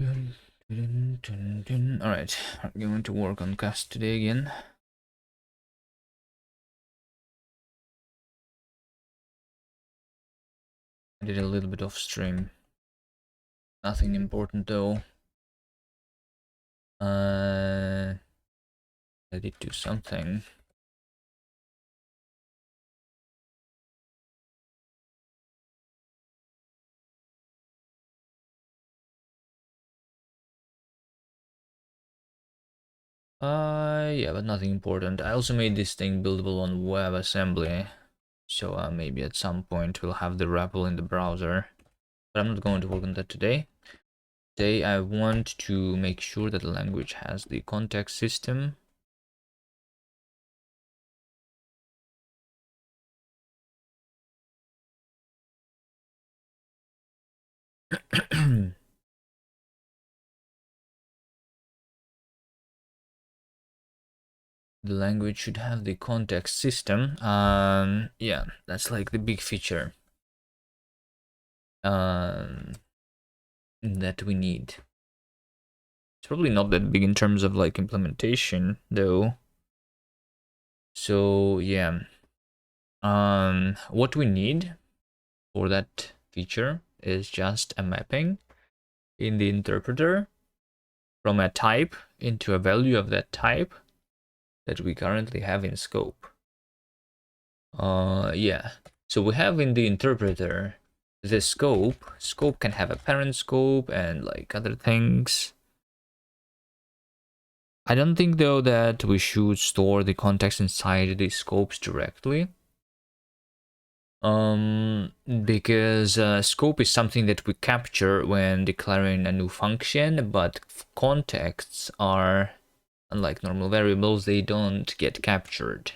Alright, I'm going to work on kast today again. I did a little bit off stream. Nothing important though. I did do something. Yeah, but nothing important. I also made this thing buildable on WebAssembly. So maybe at some point we'll have the REPL in the browser. But I'm not going to work on that today. Today I want to make sure that the language has the context system. The language should have the context system. Yeah, that's like the big feature that we need. It's probably not that big in terms of like implementation though. So yeah, what we need for that feature is just a mapping in the interpreter from a type into a value of that type that we currently have in scope. Yeah, so we have in the interpreter the scope. Scope can have a parent scope and like other things. I don't think though that we should store the context inside the scopes directly. Because scope is something that we capture when declaring a new function, but contexts are, unlike normal variables, they don't get captured,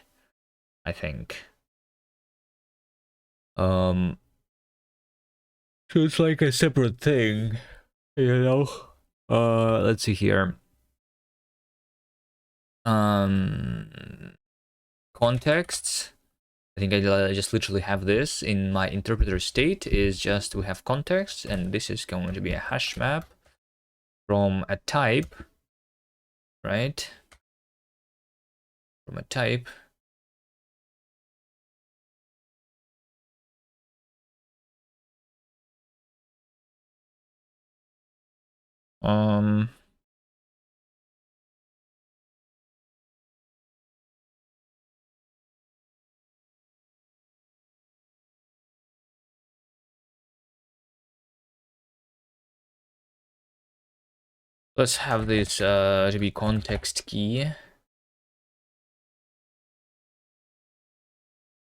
I think. So it's like a separate thing, you know? Let's see here. Contexts. I think I just literally have this in my interpreter state is just we have context, and this is going to be a hash map from a type, right? From a type. Let's have this to be context key.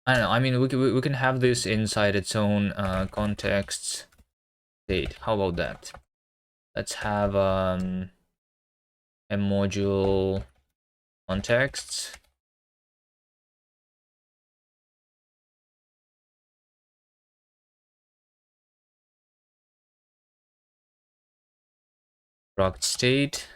I don't know. I mean, we can have this inside its own context state. How about that? Let's have a module contexts. Product state.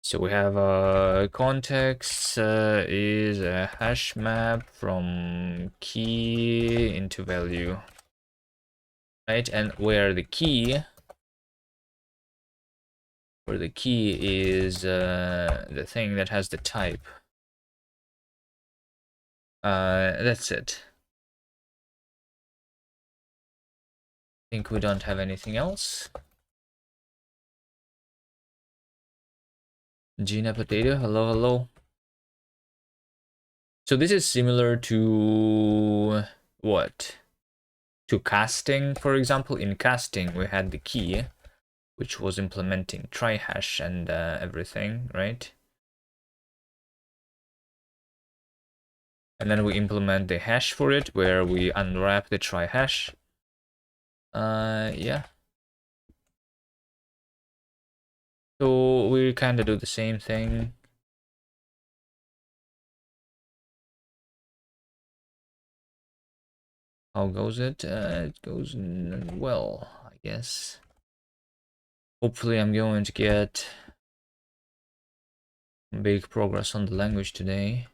So we have a context is a hash map from key into value, right? And where the key is the thing that has the type. That's it. I think we don't have anything else. Gina Potato, hello, hello. So this is similar to what? To casting, for example. In casting, we had the key, which was implementing try hash and everything, right? And then we implement the hash for it, where we unwrap the try hash. Yeah. So we kind of do the same thing. How goes it? It goes well, I guess. Hopefully I'm going to get big progress on the language today.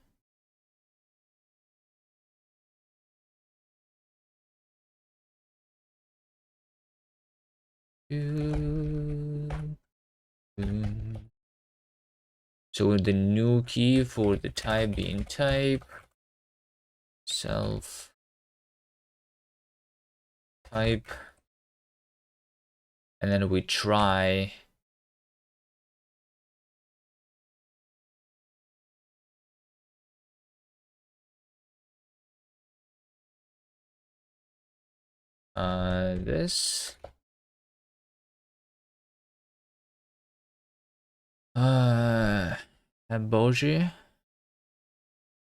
So the new key for the type being type self type, and then we try this. Boji.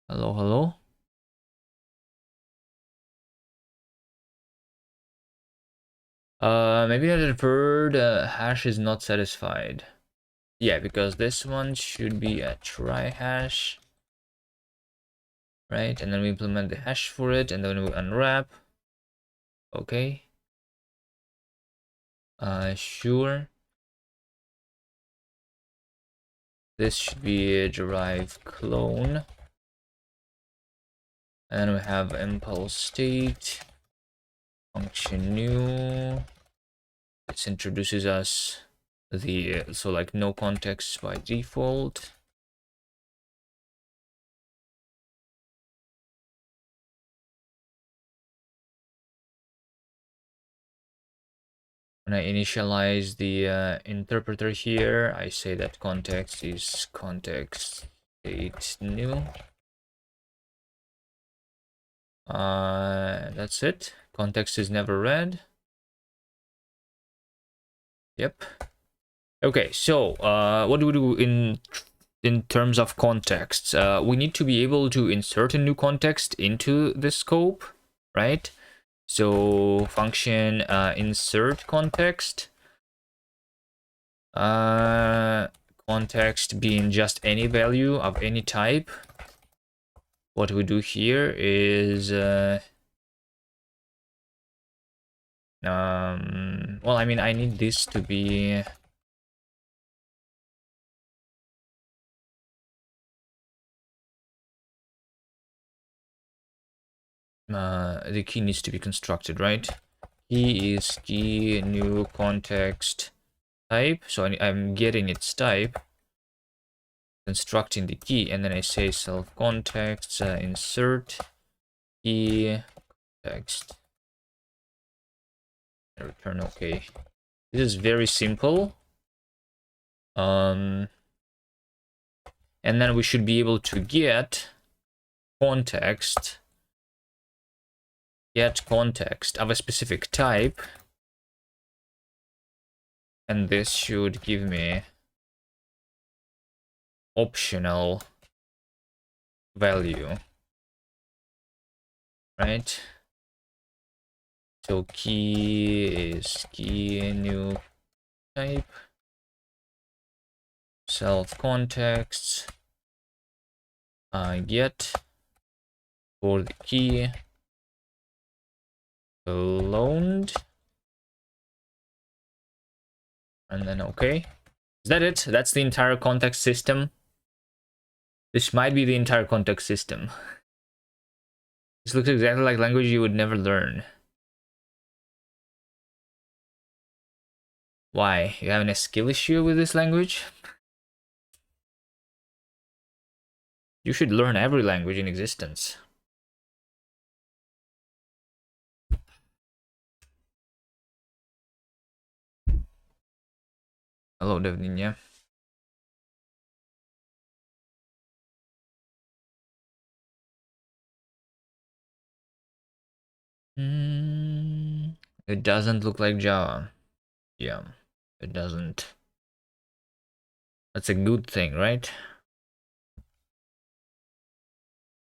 Hello, hello. Maybe the deferred hash is not satisfied. Yeah, because this one should be a try hash, right? And then we implement the hash for it, and then we unwrap. Okay. Sure. This should be a derive clone. And then we have impulse state, function new. This introduces us the, so like no context by default. When I initialize the interpreter here, I say that context is context state new. That's it. Context is never read. Yep. Okay, so what do we do in terms of context? We need to be able to insert a new context into the scope, right? So function insert context. Context being just any value of any type. What we do here is well, I mean, I need this to be the key needs to be constructed, right? Key is key new context type, so I'm getting its type, constructing the key, and then I say self context insert key text, return okay. This is very simple. And then we should be able to get context of a specific type, and this should give me optional value, right? So key is key new type, self context get for the key cloned, and then okay. Is that it? That's the entire context system. This might be the entire context system. This looks exactly like language you would never learn. Why? You having a skill issue with this language? You should learn every language in existence. Hello, Devninya. It doesn't look like Java. Yeah, it doesn't. That's a good thing, right?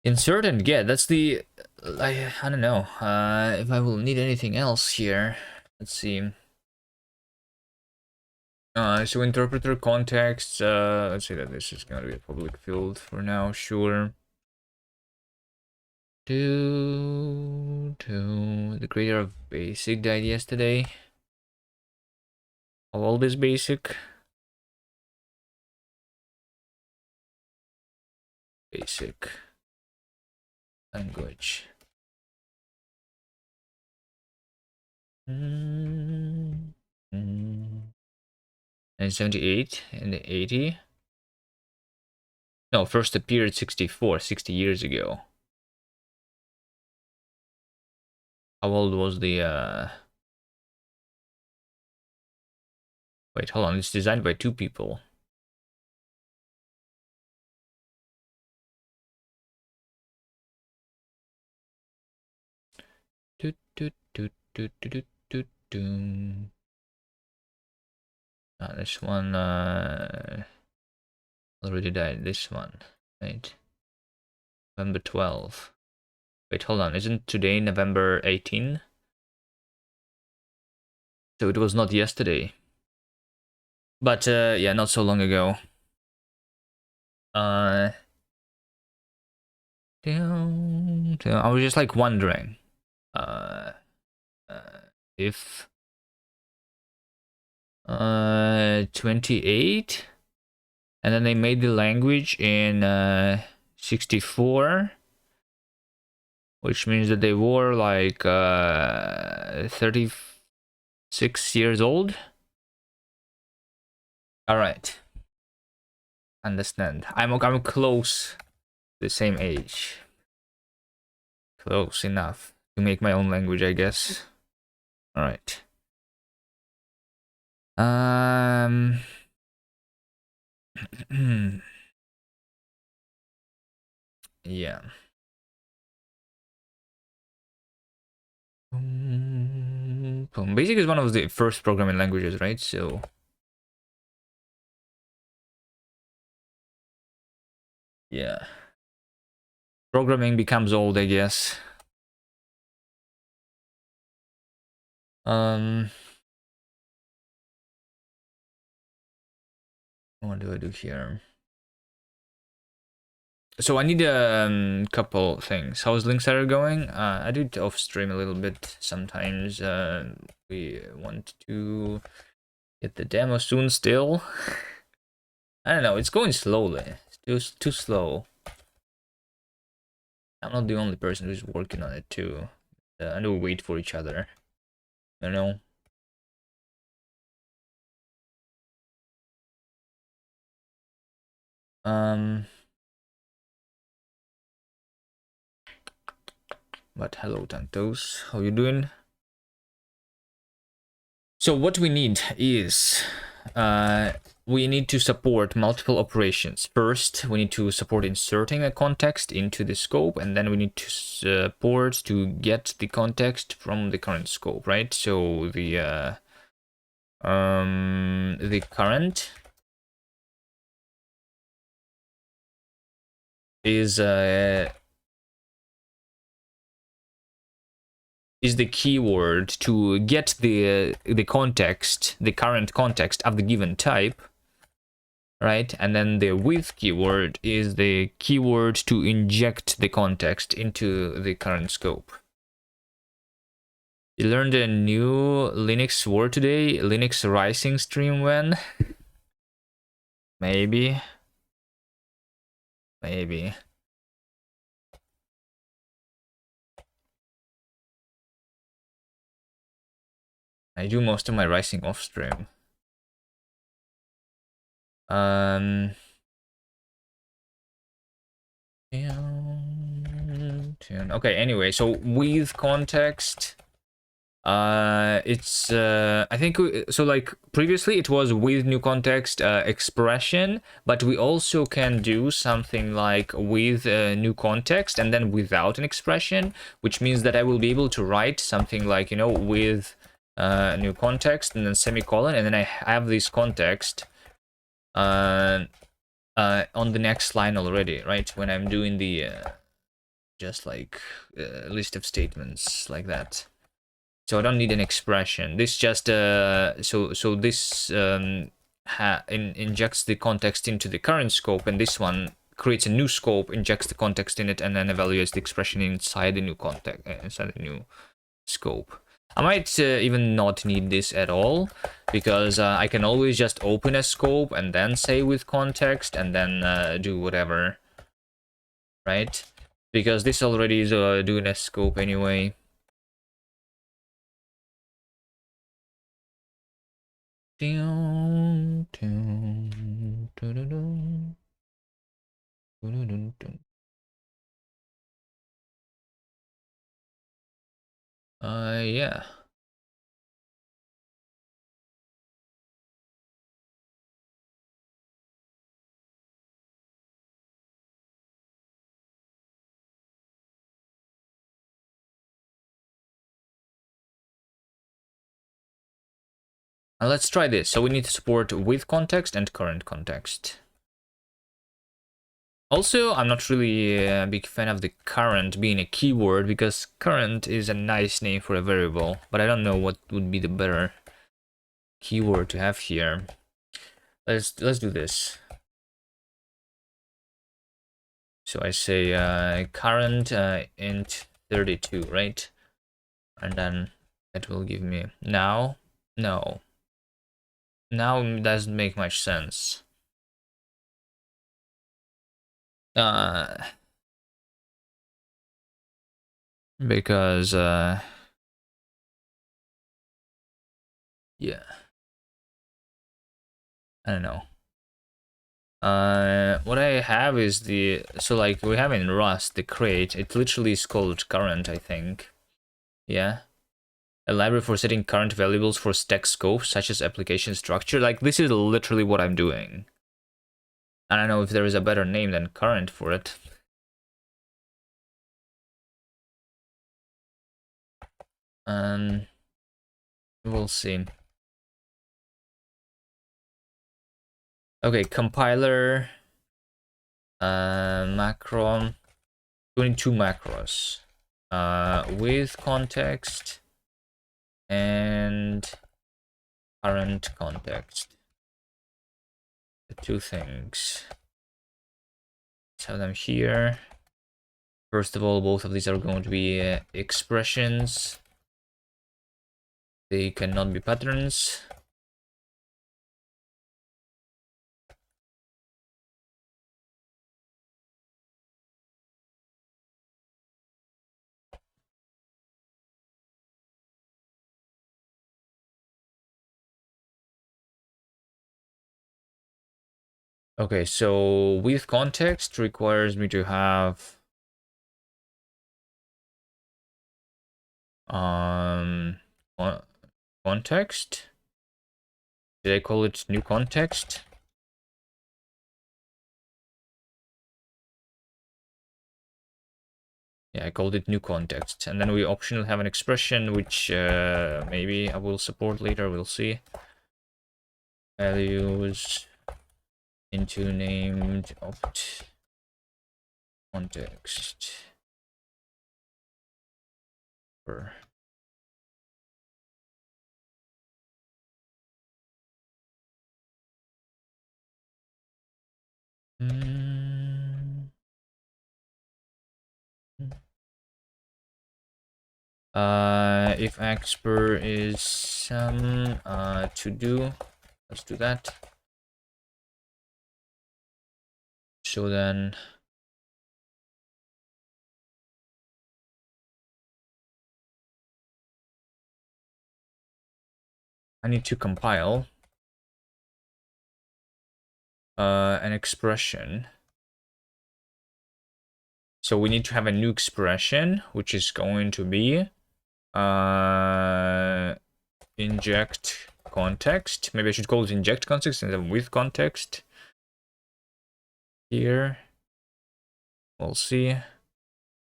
Insert and get, that's the... I don't know if I will need anything else here. Let's see. So interpreter context, let's say that this is gonna be a public field for now, sure. To the creator of basic died yesterday. How old is basic? Basic language. 1978 and 80. No, first appeared 64, 60 years ago. How old was the wait, hold on, it's designed by two people. Do, do, do, do, do, do, do, do. This one already died. This one, right? November 12. Wait, hold on. Isn't today November 18? So it was not yesterday. But yeah, not so long ago. I was just like wondering if 28, and then they made the language in 64, which means that they were like 36 years old. All right, understand. I'm close to the same age. Close enough to make my own language, I guess. All right. Yeah. Basic is one of the first programming languages, right? So yeah, programming becomes old, I guess. What do I do here? So I need a couple things. How's Linksatter going? I do it off stream a little bit sometimes. We want to get the demo soon still. I don't know, it's going slowly. It's too slow. I'm not the only person who's working on it too. I do wait for each other. You know? But hello, Tantos. How you doing? So what we need is we need to support multiple operations. First, we need to support inserting a context into the scope, and then we need to support to get the context from the current scope, right? So the current is the keyword to get the context, the current context of the given type, right? And then the with keyword is the keyword to inject the context into the current scope. You learned a new Linux word today. Linux Rising stream when? Maybe. Maybe. I do most of my Rising off stream. Okay, anyway, so with context, it's I think so, like previously it was with new context expression, but we also can do something like with new context and then without an expression, which means that I will be able to write something like, you know, with new context and then semicolon, and then I have this context on the next line already, right? When I'm doing the just like list of statements like that. So I don't need an expression. This just so this injects the context into the current scope, and this one creates a new scope, injects the context in it, and then evaluates the expression inside the new context, inside the new scope. I might even not need this at all, because I can always just open a scope and then say with context and then do whatever, right? Because this already is doing a scope anyway. Dun, dun, dun, dun, dun, dun, dun, dun. Yeah. Let's try this. So we need to support with context and current context. Also, I'm not really a big fan of the current being a keyword because current is a nice name for a variable, but I don't know what would be the better keyword to have here. Let's do this. So I say current int 32, right? And then that will give me now. No, now it doesn't make much sense. Because yeah, I don't know. What I have is the, so like we have in Rust the crate. It literally is called current, I think. Yeah, a library for setting current variables for stack scope, such as application structure. Like this is literally what I'm doing. I don't know if there is a better name than current for it. We'll see. Okay, compiler, macro, 22 macros, with context and current context. The two things. Let's have them here. First of all, both of these are going to be expressions. They cannot be patterns. Okay, so with context requires me to have context. Did I call it new context? Yeah, I called it new context. And then we optionally have an expression which maybe I will support later, we'll see. Values into named opt context. For if expr is some to do, let's do that. So then I need to compile an expression. So we need to have a new expression, which is going to be inject context. Maybe I should call it inject context instead of with context. Here, we'll see.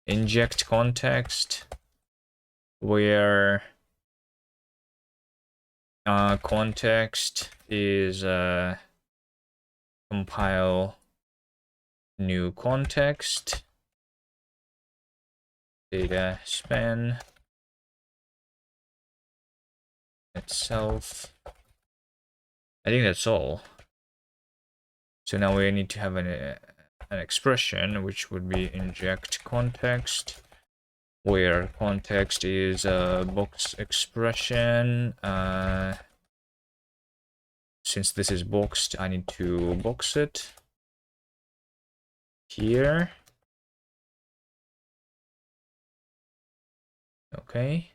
Inject context, where context is compile new context, data span itself. I think that's all. So now we need to have an expression which would be inject context, where context is a box expression. Since this is boxed, I need to box it here. Okay.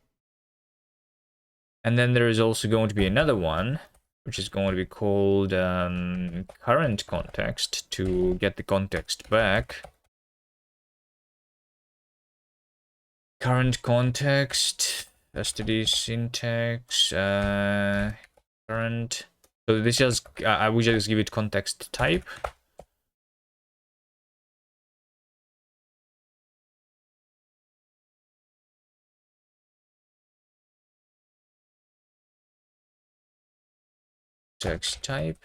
And then there is also going to be another one which is going to be called current context to get the context back. Current context, std syntax, current. So this just I will just give it context type. Text type.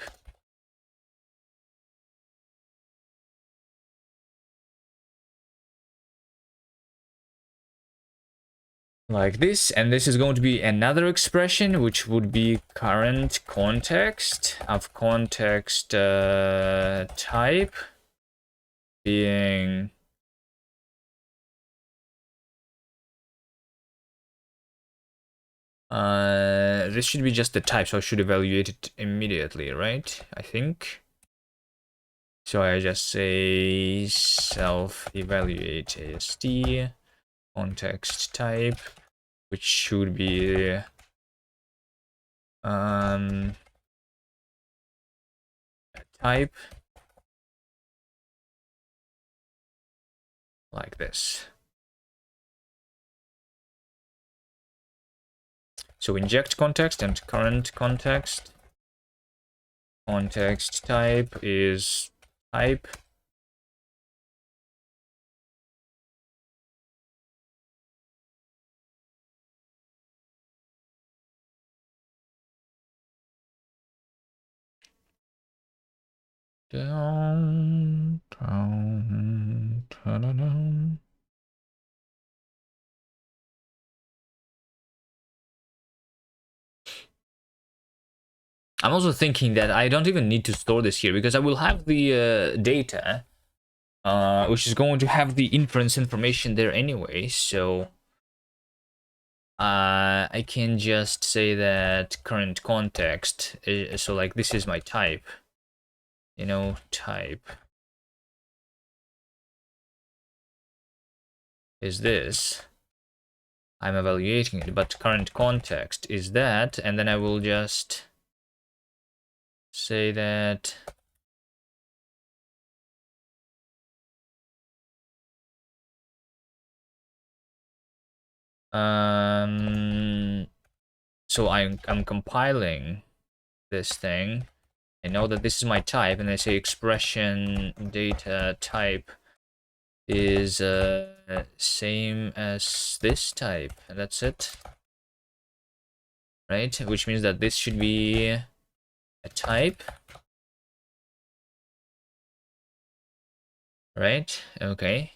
Like this, and this is going to be another expression, which would be current context of context type being this should be just the type, so I should evaluate it immediately, right? I think. So I just say self-evaluate ast context type, which should be type like this. So inject context and current context. Context type is type. Down, down, down. I'm also thinking that I don't even need to store this here because I will have the data, which is going to have the inference information there anyway. So I can just say that current context. So like this is my type. You know, type is this. I'm evaluating it, but current context is that, and then I will just say that so I'm compiling this thing. I know that this is my type, and I say expression data type is same as this type, and that's it, right? Which means that this should be a type, right? Okay.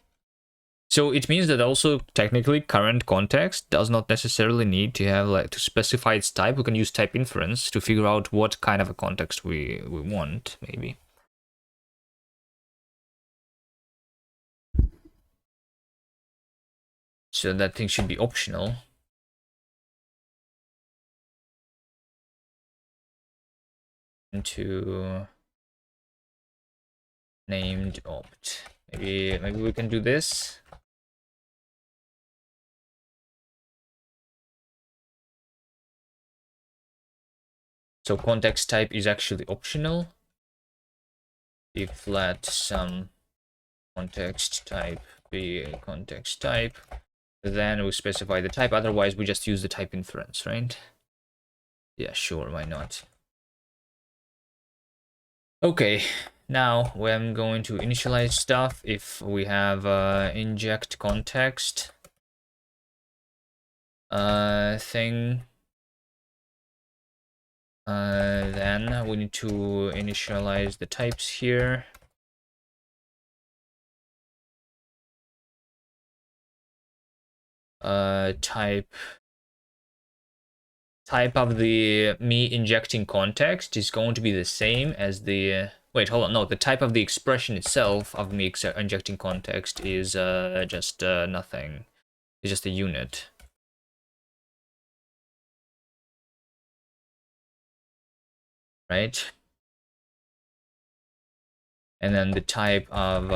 So it means that also technically current context does not necessarily need to have like to specify its type. We can use type inference to figure out what kind of a context we want, maybe. So that thing should be optional. Into named opt. Maybe we can do this. So context type is actually optional. If let some context type be a context type, then we specify the type. Otherwise, we just use the type inference, right? Yeah, sure, why not? Okay, now I'm going to initialize stuff. If we have inject context thing, then we need to initialize the types here. Type of the me injecting context is going to be the same as the wait, hold on, no, the type of the expression itself of me injecting context is just nothing. It's just a unit. Right? And then the type of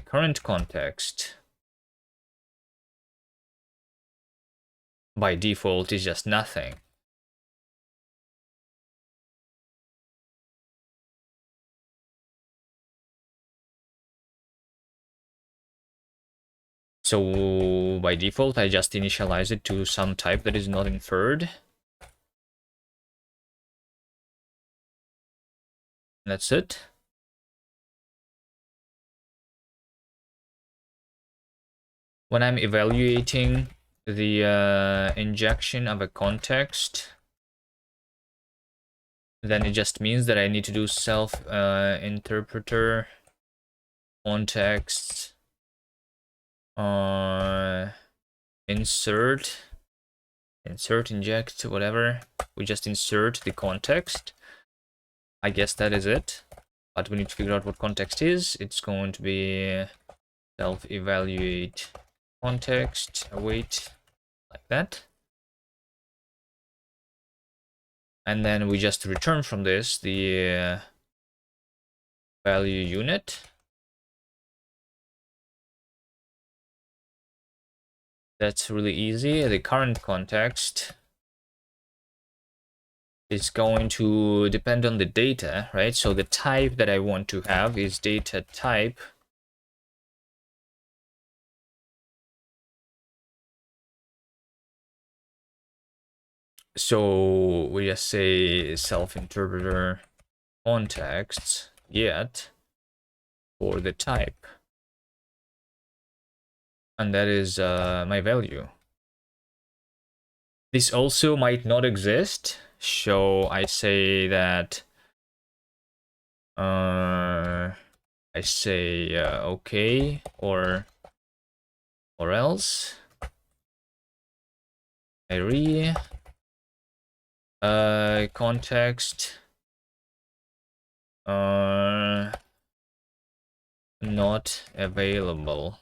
current context by default is just nothing. So by default, I just initialize it to some type that is not inferred. That's it. When I'm evaluating the injection of a context, then it just means that I need to do self interpreter context insert, inject, whatever. We just insert the context. I guess that is it. But we need to figure out what context is. It's going to be self-evaluate context, await, like that. And then we just return from this the value unit. That's really easy. The current context is going to depend on the data, right? So the type that I want to have is data type. So we just say self-interpreter contexts get for the type. And that is my value. This also might not exist. So I say that I say okay or else. I re context not available.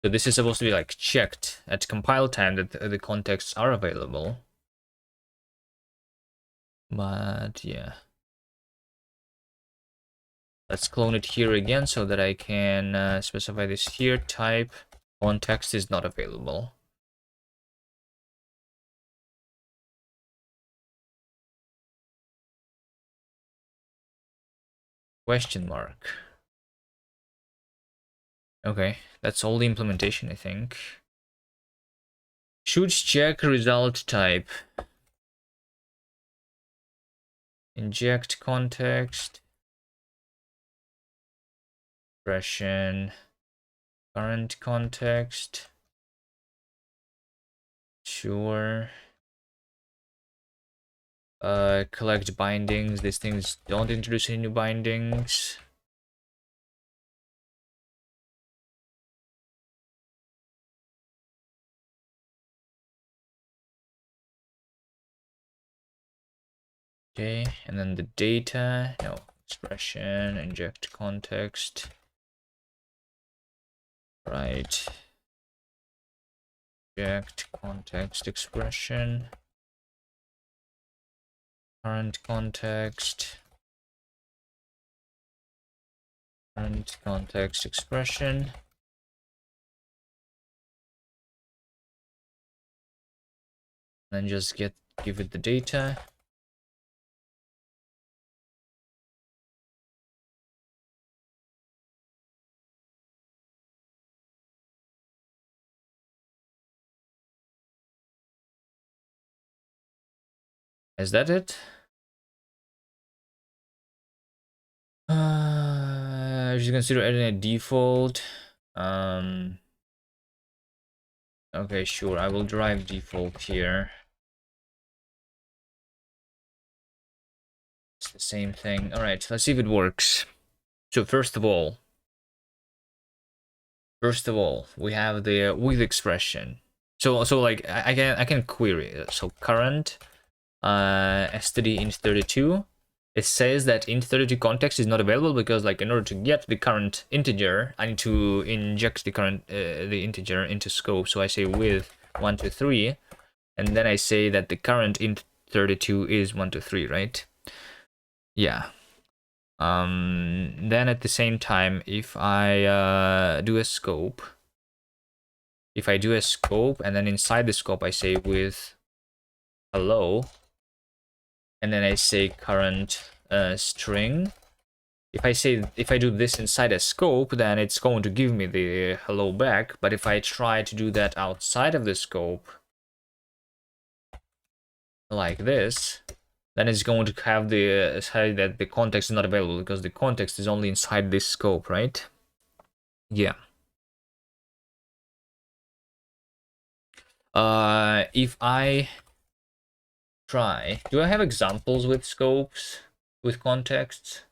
So this is supposed to be like checked at compile time that the contexts are available. But yeah. Let's clone it here again so that I can specify this here. Type context is not available. Question mark. Okay, that's all the implementation, I think. Should check result type. Inject context. Expression. Current context. Sure. Collect bindings. These things don't introduce any new bindings. Okay, and then the data, no, expression, inject context, right, inject context expression, current context expression, then just give it the data. Is that it? If you consider adding a default, okay, sure, I will drive default here. It's the same thing. All right, let's see if it works. So first of all, we have the with expression. So like I can query it. So current std int32. It says that int32 context is not available because like in order to get the current integer, I need to inject the current the integer into scope. So I say with 123, and then I say that the current int32 is 123, right? Yeah. Then at the same time, if I do a scope, and then inside the scope I say with hello, and then I say current string, if I do this inside a scope, then it's going to give me the hello back. But if I try to do that outside of the scope, like this, then it's going to have the say that the context is not available because the context is only inside this scope, right? Yeah. If I try, do I have examples with scopes with contexts?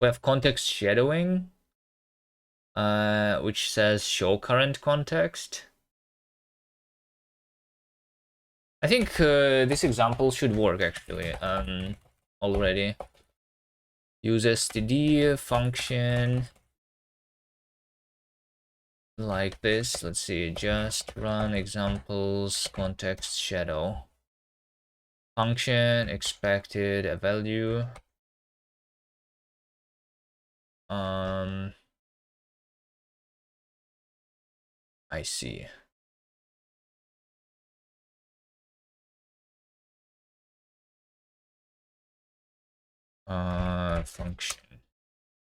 We have context shadowing, which says show current context. I think this example should work actually. Already. Use std function like this. Let's see, just run examples context shadow. Function expected a value. I see. Function.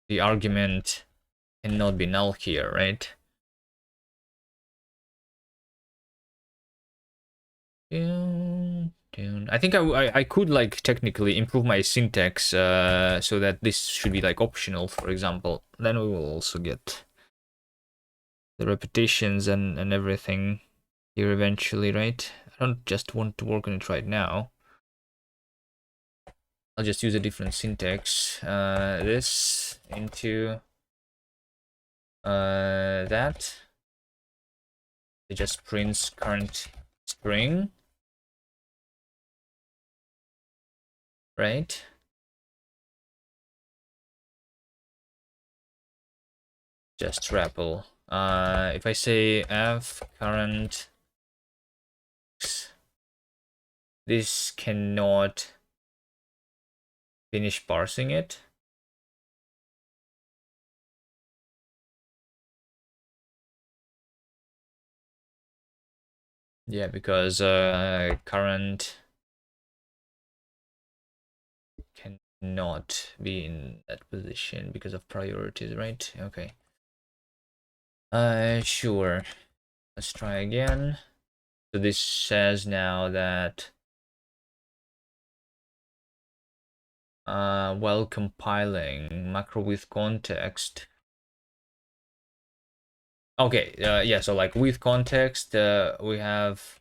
The argument cannot be null here, right? I think I could like technically improve my syntax so that this should be like optional, for example. Then we will also get the repetitions and everything here eventually, right? I don't just want to work on it right now. I'll just use a different syntax. This into that. It just prints current string, right? Just REPL. If I say f current, this cannot finish parsing it. Yeah, because current cannot be in that position because of priorities, right? Okay. Sure. Let's try again. So this says now that while compiling macro with context. Okay, yeah, so like with context, we have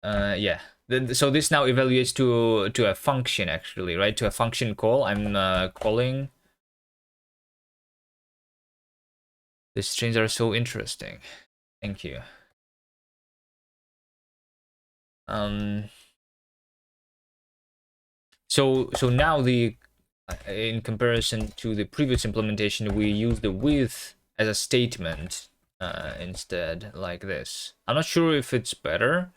yeah. So this now evaluates to a function actually, right? To a function call. I'm calling. The strings are so interesting. Thank you. Um so now the in comparison to the previous implementation, we use the with as a statement instead, like this. I'm not sure if it's better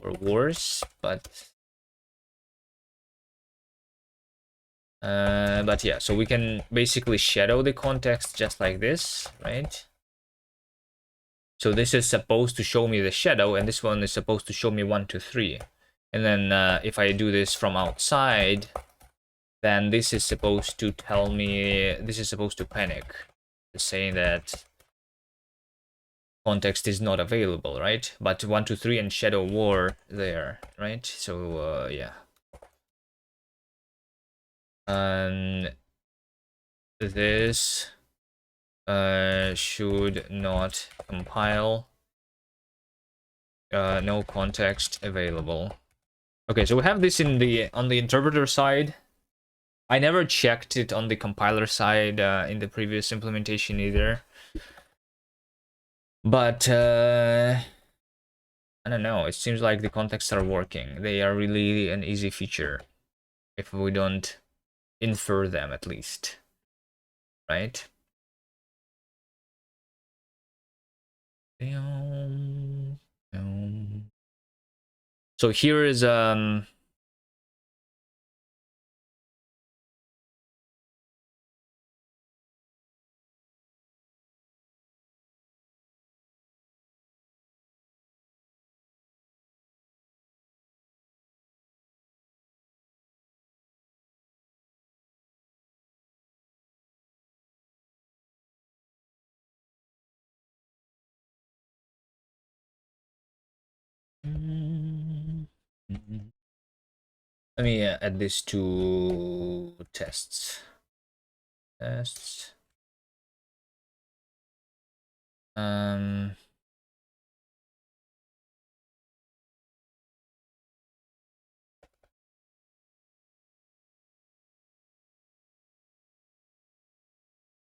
or worse, but yeah, so we can basically shadow the context just like this, right? So this is supposed to show me the shadow, and this one is supposed to show me 1, 2, 3. And then if I do this from outside, then this is supposed to tell me, this is supposed to panic, saying that context is not available, right? But 1, 2, 3 and shadow were there, right? So yeah. And this should not compile. No context available. Okay, so we have this in the on the interpreter side. I never checked it on the compiler side in the previous implementation either. But I don't know. It seems like the contexts are working. They are really an easy feature if we don't infer them, at least, right? So here is Let me add this to tests. Tests. Um,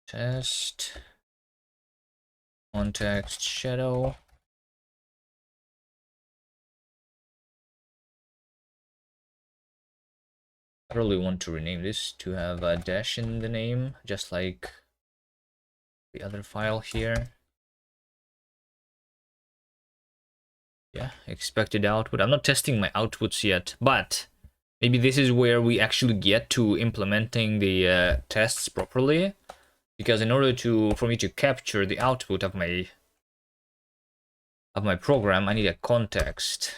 test. Context shadow. I really want to rename this to have a dash in the name, just like the other file here. Yeah, expected output. I'm not testing my outputs yet, but maybe this is where we actually get to implementing the tests properly. Because in order for me to capture the output of my program, I need a context.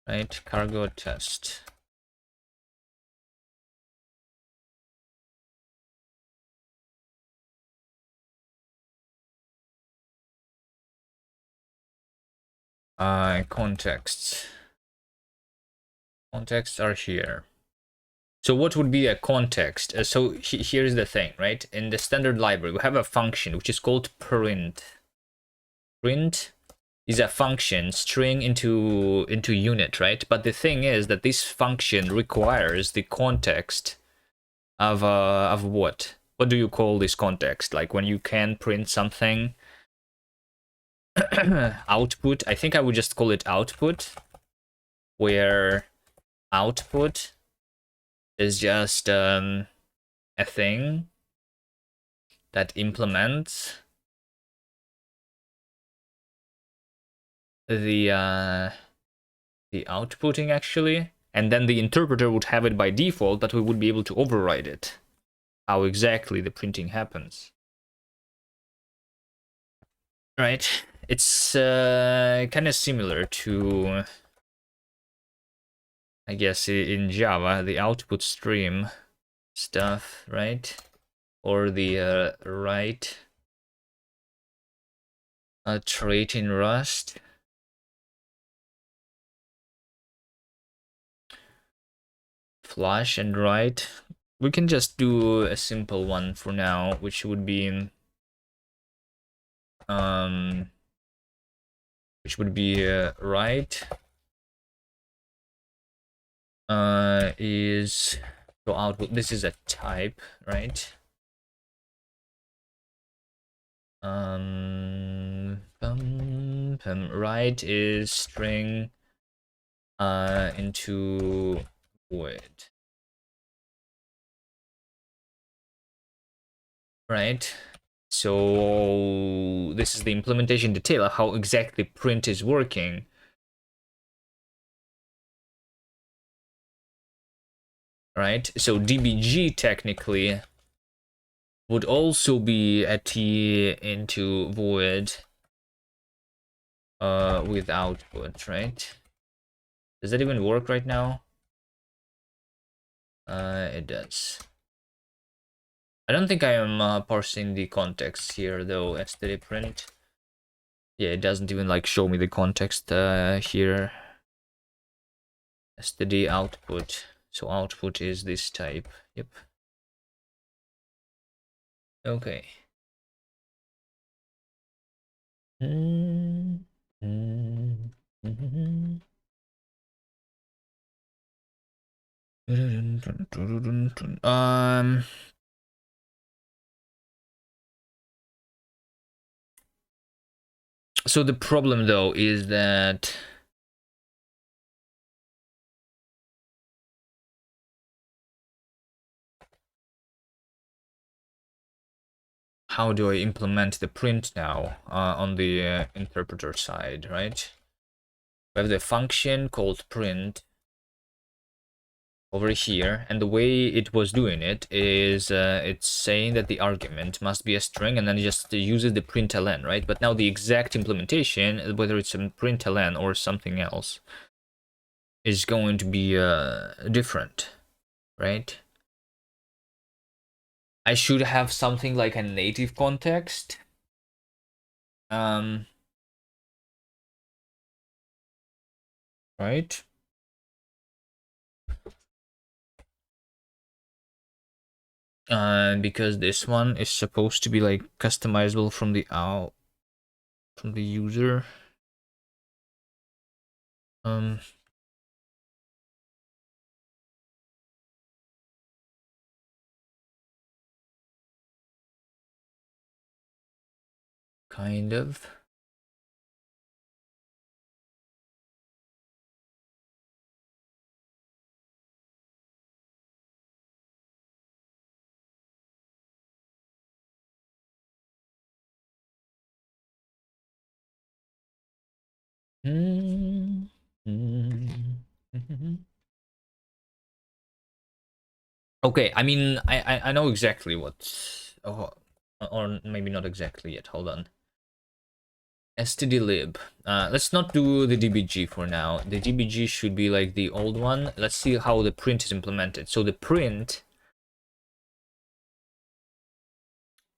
Right, cargo test. Contexts. Contexts are here. So what would be a context? So here's the thing, right? In the standard library, we have a function which is called print. Print is a function string into unit, right? But the thing is that this function requires the context of what? What do you call this context? Like when you can print something, output. I think I would just call it output, where output is just a thing that implements the outputting actually, and then the interpreter would have it by default, but we would be able to override it. How exactly the printing happens. Right. It's kind of similar to, I guess, in Java, the output stream stuff, right? Or the write trait in Rust. Flash and write. We can just do a simple one for now, which would be write is so output. This is a type, right? Write is string into void, right? So this is the implementation detail of how exactly print is working. Right, so dbg technically would also be a t into void with output, right? Does that even work right now? It does. I don't think I am parsing the context here though. Std print. Yeah, it doesn't even like show me the context here. Std output. So output is this type. Yep. Okay. So the problem though is that how do I implement the print now on the interpreter side, right? We have the function called print over here, and the way it was doing it is it's saying that the argument must be a string, and then it just uses the println, right? But now the exact implementation, whether it's a println or something else, is going to be different, right? I should have something like a native context. right? Because this one is supposed to be like customizable from the user. Um, kind of. Okay, I mean, I know exactly what, oh, or maybe not exactly yet. Hold on. stdlib. Let's not do the dbg for now. The dbg should be like the old one. Let's see how the print is implemented. So the print,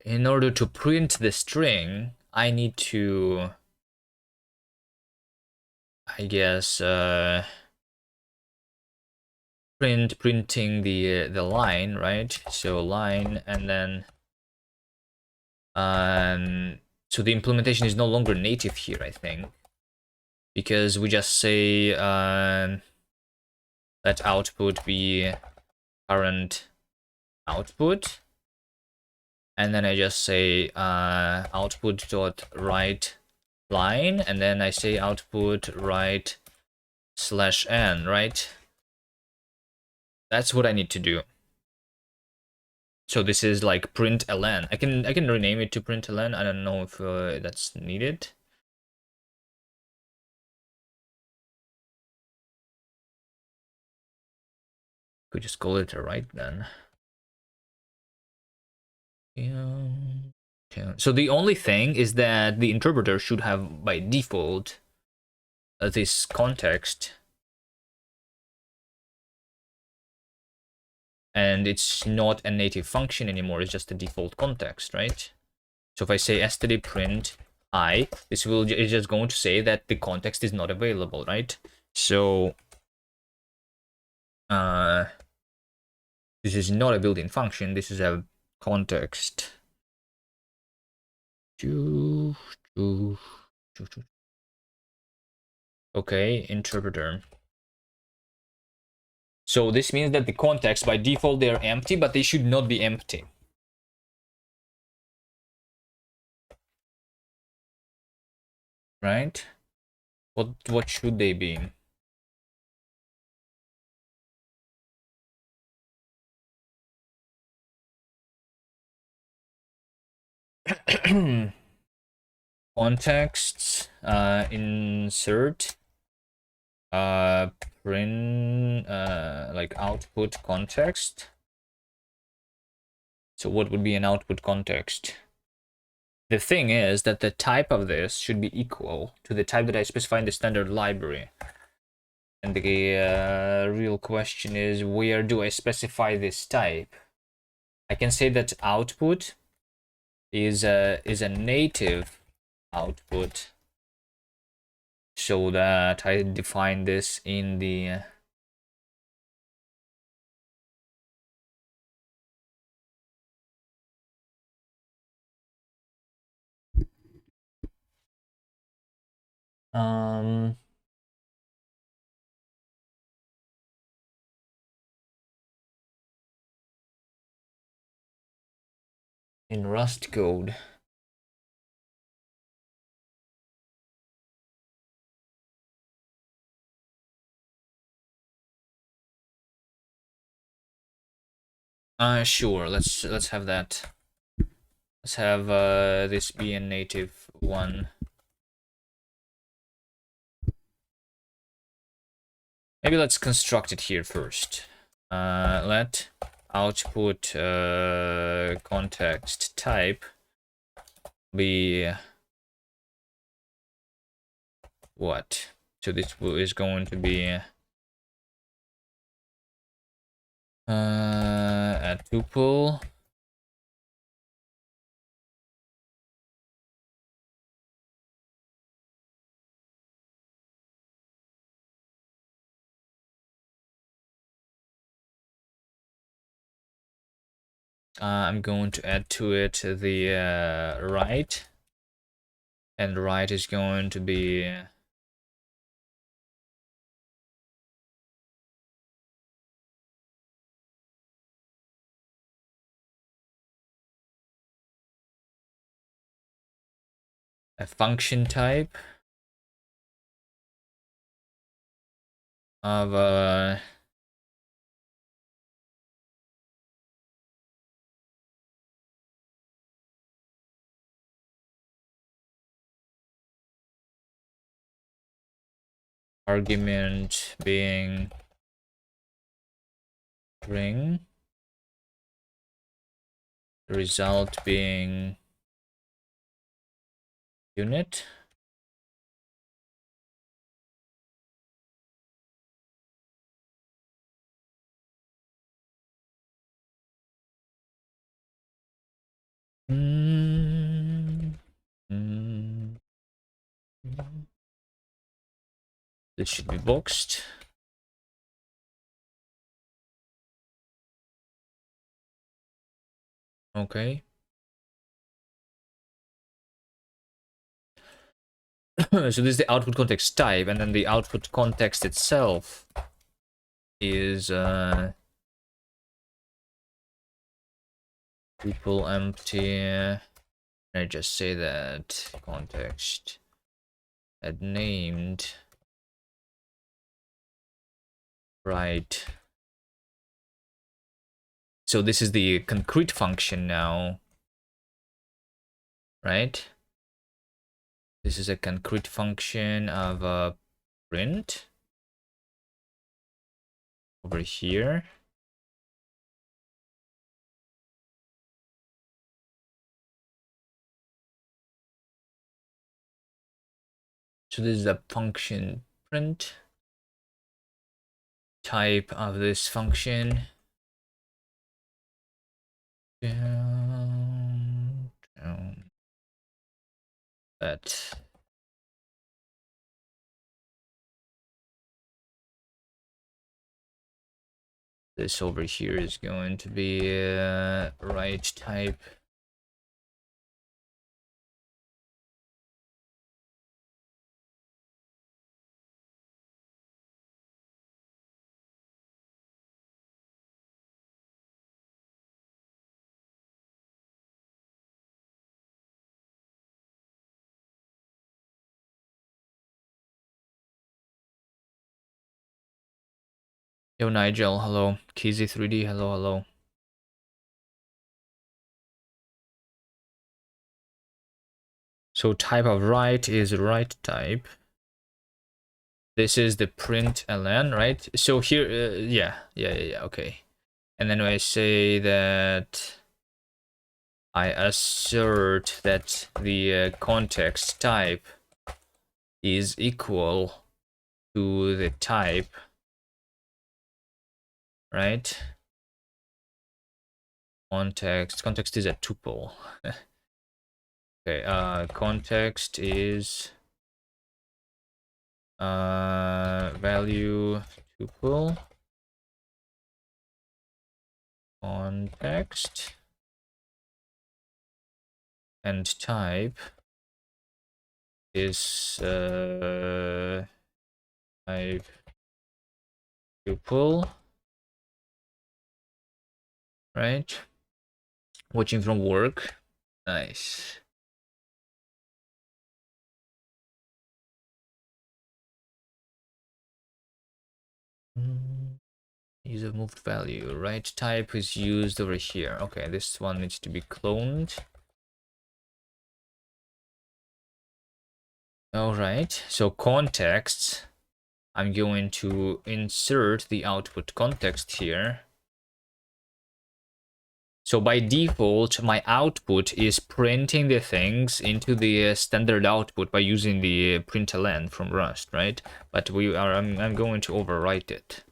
in order to print the string, I need to, I guess, printing the line, right? So line, and then so the implementation is no longer native here, I think, because we just say let output be current output, and then I just say output dot write line, and then I say output write /n, right? That's what I need to do. So this is like println. I can rename it to println. I don't know if that's needed. Could just call it a write then. Yeah. So the only thing is that the interpreter should have by default this context, and it's not a native function anymore. It's just a default context, right? So if I say std print I, this is just going to say that the context is not available, right? So this is not a built-in function. This is a context. Okay, interpreter. So this means that the context by default they're empty, but they should not be empty. Right? What should they be? Contexts, insert, print, like output context. So what would be an output context? The thing is that the type of this should be equal to the type that I specify in the standard library. And the real question is, where do I specify this type? I can say that output is a native output, so that I define this in the in Rust code. Sure. Let's have that. Let's have this be a native one. Maybe let's construct it here first. Let output context type be what? So this is going to be a tuple. I'm going to add to it the right, and right is going to be a function type of argument being string, result being unit. Mm, mm, this should be boxed. Okay. So this is the output context type, and then the output context itself is tuple empty. I just say that context had named right. So this is the concrete function now, right? This is a concrete function of a print over here. So this is a function print type of this function. That this over here is going to be right type. Yo, Nigel, hello. Kizzy3D, hello, hello. So type of right is right type. This is the print ln, right? So here, yeah, okay. And then I say that I assert that the context type is equal to the type, right? Context is a tuple. Okay, context is value tuple context, and type is type tuple, right? Watching from work. Nice. Use a moved value. Right type is used over here. Okay, this one needs to be cloned. All right, so contexts. I'm going to insert the output context here. So by default, my output is printing the things into the standard output by using the println from Rust, right? But I'm going to overwrite it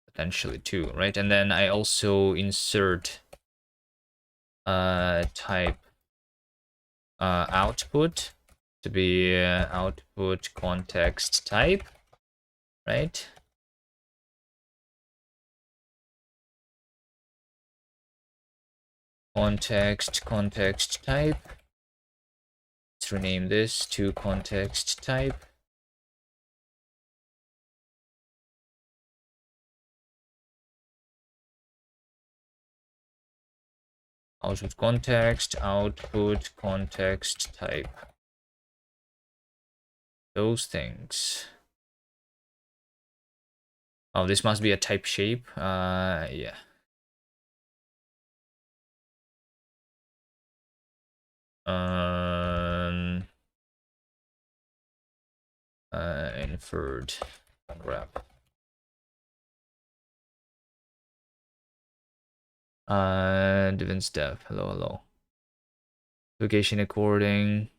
potentially too, right? And then I also insert type output to be output context type, right? context type. Let's rename this to context type. Output context type. Those things. Oh, this must be a type shape. Yeah. Inferred grab. Divins dev. Hello. Location according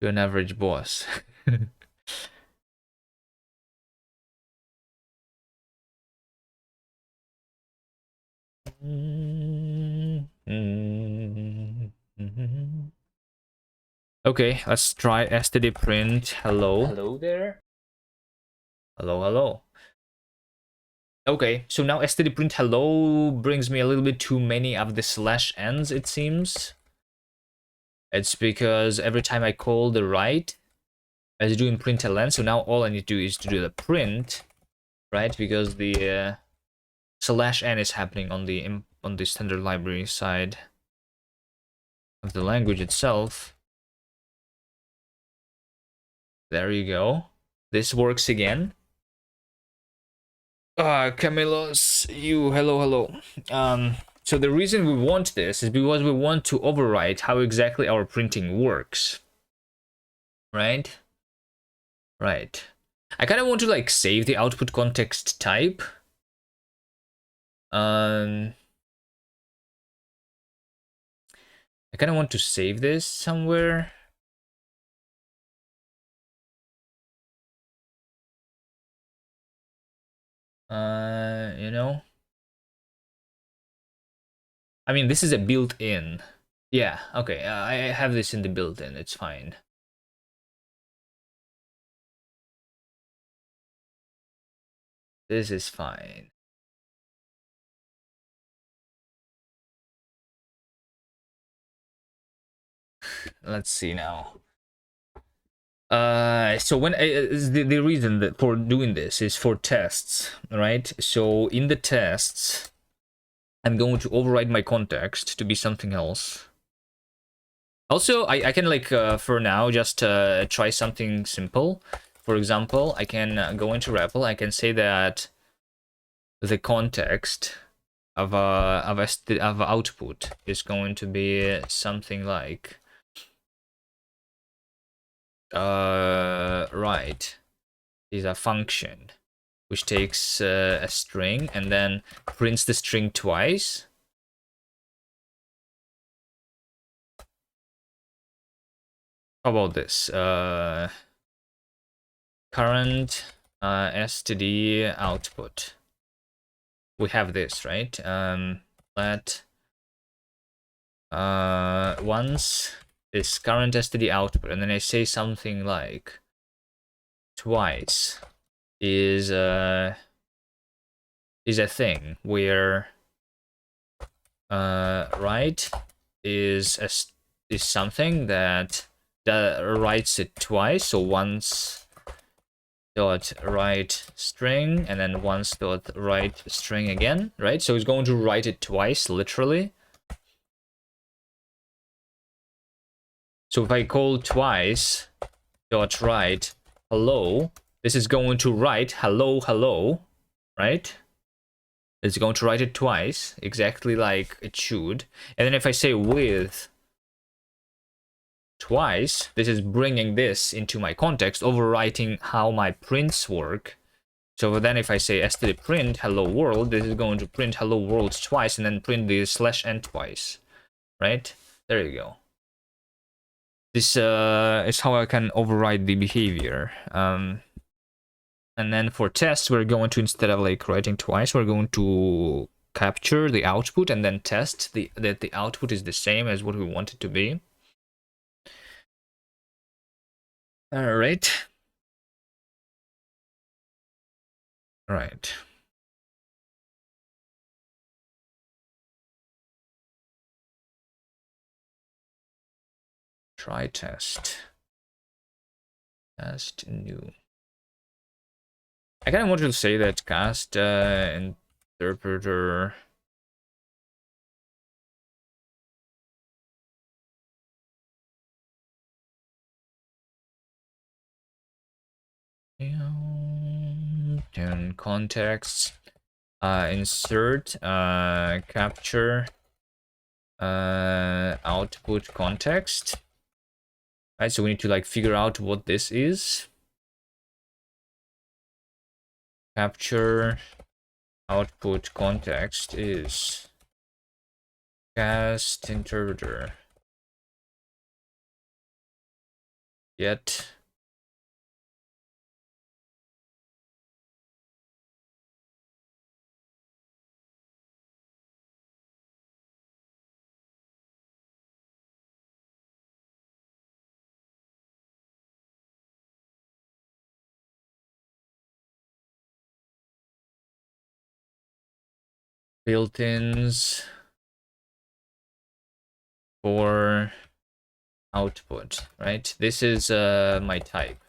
to an average boss. Okay, let's try std print hello. Hello there. Hello. Okay, so now std print hello brings me a little bit too many of the slash n's, it seems. It's because every time I call the write, I was doing println, so now all I need to do is to do the print, right? Because the slash n is happening on the standard library side of the language itself. There you go. This works again. Camilos, hello. So the reason we want this is because we want to override how exactly our printing works. Right? Right. I kind of want to like save the output context type. I kind of want to save this somewhere. You know? I mean, this is a built-in. Yeah, okay. I have this in the built-in. It's fine. This is fine. Let's see now. So when the reason that for doing this is for tests, right? So in the tests, I'm going to override my context to be something else. Also, I can like for now just try something simple. For example, I can go into REPL. I can say that the context of output is going to be something like right is a function which takes a string and then prints the string twice. How about this? Current std output. We have this, right? Let once is current std output, and then I say something like twice is a thing where write is something that writes it twice. So once dot write string and then once dot write string again, right? So it's going to write it twice, literally. So if I call twice dot write hello, this is going to write hello, right? It's going to write it twice, exactly like it should. And then if I say with twice, this is bringing this into my context, overwriting how my prints work. So then if I say std print hello world, this is going to print hello world twice and then print the slash n twice, right? There you go. This is how I can override the behavior. And then for tests, we're going to, instead of like writing twice, we're going to capture the output and then test that the output is the same as what we want it to be. All right. Right. try test. Cast new. I kind of wanted to say that cast interpreter. Turn context. Insert capture output context. Right, so we need to like figure out what this is. Capture output context is cast interpreter. Get built-ins for output, right? This is my type.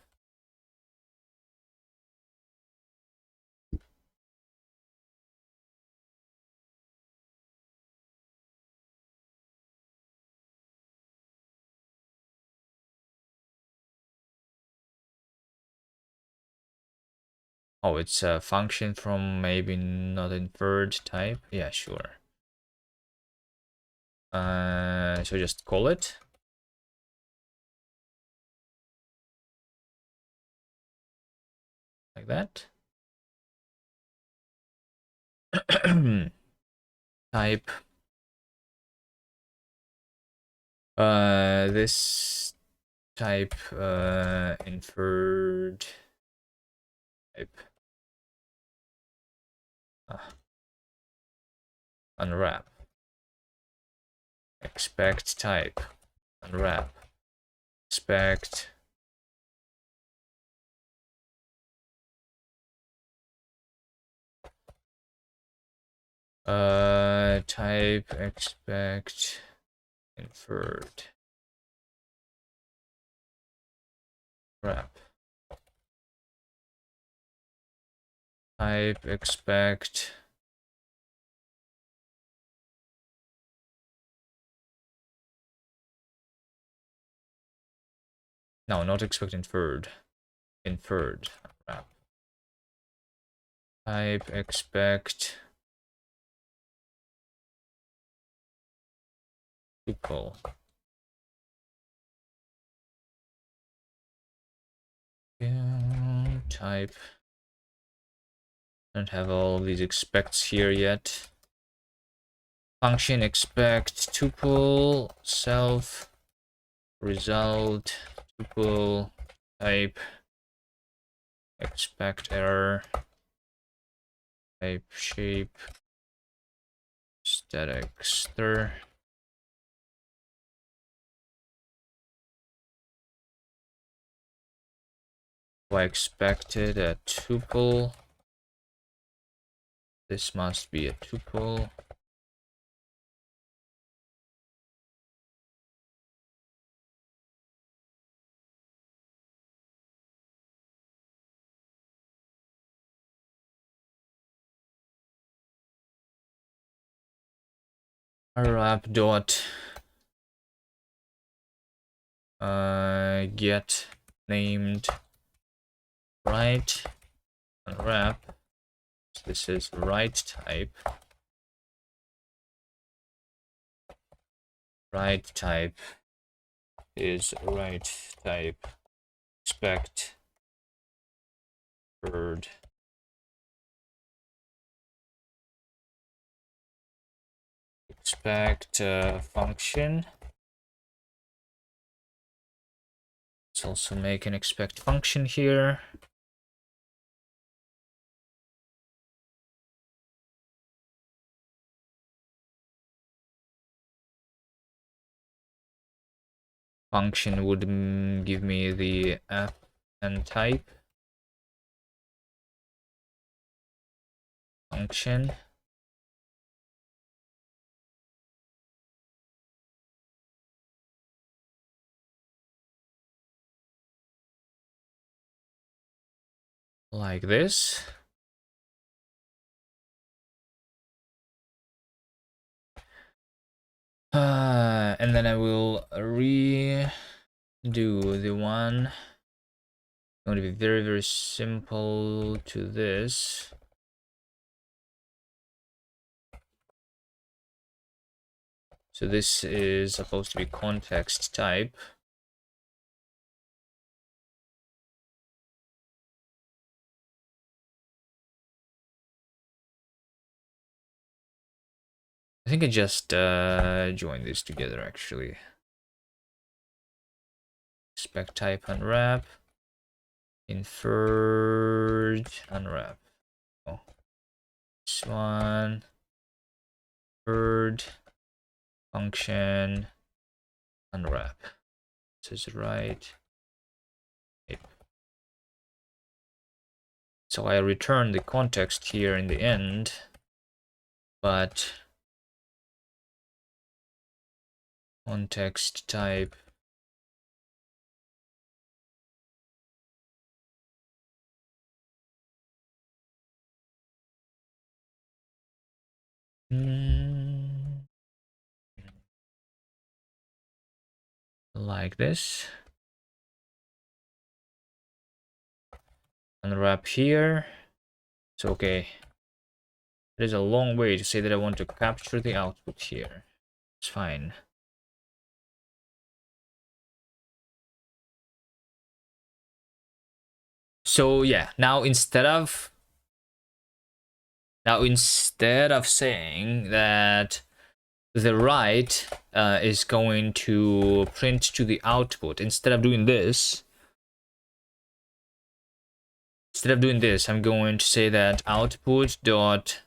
Oh, it's a function from maybe not inferred type. Yeah, sure. So just call it. Like that. Type. This type inferred type. Unwrap. Expect type. Unwrap. Expect. Type expect inferred. Wrap. Type expect. No, not expect inferred. Inferred. Wrap. Type expect tuple. Yeah, type. Don't have all these expects here yet. Function expect tuple self result tuple type expect error type shape static stir. I expected a tuple. This must be a tuple. Wrap dot get named right unwrap. So this is right type. Right type is right type. Expect bird. Expect function. Let's also make an expect function here. Function would give me the app and type. Function. like this. And then I will redo the one. Going to be very, very simple to this. So this is supposed to be context type. I think I just joined these together actually. Spec type unwrap. Inferred unwrap. Oh. This one. Inferred function unwrap. This is right. Yep. So I return the context here in the end, but context type like this. Unwrap here. So okay. It is a long way to say that I want to capture the output here. It's fine. So yeah, now instead of saying that the write is going to print to the output, instead of doing this, I'm going to say that output dot.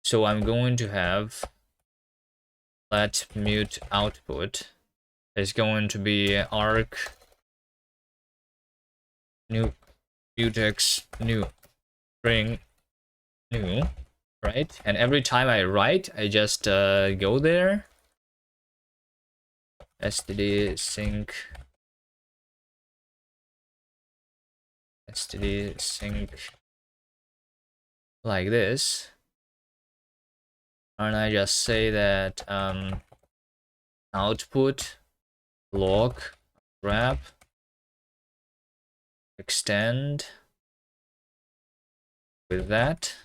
So I'm going to have let mute output is going to be arc new mutex new string new, right? And every time I write, I just go there, std sync like this, and I just say that output log wrap extend with that.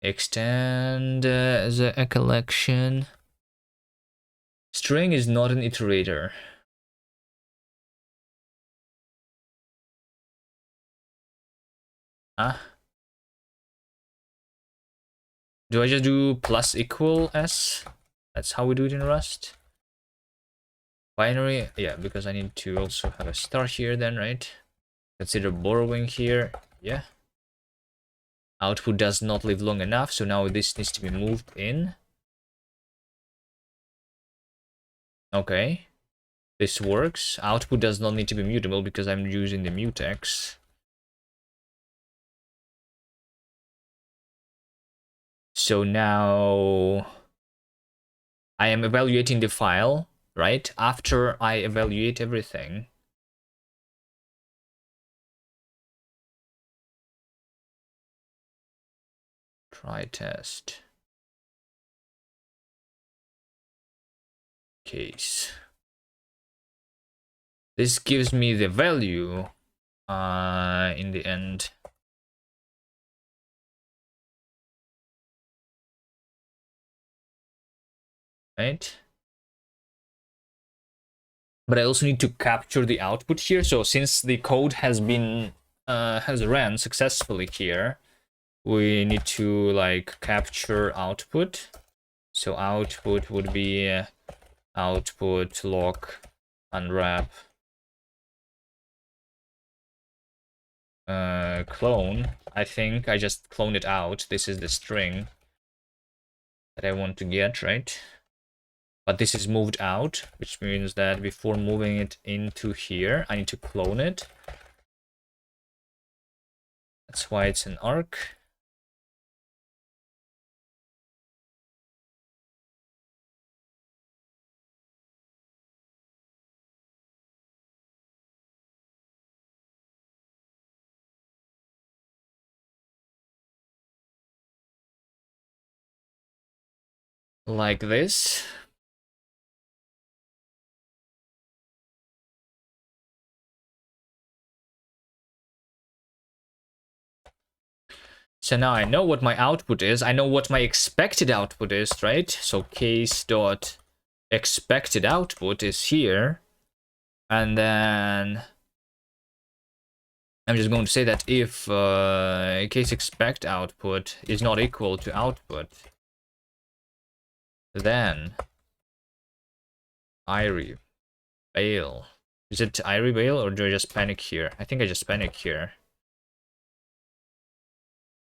Extend as a collection. String is not an iterator. Huh? Do I just do plus equal s? That's how we do it in Rust. Binary, yeah, because I need to also have a star here then, right? Consider borrowing here, yeah. Output does not live long enough, so now this needs to be moved in. Okay, this works. Output does not need to be mutable because I'm using the mutex. So now I am evaluating the file, right? After I evaluate everything, try test case. This gives me the value in the end. Right? But I also need to capture the output here. So since the code has been has ran successfully here, we need to like capture output. So output would be output log unwrap clone. I think I just cloned it out. This is the string that I want to get, right? But this is moved out, which means that before moving it into here, I need to clone it. That's why it's an arc. like this. So now I know what my output is. I know what my expected output is, right? So case dot expected output is here. And then I'm just going to say that if case expect output is not equal to output, then I bail. Is it I bail or do I just panic here? I think I just panic here.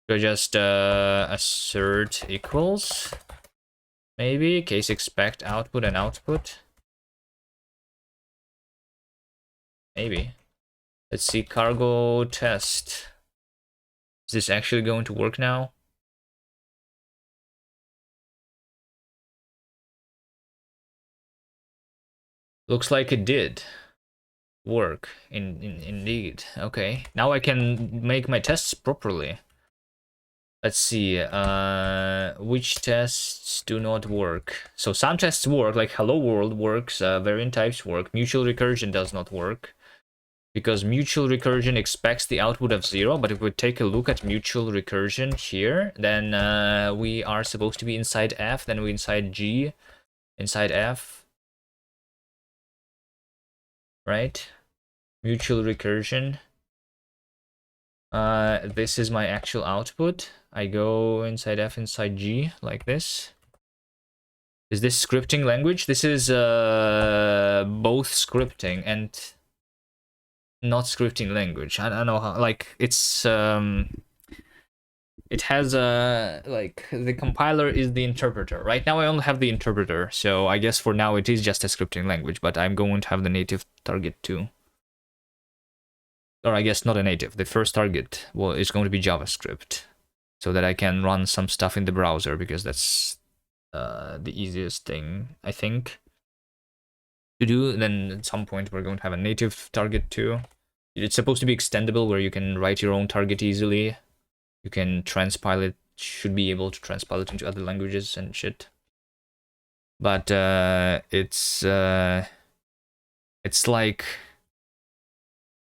Do I just assert equals? Maybe case expect output and output. Maybe. Let's see, cargo test. Is this actually going to work now? Looks like it did work indeed. Okay, now I can make my tests properly. Let's see, which tests do not work. So some tests work, like hello world works, variant types work, mutual recursion does not work. Because mutual recursion expects the output of 0, but if we take a look at mutual recursion here, then we are supposed to be inside F, then we inside G, inside F, right? Mutual recursion. This is my actual output. I go inside F, inside G, like this. Is this scripting language? This is both scripting and not scripting language. I don't know how, like, it's it has a like the compiler is the interpreter. Right now I only have the interpreter, so I guess for now it is just a scripting language, but I'm going to have the native target too. Or I guess not a native. The first target, well, is going to be JavaScript, so that I can run some stuff in the browser, because that's the easiest thing, I think, to do. Then at some point we're going to have a native target too. It's supposed to be extendable, where you can write your own target easily. You can transpile it, should be able to transpile it into other languages and shit. But it's like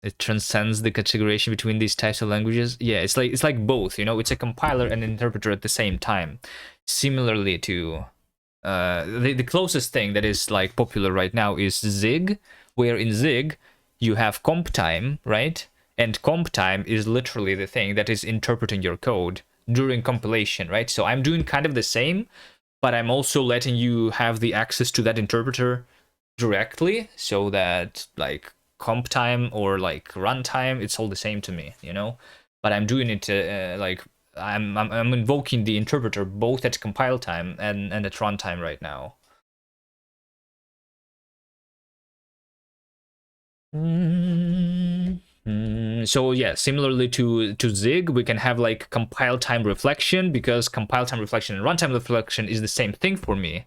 it transcends the categorization between these types of languages. Yeah, it's like both, you know, it's a compiler and an interpreter at the same time. Similarly to the closest thing that is like popular right now is Zig, where in Zig you have comp time, right? And comp time is literally the thing that is interpreting your code during compilation, right? So I'm doing kind of the same, but I'm also letting you have the access to that interpreter directly, so that like comp time or like runtime, it's all the same to me, you know. But I'm doing it like I'm invoking the interpreter both at compile time and at runtime right now. So yeah, similarly to Zig, we can have like compile time reflection, because compile time reflection and runtime reflection is the same thing for me,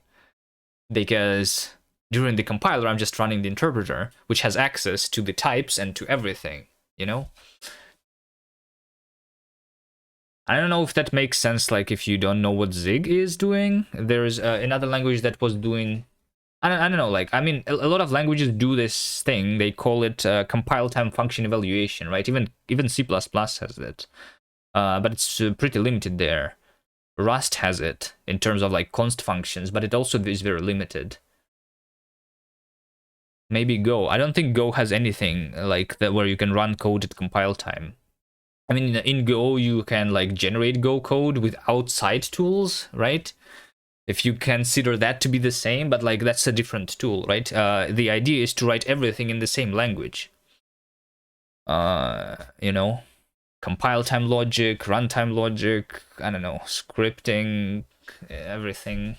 because during the compiler I'm just running the interpreter, which has access to the types and to everything, you know. I don't know if that makes sense, like if you don't know what Zig is doing. There's another language that was doing, I don't know, like, I mean, a lot of languages do this thing. They call it compile time function evaluation, right? Even C++ has it, but it's pretty limited there. Rust has it in terms of like const functions, but it also is very limited. Maybe Go. I don't think Go has anything like that where you can run code at compile time. I mean, in Go, you can like generate Go code without side tools, right? If you consider that to be the same, but like that's a different tool, right? The idea is to write everything in the same language. You know, compile time logic, runtime logic, I don't know, scripting, everything.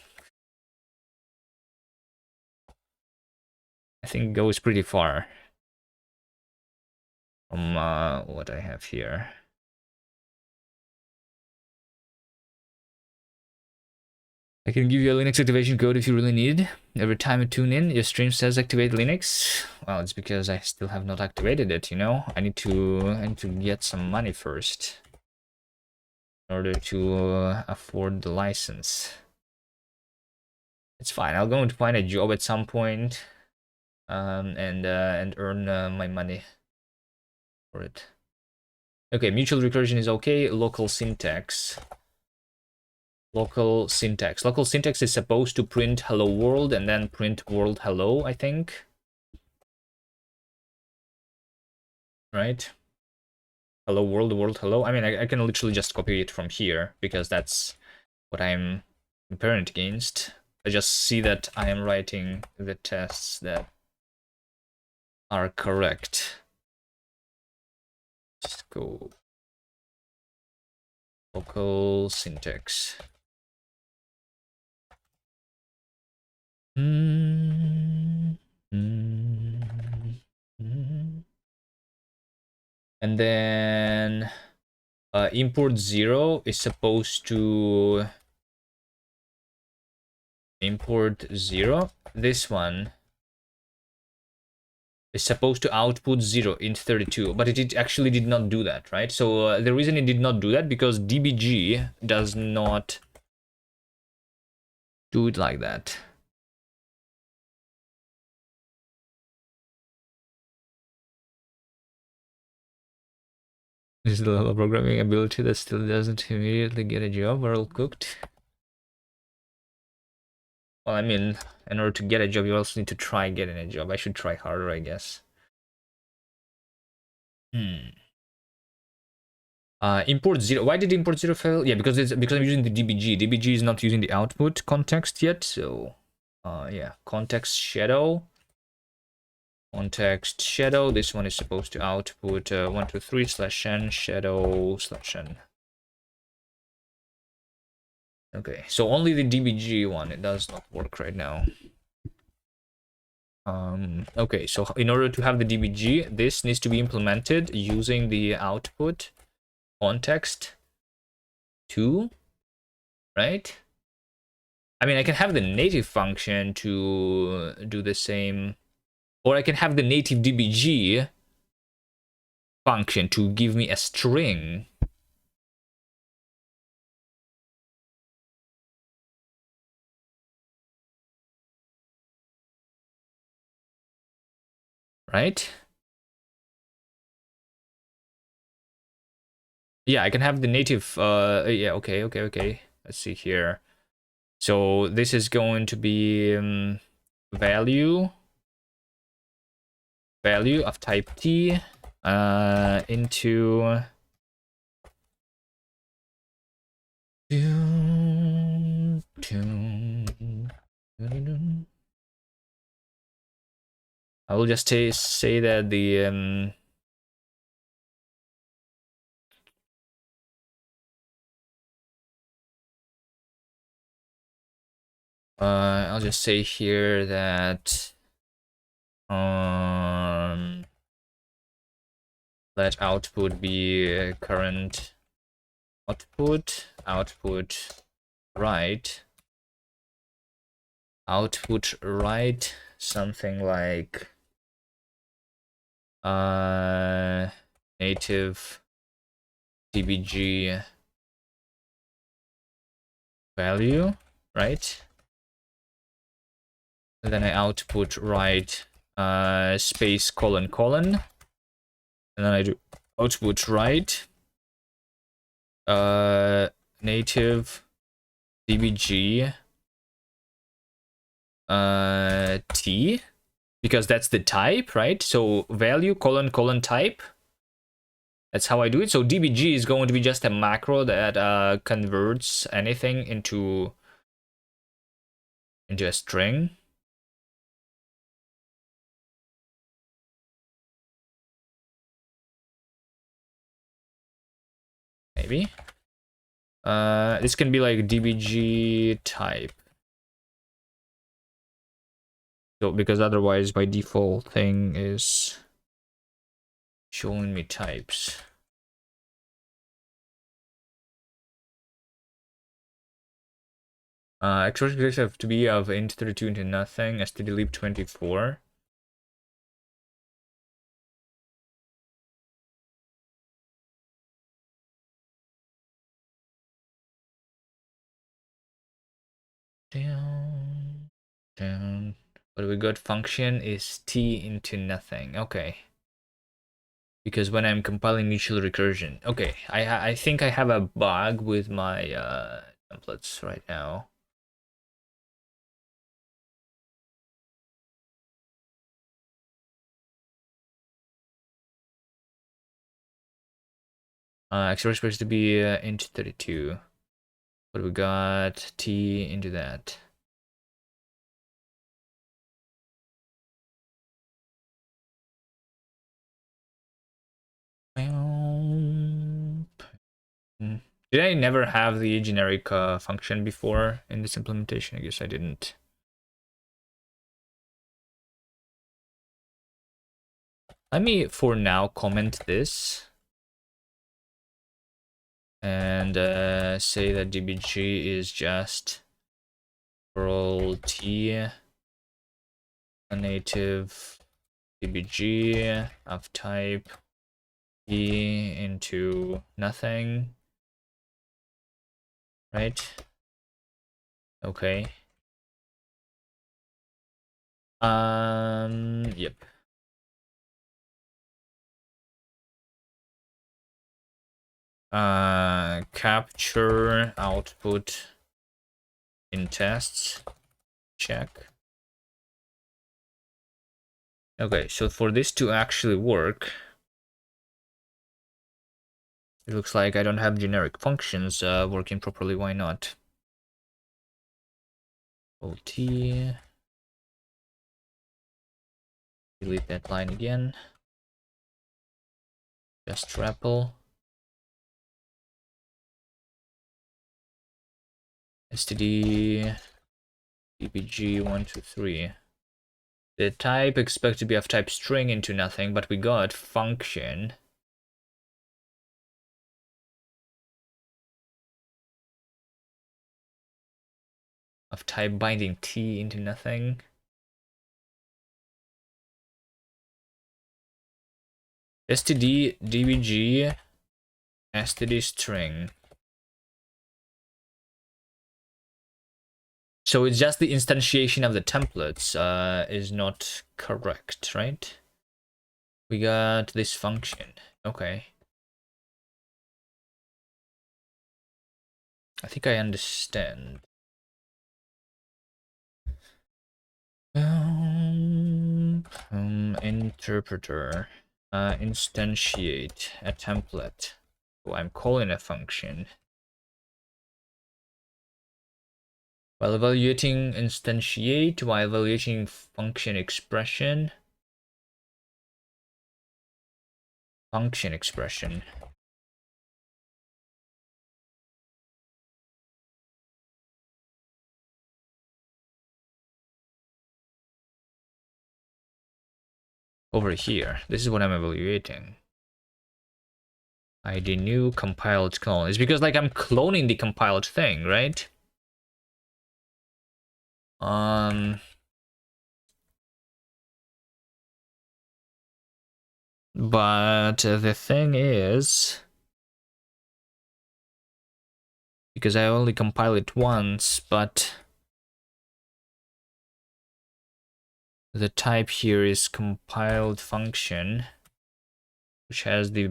I think Go is pretty far from what I have here. I can give you a Linux activation code if you really need. Every time you tune in, your stream says activate Linux. Well, it's because I still have not activated it, you know? I need to get some money first in order to afford the license. It's fine. I'll go to find a job at some point, and earn my money for it. Okay, mutual recursion is okay. Local syntax. Local syntax. Local syntax is supposed to print hello world and then print world hello, I think. Right? Hello world, world hello. I mean, I can literally just copy it from here because that's what I'm comparing it against. I just see that I am writing the tests that are correct. Just go local syntax. And then import 0 is supposed to import 0. This one is supposed to output 0 in 32, but it actually did not do that, right? So the reason it did not do that because dbg does not do it like that. This is the level of programming ability that still doesn't immediately get a job. Well cooked. Well, I mean, in order to get a job, you also need to try getting a job. I should try harder, I guess. Import 0. Why did import 0 fail? Yeah, because I'm using the dbg. dbg is not using the output context yet, so yeah, context shadow. Context shadow. This one is supposed to output 123/n shadow/n. Okay, so only the dbg one, it does not work right now. Okay, so in order to have the dbg, this needs to be implemented using the output context 2, right? I mean, I can have the native function to do the same, or I can have the native dbg function to give me a string. Right? Yeah, I can have the native, yeah, okay. Let's see here. So this is going to be value of type t into I will just say that the I'll just say here that let output be current output right something like native dbg value, right? And then I output write space colon colon, and then I do output write native dbg t, because that's the type, right? So value colon colon type. That's how I do it. So dbg is going to be just a macro that converts anything into a string. Maybe. This can be like dbg type. So because otherwise by default thing is showing me types. Expressions have to be of int 32 into nothing, stdlib 24. Damn. But we got function is t into nothing. Okay. Because when I'm compiling mutual recursion. Okay, I think I have a bug with my templates right now. Actually, we're supposed to be into 32. But we got t into that. Did I never have the generic function before in this implementation? I guess I didn't. Let me, for now, comment this. And say that dbg is just for all t a native dbg of type t into nothing, right? Okay. Yep. Capture output in tests, check. Okay, so for this to actually work, it looks like I don't have generic functions working properly. Why not? OT. Delete that line again. Just REPL. std dbg123. The type expect to be of type string into nothing, but we got function of type binding t into nothing. std dbg std string. So it's just the instantiation of the templates is not correct, right? We got this function. Okay. I think I understand. Interpreter. Instantiate a template. So I'm calling a function. While evaluating instantiate, while evaluating function expression. Function expression. Over here. This is what I'm evaluating. ID new compiled clone. It's because like I'm cloning the compiled thing, right? But the thing is, because I only compile it once, but the type here is compiled function, which has the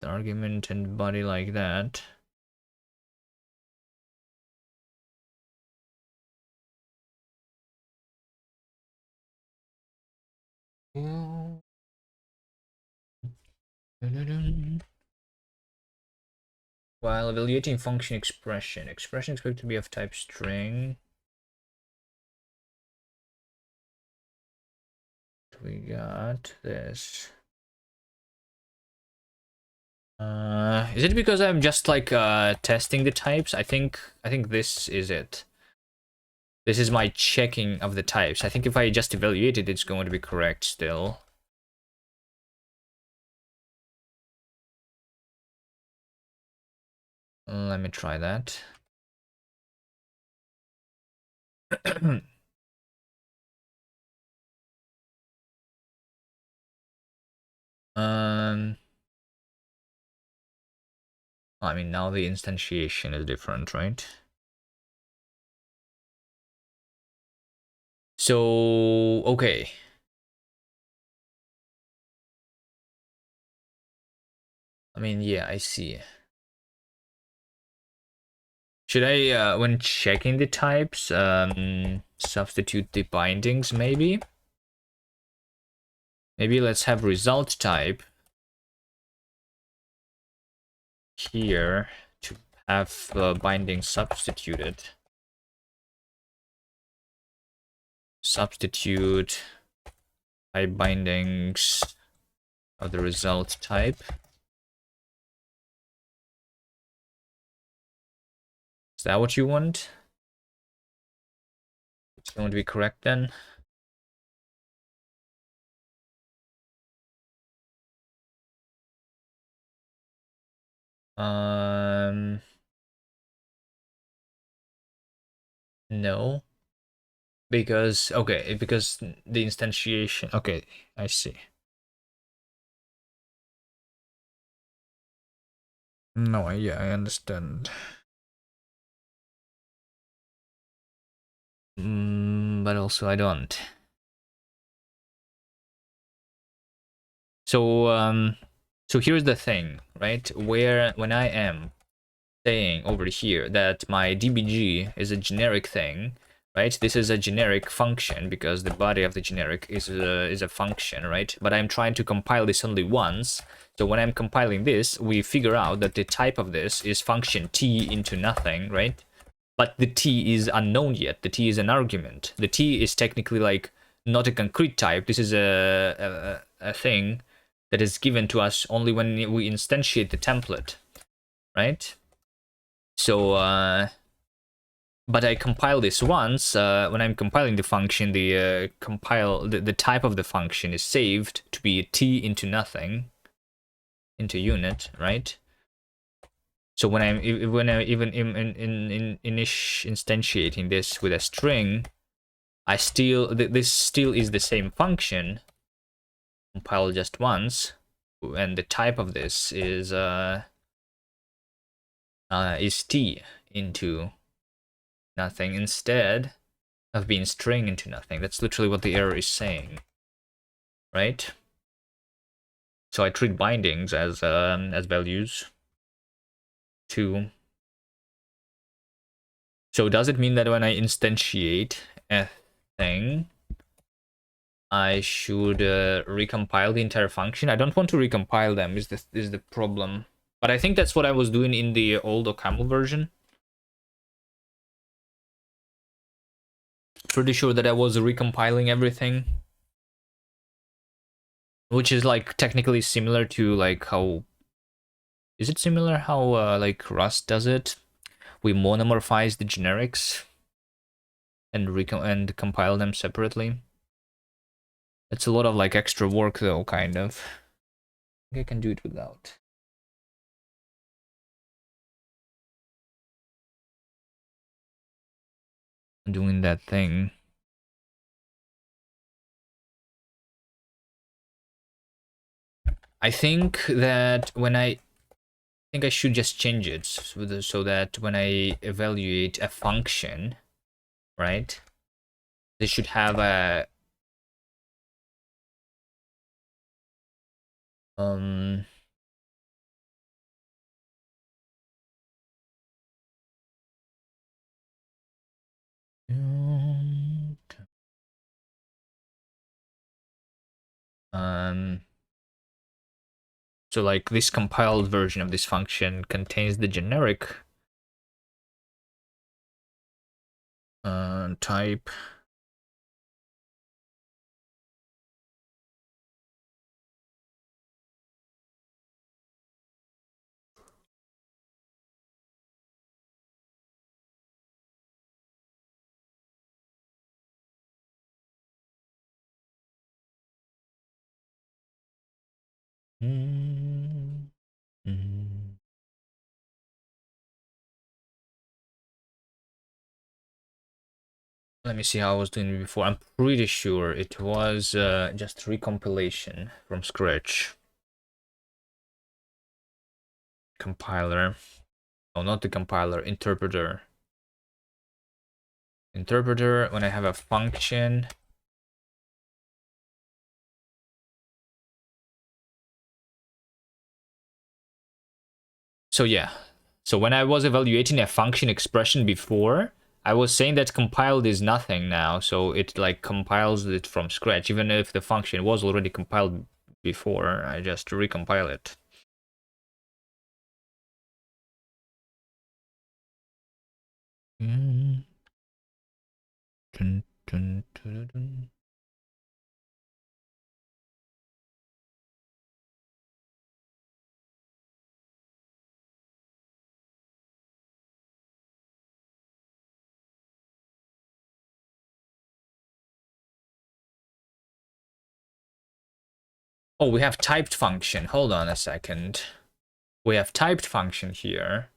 argument and body like that. While evaluating function expression, expression is expected to be of type string. We got this. Is it because I'm just like testing the types? I think this is it. This is my checking of the types. I think if I just evaluate it, it's going to be correct still. Let me try that. I mean, now the instantiation is different, right? So, okay. I mean, yeah, I see. Should I, when checking the types, substitute the bindings, maybe? Maybe let's have result type here to have binding substituted. Substitute type bindings of the result type. Is that what you want? It's going to be correct then. No. Because, okay, because the instantiation, okay, I see. No, yeah, I understand. But also I don't. So here's the thing, right? When I am saying over here that my dbg is a generic thing, right? This is a generic function because the body of the generic is a function, right? But I'm trying to compile this only once. So when I'm compiling this, we figure out that the type of this is function t into nothing, right? But the t is unknown yet. The t is an argument. The t is technically like not a concrete type. This is a thing that is given to us only when we instantiate the template, right? So, but I compile this once. When I'm compiling the function, the type of the function is saved to be t into nothing, into unit, right? So when I'm even in instantiating this with a string, I still this still is the same function. Compile just once, and the type of this is t into nothing instead of being string into nothing. That's literally what the error is saying, right? So I treat bindings as values too. So does it mean that when I instantiate a thing, I should recompile the entire function? I don't want to recompile them. Is the problem? But I think that's what I was doing in the old OCaml version. Pretty sure that I was recompiling everything, which is like technically similar to like how, is it similar how like Rust does it? We monomorphize the generics and compile them separately. It's a lot of like extra work though, kind of. I think I can do it without. Doing that thing. I think that I think I should just change it so that when I evaluate a function, right, they should have a um um so like this compiled version of this function contains the generic type. Mm -hmm. Let me see how I was doing before. I'm pretty sure it was just recompilation from scratch. Compiler. Oh, not the compiler, interpreter. interpreter, when I have a function. So yeah, so when I was evaluating a function expression before, I was saying that compiled is nothing now, so it like compiles it from scratch. Even if the function was already compiled before, I just recompile it. Dun, dun, dun, dun. Oh, we have typed function. Hold on a second. We have typed function here.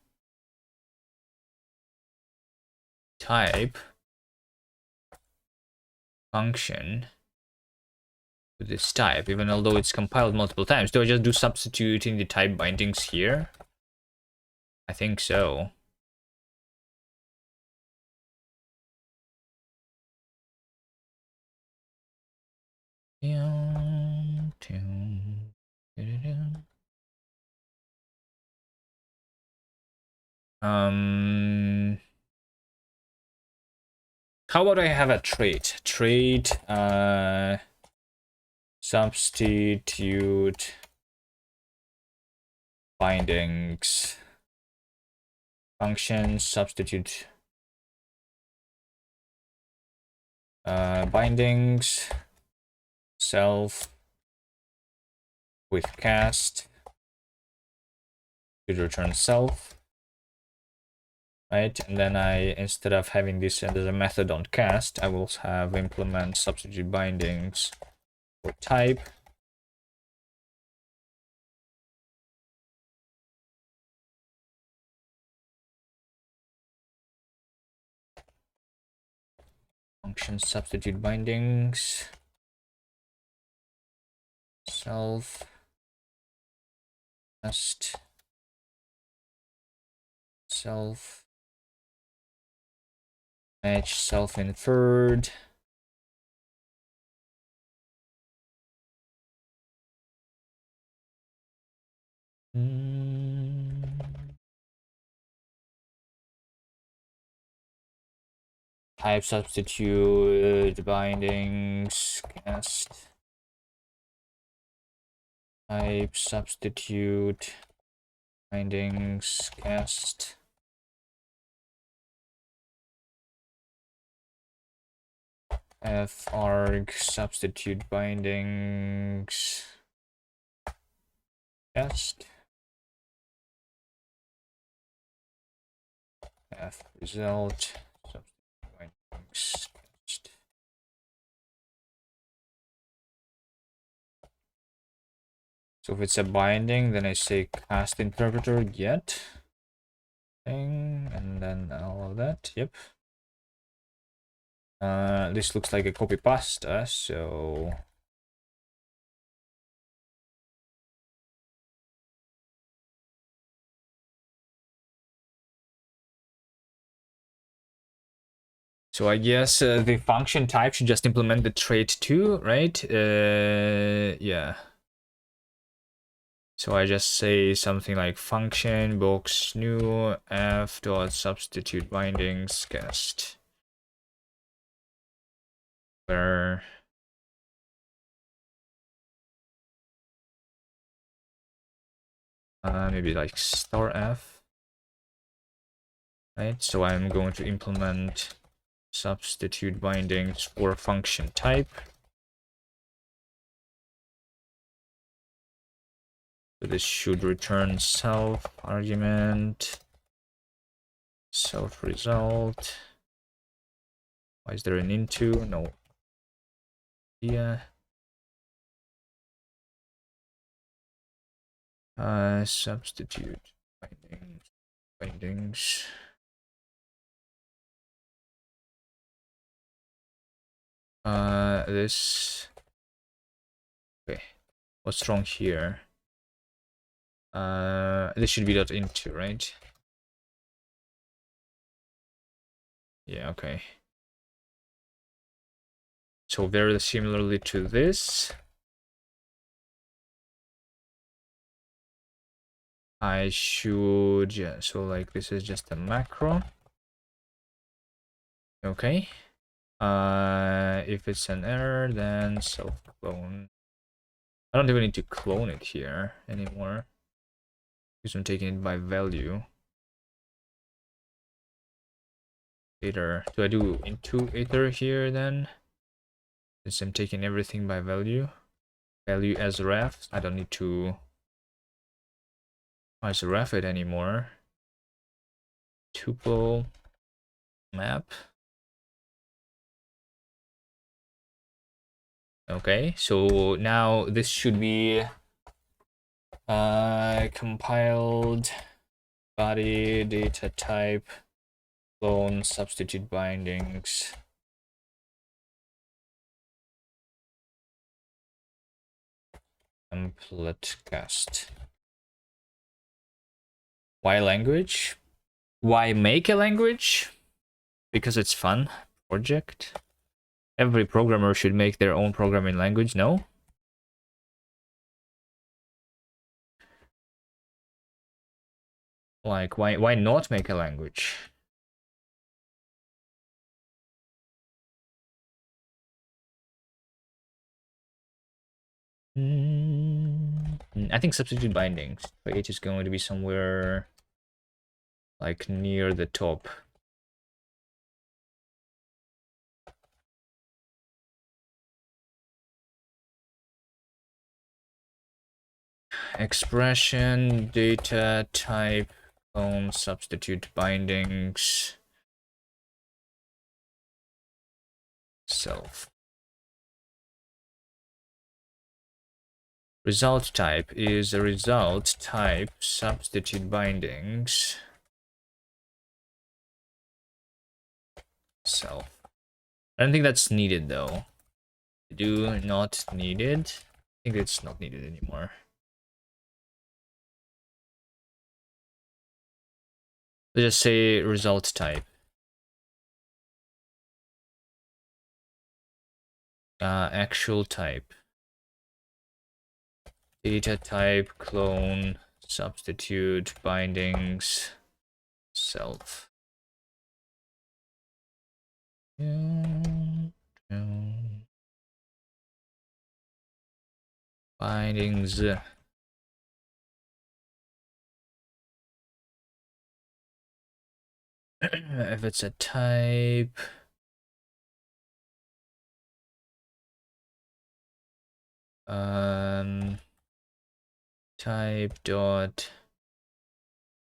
Type function with this type, even although it's compiled multiple times. Do I just do substituting the type bindings here? I think so. How about I have a trait? Trait, substitute bindings. Function substitute bindings self with kast should return self, right? And then I, instead of having this as a method on kast, I will have implement substitute bindings for type. Function substitute bindings self kast self match self inferred. Type substitute bindings cast. Type substitute bindings cast. F-arg substitute bindings cast. F result substitute bindings cast. So if it's a binding, then I say cast interpreter get thing, and then all of that. Yep. This looks like a copy pasta, so I guess the function type should just implement the trait too, right? Yeah. So I just say something like function box new f dot substitute bindings cast, where maybe like star f, right? So I'm going to implement substitute bindings for function type. So this should return self argument, self result. Why is there an into? No. Yeah. Substitute bindings. This. Okay. What's wrong here? This should be dot into, right? Yeah, okay. So very similarly to this, I should, yeah, so like this is just a macro. Okay. If it's an error, then self-clone. I don't even need to clone it here anymore, because I'm taking it by value. Iter. Do I do into iter here then? Since I'm taking everything by value. Value as ref. I don't need to as ref it anymore. Tuple map. Okay, so now this should be compiled body data type clone substitute bindings. Template cast. Why language? Why make a language? Because it's fun. Project. Every programmer should make their own programming language, no? Like, why not make a language? I think substitute bindings. H is going to be somewhere like near the top. Expression, data type, clone, substitute bindings, self. Result type is a result type substitute bindings self. I don't think that's needed though. Do not needed. I think it's not needed anymore. Let's just say result type. Actual type. Data type, clone, substitute, bindings, self. Bindings. If it's a type, type dot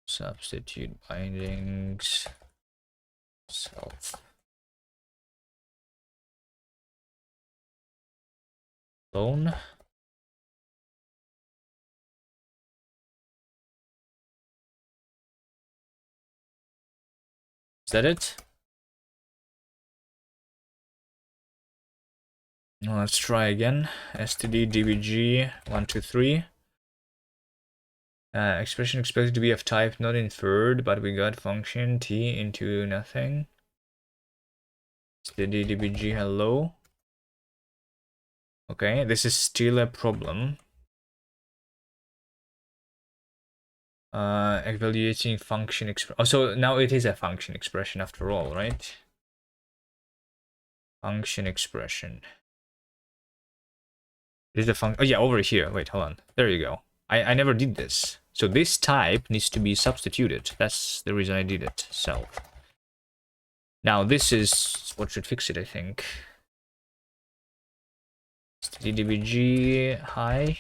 substitute bindings self. Clone. Is that it? Now let's try again. std dbg 123. Expression expected to be of type not inferred, but we got function t into nothing. std dbg hello. Okay, this is still a problem. Evaluating function expression. Oh, so now it is a function expression after all, right? Function expression. It is a function. Oh yeah, over here. Wait, hold on. There you go. I never did this. So this type needs to be substituted. That's the reason I did it. Self. Now this is what should fix it, I think. DDBG hi.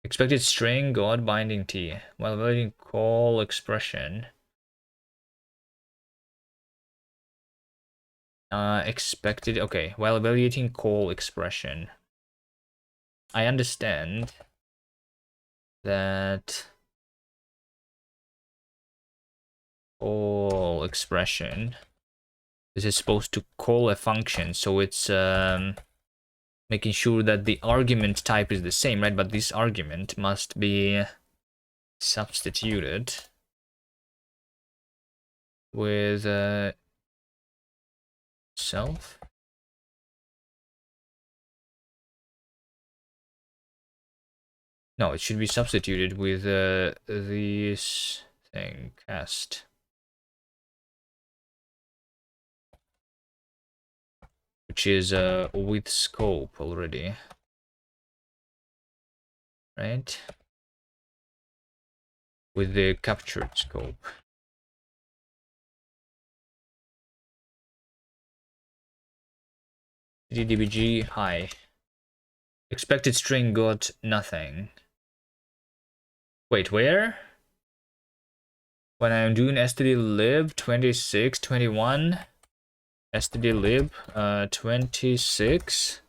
Expected string God binding t. While waiting call expression. Expected. Okay, while evaluating call expression. I understand that call expression. This is supposed to call a function, so it's making sure that the argument type is the same, right? But this argument must be substituted with self. No, it should be substituted with this thing, kast. Which is with scope already. Right? With the captured scope. DBG high. Expected string got nothing. Wait, where? When I'm doing stdlib 26, 21, stdlib 26.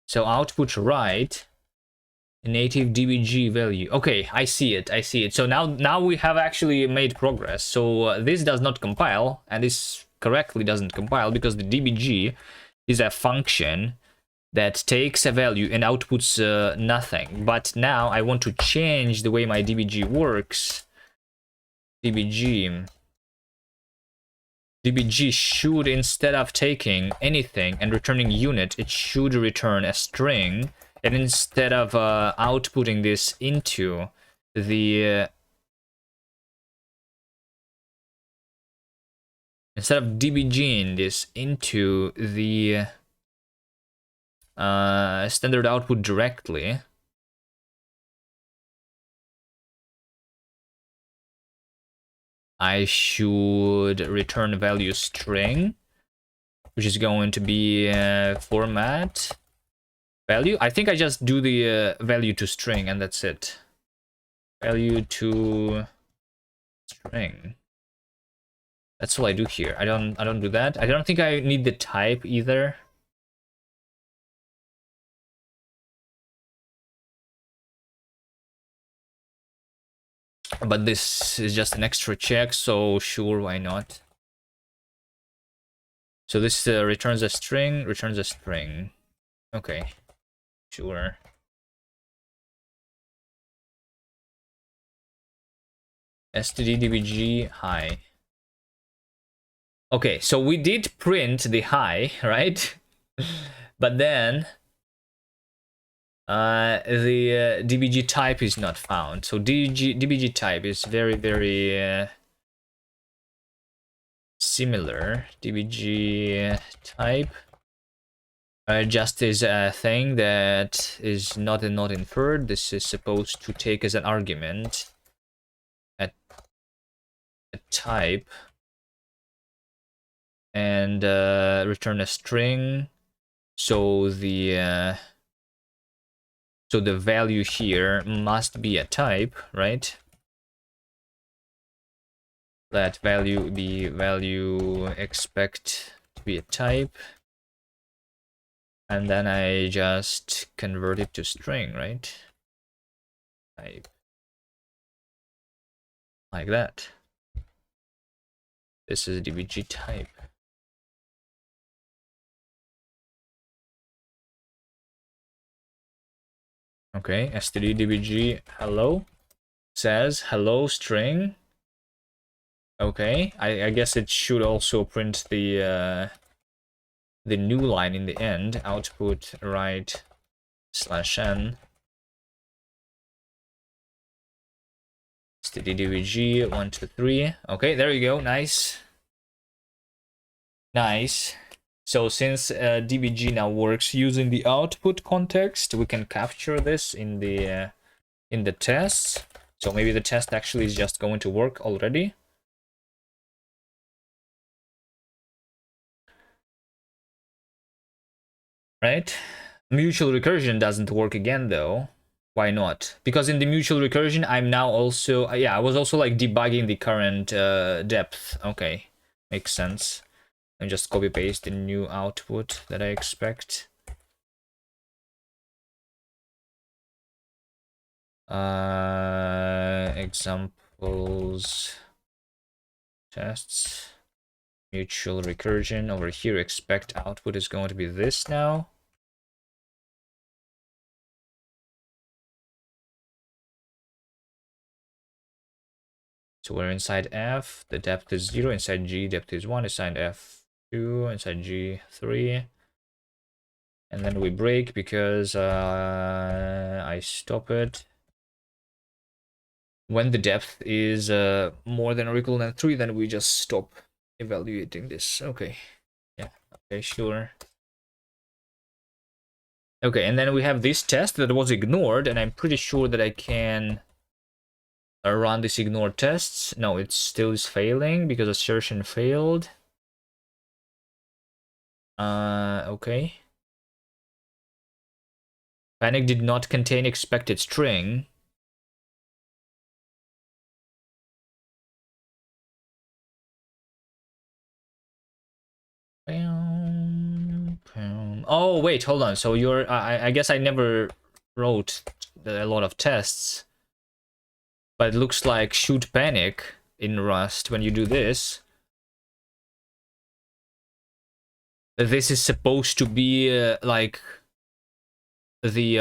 So output right, native dbg value. Okay, I see it. I see it. So now we have actually made progress. So this does not compile, and this correctly doesn't compile because the dbg is a function that takes a value and outputs nothing. But now I want to change the way my dbg works. dbg should, instead of taking anything and returning unit, it should return a string. And instead of outputting this into the instead of dbging this into the standard output directly, I should return value string, which is going to be format value. I think I just do the value to string and that's it. Value to string. That's all I do here. I don't do that. I don't think I need the type either. But this is just an extra check, so sure, why not? So this returns a string, Okay, sure. std_dbg high. Okay, so we did print the high, right? But then the dbg type is not found. So dbg type is very similar. Dbg type just is a thing that is not inferred. This is supposed to take as an argument a type and return a string. So the value here must be a type, right? That value, the value expect to be a type. And then I just convert it to string, right? Type. Like that. This is dbg type. Okay, std_dbg hello says hello string. Okay, I guess it should also print the new line in the end, output right /n std_dbg 1 2 3. Okay, there you go. Nice. So since dbg now works using the output context, we can capture this in the test. So maybe the test actually is just going to work already. Right? Mutual recursion doesn't work again though. Why not? Because in the mutual recursion, I'm now also I was also like debugging the current depth. Okay, makes sense. And just copy paste the new output that I expect. Examples, tests, mutual recursion. Over here, expect output is going to be this now. So we're inside F, the depth is 0, inside G, depth is 1, inside F2, inside G3. And then we break because I stop it. when the depth is more than or equal than 3, then we just stop evaluating this. Okay. Yeah. Okay, sure. Okay, and then we have this test that was ignored, and I'm pretty sure that I can run this ignored tests. No, it still is failing because assertion failed. Okay. Panic did not contain expected string. Oh, wait, hold on. So you're... I guess I never wrote a lot of tests. But it looks like shoot panic in Rust when you do this. This is supposed to be like the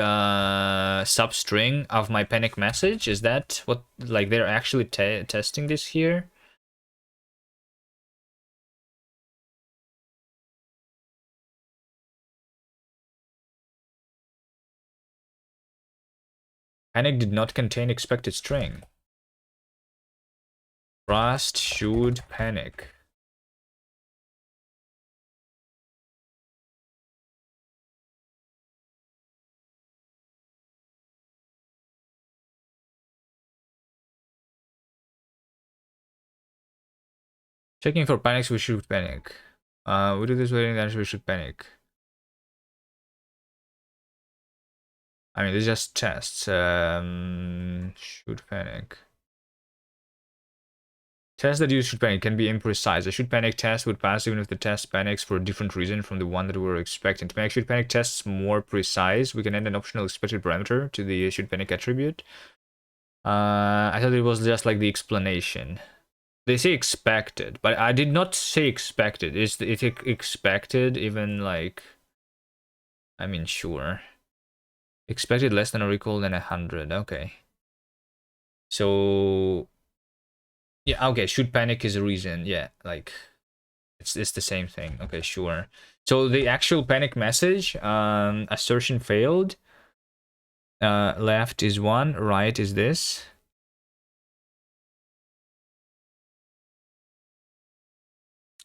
substring of my panic message. Is that what, like, they're actually testing this here? Panic did not contain expected string. Rust should panic. Checking for panics, we should panic. We do this waiting, then we should panic. I mean, it's just tests. Should panic. Tests that use should panic can be imprecise. A should panic test would pass even if the test panics for a different reason from the one that we were expecting. To make should panic tests more precise, we can add an optional expected parameter to the should panic attribute. I thought it was just like the explanation. They say expected, but I did not say expected. Is it expected even like... I mean, sure. Expected less than or equal than 100. Okay. So... yeah, okay, should panic is a reason. Yeah, like... it's the same thing. Okay, sure. So the actual panic message, assertion failed. Left is 1, right is this.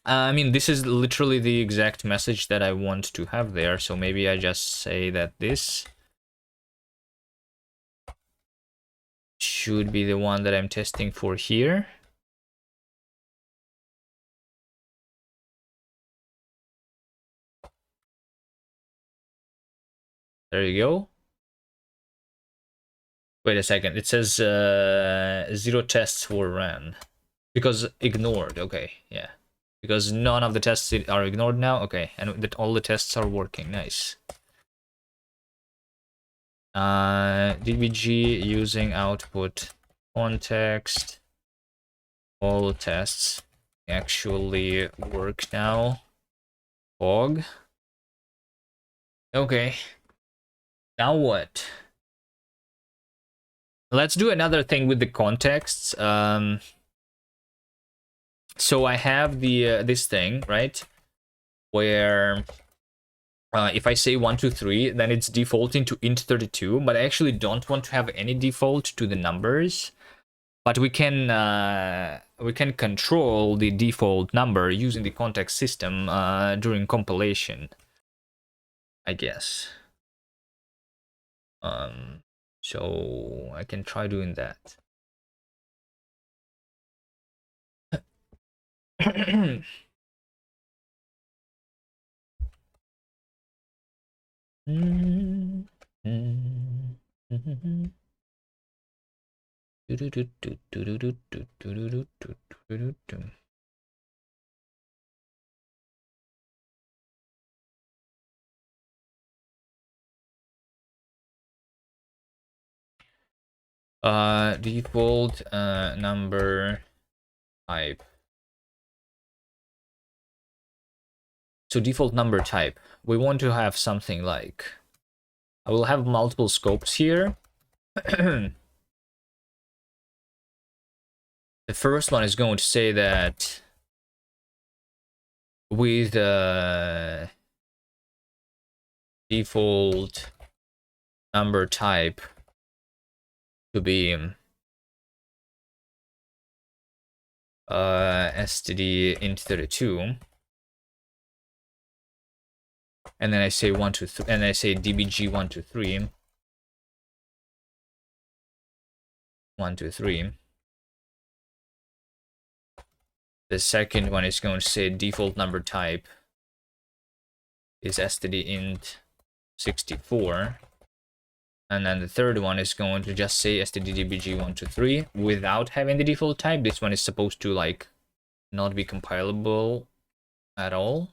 I mean, this is literally the exact message that I want to have there, so maybe I just say that this should be the one that I'm testing for here. There you go. Wait a second, it says 0 tests were ran. Because ignored, okay, yeah. Because none of the tests are ignored now, okay, and that all the tests are working, nice. DBG using output context. All tests actually work now. Fog. Okay. Now what? Let's do another thing with the contexts. So I have the this thing, right? Where if I say 1, 2, 3, then it's defaulting to int32, but I actually don't want to have any default to the numbers. But we can control the default number using the context system during compilation, I guess. So I can try doing that. Default number type. So default number type, we want to have something like, I will have multiple scopes here. The first one is going to say that with default number type to be std int32, and then I say 1 2 3, and I say dbg 1 2 3 1 2 3. The second one is going to say default number type is std int 64. And then the third one is going to just say stddbg123 without having the default type. This one is supposed to like not be compilable at all.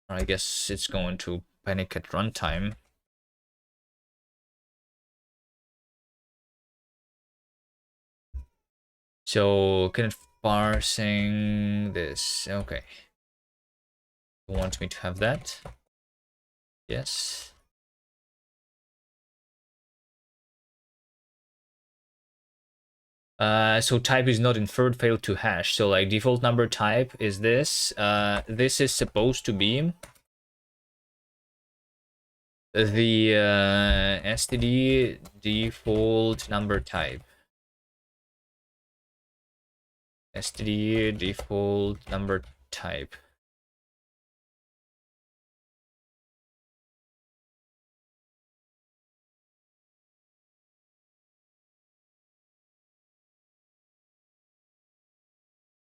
Or I guess it's going to panic at runtime. So kind of parsing this. Okay. You want me to have that? Yes. So type is not inferred, failed to hash. So like default number type is this. This is supposed to be the std default number type. Std default number type.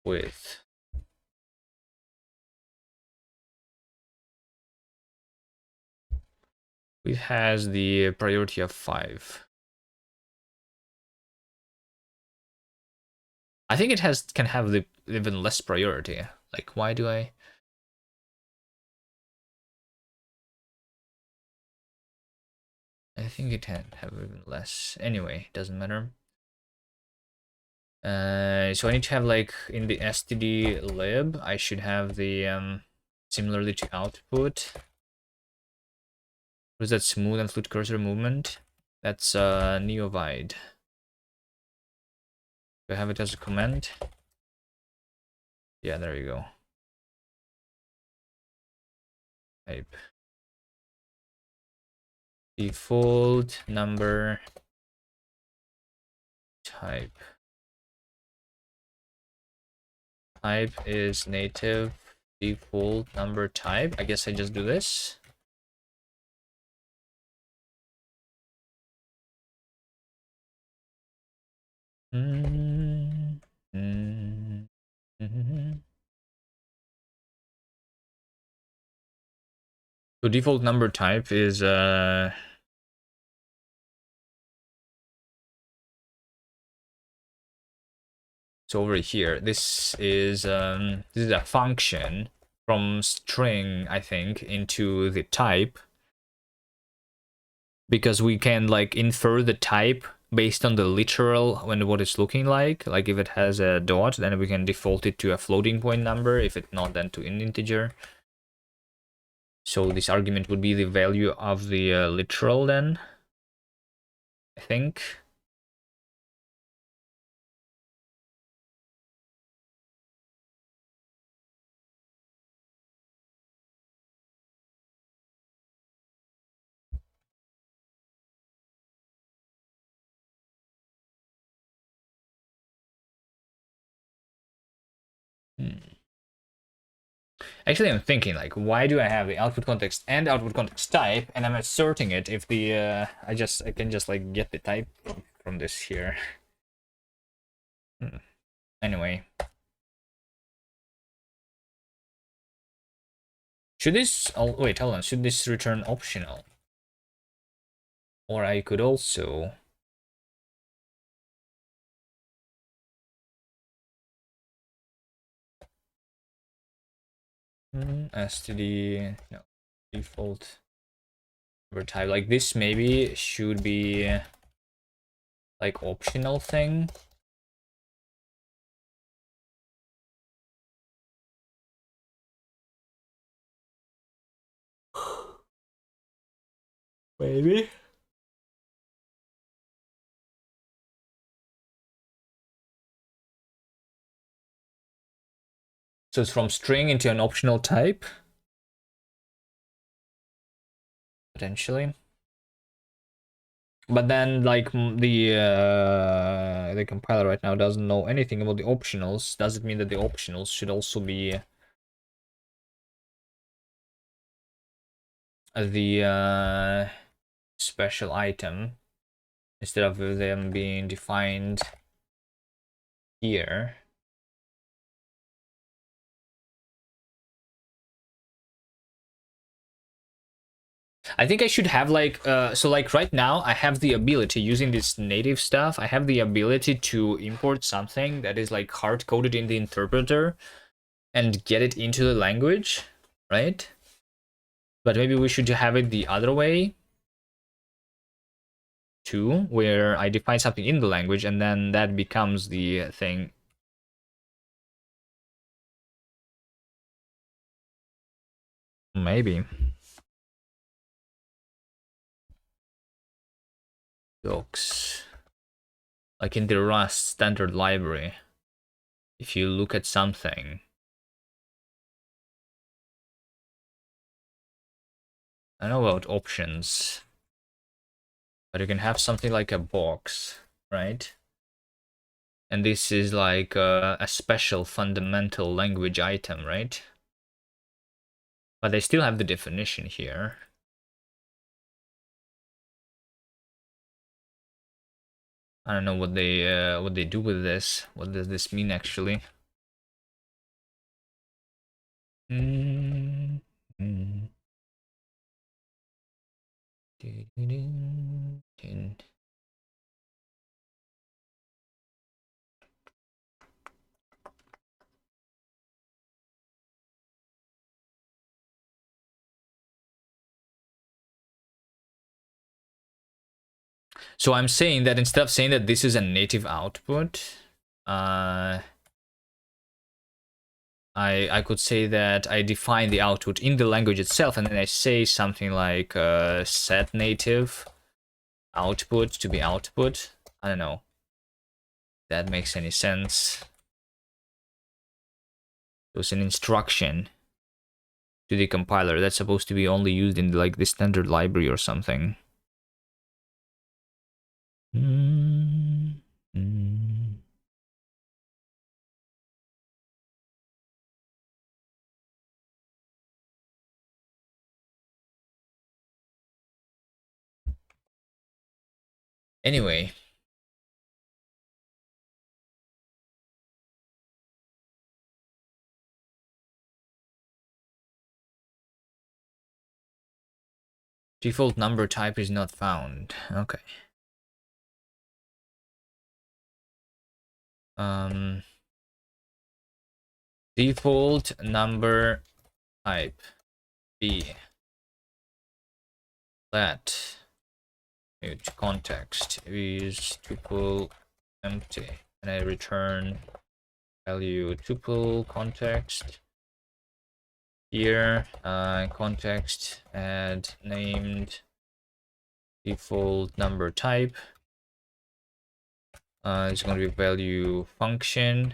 With it has the priority of 5. I think it can have the even less priority. Like, why do I? I think it can have even less. Anyway, doesn't matter. So I need to have like in the std lib, I should have the similarly to output. What is that? Smooth and fluid cursor movement. That's neovide. Do I have it as a comment? Yeah, there you go. Type. Default number type. Type is native default number type. I guess I just do this. So default number type is so over here, this is a function from string, I think, into the type, because we can like infer the type based on the literal when what it's looking like. Like if it has a dot, then we can default it to a floating point number. If it's not, then to an integer. So this argument would be the value of the literal then, I think. Actually, I'm thinking like, why do I have the output context and output context type, and I'm asserting it if the I can just like get the type from this here. Anyway, should this? Oh wait, hold on. Should this return optional? Or I could also. Std no default number type, like this maybe should be like optional thing. Maybe. So it's from string into an optional type, potentially. But then, like, the compiler right now doesn't know anything about the optionals. Does it mean that the optionals should also be the special item instead of them being defined here? I think I should have like so like right now I have the ability using this native stuff. I have the ability to import something that is like hard coded in the interpreter and get it into the language, right? But maybe we should have it the other way too, where I define something in the language and then that becomes the thing. Maybe. Docs. Like in the Rust standard library, if you look at something, I know about options, but you can have something like a box, right? And this is like a special fundamental language item, right? But they still have the definition here. I don't know what they do with this. What does this mean actually? Mm -hmm. So I'm saying that instead of saying that this is a native output, I could say that I define the output in the language itself, and then I say something like set native output to be output. I don't know if that makes any sense. It was an instruction to the compiler that's supposed to be only used in like the standard library or something. Mm -hmm. Anyway, default number type is not found. Okay. Default number type b let context is tuple empty, and I return value tuple context here, context add named default number type. It's going to be value function.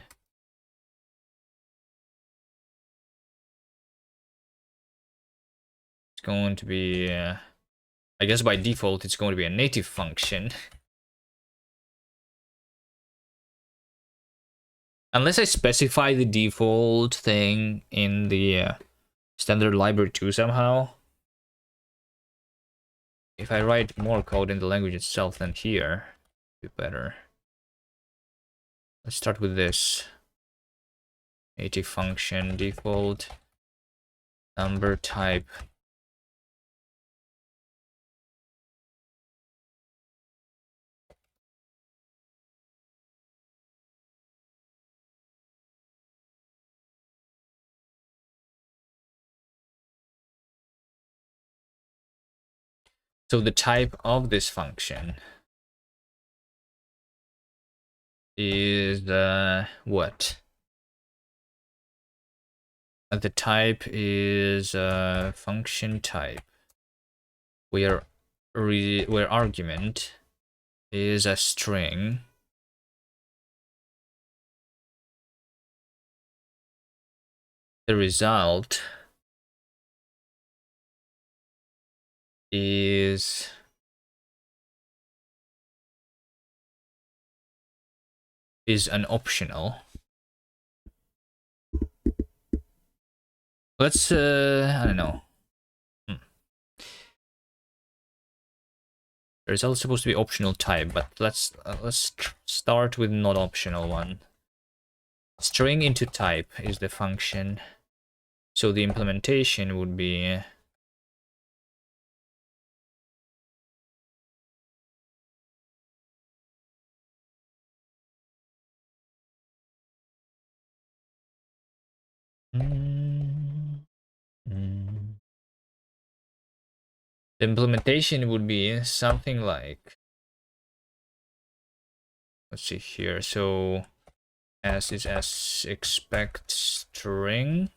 It's going to be I guess by default it's going to be a native function. Unless I specify the default thing in the standard library too somehow. If I write more code in the language itself than here, it'd be better. Let's start with this. Native function default number type. So the type of this function is what? The type is function type, where argument is a string. The result is is an optional. Let's I don't know. There's also supposed to be optional type, but let's start with not optional one. String into type is the function. So the implementation would be the implementation would be something like, let's see here. So as is as expect string.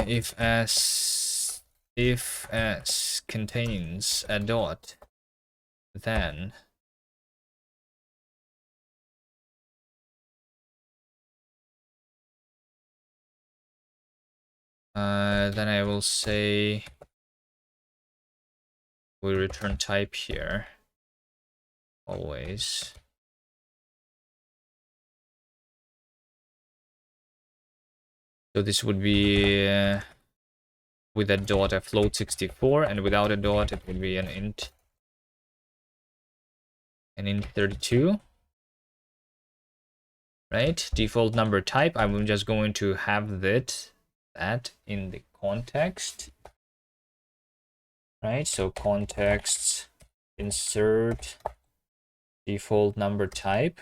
if as contains a dot, then I will say we return type here always. So this would be with a dot a float 64, and without a dot it would be an int 32. Right? Default number type. I'm just going to have that in the context. Right? So context insert default number type.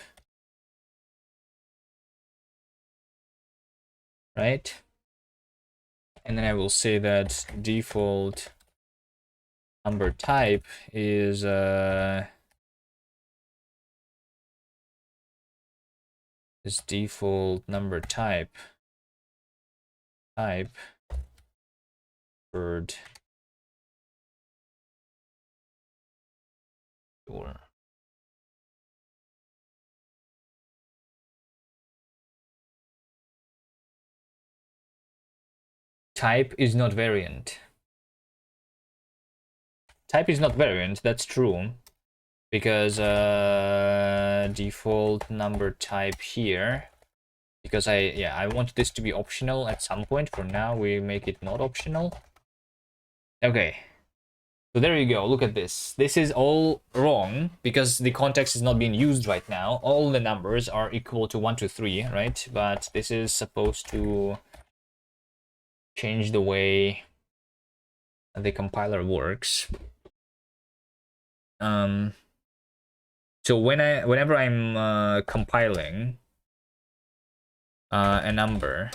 Right? And then I will say that default number type is default number type word or type is not variant. Type is not variant, that's true. Because default number type here, because I want this to be optional at some point. For now we make it not optional. Okay, so there you go. Look at this. This is all wrong because the context is not being used right now. All the numbers are equal to 1 to 3, right? But this is supposed to change the way the compiler works. So whenever I'm compiling a number,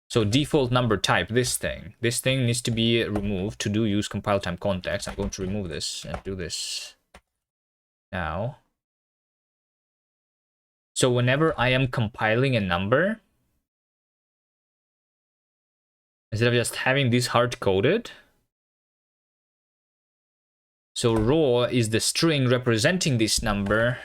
so default number type, this thing needs to be removed to do use compile time context. I'm going to remove this and do this now. So whenever I am compiling a number, instead of just having this hard-coded, so raw is the string representing this number.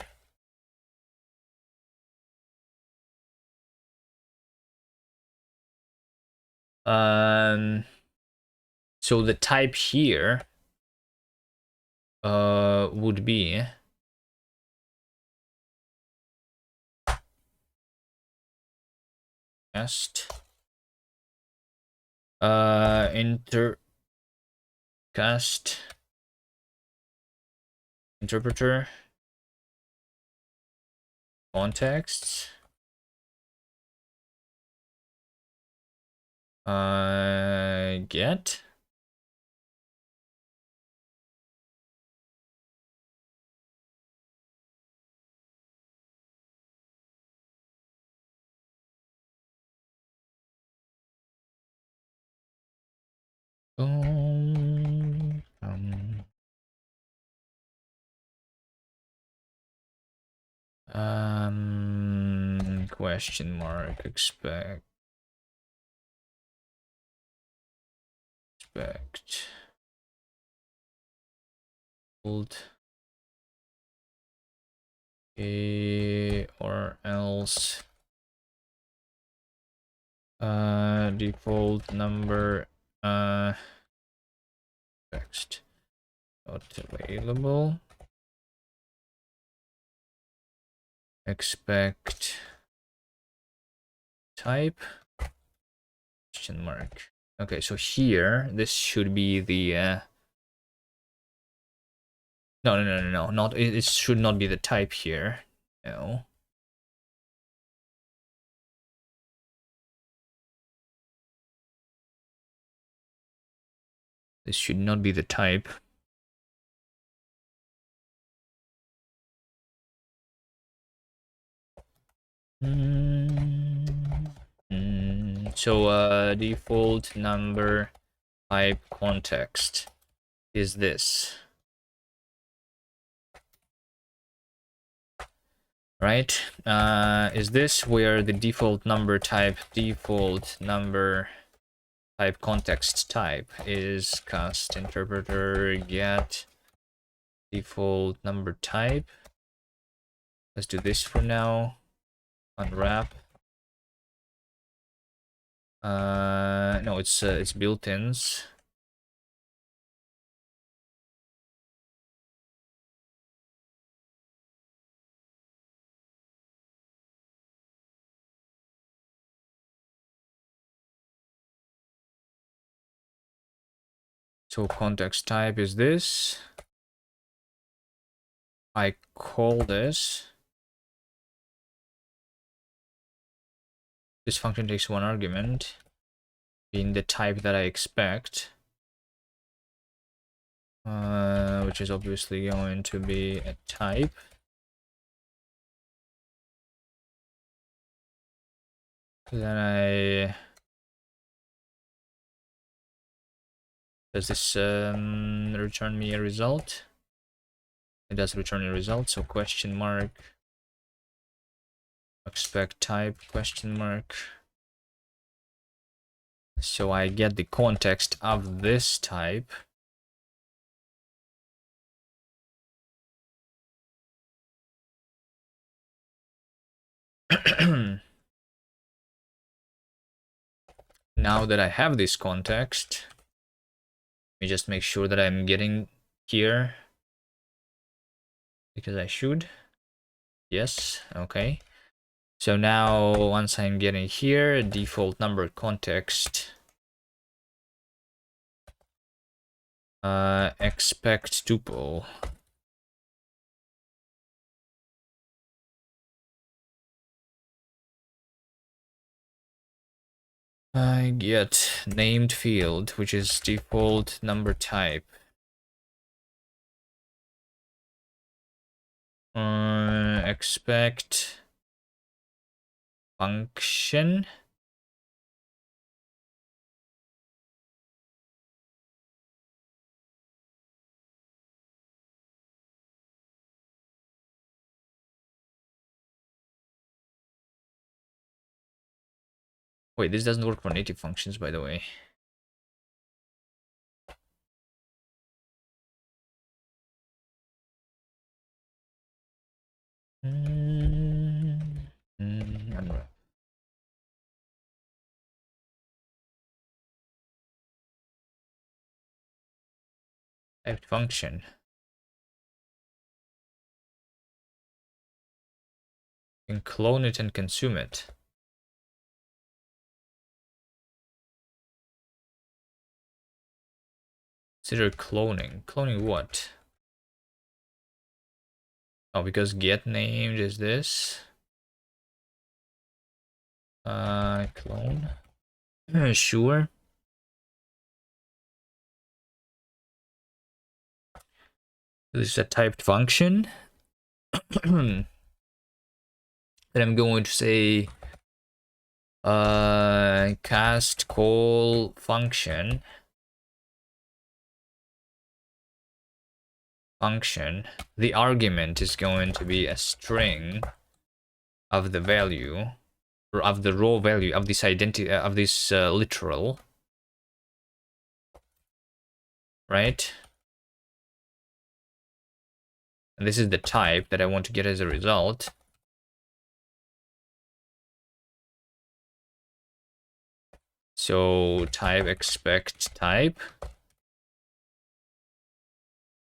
So the type here would be kast kast interpreter contexts get question mark expect old or else default number text not available. Expect type question mark. Okay, so here this should be the no, not it should not be the type here. No. This should not be the type. So default number type context is this. Right? Is this where the default number type context type is kast interpreter get default number type. Let's do this for now. Unwrap. No, it's built-ins. So context type is this. I call this. This function takes one argument, being the type that I expect, which is obviously going to be a type. Then does this return me a result? It does return a result, so question mark expect type question mark. So I get the context of this type. Now that I have this context, let me just make sure that I'm getting here, because I should. Yes, okay. So now once I'm getting here, default number context, expect tuple. I get named field, which is default number type. Expect function. Wait, this doesn't work for native functions, by the way. Unwrap. Typed function. You can clone it and consume it. Consider cloning. Cloning what? Oh, because get named is this. Clone. Sure. This is a typed function. Then I'm going to say kast call function. The argument is going to be a string of the value, or of the raw value of this identity of this literal, right? And this is the type that I want to get as a result. So type expect type.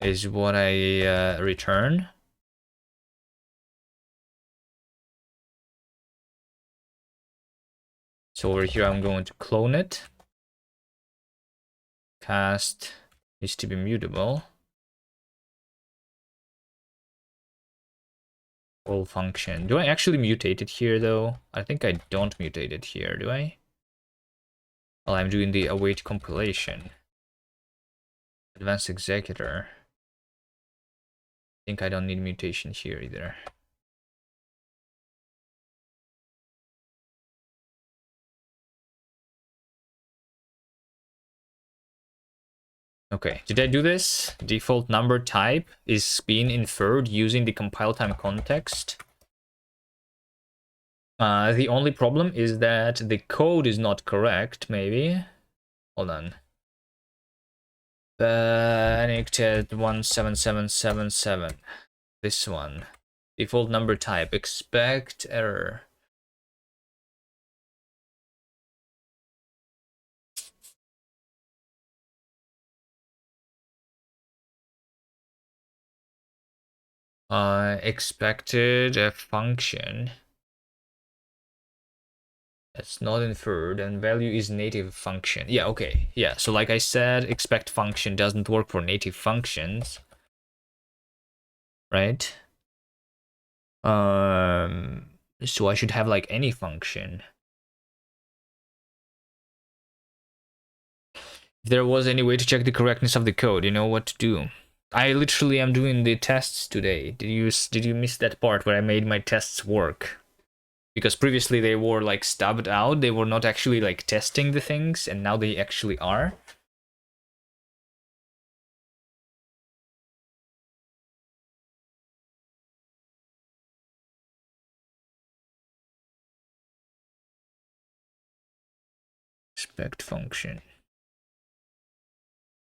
is what I return. So over here, I'm going to clone it. Kast needs to be mutable. Full function. Do I actually mutate it here though? I think I don't mutate it here, do I? Well, I'm doing the await compilation. Advanced executor. I think I don't need mutation here either. Okay, did I do this? Default number type is being inferred using the compile time context. The only problem is that the code is not correct, maybe. Hold on. Connected 17777. This one. Default number type. Expect error. Expected a function that's not inferred and value is native function. Yeah, okay. Yeah, so like I said, expect function doesn't work for native functions. Right? So I should have like any function. If there was any way to check the correctness of the code, you know what to do. I literally am doing the tests today. Did you miss that part where I made my tests work? Because previously they were like stubbed out, they were not actually like testing the things, and now they actually are. Expect function.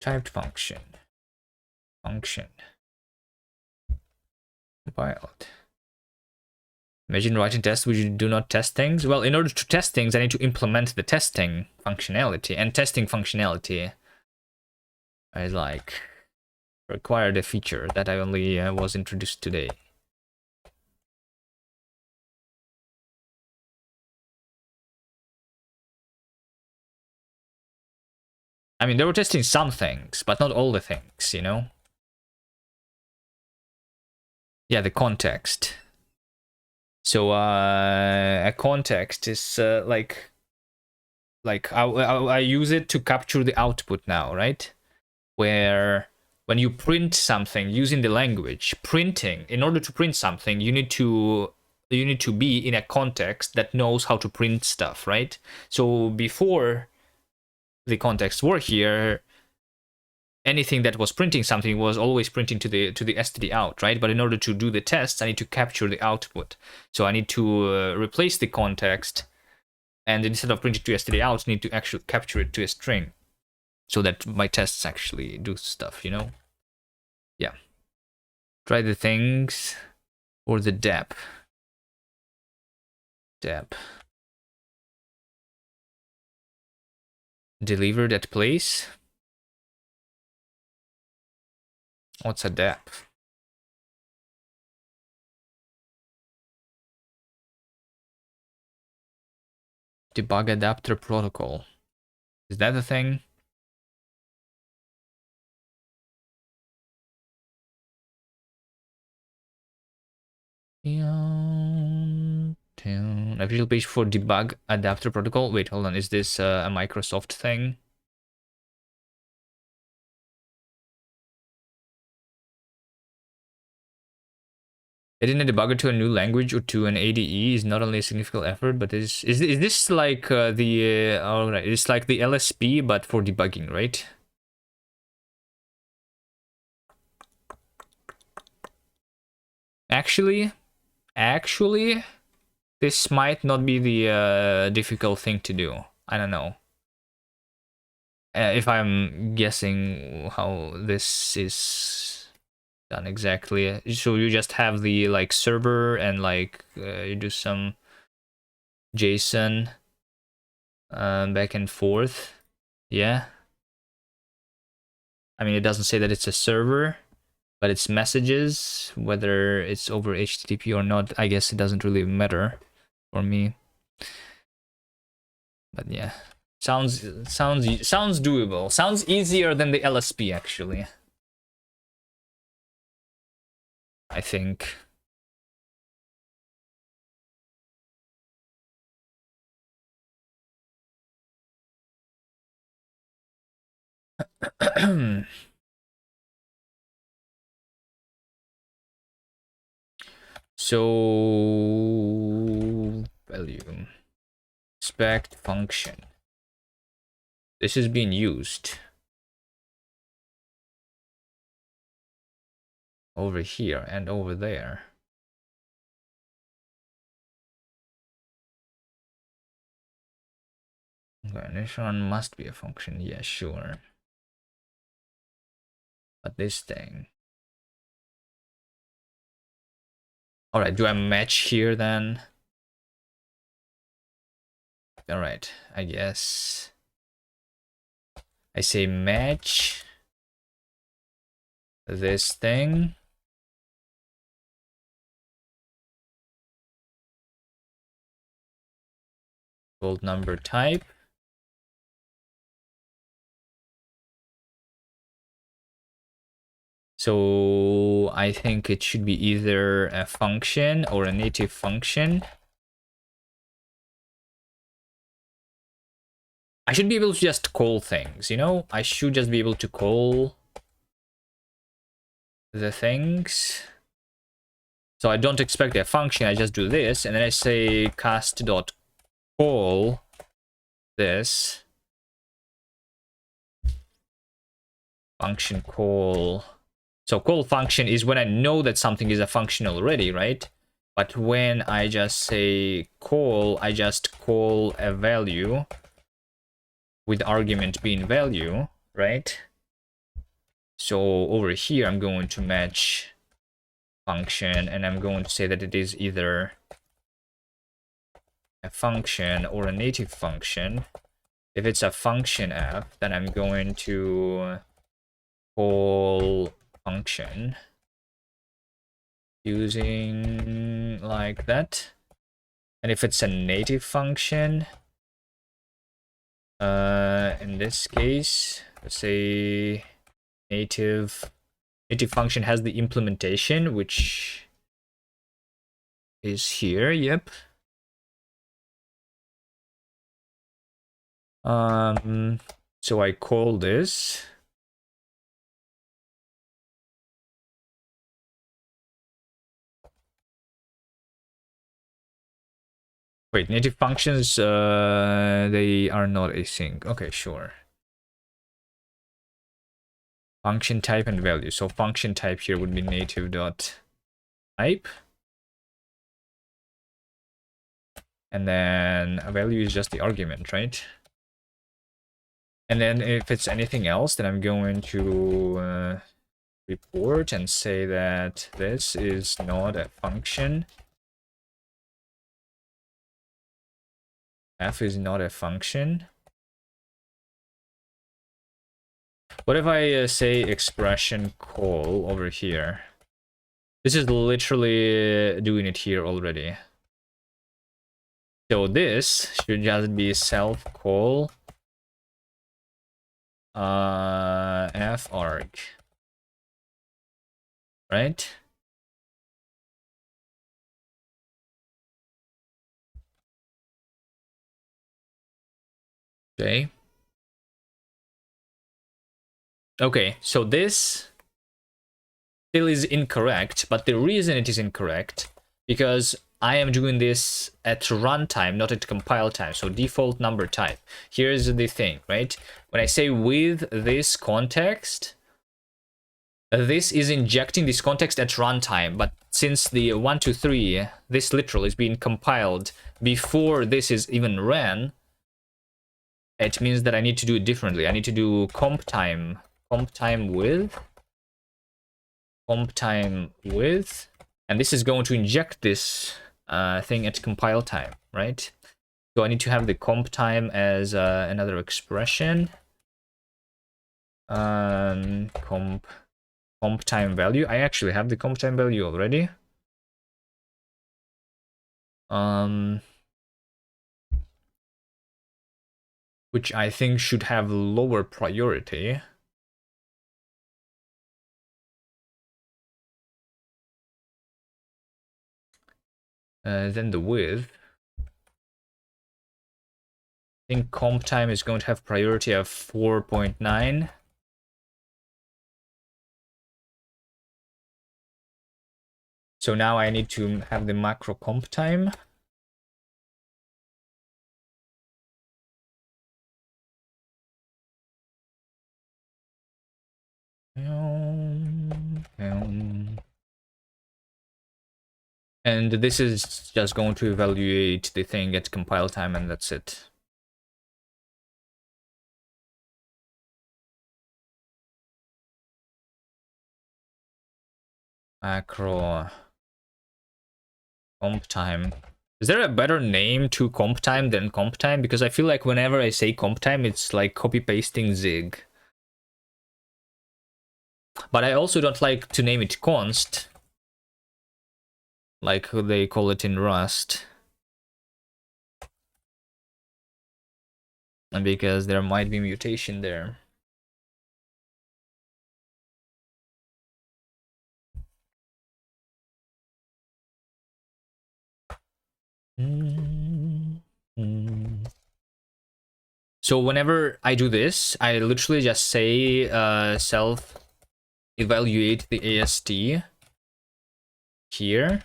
Typed function. Function. Compiled. Imagine writing tests which you do not test things. Well, in order to test things, I need to implement the testing functionality. And testing functionality is like required a feature that I only was introduced today. I mean, they were testing some things, but not all the things, you know? Yeah, the context. So, a context is like I use it to capture the output now, right? Where when you print something using the language, printing, in order to print something, you need to be in a context that knows how to print stuff, right? So before the contexts were here, anything that was printing something was always printing to the std out, right? But in order to do the tests, I need to capture the output. So I need to replace the context, and instead of printing to std out, I need to actually capture it to a string, so that my tests actually do stuff, you know? Yeah. Try the things or the dep. Dep. Delivered at place. What's a dep? Debug adapter protocol. Is that a thing? Official page for debug adapter protocol. Wait, hold on. Is this a Microsoft thing? Adding a debugger to a new language or to an ADE is not only a significant effort, but is this like all right? It's like the LSP, but for debugging, right? Actually, this might not be the difficult thing to do. I don't know. If I'm guessing how this is done exactly. So you just have the like server and like you do some JSON back and forth. Yeah. I mean, it doesn't say that it's a server. but it's messages, whether it's over HTTP or not, I guess it doesn't really matter for me. But yeah, sounds doable. Sounds easier than the LSP actually, I think. So value expect function. This is being used over here and over there. Okay, this one must be a function. Yeah, sure. But this thing. All right, do I match here then? All right, I guess I say match this thing. Bold number type. So I think it should be either a function or a native function. I should be able to just call things, you know? I should just be able to call the things. So I don't expect a function, I just do this, and then I say kast.call this. Function call. So call function is when I know that something is a function already, right? But when I just say call, I just call a value with argument being value, right? So over here, I'm going to match function, and I'm going to say that it is either a function or a native function. If it's a function f, then I'm going to call function using like that. And if it's a native function, in this case, let's say native function has the implementation, which is here. Yep. So I call this. Wait, native functions, they are not async. Okay, sure. Function type and value. So function type here would be native dot type. And then a value is just the argument, right? And then if it's anything else, then I'm going to report and say that this is not a function. F is not a function. What if I say expression call over here? This is literally doing it here already. So this should just be self call f arg, right? Okay. Okay, so this still is incorrect, but the reason it is incorrect because I am doing this at runtime, not at compile time. So default number type. Here's the thing, right? When I say with this context, this is injecting this context at runtime, but since the 1, 2, 3, this literal is being compiled before this is even ran, it means that I need to do it differently. I need to do comp time with, and this is going to inject this thing at compile time, right? So I need to have the comp time as another expression. Comp comp time value. I actually have the comp time value already. Which I think should have lower priority. Than the width. I think comp time is going to have priority of 4.9. So now I need to have the macro comp time. And this is just going to evaluate the thing at compile time, and that's it. Macro comp time. Is there a better name to comp time than comp time? Because I feel like whenever I say comp time, it's like copy pasting Zig. But I also don't like to name it const, like they call it in Rust. And because there might be mutation there. So whenever I do this, I literally just say self evaluate the AST here.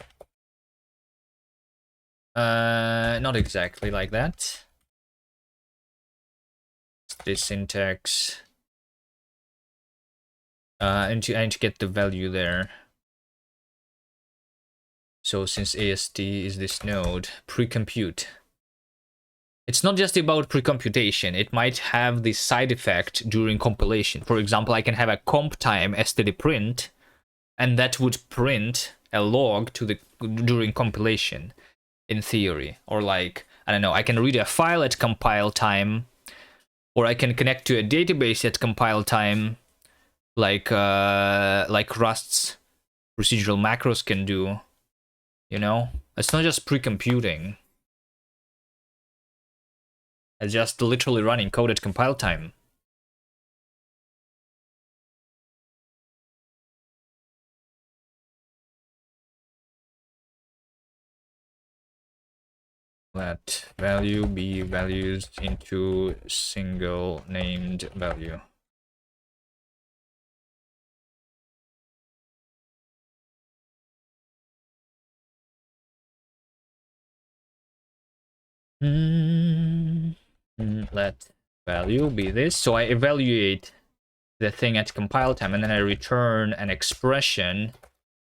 Not exactly like that. This syntax. And to get the value there. So since AST is this node, pre-compute. It's not just about pre-computation, it might have the side effect during compilation. For example, I can have a comp time std print, and that would print a log to the during compilation, in theory. Or like, I don't know, I can read a file at compile time, or I can connect to a database at compile time, like Rust's procedural macros can do. You know, it's not just pre-computing. It's just literally running code at compile time. Let value be values into single named value. Let value be this. So I evaluate the thing at compile time, and then I return an expression,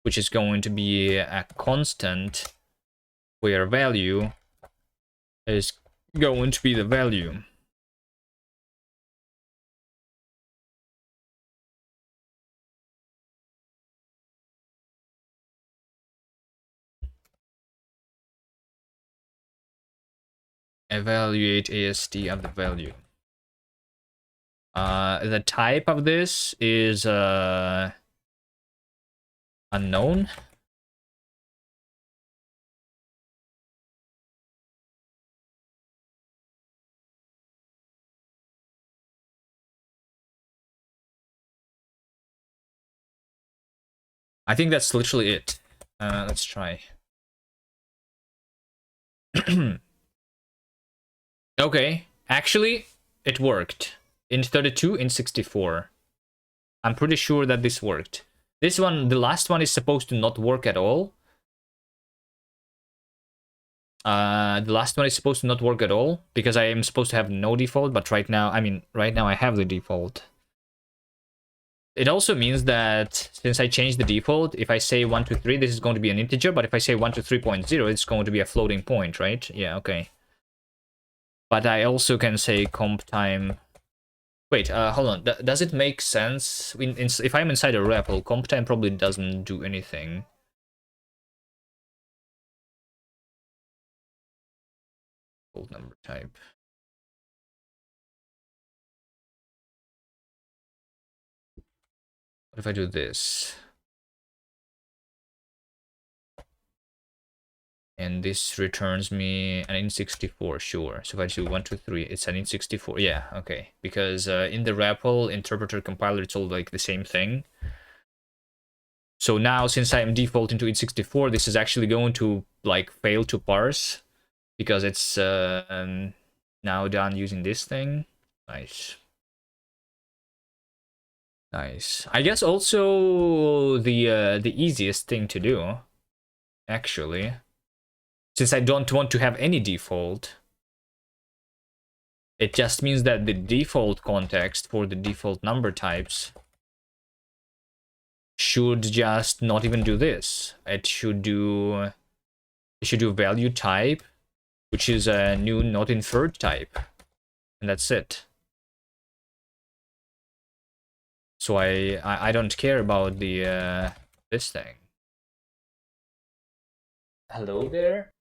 which is going to be a constant, where value is going to be the value. Evaluate AST of the value. The type of this is unknown. I think that's literally it. Let's try. Okay, actually, it worked. Int 32, int 64. I'm pretty sure that this worked. This one, the last one, is supposed to not work at all. The last one is supposed to not work at all, because I am supposed to have no default, but right now I have the default. It also means that since I changed the default, if I say 123, this is going to be an integer, but if I say 123.0, it's going to be a floating point, right? Yeah, okay. But I also can say comp time. Wait, hold on. Does it make sense? If I'm inside a REPL, comp time probably doesn't do anything. Old number type. What if I do this? And this returns me an int64, sure. So if I do 1, 2, 3, it's an int64. Yeah, okay. Because in the REPL interpreter compiler, it's all like the same thing. So now, since I am defaulting to int64, this is actually going to like fail to parse because it's now done using this thing. Nice. Nice. I guess also the easiest thing to do, actually, since I don't want to have any default, it just means that the default context for the default number types should just not even do this. It should do value type, which is a new not inferred type, and that's it. So I don't care about the this thing. Hello there,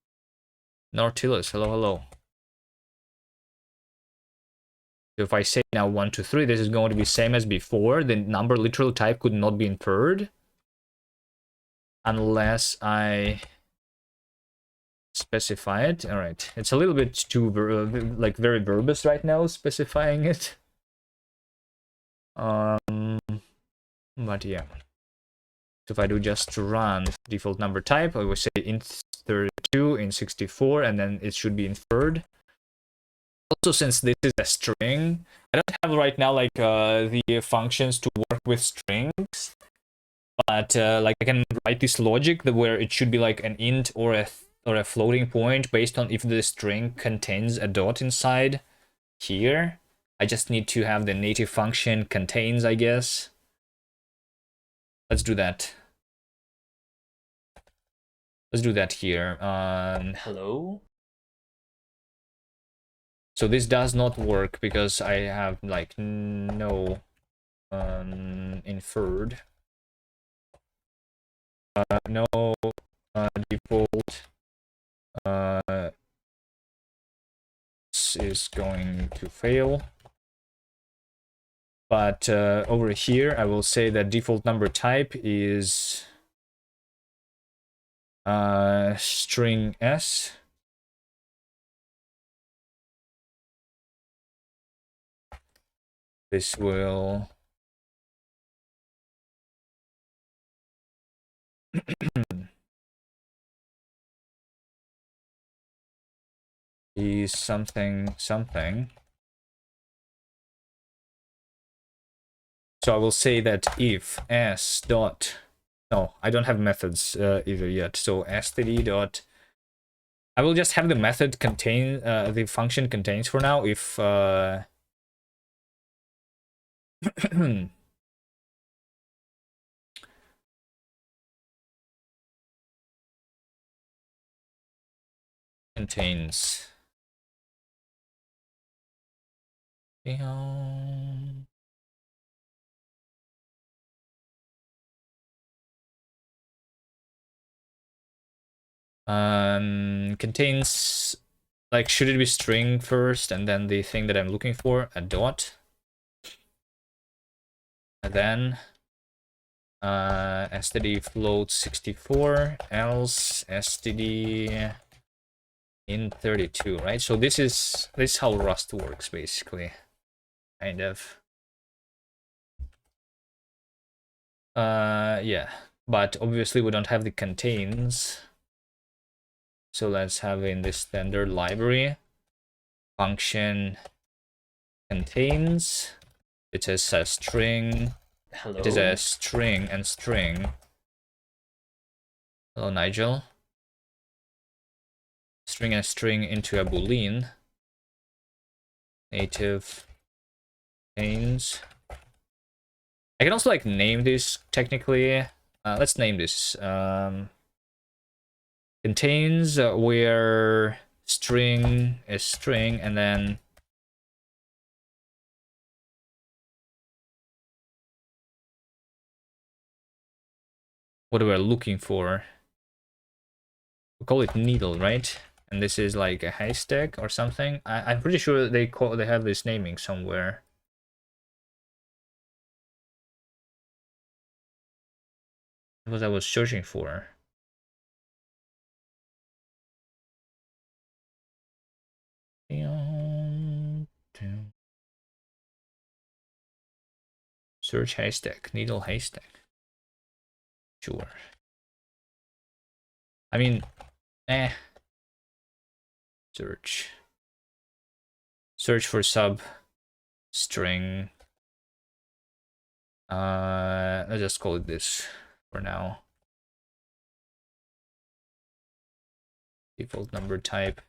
Nautilus. Hello, hello. So if I say now 1, 2, 3, this is going to be same as before. The number literal type could not be inferred unless I specify it. All right, it's a little bit too like very verbose right now specifying it. But yeah. So if I do just run default number type, I will say int32 in 64, and then it should be inferred. Also, since this is a string, I don't have right now like the functions to work with strings, but like I can write this logic where it should be like an int or a floating point based on if the string contains a dot inside here. I just need to have the native function contains, I guess. Let's do that. Let's do that here. Hello? So this does not work because I have like no inferred. No default. This is going to fail. But over here, I will say that default number type is string s. This will be something something. So I will say that if s dot, no, I don't have methods either yet. So std dot, I will just have the method contain, the function contains for now if contains. Contains, like, should it be string first and then the thing that I'm looking for, a dot, and then std float 64, else std in 32, right? So this is how Rust works, basically, kind of. Yeah, but obviously we don't have the contains. So let's have in this standard library function contains. It is a string. Hello. It is a string and string. Hello, Nigel. String and string into a boolean. Native contains. I can also like name this technically. Let's name this. Contains where string is string, and then what we're looking for. We call it needle, right? And this is like a haystack or something. I'm pretty sure they have this naming somewhere. What I was searching for. Search haystack, needle haystack. Sure. I mean, search. Search for sub string. Let's just call it this for now. Default number type.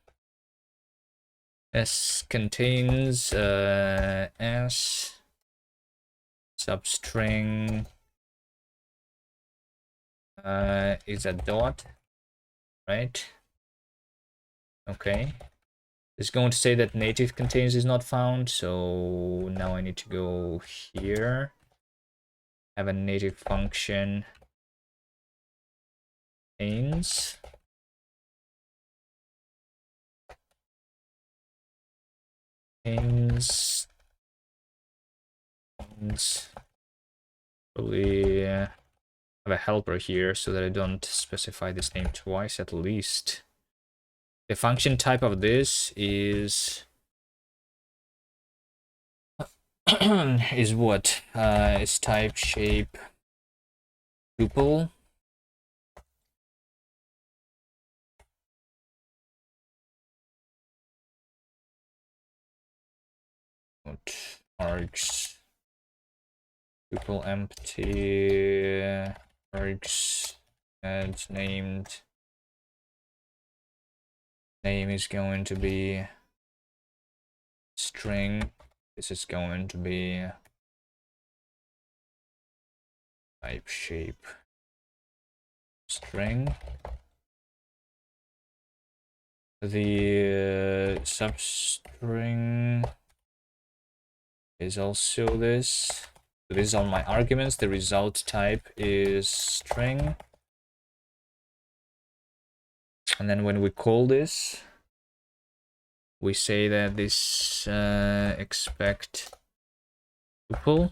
S contains S substring is a dot, right? Okay. It's going to say that native contains is not found, so now I need to go here. Have a native function contains. Probably have a helper here so that I don't specify this name twice at least. The function type of this is is what? Is type shape tuple. Args tuple empty args and named name is going to be string. This is going to be type shape string. The substring is also this. So these are my arguments. The result type is string. And then when we call this, we say that this expect tuple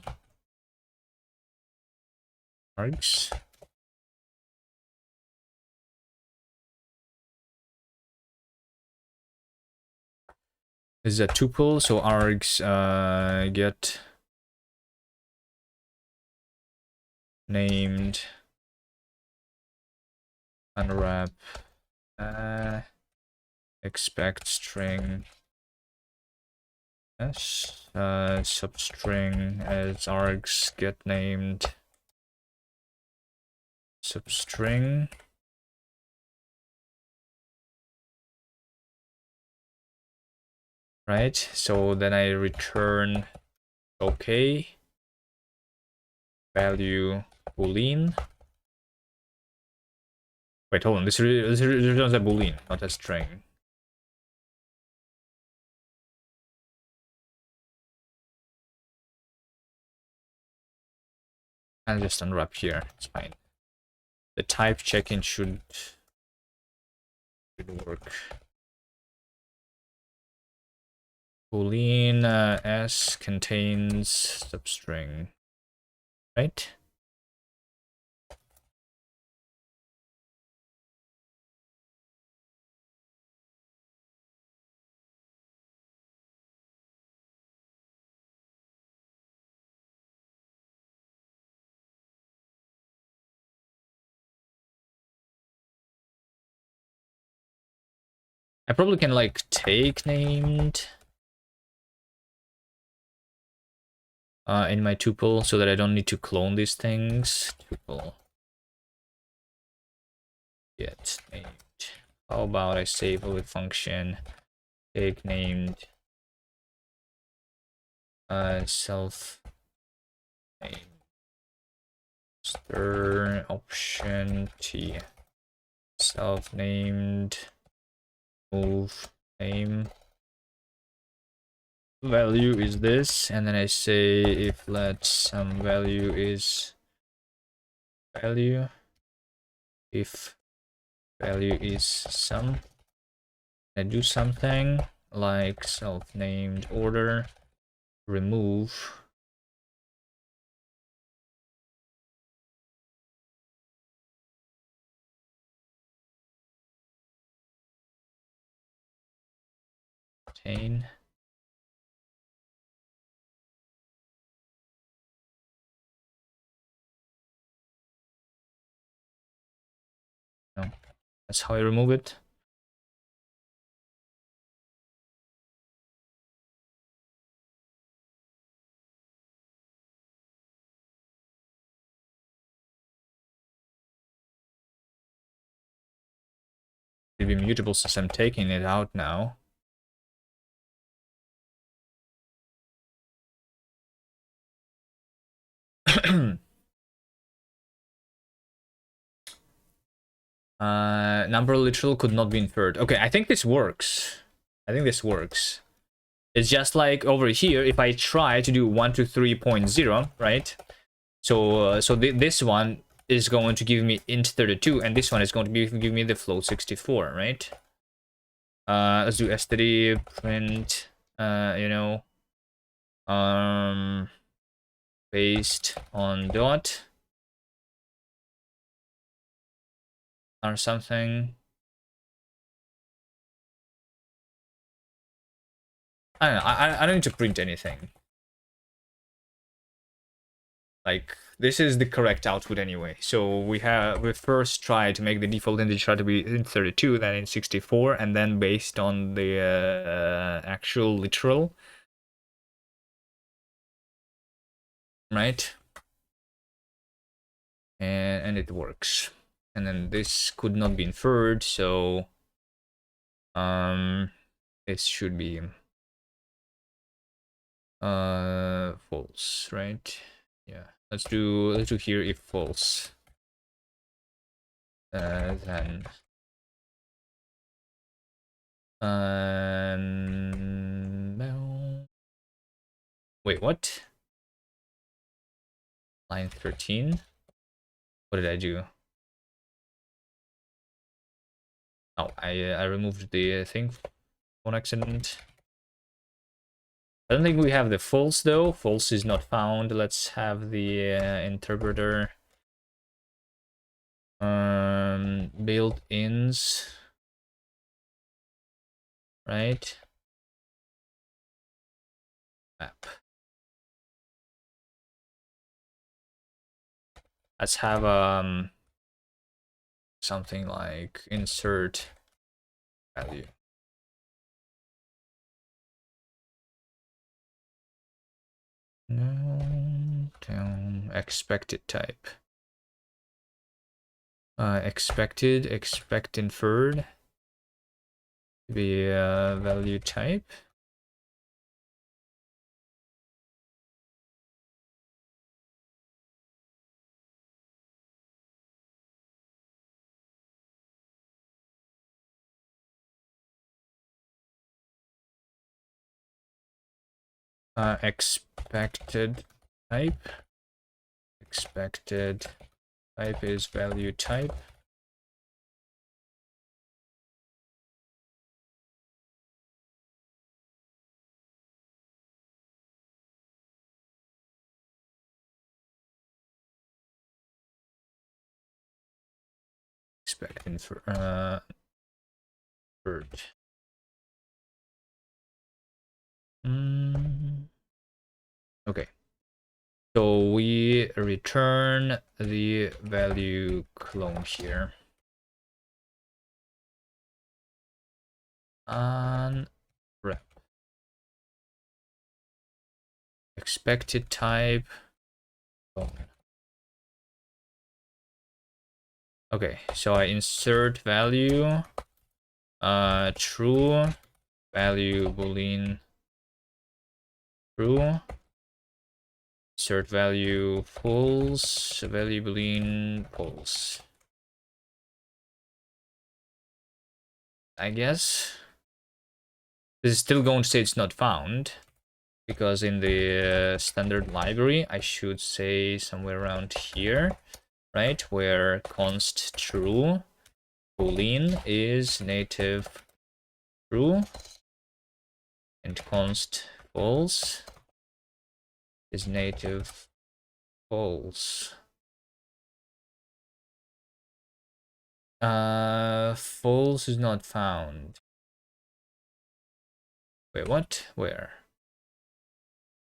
args. This is a tuple, so args get named unwrap expect string s substring as args get named substring. Right, so then I return okay value boolean. Wait, hold on, this returns a boolean, not a string. And just unwrap here, it's fine. The type check-in should work. Boolean s contains substring, right? I probably can like take named in my tuple so that I don't need to clone these things. Tuple get named. How about I save with function take named self name stir option t self named move name value is this, and then I say if let some value is value, if value is some, I do something like self-named order remove contain. No, that's how I remove it. It'll be mutable since I'm taking it out now. Number literal could not be inferred. Okay, I think this works. I think this works. It's just like over here, if I try to do 123.0, right? So this one is going to give me int 32, and this one is going to give me the float 64, right? Let's do s3 print, you know, based on dot or something. I don't know. I don't need to print anything. Like, this is the correct output anyway. So we first tried to make the default integer to be in 32, then in 64, and then based on the actual literal, right? And it works. And then this could not be inferred, so it should be false, right? Yeah. Let's do here if false. Then no. Wait, what? Line 13. What did I do? Oh, I removed the thing on accident. I don't think we have the false though. False is not found. Let's have the interpreter. Built-ins, right? Map. Let's have something like insert value. No, expected type. Expect inferred to be a value type. Expected type. Expected type is value type. Expect inferred. Okay. So we return the value clone here. On rep. Expected type. Clone. Okay, so I insert value. True. Value boolean true. Insert value false. Value boolean false. I guess this is still going to say it's not found, because in the standard library I should say somewhere around here, right, where const true boolean is native true and const false is native false. False is not found. Wait, what? Where?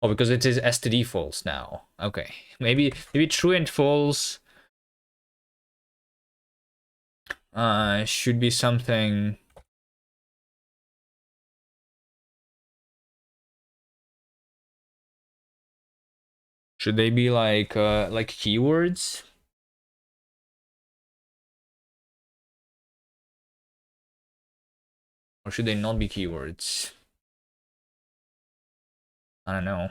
Oh, because it is std false now. Okay, maybe true and false should be something. Should they be like keywords? Or should they not be keywords? I don't know.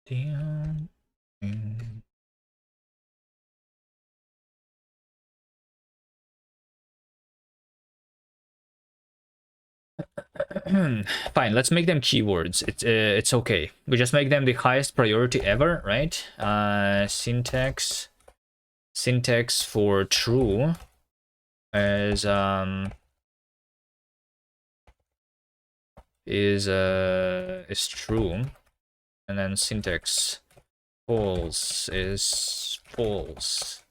Damn. Fine, let's make them keywords. It's okay. We just make them the highest priority ever, right? Syntax for true is true, and then syntax false is false.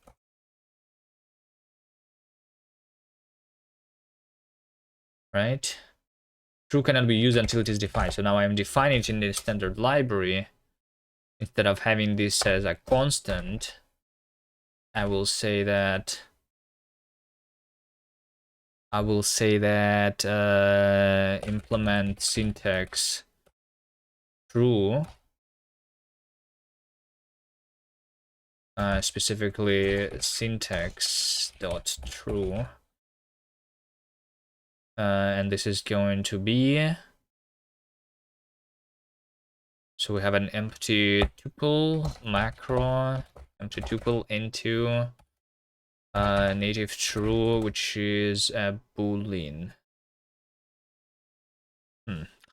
Right? True cannot be used until it is defined. So now I'm defining it in the standard library. Instead of having this as a constant, I will say that implement syntax true, specifically syntax dot true, and this is going to be, so we have an empty tuple macro, empty tuple into native true, which is a boolean.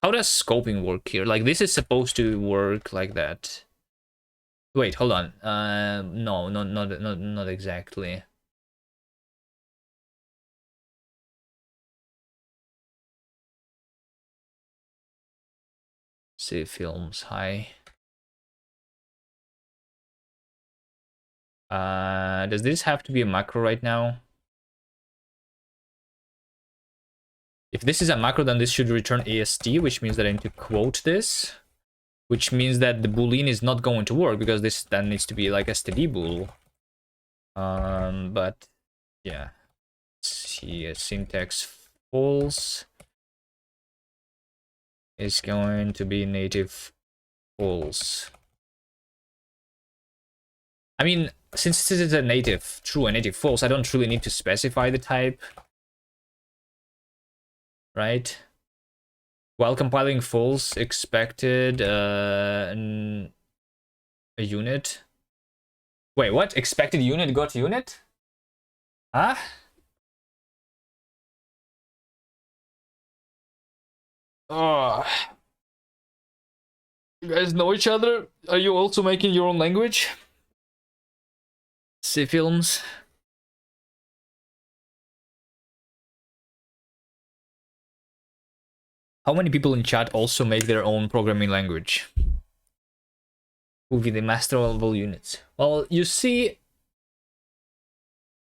How does scoping work here? Like, this is supposed to work like that. Wait, hold on. No, not exactly. See films. Hi. Does this have to be a macro right now? If this is a macro, then this should return AST, which means that I need to quote this, which means that the boolean is not going to work because this then needs to be like std bool. But yeah, let's see, syntax false is going to be native false. I mean, since this is a native true and native false, I don't really need to specify the type, right? While compiling false, expected a unit. Wait, what? Expected unit got unit? Huh? Oh. You guys know each other? Are you also making your own language? C films. How many people in chat also make their own programming language? Who will be the master level units? Well, you see,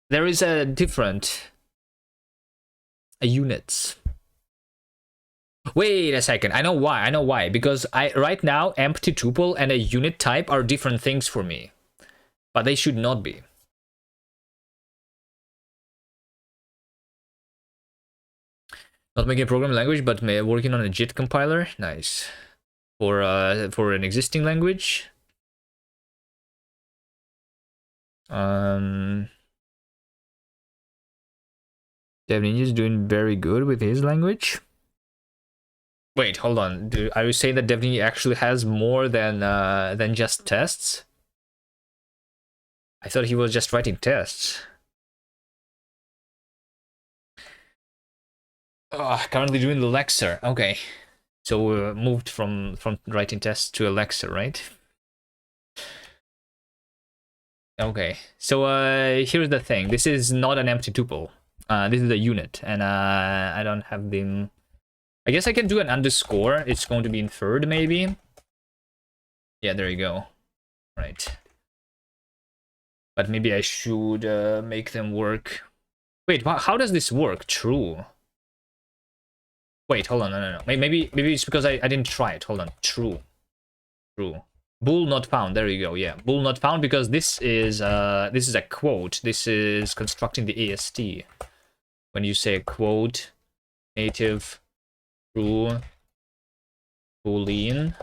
there is a different units. Wait a second. I know why. Because right now empty tuple and a unit type are different things for me, but they should not be. Not making a programming language, but working on a JIT compiler. Nice. For an existing language. Dev Ninja is doing very good with his language. Wait, hold on. Are you saying that Dev Ninja actually has more than just tests? I thought he was just writing tests. Currently doing the Lexer. Okay, so we moved from writing tests to a Lexer, right? Okay, so here's the thing. This is not an empty tuple. This is a unit, and I don't have them. I guess I can do an underscore. It's going to be inferred, maybe. Yeah, there you go. Right. But maybe I should make them work. Wait, how does this work? True. Wait, hold on, no. Maybe it's because I didn't try it. Hold on. True. Bool not found. There you go. Yeah, bool not found because this is a quote. This is constructing the AST. When you say a quote, native, true, boolean.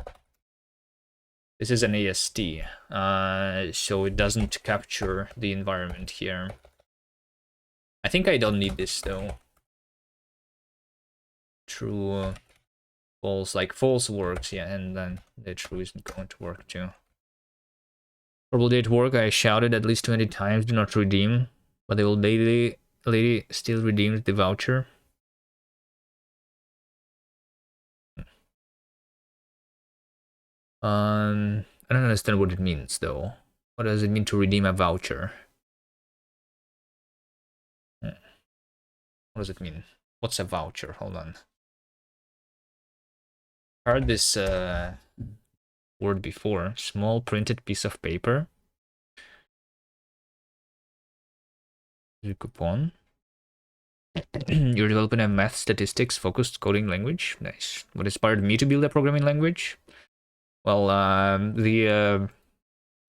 This is an AST, so it doesn't capture the environment here. I think I don't need this though. True, false, like false works, yeah, and then the true isn't going to work too. Purple date work, I shouted at least 20 times, do not redeem, but the old lady still redeemed the voucher. I don't understand what it means though. What does it mean to redeem a voucher? What does it mean? What's a voucher? Hold on. Heard this word before. Small printed piece of paper. Coupon. You're developing a math statistics focused coding language. Nice. What inspired me to build a programming language? Well, the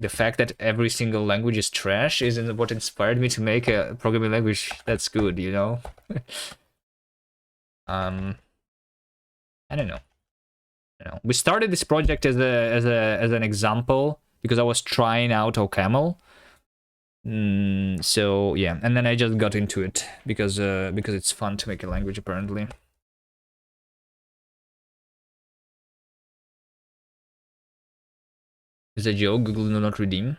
fact that every single language is trash isn't what inspired me to make a programming language that's good, you know? I don't know. We started this project as an example because I was trying out OCaml. So yeah, and then I just got into it because it's fun to make a language apparently. Is a joke. Google do not redeem.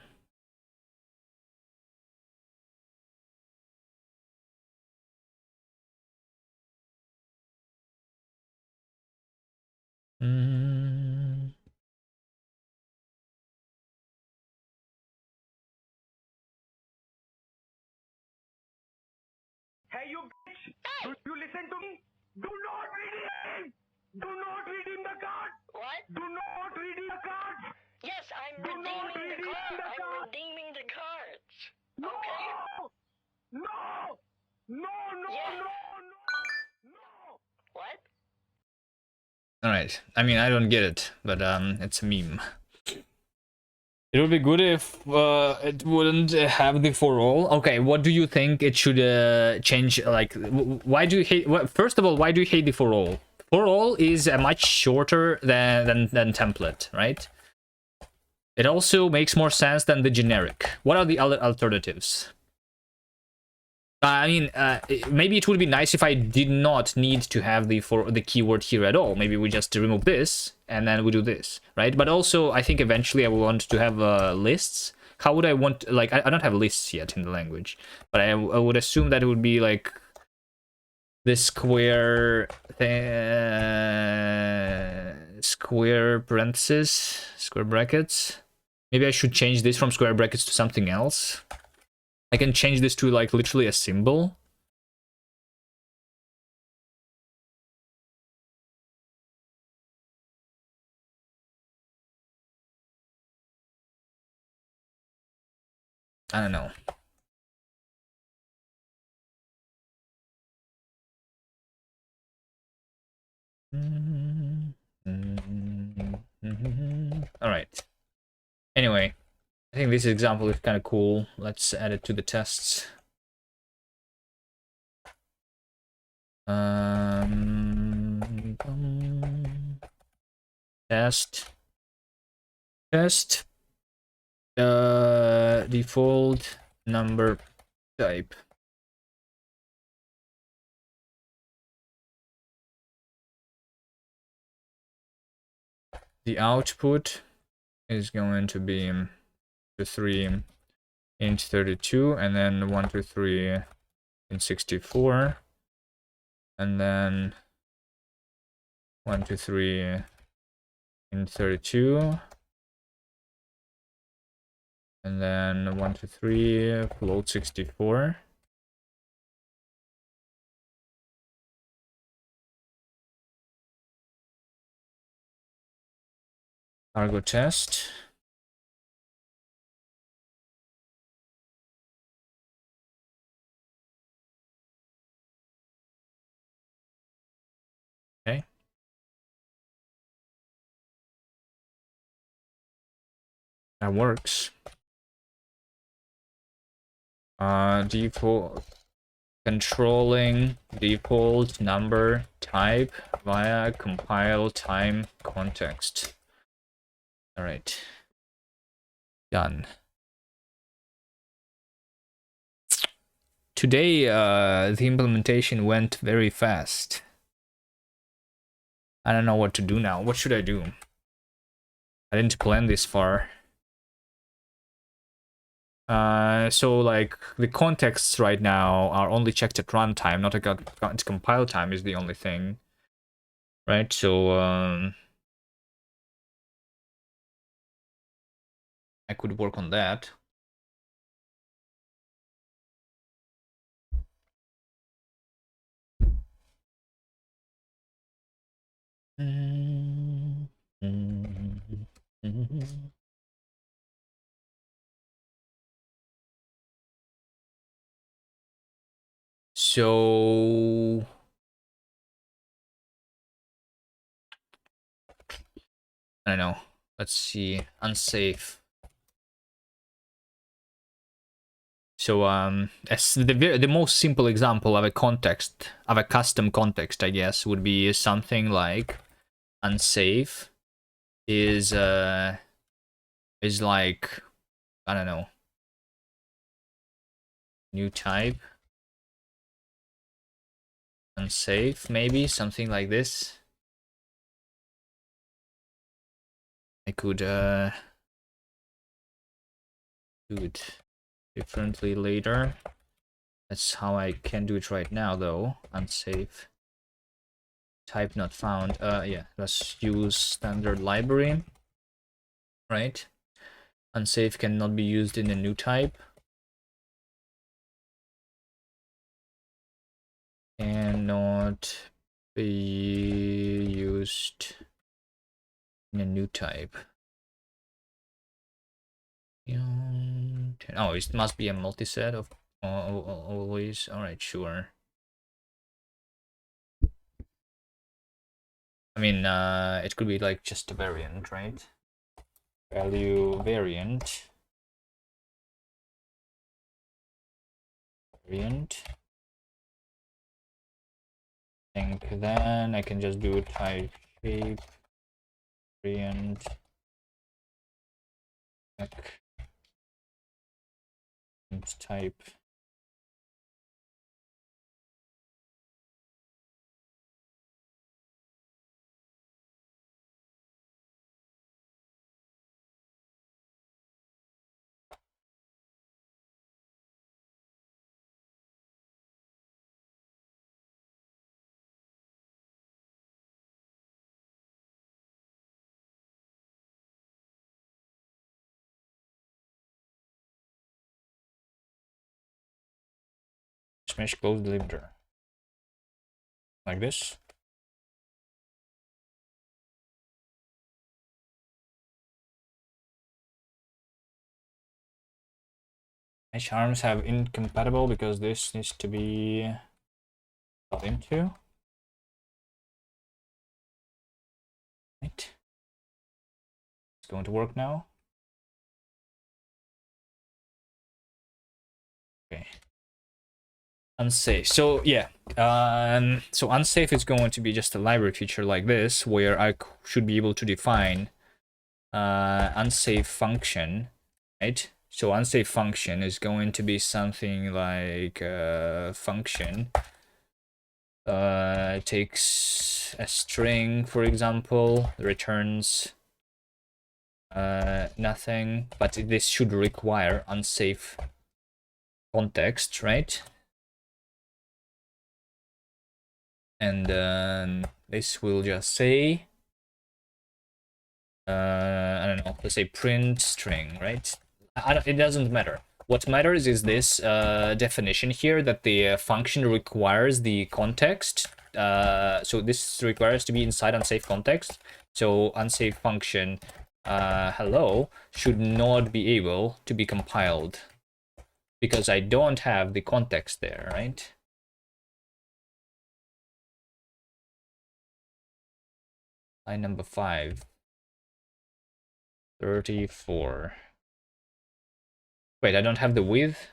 Hey, you bitch! Do you listen to me? Do not redeem! Do not redeem the card! What? Do not redeem the card! Yes, I'm Do not redeeming the redeem card. the I'm card. redeeming the cards. No! Okay. No! No, no, Yeah. no, no! No! What? Alright, I mean, I don't get it, but it's a meme. It would be good if it wouldn't have the for all. Okay, what do you think it should change? Like, why do you hate? Well, first of all, why do you hate the for all? For all is much shorter than template, right? It also makes more sense than the generic. What are the other alternatives? I mean, maybe it would be nice if I did not need to have the keyword here at all. Maybe we just remove this and then we do this, right? But also, I think eventually I will want to have lists. How would I want? Like, I don't have lists yet in the language, but I would assume that it would be like this square parentheses, square brackets. Maybe I should change this from square brackets to something else. I can change this to like literally a symbol. I don't know. All right. Anyway, I think this example is kind of cool. Let's add it to the tests. Test default number type. The output is going to be to 3 int 32 and then 1 to 3 in 64 and then 1 to 3 in 32 and then 1 to 3 float 64. Cargo test. That works. Default controlling default number type via compile time context. All right. Done. Today, the implementation went very fast. I don't know what to do now. What should I do? I didn't plan this far. So like the contexts right now are only checked at runtime, not at compile time is the only thing, right? So I could work on that. So I don't know. Let's see. Unsafe. So as the most simple example of a context, of a custom context, I guess, would be something like unsafe is like, I don't know, new type, unsafe, maybe something like this. I could do it differently later. That's how I can do it right now, though. Unsafe. Type not found. Yeah, let's use standard library, right? Unsafe cannot be used in a new type. Cannot be used in a new type. Oh, it must be a multiset of always. All right, sure. I mean, it could be like just a variant, right? Value variant. Variant. Think then I can just do type shape variant type. Smash close delimiter. Like this. Mesh arms have incompatible because this needs to be got into. Right. It's going to work now. Okay. Unsafe. So yeah, so unsafe is going to be just a library feature like this, where I should be able to define unsafe function, right? So unsafe function is going to be something like function takes a string, for example, returns nothing, but this should require unsafe context, right? And this will just say I don't know, let's say print string, right? It doesn't matter. What matters is this definition here, that the function requires the context. So this requires to be inside unsafe context. So unsafe function hello should not be able to be compiled because I don't have the context there, right? Line number 5. 34. Wait, I don't have the with.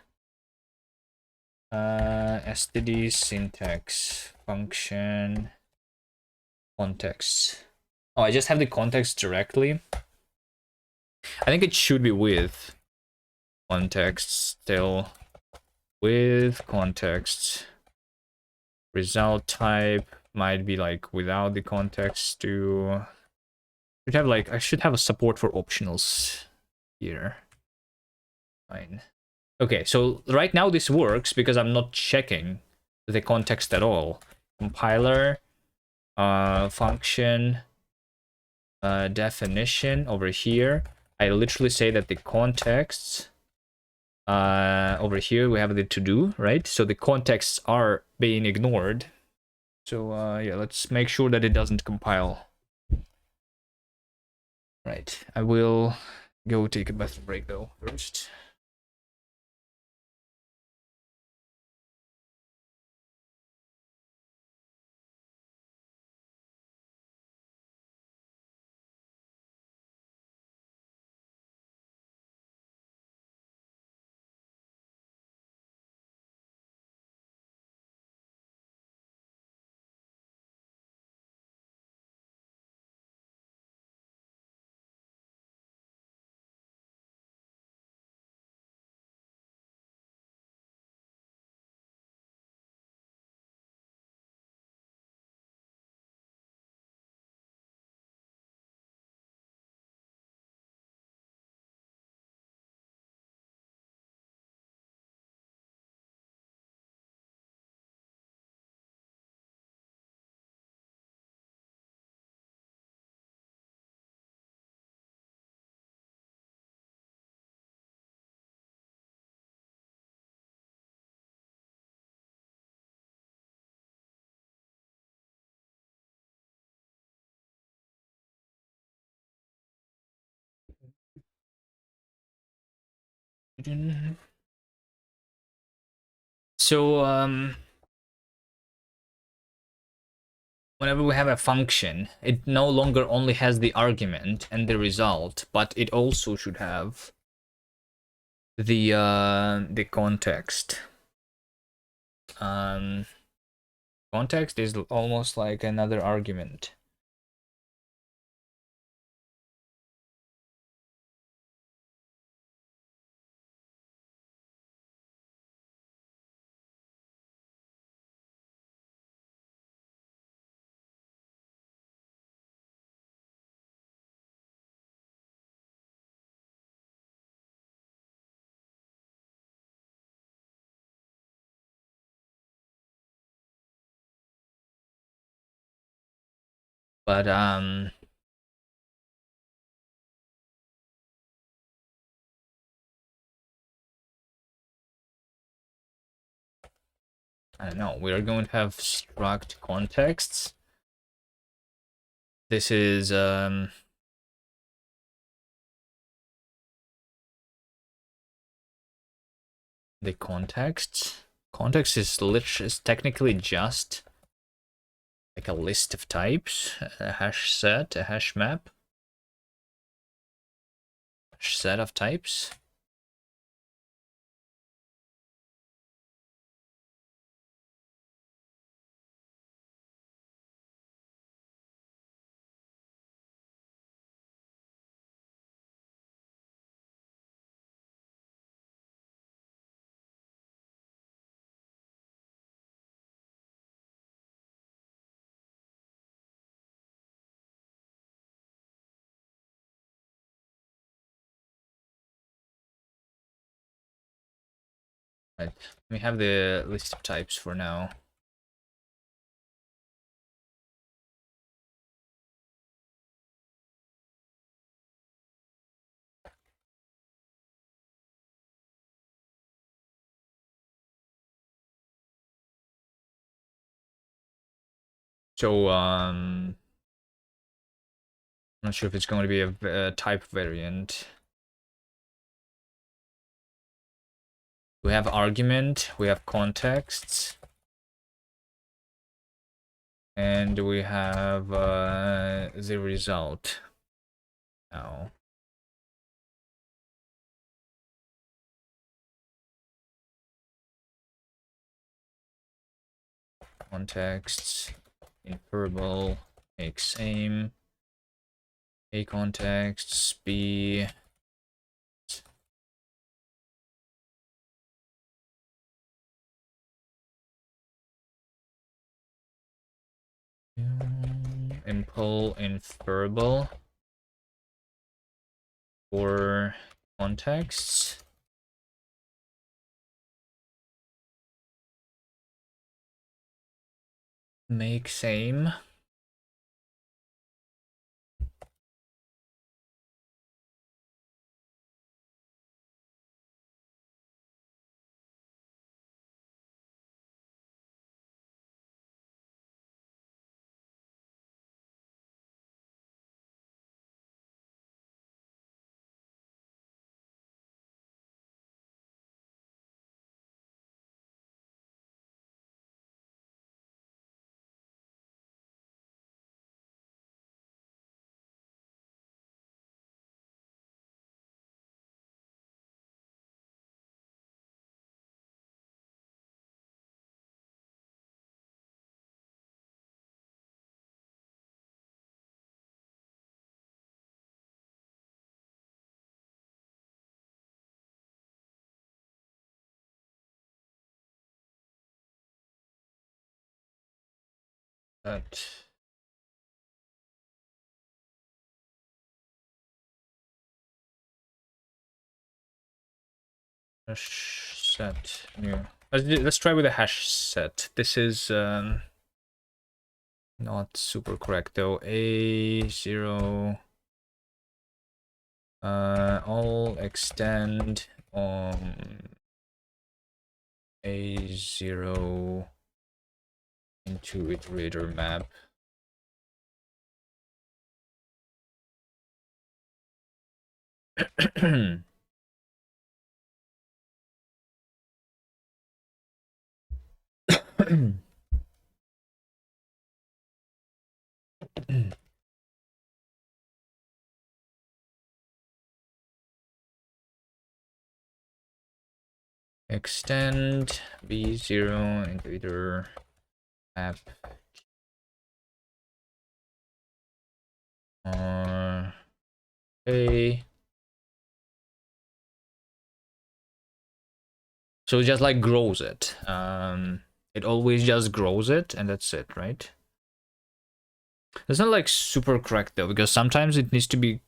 Std syntax function context. Oh, I just have the context directly. I think it should be with context still. With context. Result type might be like without the context to. Should have like I should have a support for optionals here. Fine. Okay, so right now this works because I'm not checking the context at all. Compiler, function, definition over here. I literally say that the contexts, over here we have the to do, right? So the contexts are being ignored. So yeah, let's make sure that it doesn't compile. Right, I will go take a bathroom break though first. So whenever we have a function, it no longer only has the argument and the result, but it also should have the context. Context is almost like another argument. But I don't know. We are going to have struct contexts. This is the context. Context is technically just like a list of types, a hash set, a hash map, hash set of types. Right. We have the list of types for now. So I'm not sure if it's going to be a type variant. We have argument, we have contexts, and we have the result now. contexts, inferable, make same, a contexts, b impl inferable for contexts. Make same. That hash set new. Let's try with a hash set. This is not super correct though. A0 all extend on A0 into iterator map. Extend B0 into either app or A. So it just like grows it. It always just grows it and that's it, right? It's not like super correct though, because sometimes it needs to be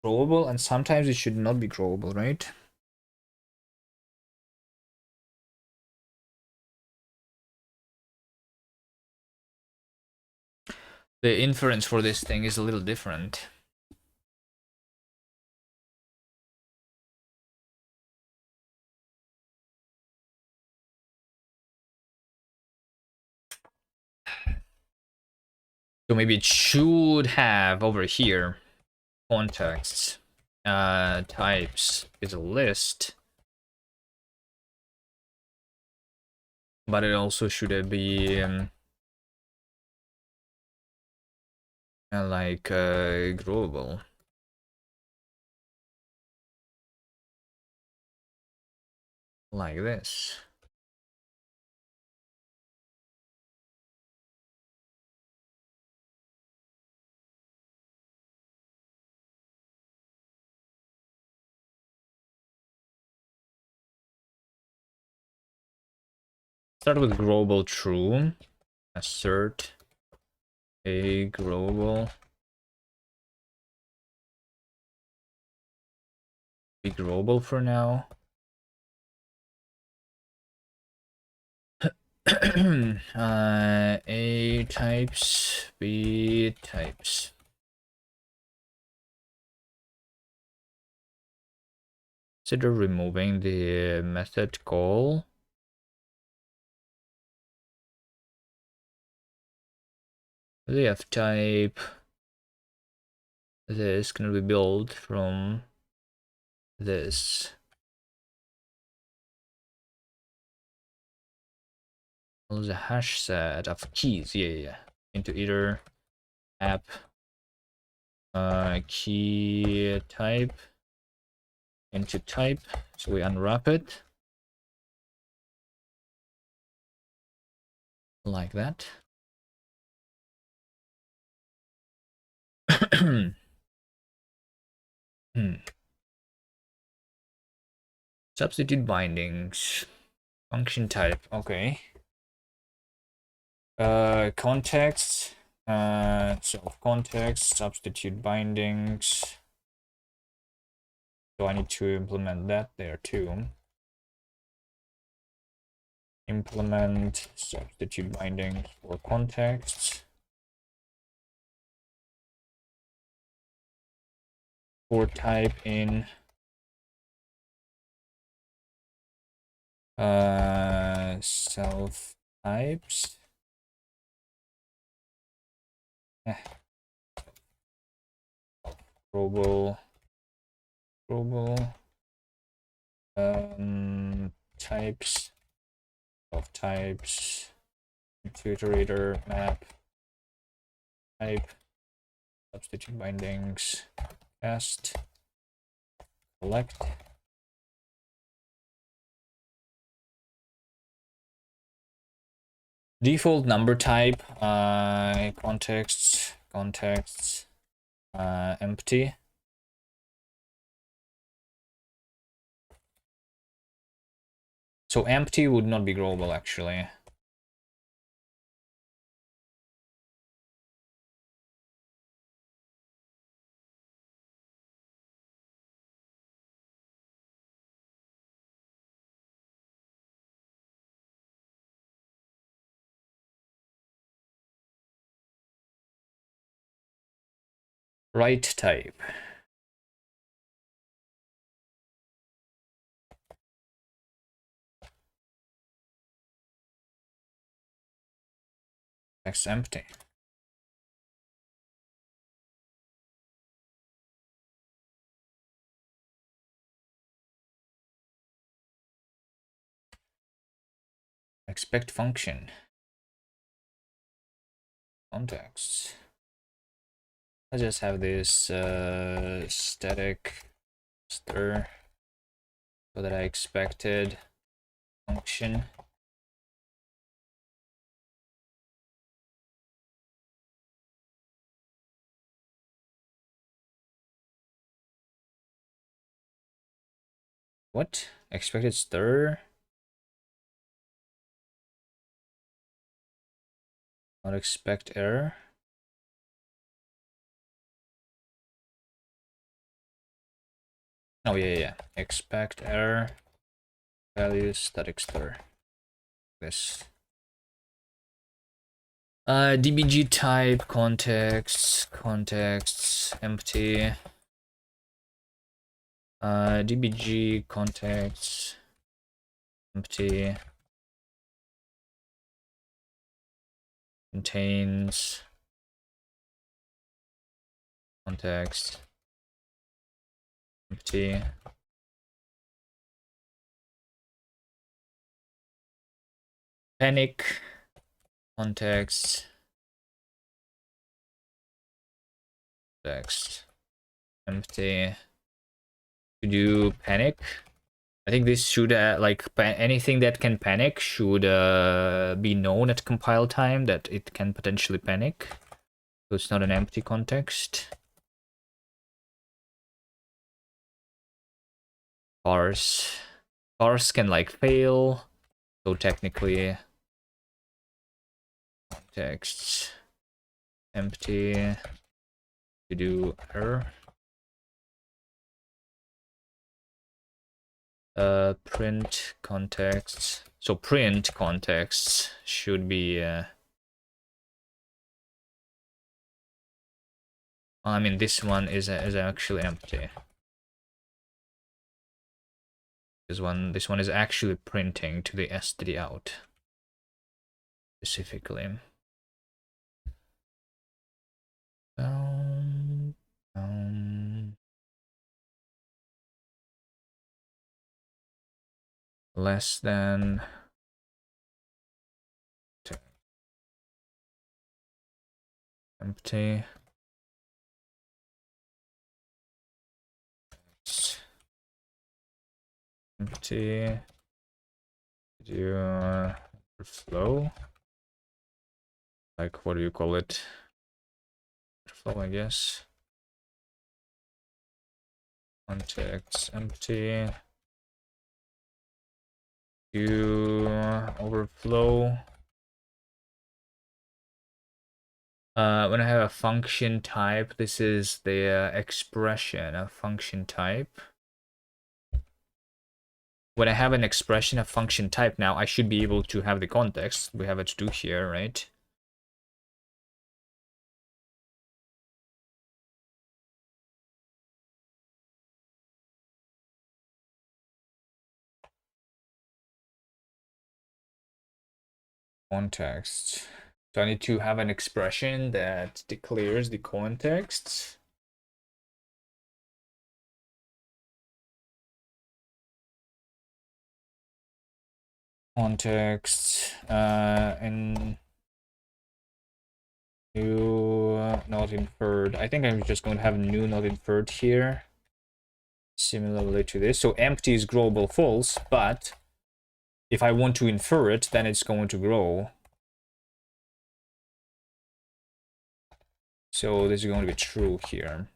growable and sometimes it should not be growable, right? The inference for this thing is a little different. So maybe it should have over here contexts, types is a list, but it also should be like growable. Like this. Start with global true. Assert a global. Be global for now. A types, B types. Consider removing the method call. The F type. This can be built from this. The hash set of keys, yeah. Into either app key type into type. So we unwrap it. like that. Hmm. Substitute bindings. Function type. Okay. Context. So context, substitute bindings. So I need to implement that there too. Implement substitute bindings for context. For type in self types. Global types of types, iterator map type, substitute bindings, kast, collect. Default number type, contexts, empty. So empty would not be global actually. Right type. Text empty. Expect function. Context. I just have this static stir so that I expected function. What? Expected stir? Not expect error? Oh yeah. Expect error values static stir. This. DBG type contexts empty. DBG contexts empty contains context empty. Panic context text empty. To do panic, I think this should like anything that can panic should be known at compile time that it can potentially panic, so it's not an empty context. Parse can like fail, so technically contexts empty to do error. Print contexts. So print contexts should be I mean this one is actually empty. This one is actually printing to the std out specifically. Less than empty. Empty. Do flow. like, what do you call it? Flow, I guess. Context empty. You overflow. When I have a function type, this is the expression of function type. When I have an expression of function type now, I should be able to have the context. We have it to do here, right? Context. So I need to have an expression that declares the context. Context and new not inferred. I think I'm just going to have new not inferred here. Similarly to this. So empty is growable false, but if I want to infer it, then it's going to grow. So this is going to be true here.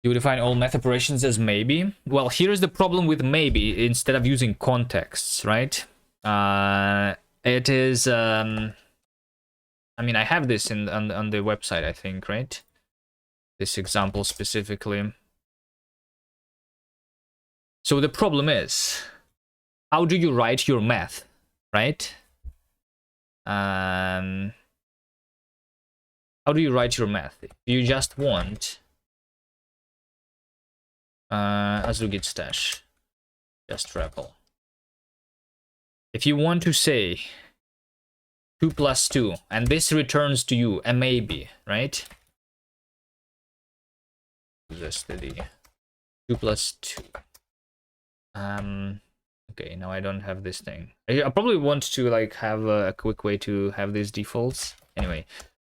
You define all math operations as maybe. Well, here's the problem with maybe instead of using contexts, right? It is. I mean, I have this on the website, I think, right? This example specifically. So the problem is, how do you write your math, right? How do you write your math? You just want as git stash, just REPL. If you want to say 2 plus 2, and this returns to you a maybe, right? Just the 2 plus 2. Okay, now I don't have this thing. I probably want to like have a quick way to have these defaults. Anyway,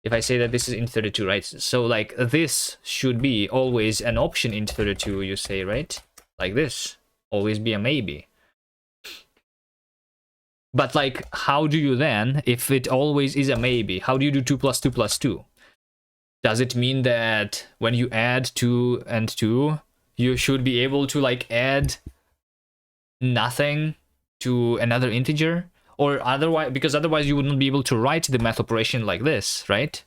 if I say that this is int32, right? So like this should be always an option int32, you say, right? Like this, always be a maybe. But like, how do you then, if it always is a maybe, how do you do 2 plus 2 plus 2? Does it mean that when you add 2 and 2, you should be able to like add nothing to another integer? Or otherwise, because otherwise you wouldn't be able to write the math operation like this, right?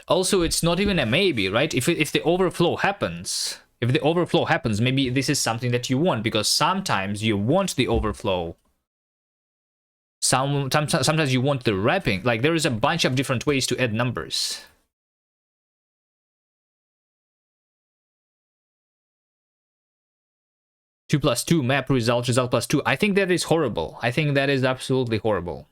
Also, it's not even a maybe, right? If the overflow happens, maybe this is something that you want, because sometimes you want the overflow. Sometimes you want the wrapping. Like, there is a bunch of different ways to add numbers. Two plus two map result plus 2. I think that is horrible. I think that is absolutely horrible.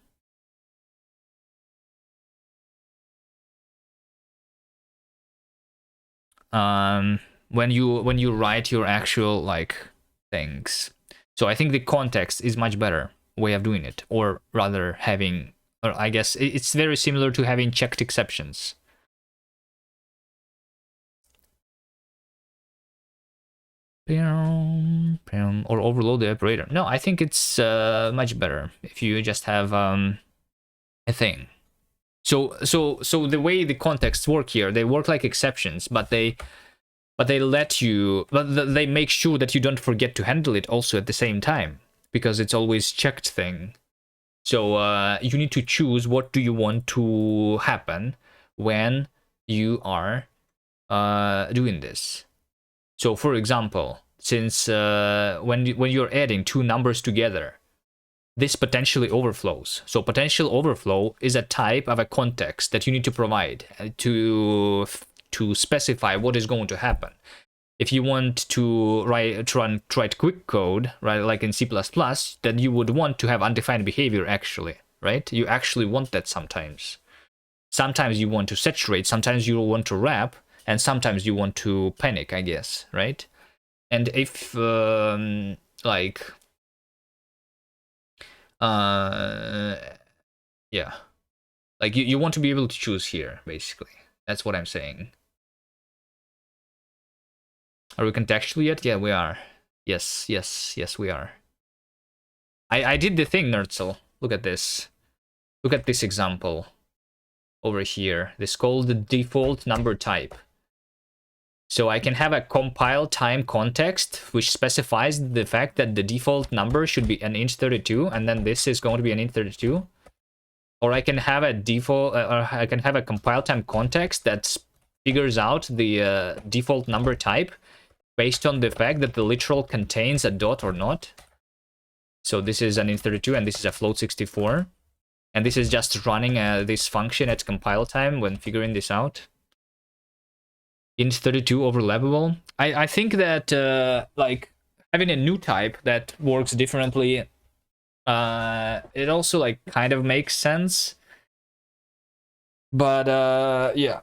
When you write your actual like things. So I think the context is much better way of doing it, or rather having, or I guess it's very similar to having checked exceptions. Or overload the operator. No, I think it's much better if you just have a thing. So the way the contexts work here, they work like exceptions, but they let you, but they make sure that you don't forget to handle it also at the same time, because it's always checked thing. So you need to choose what do you want to happen when you are doing this. So for example, since when you're adding two numbers together, this potentially overflows. So potential overflow is a type of a context that you need to provide to specify what is going to happen. If you want to write quick code, right, like in C++, then you would want to have undefined behavior actually, right? You actually want that sometimes. Sometimes you want to saturate, sometimes you want to wrap, and sometimes you want to panic, I guess, right? And if like yeah, like you want to be able to choose here, basically. That's what I'm saying. Are we contextual yet? Yeah, we are. Yes, we are. I did the thing, Nertzel. Look at this. Look at this example over here. This is called the default number type. So I can have a compile time context which specifies the fact that the default number should be an int32, and then this is going to be an int32. Or I can have a default, or I can have a compile time context that figures out the default number type based on the fact that the literal contains a dot or not. So this is an int32 and this is a float64. And this is just running this function at compile time when figuring this out. Int32 overlappable. I think that like having a new type that works differently, it also like kind of makes sense. But yeah.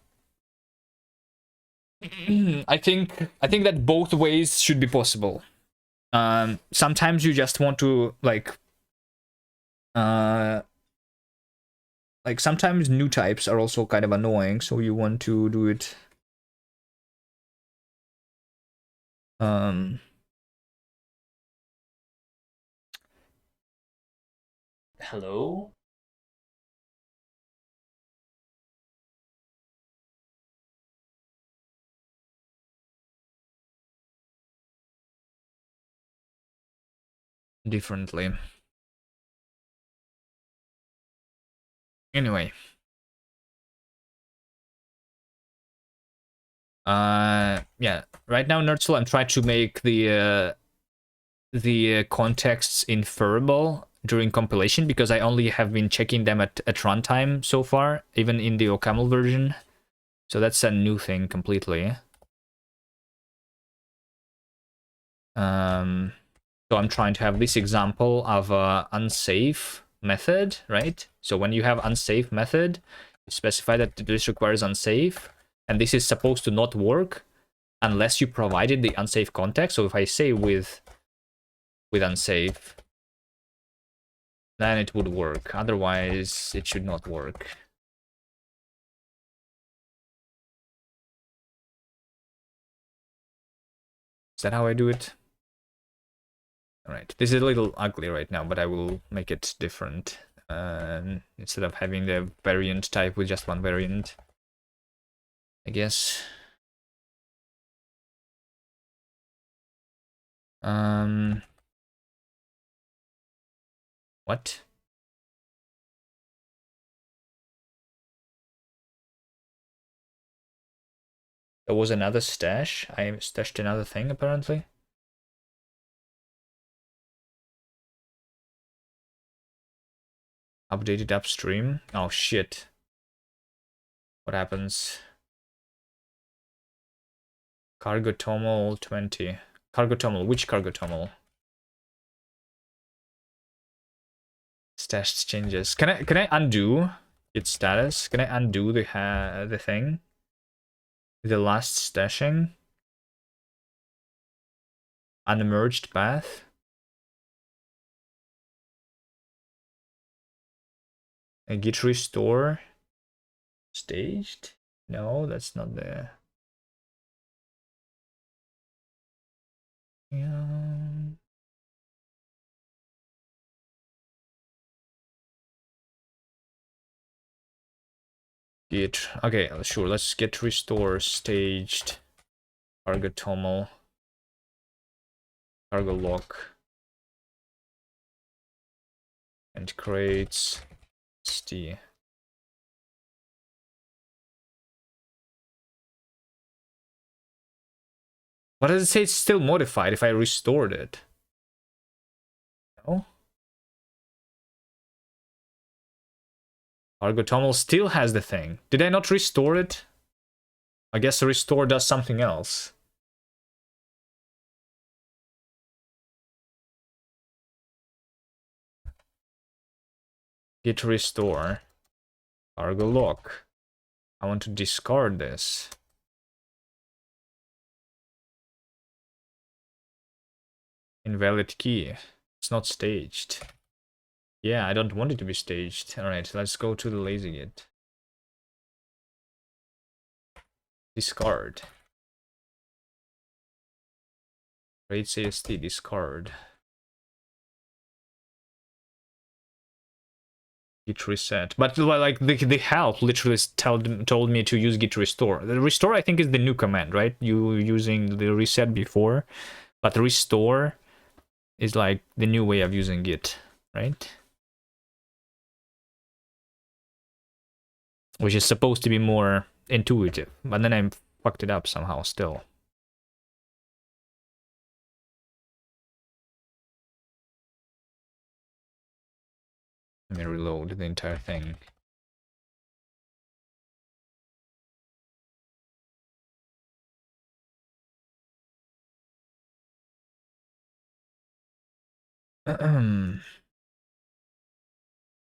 I think that both ways should be possible. Sometimes you just want to like sometimes new types are also kind of annoying, so you want to do it hello? Differently. Anyway. Yeah. Right now, Nertzel, I'm trying to make the contexts inferable during compilation because I only have been checking them at runtime so far, even in the OCaml version. So that's a new thing completely. So I'm trying to have this example of a unsafe method, right? So when you have unsafe method, you specify that this requires unsafe, and this is supposed to not work unless you provided the unsafe context. So if I say with unsafe, then it would work. Otherwise, it should not work. Is that how I do it? All right, this is a little ugly right now, but I will make it different. Instead of having the variant type with just one variant, I guess. What? There was another stash. I stashed another thing, apparently. Updated upstream. Oh, shit. What happens? Cargo toml 20. Cargo toml. Which cargo toml? Stashed changes. Can I undo its status? Can I undo the thing? The last stashing? Unmerged path? A git restore? Staged? No, that's not the... Yeah. Git. Okay, sure. Let's get restore staged. Cargo toml. Cargo lock. And creates st. What does it say? It's still modified if I restored it. No? Cargo toml still has the thing. Did I not restore it? I guess restore does something else. Git restore. Cargo lock. I want to discard this. Invalid key. It's not staged. Yeah, I don't want it to be staged. Alright, let's go to the lazy git. Discard. Create CST, discard. Git reset. But like the help literally told me to use git restore. The restore I think is the new command, right? You were using the reset before, but restore is like the new way of using git, right? Which is supposed to be more intuitive, but then I fucked it up somehow still. Let me reload the entire thing.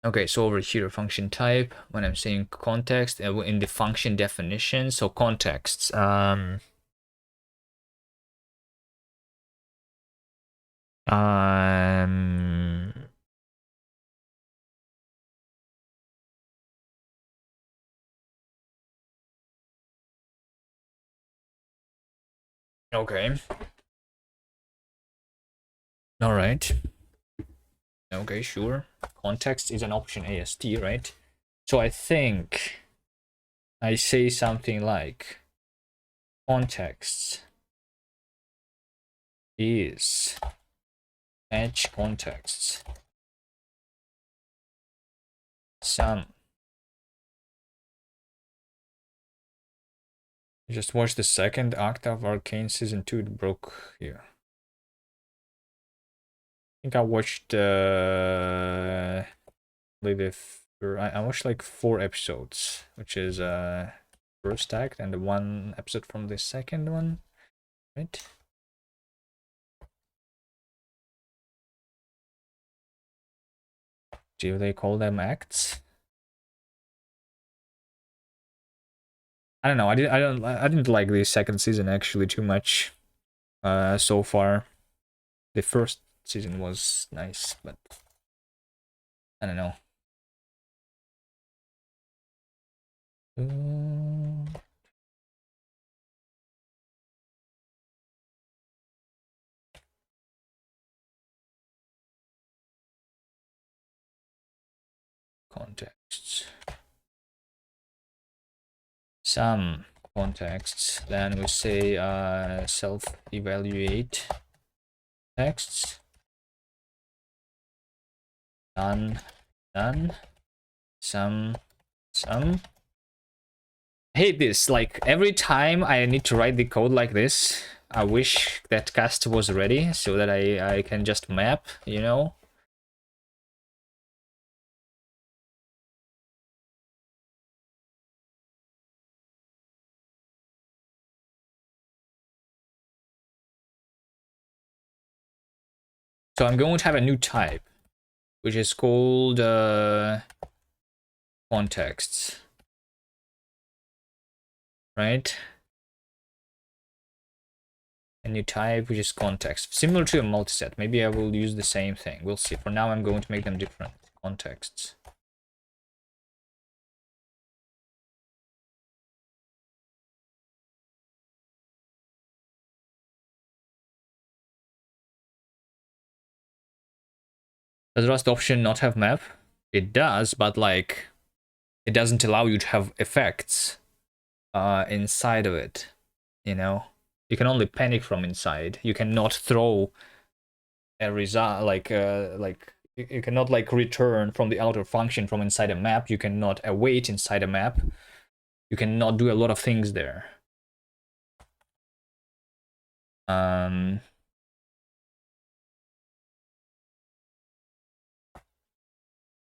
Okay, so over here, function type, when I'm saying context, in the function definition, so contexts, okay. All right. Okay, sure. Context is an option AST, right? So I think I say something like context is match contexts. Some. Just watch the second act of Arcane Season 2, it broke here. I think I watched I watched like 4 episodes, which is first act and the 1 episode from the second one, right? Do they call them acts? I don't know. I didn't like the second season actually too much so far. The first season was nice, but I don't know. Contexts. Some contexts. Then we say self-evaluate texts. None. Some. I hate this. Like every time I need to write the code like this, I wish that kast was ready so that I can just map, you know. So I'm going to have a new type, which is called contexts, right? A new type, which is context, similar to a multiset. Maybe I will use the same thing. We'll see. For now, I'm going to make them different. Contexts. Does Rust option not have map? It does, but like it doesn't allow you to have effects inside of it, you know. You can only panic from inside. You cannot throw a result like you cannot like return from the outer function from inside a map. You cannot await inside a map. You cannot do a lot of things there.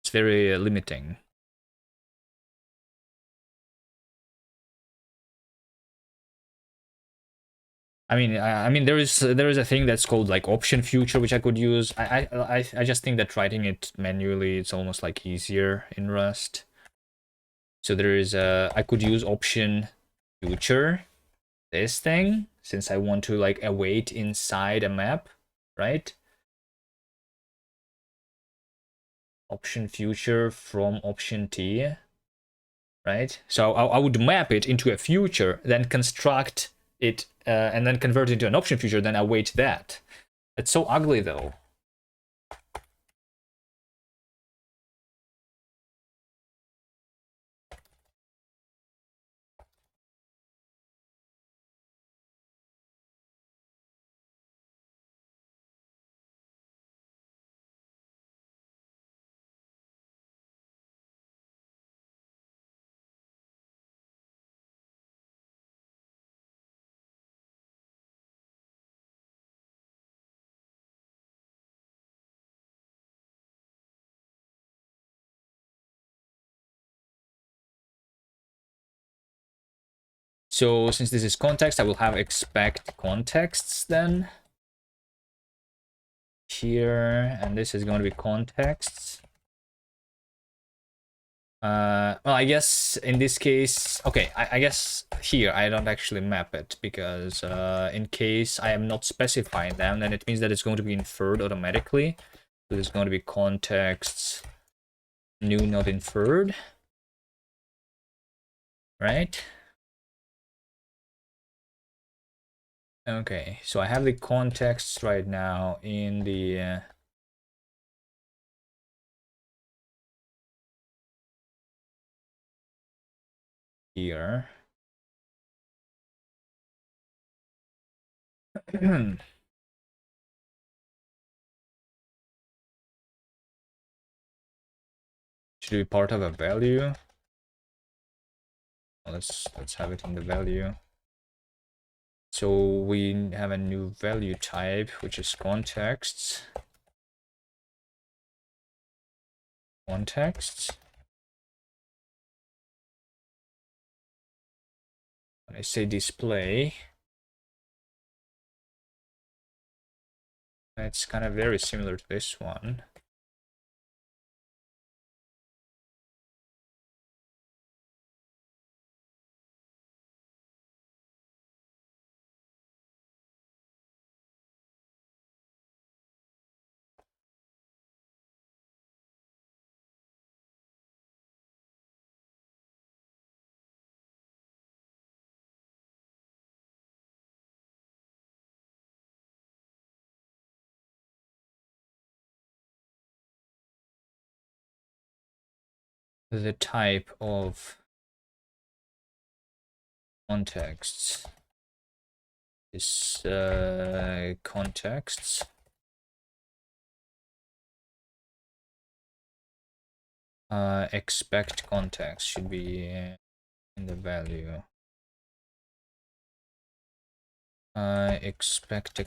It's very limiting. I mean, there is a thing that's called like option future, which I could use. I just think that writing it manually, it's almost like easier in Rust. So there is I could use option future, this thing, since I want to like await inside a map, right? Option future from option T, right? So I would map it into a future, then construct it, and then convert it into an option future, then await that. It's so ugly though. So since this is context, I will have expect contexts then here, and this is going to be contexts. Well, I guess in this case, okay, I guess here I don't actually map it because in case I am not specifying them, then it means that it's going to be inferred automatically. So there's going to be contexts new not inferred, right? Okay, so I have the contexts right now in the here. Should be part of a value. Let's have it in the value. So we have a new value type, which is contexts. Contexts. When I say display, it's kind of very similar to this one. The type of contexts is contexts. Expect context should be in the value. Expect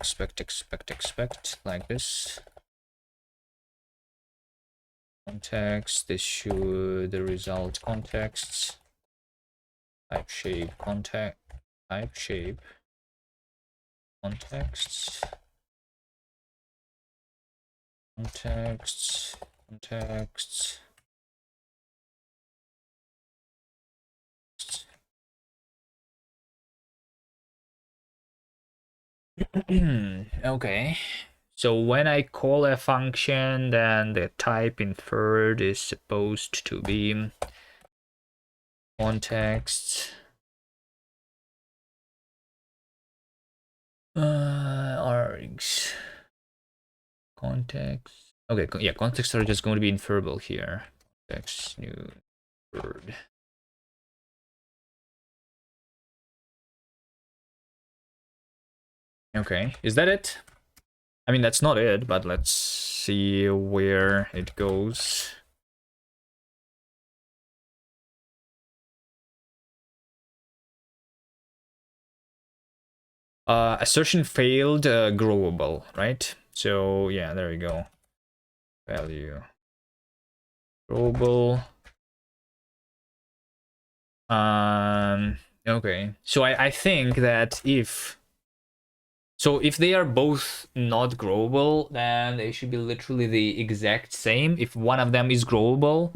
like this. Context, this should the result contexts. Type shape context, type shape contexts, contexts, contexts. Okay, so when I call a function, then the type inferred is supposed to be context args context. Okay, yeah, contexts are just going to be inferable here. Context new word. Okay, is that it? I mean, that's not it, but let's see where it goes. Assertion failed, growable, right? So yeah, there we go. Value growable. Okay. So I think that if they are both not growable, then they should be literally the exact same. If one of them is growable,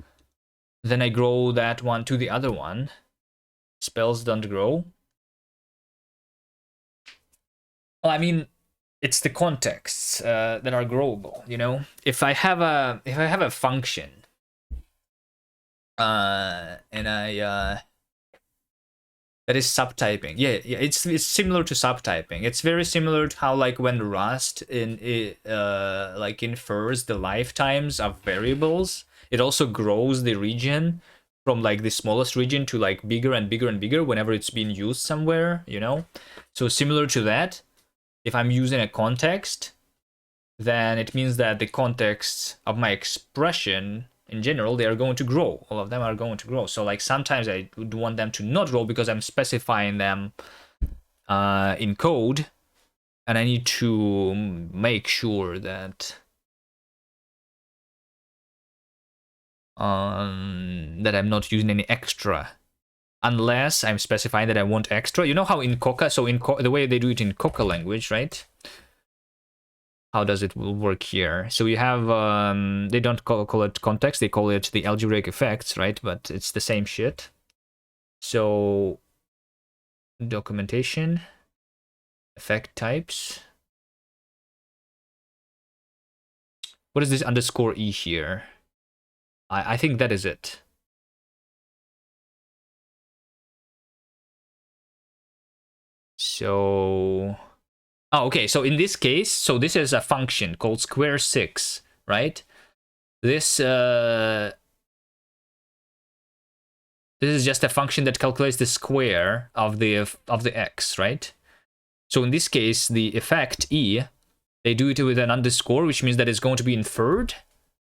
then I grow that one to the other one. Spells don't grow. Well, I mean, it's the contexts that are growable, you know. If I have a function, and I that is subtyping. Yeah, it's similar to subtyping. It's very similar to how like when Rust like infers the lifetimes of variables, it also grows the region from like the smallest region to like bigger and bigger and bigger whenever it's being used somewhere, you know. So similar to that, if I'm using a context, then it means that the context of my expression in general, they are going to grow. All of them are going to grow. So like sometimes I would want them to not grow because I'm specifying them in code, and I need to make sure that that I'm not using any extra unless I'm specifying that I want extra. You know how in Coca, so in the way they do it in Coca language, right? How does it work here? So you have, they don't call it context, they call it the algebraic effects, right? But it's the same shit. So documentation, effect types. What is this underscore E here? I think that is it. So, oh, okay. So in this case, so this is a function called square6, right? This this is just a function that calculates the square of the x, right? So in this case, the effect E, they do it with an underscore, which means that it's going to be inferred,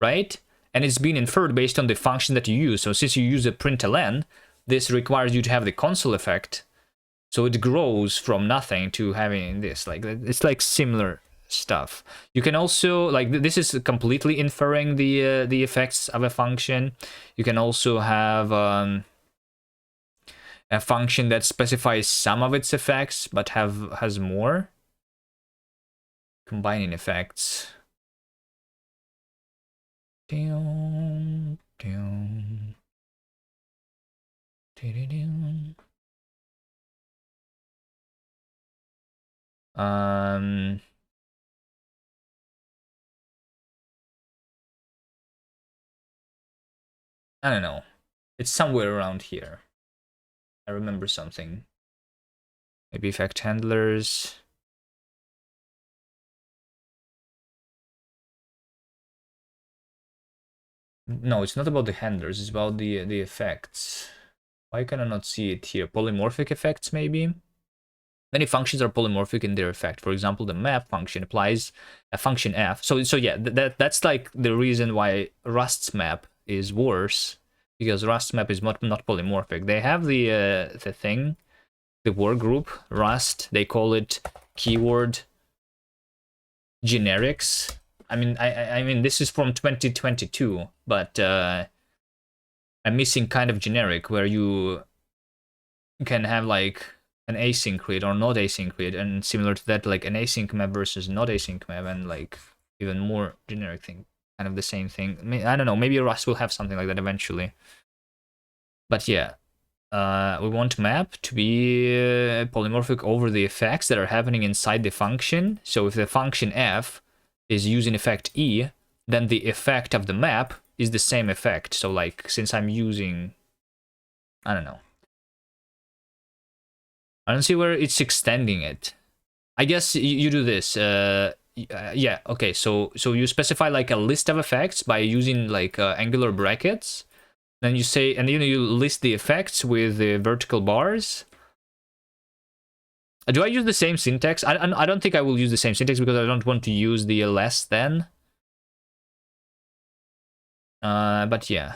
right? And it's being inferred based on the function that you use. So since you use a println, this requires you to have the console effect. So it grows from nothing to having this. Like, it's like similar stuff. You can also, like, this is completely inferring the effects of a function. You can also have a function that specifies some of its effects, but has more. Combining effects. Down, down, down. I don't know. It's somewhere around here. I remember something. Maybe effect handlers. No, it's not about the handlers, it's about the effects. Why can I not see it here? Polymorphic effects, maybe? Many functions are polymorphic in their effect. For example, the map function applies a function f. So yeah, that's like the reason why Rust's map is worse, because Rust's map is not polymorphic. They have the thing, the work group, Rust, they call it keyword generics. I mean, this is from 2022, but I'm missing kind of generic where you can have like an async read or not async read, and similar to that, like an async map versus not async map, and like even more generic thing, kind of the same thing. I don't know, maybe Rust will have something like that eventually. But yeah, we want map to be polymorphic over the effects that are happening inside the function. So if the function f is using effect E, then the effect of the map is the same effect. So like, since I'm using, I don't know. I don't see where it's extending it. I guess you do this. Yeah, okay, so you specify like a list of effects by using like angular brackets. Then you say, and then you list the effects with the vertical bars. Do I use the same syntax? I don't think I will use the same syntax because I don't want to use the less than. But yeah.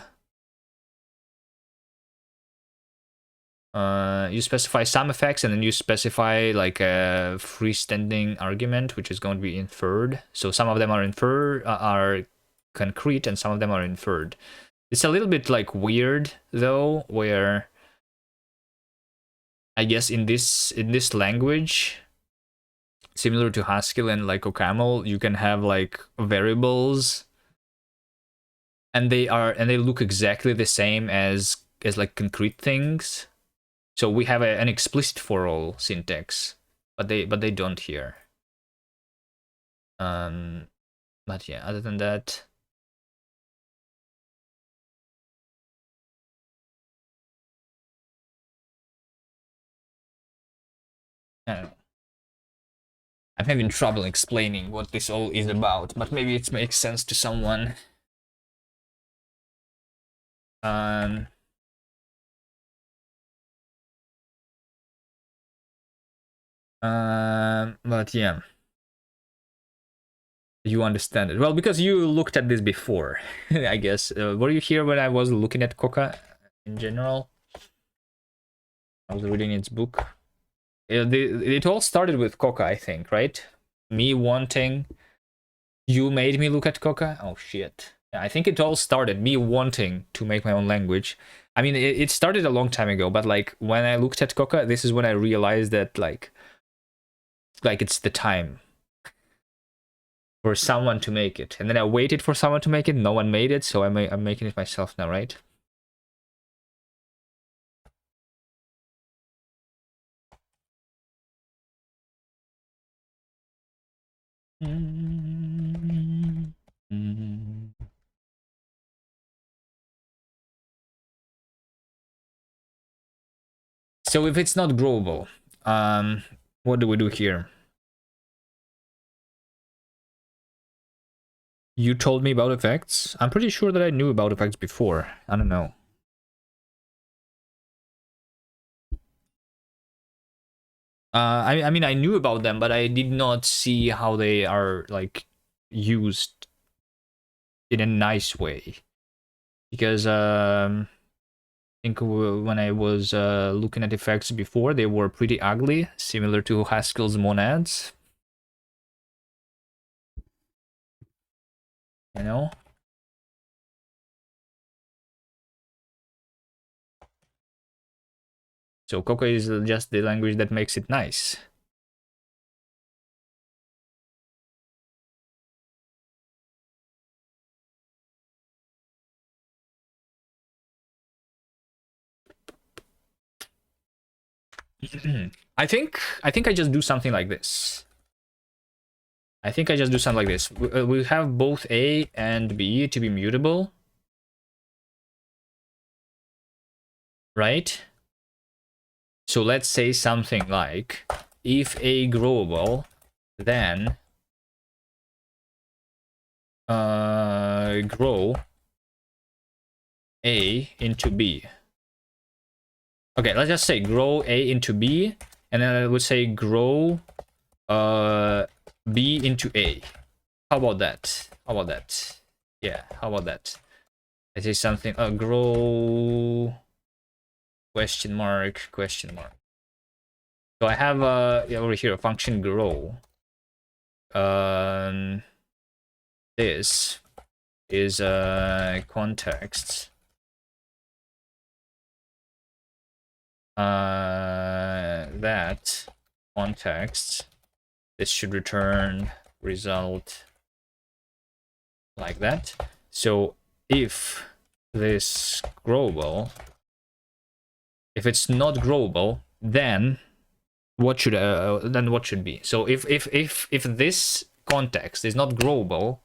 You specify some effects and then you specify like a freestanding argument, which is going to be inferred. So some of them are concrete and some of them are inferred. It's a little bit like weird though, where I guess in this language, similar to Haskell and like OCaml, you can have like variables, and they look exactly the same as like concrete things. So we have an explicit for all syntax, but they don't here. But yeah, other than that, I don't know. I'm having trouble explaining what this all is about, but maybe it makes sense to someone. But yeah, you understand it well because you looked at this before. I guess. Were you here when I was looking at Coca in general? I was reading its book. It all started with Coca, I think, right? Me wanting. You made me look at Coca. Oh shit. I think it all started me wanting to make my own language. I mean, it started a long time ago, but like when I looked at Coca, this is when I realized that like it's the time for someone to make it. And then I waited for someone to make it. No one made it, so I'm making it myself now, right? So if it's not growable, what do we do here? You told me about effects. I'm pretty sure that I knew about effects before. I don't know. I mean, I knew about them, but I did not see how they are like used in a nice way. Because I think when I was looking at effects before, they were pretty ugly, similar to Haskell's monads. You know? So Coco is just the language that makes it nice. I think I just do something like this. I think I just do something like this. We have both A and B to be mutable. Right? So let's say something like, if A growable, then grow A into B. Okay, let's just say grow A into B, and then I would say grow B into A. How about that? How about that? Yeah, how about that? I say something, grow question mark, question mark. So I have over here a function grow. This is context. That context. This should return result like that. So if this growable, if it's not growable, then what should be? So if this context is not growable,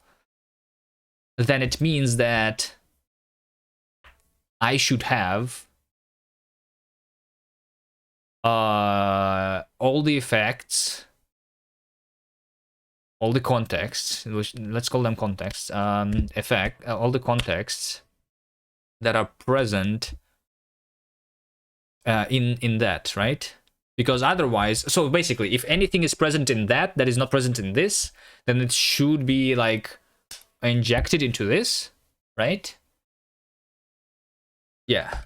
then it means that I should have all the effects, all the contexts, which let's call them contexts, all the contexts that are present in that, right? Because otherwise, so basically, if anything is present in that is not present in this, then it should be like injected into this, right? Yeah,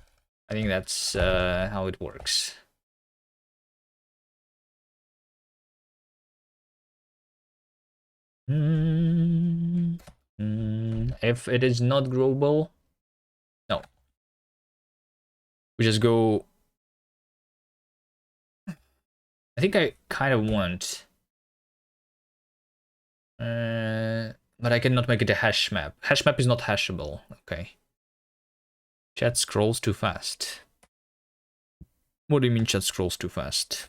I think that's how it works. If it is not growable, no. We just go. I think I kind of want. But I cannot make it a hash map. Hash map is not hashable. Okay. Chat scrolls too fast. What do you mean chat scrolls too fast?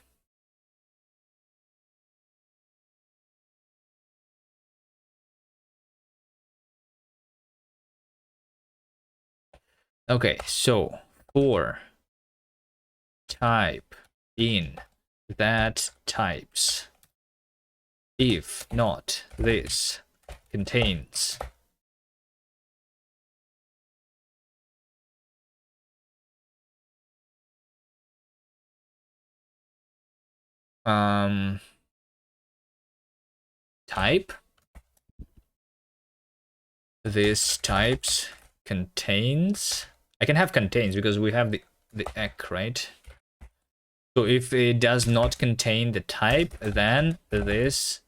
Okay, so for type in that types, if not this contains type, this types contains, I can have contains because we have the ec, right? So if it does not contain the type, then this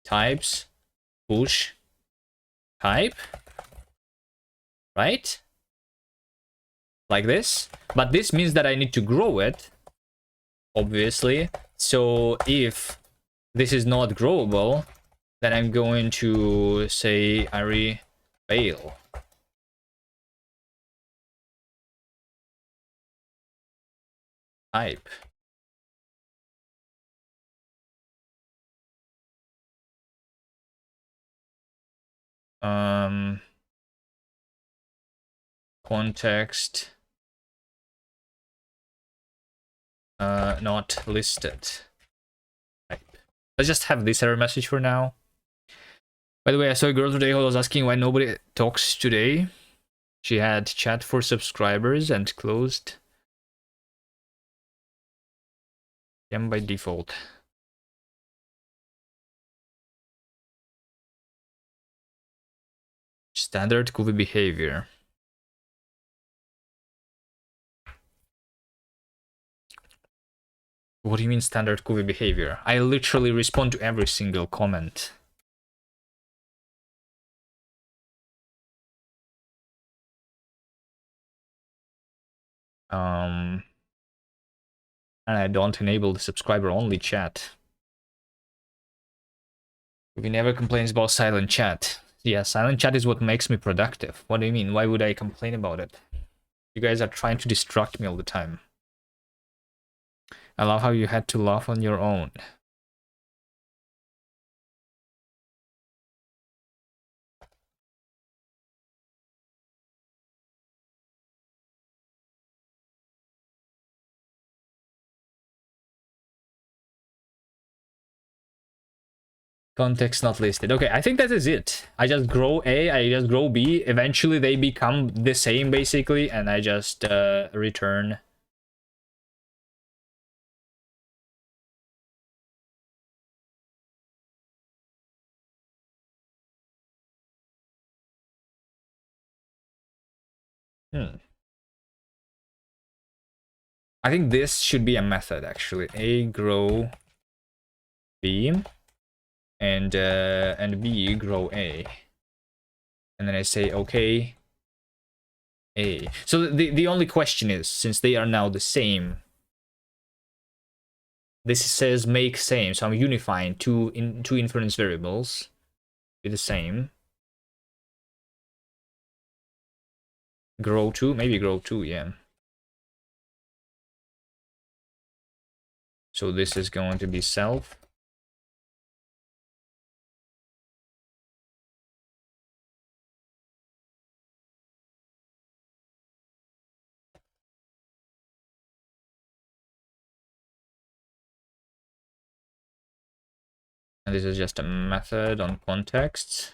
types push type. right? Like this. But this means that I need to grow it, obviously. So if this is not growable, then I'm going to say Ari fail. Type. Context not listed. Type. Let's just have this error message for now. By the way, I saw a girl today who was asking why nobody talks today. She had chat for subscribers and closed them by default. Standard Kuvi behavior. What do you mean standard Kuvi behavior? I literally respond to every single comment. And I don't enable the subscriber only chat. Kuvi never complains about silent chat. Yeah, silent chat is what makes me productive. What do you mean? Why would I complain about it? You guys are trying to distract me all the time. I love how you had to laugh on your own. Context not listed. Okay, I think that is it. I just grow A, I just grow B. Eventually they become the same basically, and I just return. I think this should be a method actually. A grow B and B grow A. And then I say okay A. So the only question is, since they are now the same, this says make same, so I'm unifying two inference variables with the same. Grow 2, maybe grow 2, yeah. So this is going to be self. And this is just a method on contexts.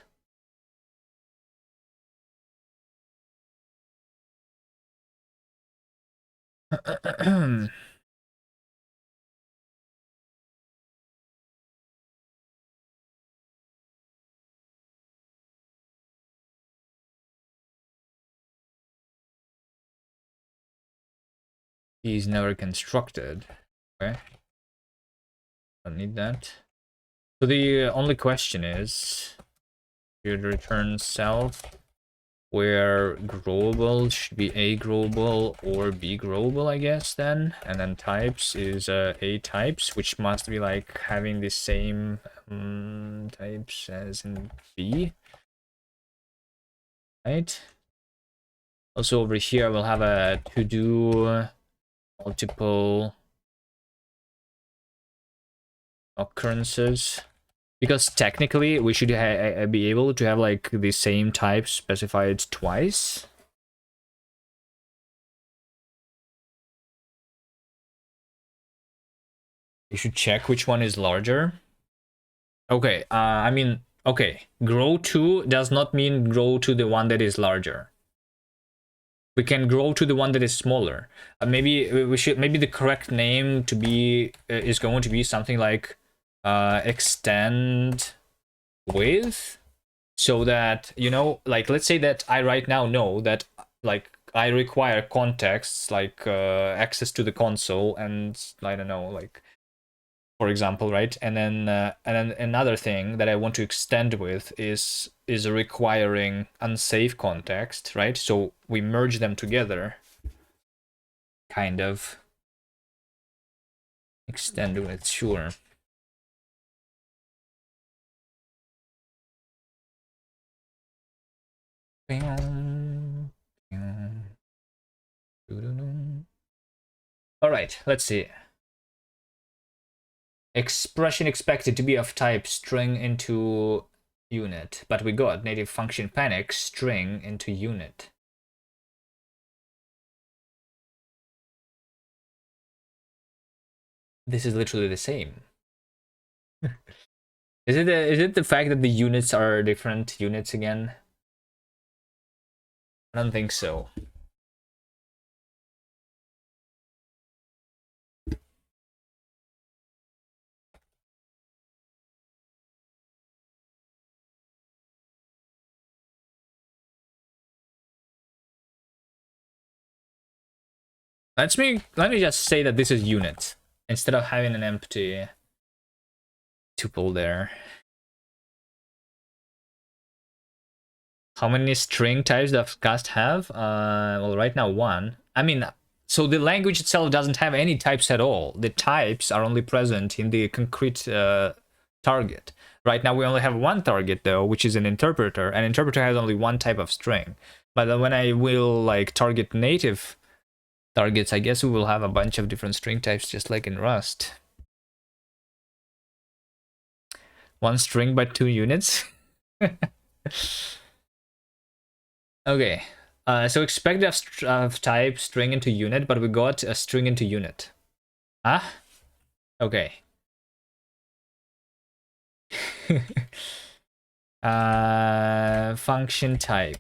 He's never constructed. Okay. Don't need that. So the only question is, should return self, where growable should be A growable or B growable, I guess, then. And then types is A types, which must be like having the same types as in B. Right? Also over here, we'll have a to-do multiple occurrences. Because technically, we should be able to have like the same type specified twice. You should check which one is larger. Okay, I mean, okay, grow to does not mean grow to the one that is larger. We can grow to the one that is smaller. Maybe we should. Maybe the correct name to be is going to be something like extend with, so that, you know, like let's say that I right now know that like I require contexts like access to the console and I don't know, like for example, right? And then another thing that I want to extend with is is requiring unsafe context, right? So we merge them together, kind of. Extend it, sure. All right, let's see. Expression expected to be of type string into unit, but we got native function panic string into unit. This is literally the same. Is it the fact that the units are different units again? I don't think so. Let me just say that this is unit instead of having an empty tuple there. How many string types does kast have? Well, right now one. I mean, so the language itself doesn't have any types at all. The types are only present in the concrete target. Right now we only have one target though, which is an interpreter. An interpreter has only one type of string. But then when I will like target native targets, I guess we will have a bunch of different string types just like in Rust. One string but 2 units. Okay, so expect of type string into unit, but we got a string into unit. Ah, okay. Function type.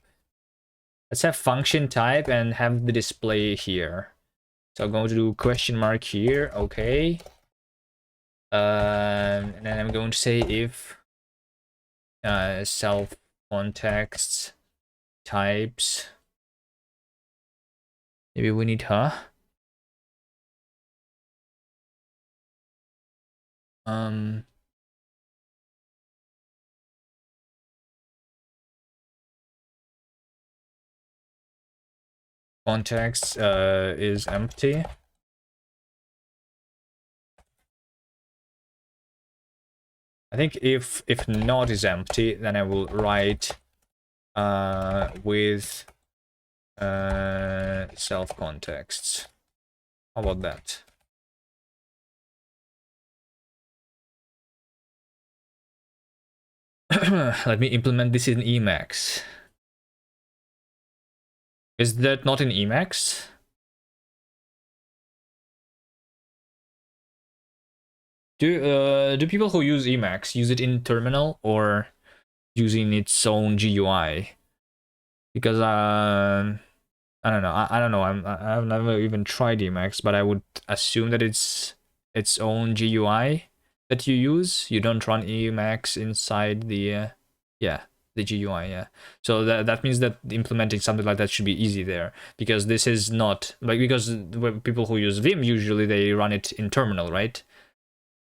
Let's have function type and have the display here. So I'm going to do question mark here. Okay. And then I'm going to say if self context types. Maybe we need context is empty. I think if not is empty, then I will write with self contexts. How about that? Let me implement this in Emacs. Is that not in Emacs? Do people who use Emacs use it in terminal or using its own GUI? Because I don't know. I don't know. I've never even tried Emacs, but I would assume that it's its own GUI that you use. You don't run Emacs inside the yeah, the GUI, yeah. So that means that implementing something like that should be easy there, because this is not like, because people who use Vim usually they run it in terminal, right?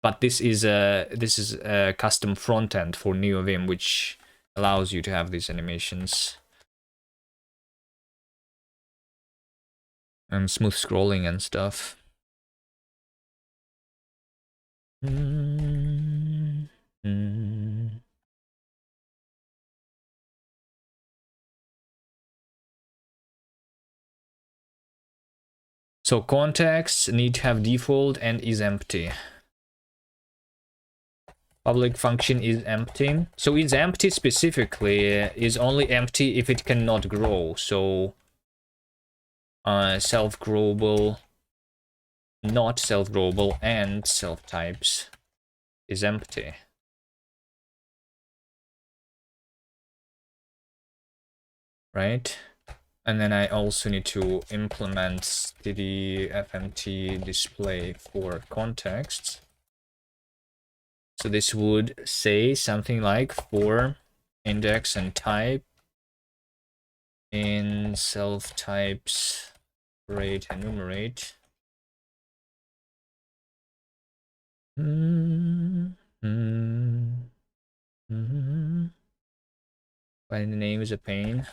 But this is a custom front end for NeoVim, which allows you to have these animations and smooth scrolling and stuff. So contexts need to have default and is empty. Public function is empty. So is empty specifically is only empty if it cannot grow. So self-growable, not self-growable, and self-types is empty. Right? And then I also need to implement stdfmt display for contexts. So this would say something like for index and type in self types rate enumerate. Finding the name is a pain.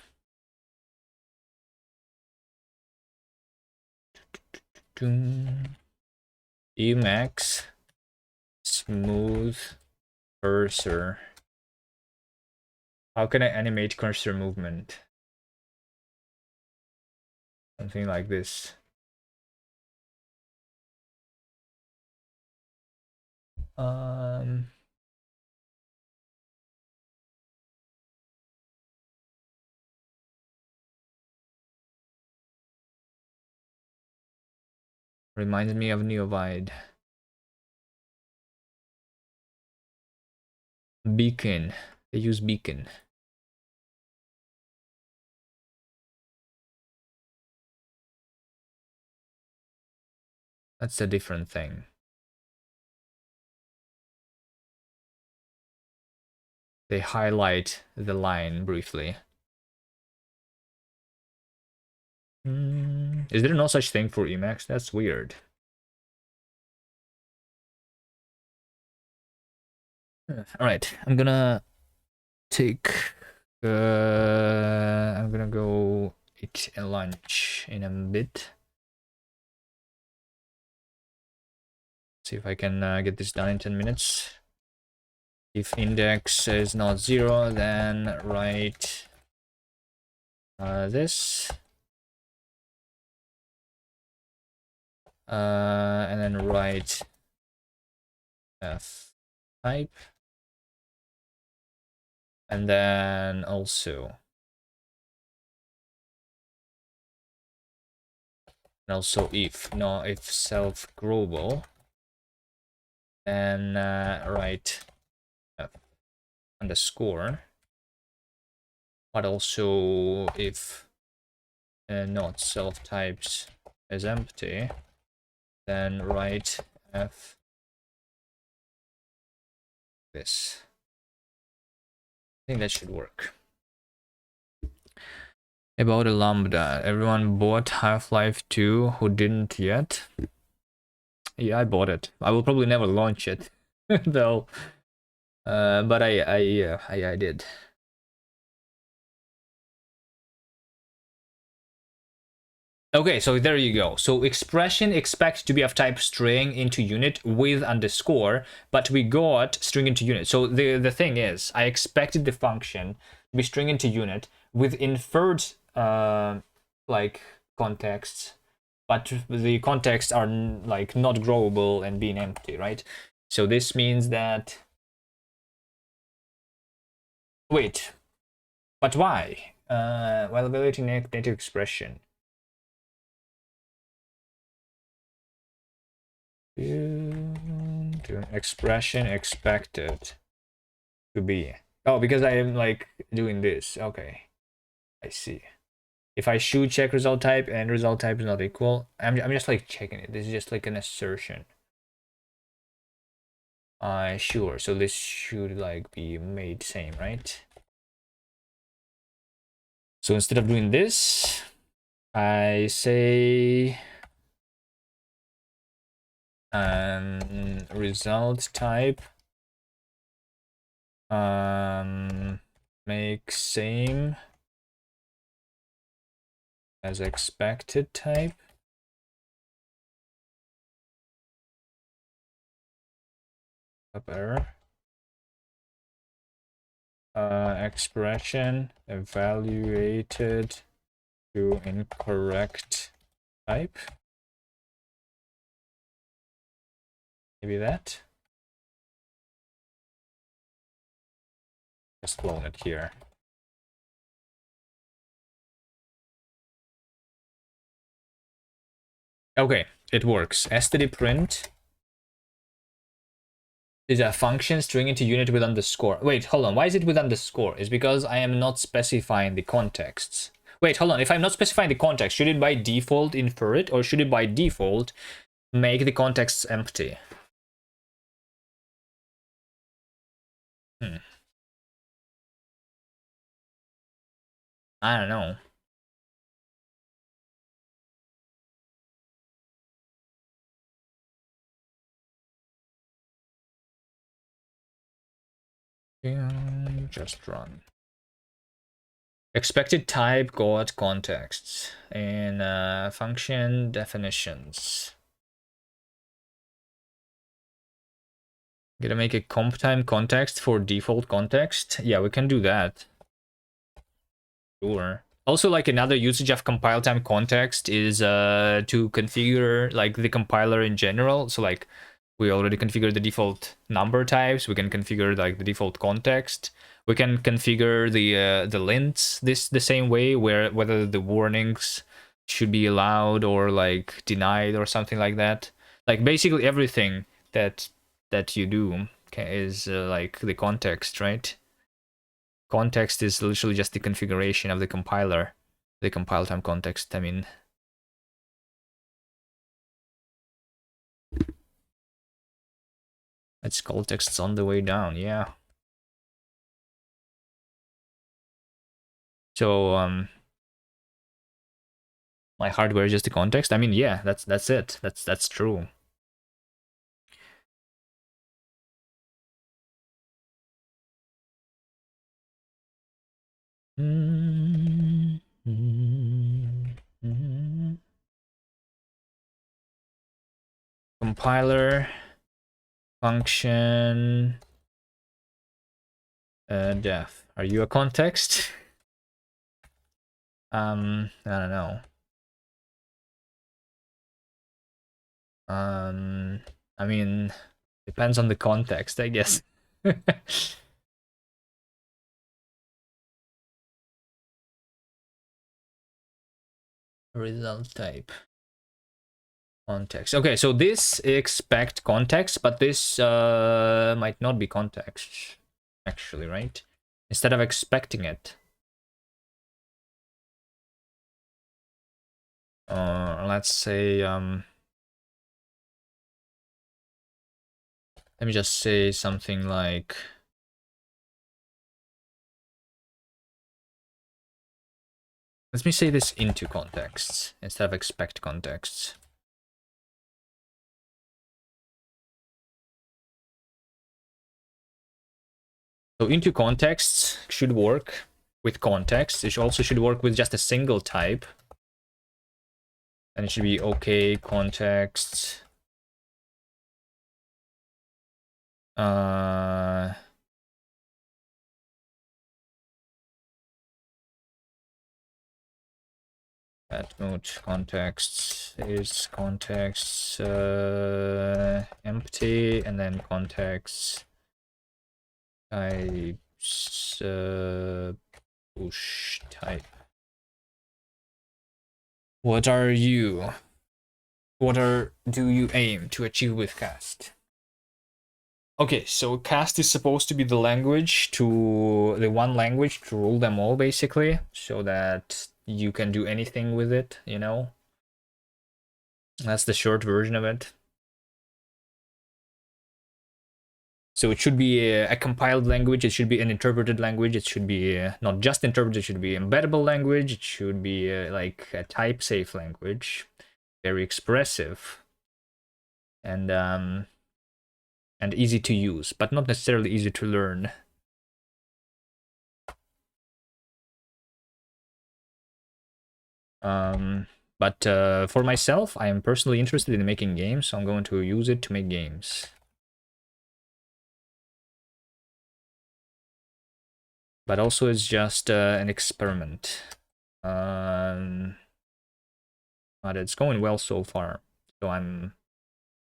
Emacs smooth cursor. How can I animate cursor movement? Something like this. Reminds me of Neovide. Beacon. They use beacon. That's a different thing. They highlight the line briefly. Is there no such thing for Emacs? That's weird. Alright, I'm gonna take... I'm gonna go eat a lunch in a bit. See if I can get this done in 10 minutes. If index is not 0, then write this. And then write f type. And then also if self global, then write f underscore, but also if not self types is empty, then write f this. I think that should work. About a lambda, everyone bought Half-Life 2 who didn't yet? Yeah, I bought it. I will probably never launch it though. But I did. Okay, so there you go. So expression expect to be of type string into unit with underscore, but we got string into unit. So the thing is, I expected the function to be string into unit with inferred like contexts, but the contexts are like not growable and being empty, right? So this means that... Wait, but why? While evaluating native expression. Expression expected to be. Oh, because I am like doing this. Okay, I see. If I should check result type and result type is not equal, I'm just like checking it. This is just like an assertion. Sure. So this should like be made same, right? So instead of doing this, I say result type make same as expected type. Up error. Expression evaluated to incorrect type. Maybe that. Just clone it here. Okay, it works. std_print is a function string into unit with underscore. Wait, hold on. Why is it with underscore? It's because I am not specifying the contexts. Wait, hold on. If I'm not specifying the context, should it by default infer it, or should it by default make the contexts empty? I don't know. Just run. Expected type got contexts in function definitions. Gonna make a comp time context for default context. Yeah, we can do that. Sure. Also, like another usage of compile time context is to configure like the compiler in general. So like we already configured the default number types. We can configure like the default context. We can configure the lints the same way, where whether the warnings should be allowed or like denied or something like that. Like basically everything that you do is like the context, right? Context is literally just the configuration of the compiler, the compile time context, I mean. It's call texts on the way down, yeah. So my hardware is just the context. I mean, yeah, that's it. That's true. Compiler function def. Are you a context? I don't know. I mean, depends on the context, I guess. Result type. Context. Okay, so this expect context, but this might not be context, actually, right? Instead of expecting it. Let's say, let me just say something like, let me say this into contexts instead of expect contexts. So into contexts should work with context. It also should work with just a single type. And it should be okay context. At mode contexts is contexts empty, and then contexts types push type. What are you? Do you aim to achieve with kast? Okay, so kast is supposed to be the one language to rule them all, basically, so that you can do anything with it, you know? That's the short version of it. So it should be a compiled language, it should be an interpreted language, it should be not just interpreted, it should be embeddable language, it should be like a type-safe language, very expressive, and easy to use, but not necessarily easy to learn. But for myself, I am personally interested in making games, so I'm going to use it to make games. But also it's just an experiment. But it's going well so far, so I'm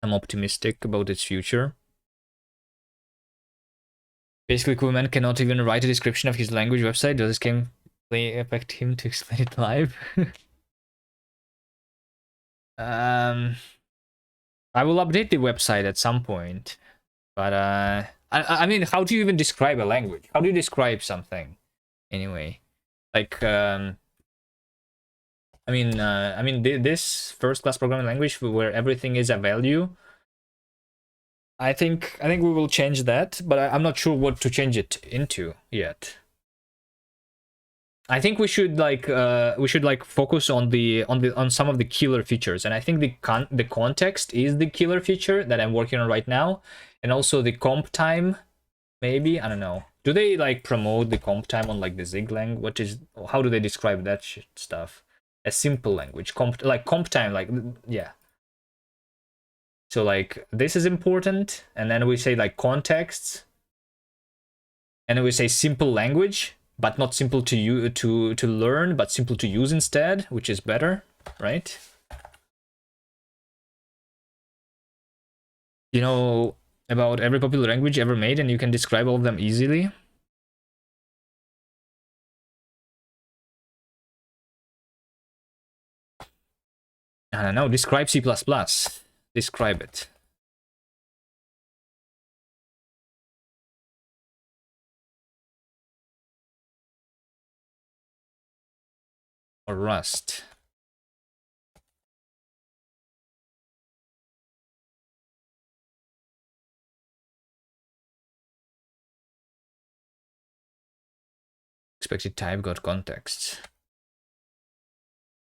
optimistic about its future. Basically, Coolman cannot even write a description of his language website. Does this game affect him to explain it live? I will update the website at some point, but I mean, how do you even describe a language? How do you describe something? Anyway, like I mean, this first-class programming language where everything is a value. I think we will change that, but I'm not sure what to change it into yet. I think we should like focus on some of the killer features, and I think the context is the killer feature that I'm working on right now, and also the comp time, maybe, I don't know. Do they like promote the comp time on like the Zig lang? What is, how do they describe that stuff? A simple language, comp time, like, yeah. So like this is important, and then we say like contexts, and then we say simple language, but not simple to you to learn, but simple to use instead, which is better, right? You know about every popular language ever made, and you can describe all of them easily. I don't know. Describe C++. Describe it. Or Rust. Expected type got context.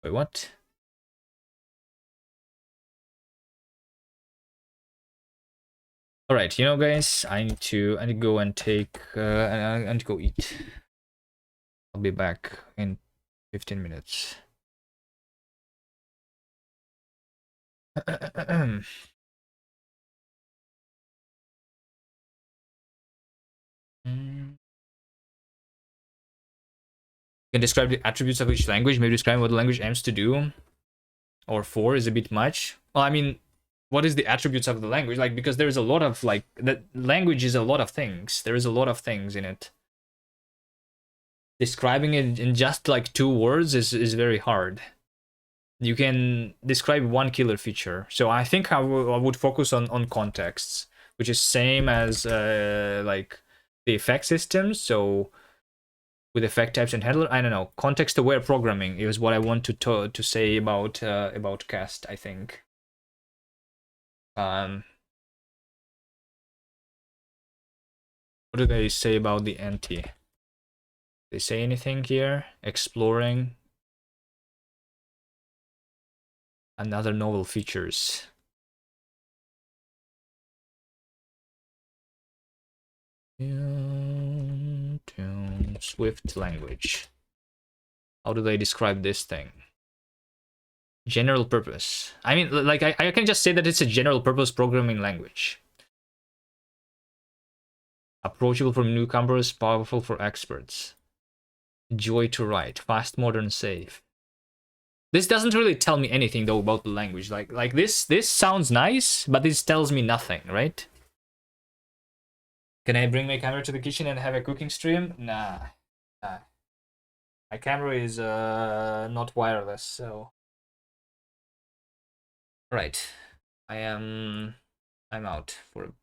Wait, what? All right, you know, guys, I need to go and take I need to go eat. I'll be back in 15 minutes. You can describe the attributes of each language. Maybe describe what the language aims to do, or for is a bit much. Well, I mean, what is the attributes of the language? Like, because there is a lot of like, the language is a lot of things. There is a lot of things in it. Describing it in just like 2 words is very hard. You can describe one killer feature. So I think I would focus on contexts, which is same as like the effect systems. So with effect types and handler, I don't know. Context-aware programming is what I want to say about kast, I think. What do they say about the anti? They say anything here? Exploring another novel features. Swift language. How do they describe this thing? General purpose. I mean, like, I can just say that it's a general purpose programming language. Approachable for newcomers, powerful for experts. Joy to write, fast, modern, safe. This doesn't really tell me anything though about the language. Like this sounds nice, but this tells me nothing, right? Can I bring my camera to the kitchen and have a cooking stream? Nah. My camera is not wireless, so. Right. I'm out for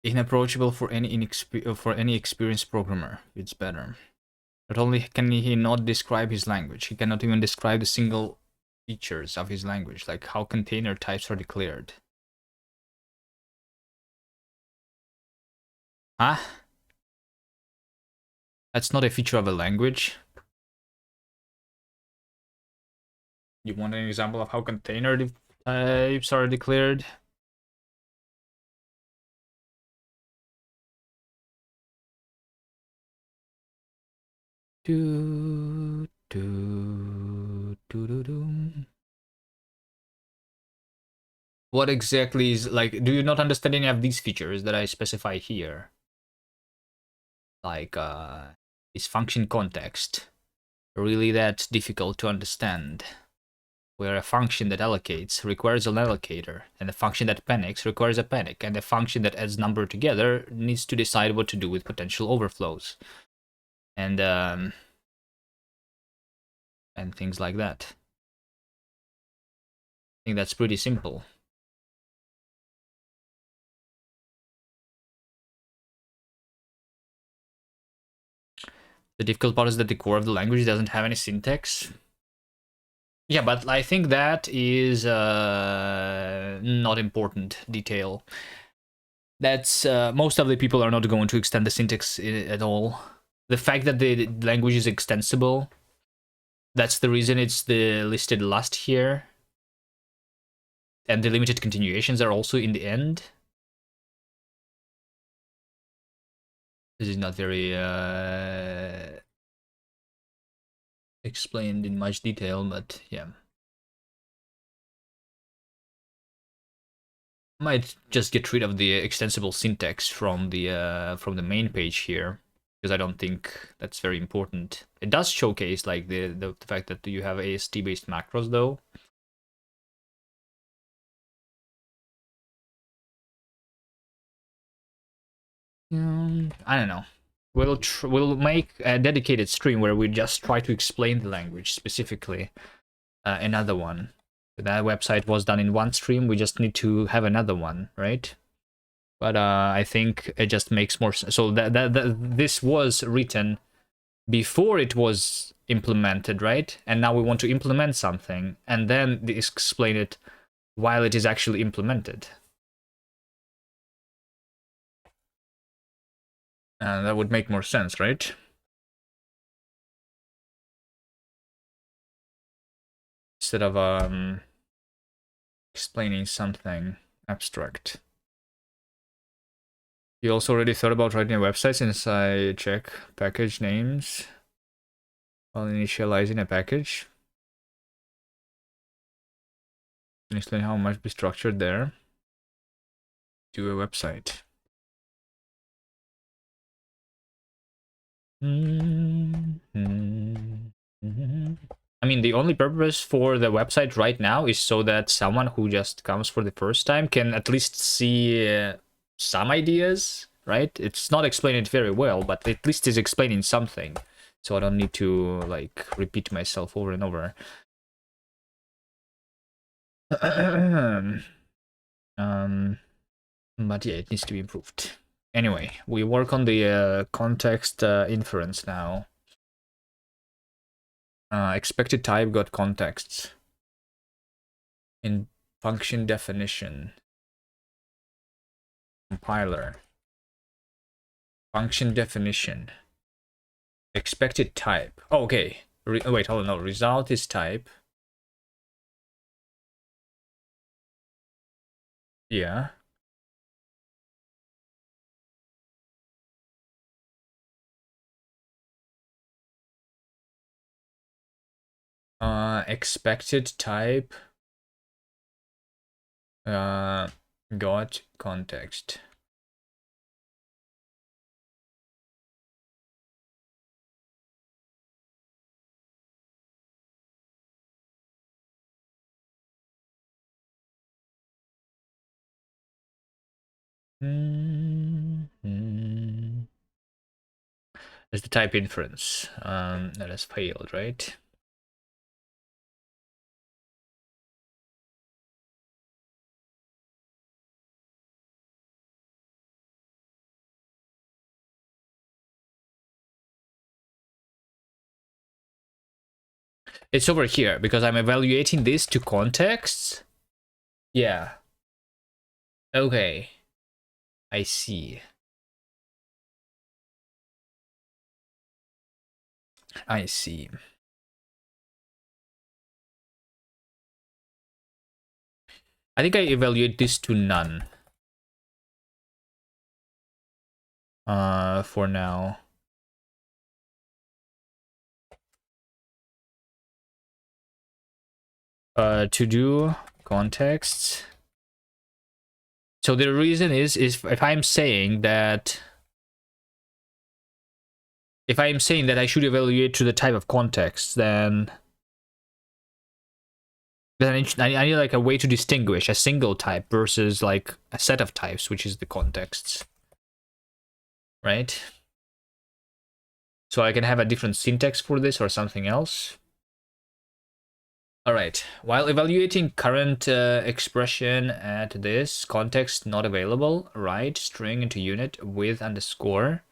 Inapproachable for any experienced programmer. It's better. Not only can he not describe his language, he cannot even describe the single features of his language, like how container types are declared. Huh? That's not a feature of a language. You want an example of how container types are declared? Do, do, do, do, do. What exactly is, like, do you not understand any of these features that I specify here? Like, is function context really that difficult to understand? Where a function that allocates requires an allocator, and a function that panics requires a panic, and a function that adds number together needs to decide what to do with potential overflows. And things like that. I think that's pretty simple. The difficult part is that the core of the language doesn't have any syntax. Yeah, but I think that is not important detail. That's most of the people are not going to extend the syntax at all. The fact that the language is extensible, that's the reason it's the listed last here. And the limited continuations are also in the end. This is not very explained in much detail, but yeah. Might just get rid of the extensible syntax from the main page here, because I don't think that's very important. It does showcase like the fact that you have AST based macros though. I don't know. We'll make a dedicated stream where we just try to explain the language specifically. Another one. That website was done in one stream. We just need to have another one, right? But I think it just makes more sense. So that this was written before it was implemented, right? And now we want to implement something and then explain it while it is actually implemented. That would make more sense, right? Instead of explaining something abstract. You also already thought about writing a website since I check package names while initializing a package. Can you explain how much be structured there? Do a website. I mean, the only purpose for the website right now is so that someone who just comes for the first time can at least see some ideas, right? It's not explaining it very well, but at least it's explaining something. So I don't need to, like, repeat myself over and over. But yeah, it needs to be improved. Anyway, we work on the context inference now. Expected type got contexts. In function definition. Compiler. Function definition. Expected type. Oh, okay. Wait, hold on. No, result is type. Yeah. Expected type got context. There's the type inference. That has failed, right? It's over here because I'm evaluating this to contexts. Yeah. Okay. I see. I see. I think I evaluate this to none. For now. To do contexts. So the reason is if I'm saying that I should evaluate to the type of context, then I need like a way to distinguish a single type versus like a set of types, which is the contexts, right? So I can have a different syntax for this or something else. All right, while evaluating current expression at this context not available, write string into unit with underscore.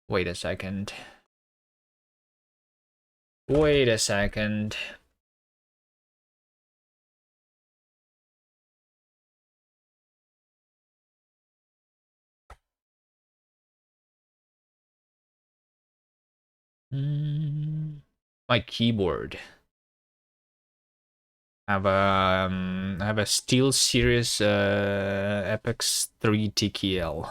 Wait a second. Wait a second. My keyboard. I have a Steel Series Apex 3 TKL.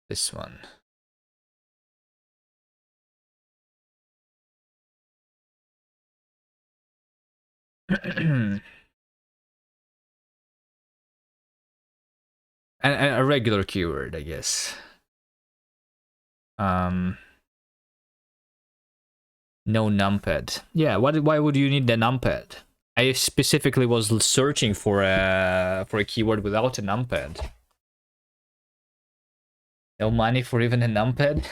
This one. And a regular keyword, I guess. No numpad. Yeah, why would you need the numpad? I specifically was searching for a keyword without a numpad. No money for even a numpad?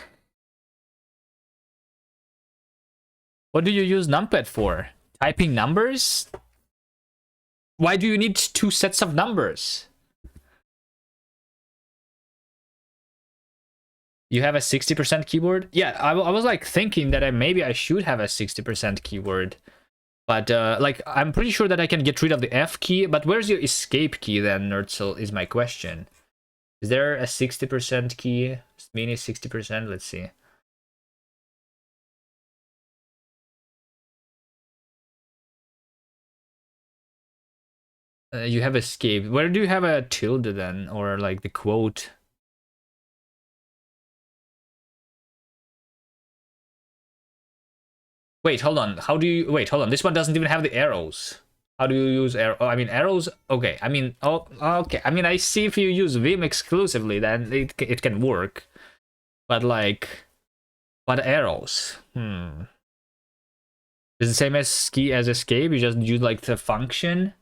What do you use numpad for? Typing numbers? Why do you need two sets of numbers? You have a 60% keyboard? Yeah, I was like thinking that maybe I should have a 60% keyword. But like, I'm pretty sure that I can get rid of the F key. But where's your escape key then, Nerdzel, is my question. Is there a 60% key? Mini 60%? Let's see. You have escape. Where do you have a tilde then? Or like the quote? Wait, hold on. How do you... Wait, hold on. This one doesn't even have the arrows. How do you use arrow? Oh, I mean, arrows... Okay, I mean... Oh, okay. I mean, I see if you use Vim exclusively, then it can work. But like... But arrows? It's the same as key as escape. You just use like the function.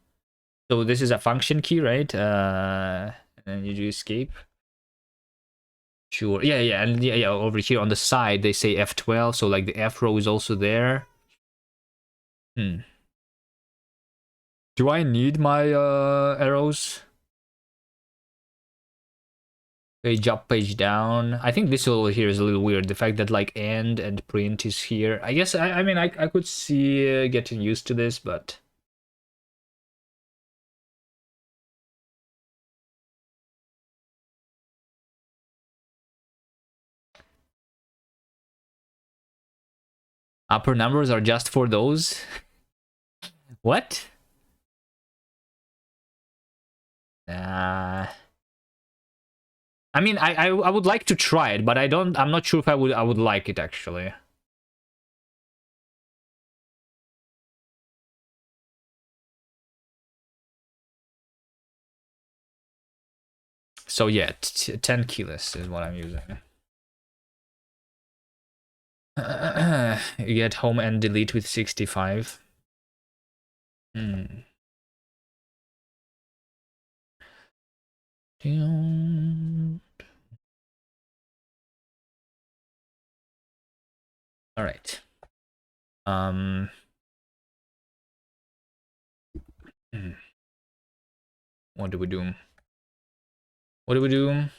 So this is a function key, right? And then you do escape. Sure. Yeah. And yeah. Over here on the side, they say F12. So like the F row is also there. Do I need my arrows? Page up, page down. I think this over here is a little weird. The fact that like and print is here. I guess I mean I could see getting used to this, but upper numbers are just for those. What? I mean, I would like to try it, but I'm not sure if I would like it actually. So yeah, 10 keyless is what I'm using. You get home and delete with 65. All right. What do we do? What do we do?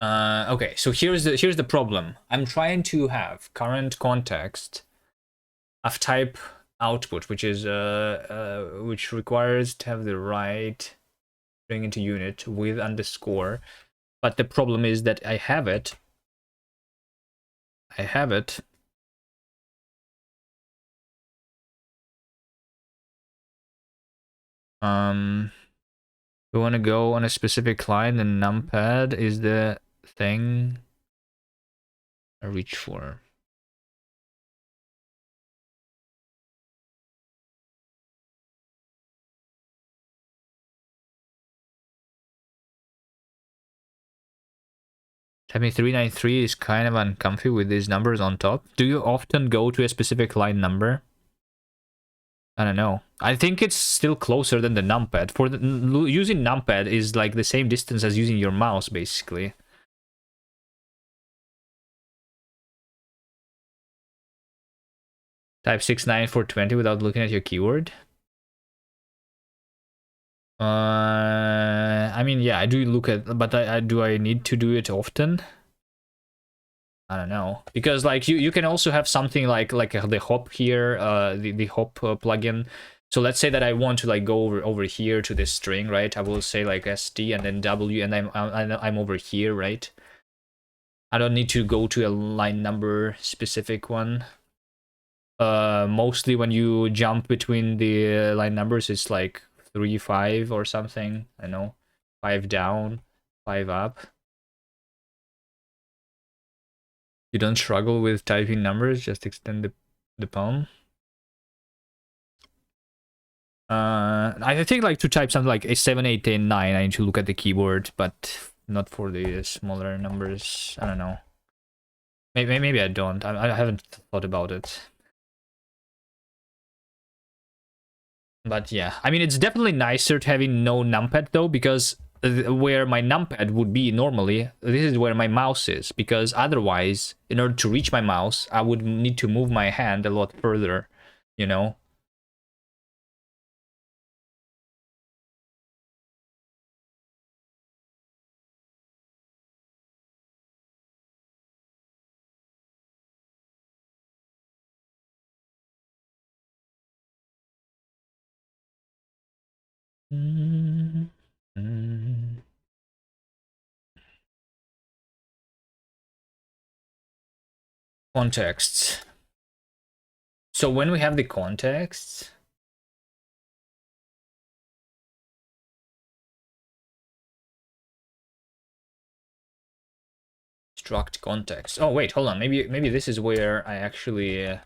Okay, so here's the problem. I'm trying to have current context of type output, which is which requires to have the right string into unit with underscore. But the problem is that I have it. We want to go on a specific line, and numpad is the thing I reach for. Typing 393 is kind of uncomfy with these numbers on top. Do you often go to a specific line number? I don't know. I think it's still closer than the numpad. For the using numpad is like the same distance as using your mouse, basically. Type 69420 without looking at your keyword. I mean, yeah, I do look at, but do I need to do it often? I don't know, because like you can also have something like the hop here, the hop plugin. So let's say that I want to like go over here to this string, right? I will say like st and then w, and I'm over here, right? I don't need to go to a line number specific one. Mostly when you jump between the line numbers, it's like 3, 5 or something. I know, 5 down, 5 up. You don't struggle with typing numbers, just extend the palm. I think like to type something like a 7, 8, 10, 9, I need to look at the keyboard, but not for the smaller numbers. I don't know. Maybe I don't. I haven't thought about it. But yeah, I mean, it's definitely nicer to having no numpad though, because where my numpad would be normally, this is where my mouse is, because otherwise, in order to reach my mouse, I would need to move my hand a lot further, you know? Mm -hmm. Contexts. So when we have the contexts, struct context. Oh wait, hold on. Maybe this is where I actually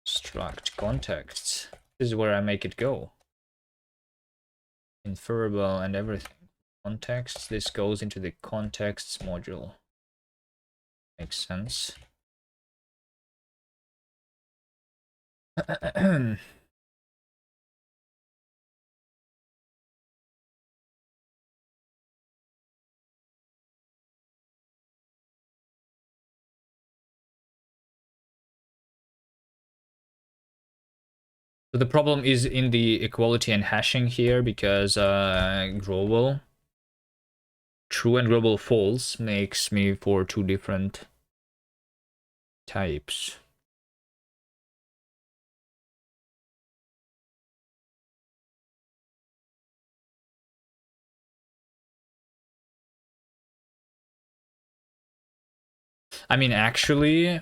struct contexts. This is where I make it go. Inferable and everything. Context. This goes into the contexts module. Makes sense. So the problem is in the equality and hashing here, because global true and global false makes me for two different types. I mean, actually,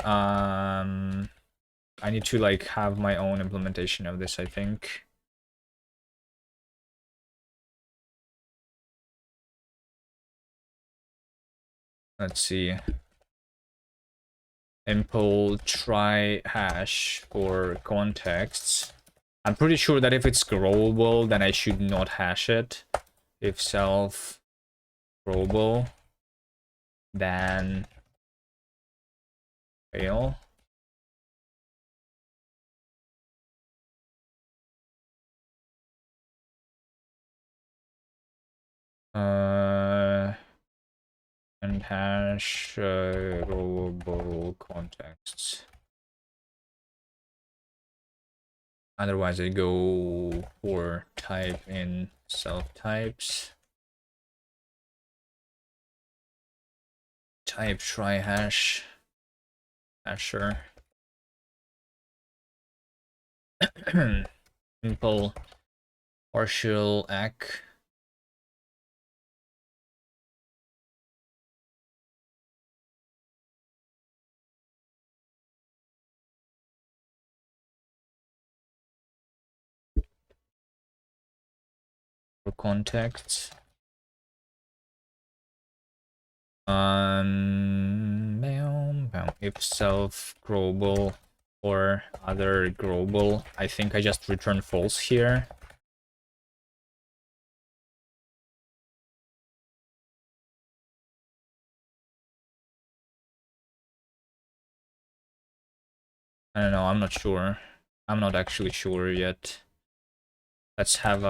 I need to like have my own implementation of this, I think. Let's see. Impl try hash for contexts. I'm pretty sure that if it's growable, then I should not hash it. If self growable, then fail. And hash growable contexts. Otherwise, I go for type in self types. Type try hash. Hasher. Simple partial ACK. For contacts. If self global or other global, I think I just return false here. I don't know, I'm not sure. I'm not actually sure yet. Let's have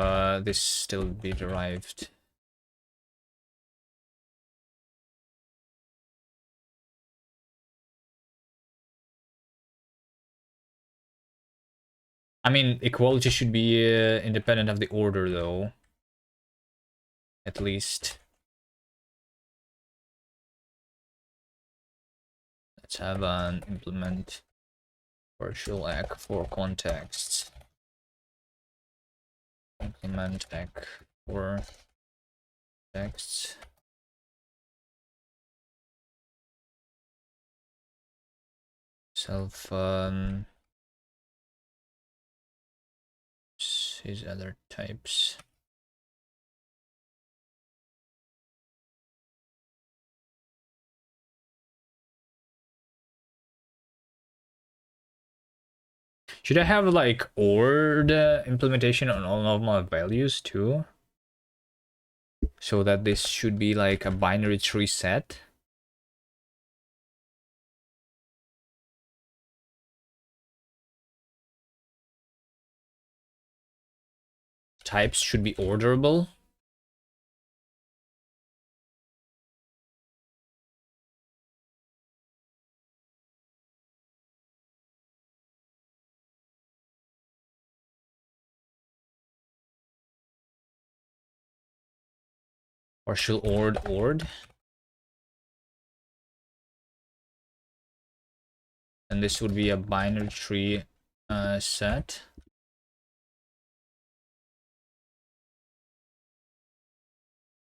this still be derived. I mean, equality should be independent of the order, though. At least. Let's have an implement partial ACK for contexts. Implement ACK for texts. Self his other types. Should I have like OR implementation on all of my values too? So that this should be like a binary tree set? Types should be orderable? Partial ORed. And this would be a binary tree set.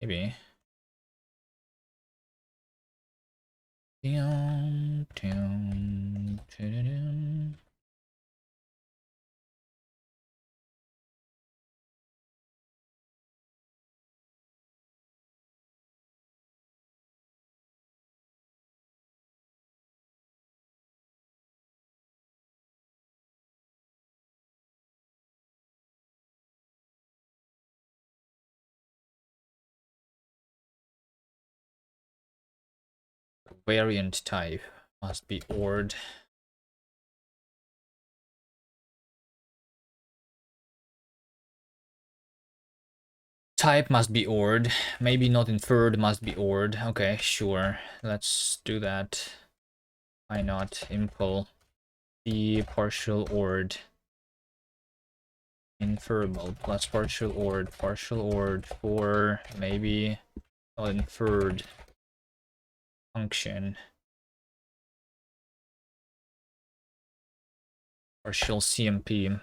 Maybe. Variant type must be ORed. Type must be ORed. Maybe not inferred must be ORed. Okay, sure. Let's do that. Why not? Impl the partial ORed. Inferable plus partial ORed for maybe not inferred function. Partial CMP.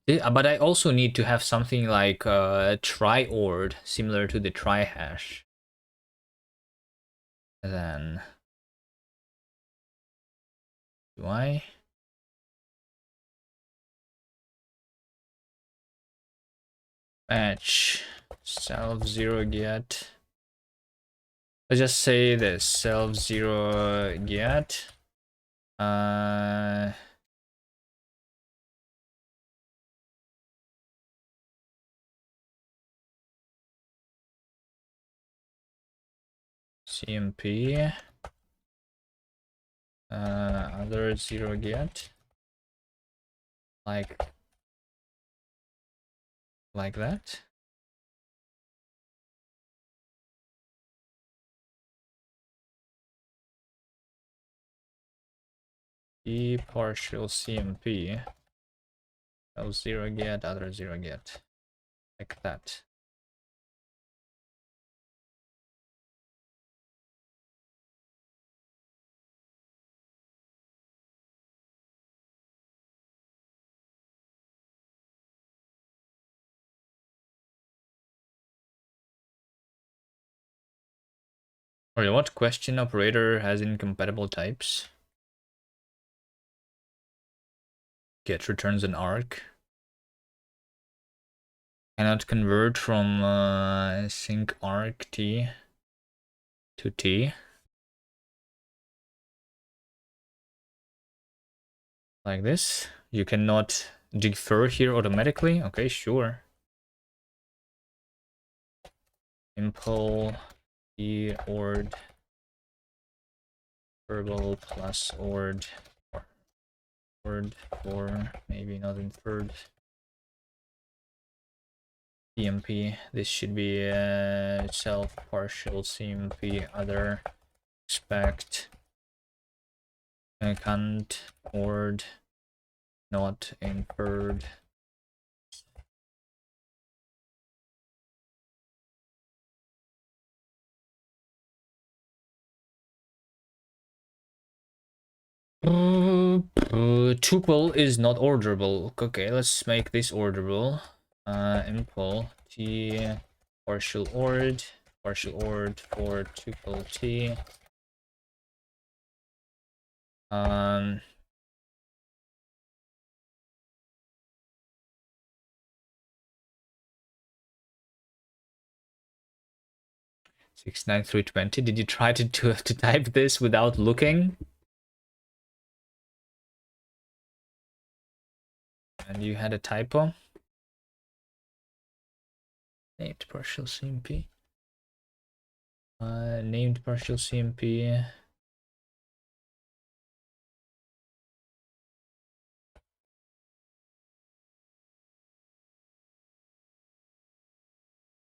Yeah, but I also need to have something like tri-ord, similar to the tri-hash. Then do I? Match self zero get. Let's just say this self zero get. CMP. Other 0 get. Like that. E partial CMP. Oh, 0 get, other 0 get. Like that. Or what question operator has incompatible types? Get returns an arc. Cannot convert from sync arc T to T. Like this. You cannot defer here automatically. Okay, sure. Impl T ord verbal plus ord for maybe not in third. CMP. This should be self partial CMP other expect can't ord not inferred. Tuple is not orderable. Okay, let's make this orderable. Impl T partial ord for tuple T. 69320. Did you try to type this without looking? And you had a typo? Named partial CMP. Named partial CMP.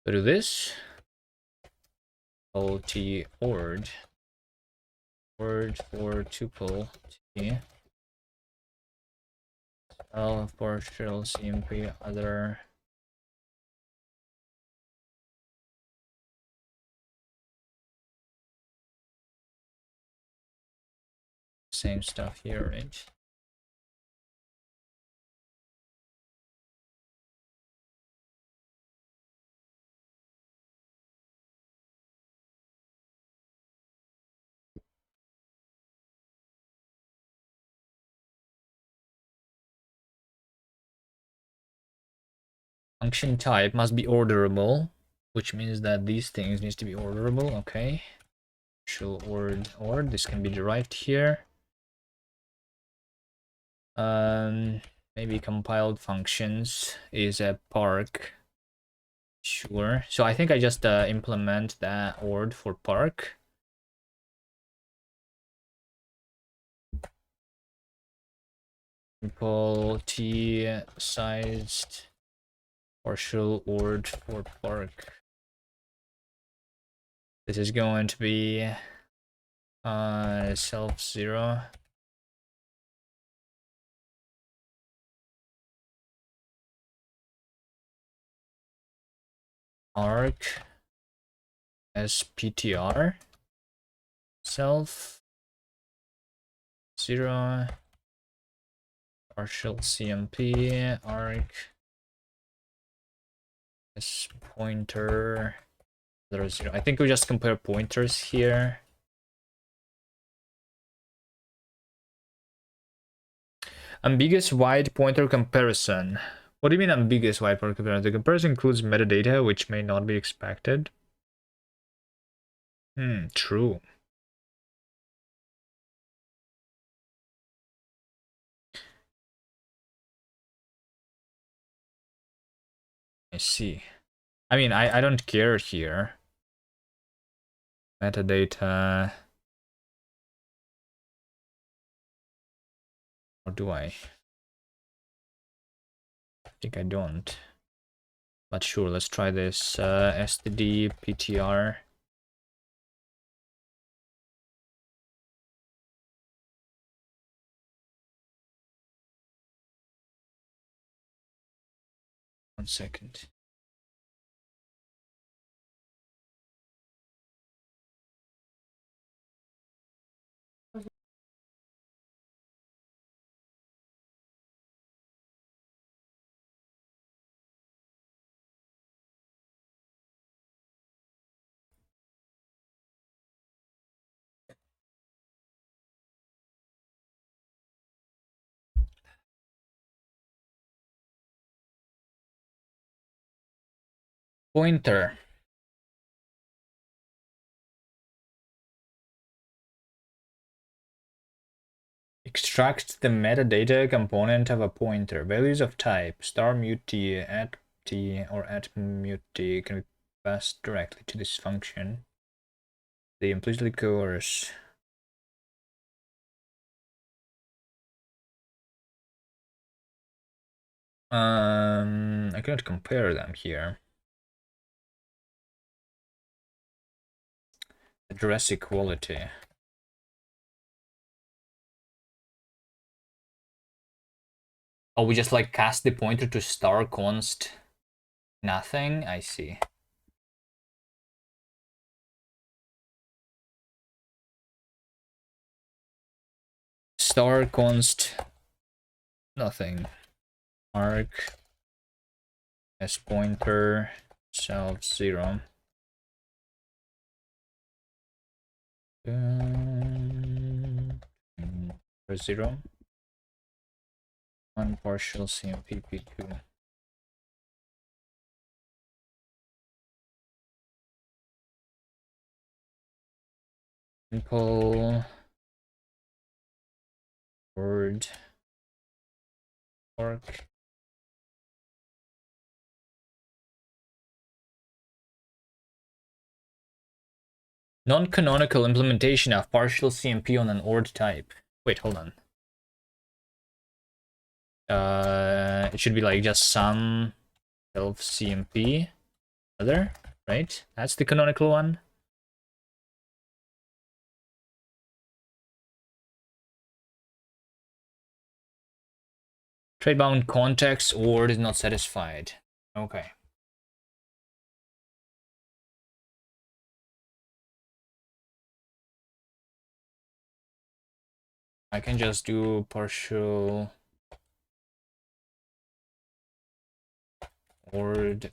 Go to this. OT ord for tuple T. Self partial CMP other. Same stuff here, right? Function type must be orderable, which means that these things needs to be orderable. Okay. Shall ord. This can be derived here. Maybe compiled functions is a park. Sure. So I think I just implement that ord for park. Simple T sized partial ord for park. This is going to be self 0. Arc SPTR self 0 partial CMP arc S pointer 0 0. I think we just compare pointers here. Ambiguous wide pointer comparison. What do you mean ambiguous wide pointer comparison? The comparison includes metadata which may not be expected. True. I see. I mean, I don't care here. metadata. Or do I? I think I don't. But sure, let's try this. std ptr. One second. Pointer. Extract the metadata component of a pointer. Values of type star mut t, at t, or at mut t can be passed directly to this function. They implicitly coerce. I cannot compare them here. Address equality. Oh, we just like cast the pointer to star const nothing? I see. Star const nothing. Arc as pointer self 0. For 0. 1 partial CMP P2. Simple word work. Non-canonical implementation of partial CMP on an ORD type. Wait, hold on. It should be like just some self CMP other, right? That's the canonical one. Tradebound context ORD is not satisfied. Okay. I can just do partial ORD.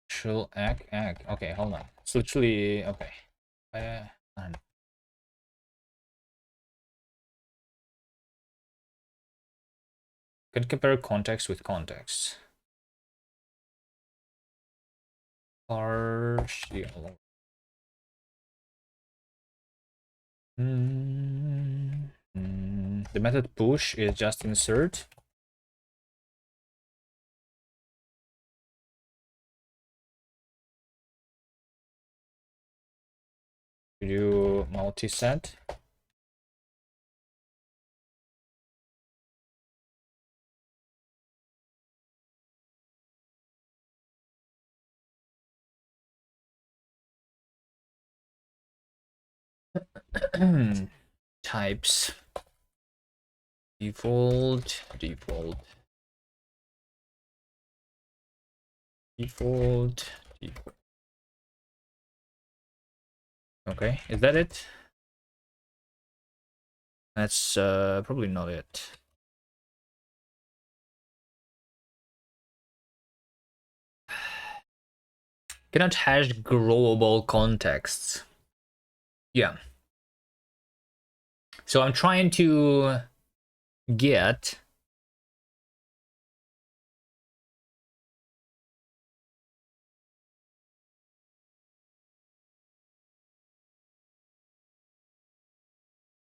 Partial ag. Okay, hold on. It's literally okay. Can compare context with context. Partial. The method push is just insert. We do multi-set. Types. Default. Okay, is that it? That's probably not it. Cannot hash growable contexts. Yeah. So I'm trying to get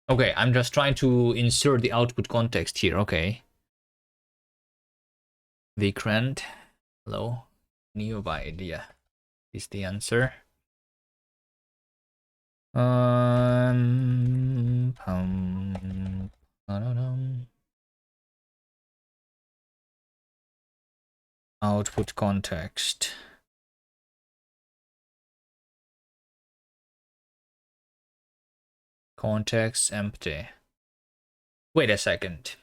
okay, I'm just trying to insert the output context here. Okay. Vikrant. Hello. New idea. is the answer. Ba-da-dum. Output context. Context empty. Wait a second.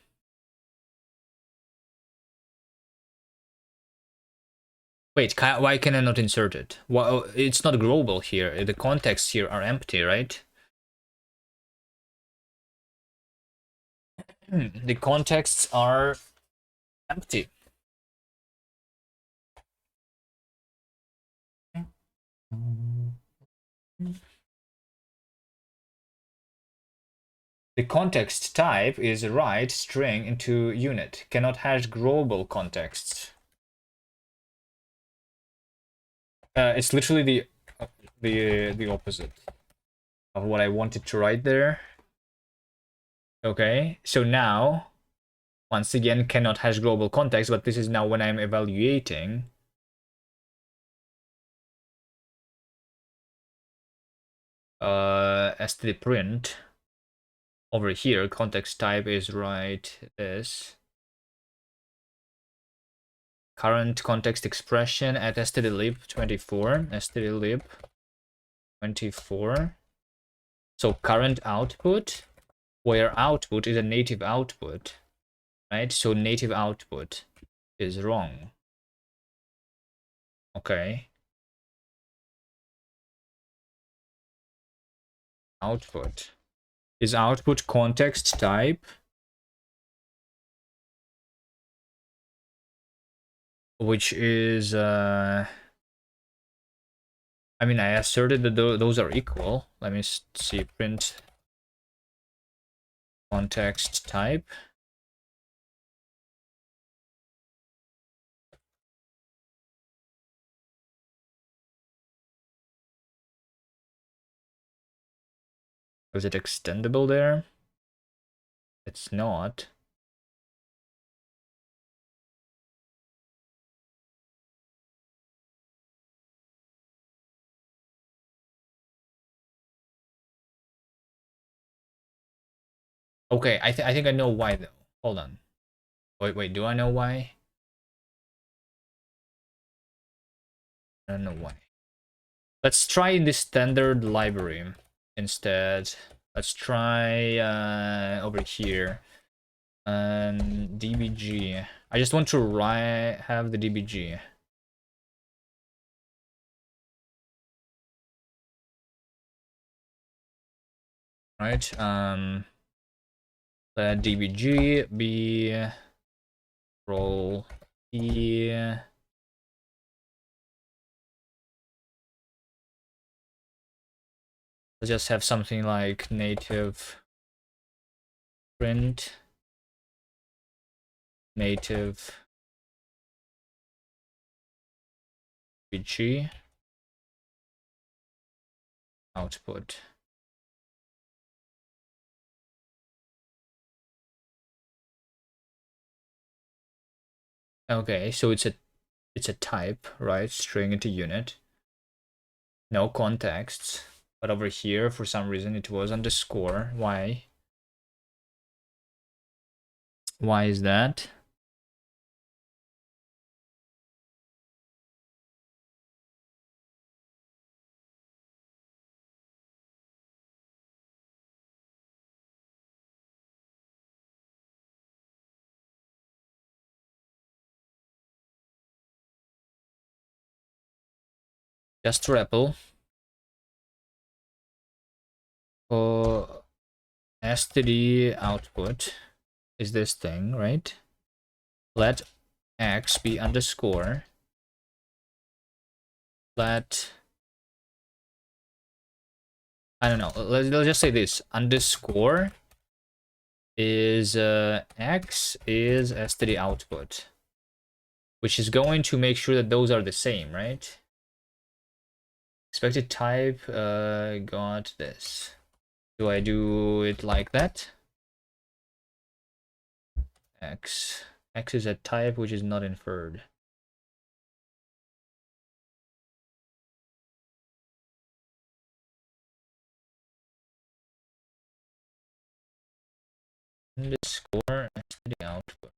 Wait, why can I not insert it? Well, it's not global here. The contexts here are empty, right? The contexts are empty. The context type is write string into unit. Cannot hash global contexts. It's literally the opposite of what I wanted to write there. Okay, so now once again cannot hash global context, but this is now when I'm evaluating. Std print over here, context type is right this. Current context expression at stdlib24, stdlib24. So current output, where output is a native output, right? So native output is wrong. Okay. Output. Is output context type? Which is, I mean, I asserted that those are equal. Let me see, print context type. Is it extendable there? It's not. Okay, I think I know why though. Hold on. Wait, do I know why? I don't know why. Let's try the standard library instead. Let's try over here. DBG. I just want to have the DBG. Right? Let DBG be role E. Let's just have something like native print native DBG output. Okay, so it's a type, right? String into unit. No contexts. But over here, for some reason, it was underscore. Why? Why is that? Just REPL. For std output is this thing, right? Let x be underscore. Let, I don't know, let's just say this, underscore is x is std output, which is going to make sure that those are the same, right? Expected type got this. Do I do it like that? X is a type which is not inferred. underscore std output.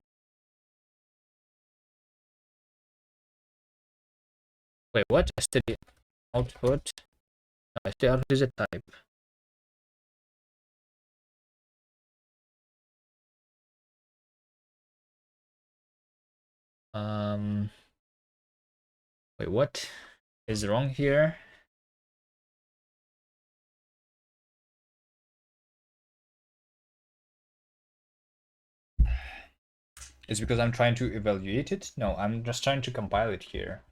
Wait, what? std output? No, std output is a type. Wait, what is wrong here? It's because I'm trying to evaluate it? No, I'm just trying to compile it here.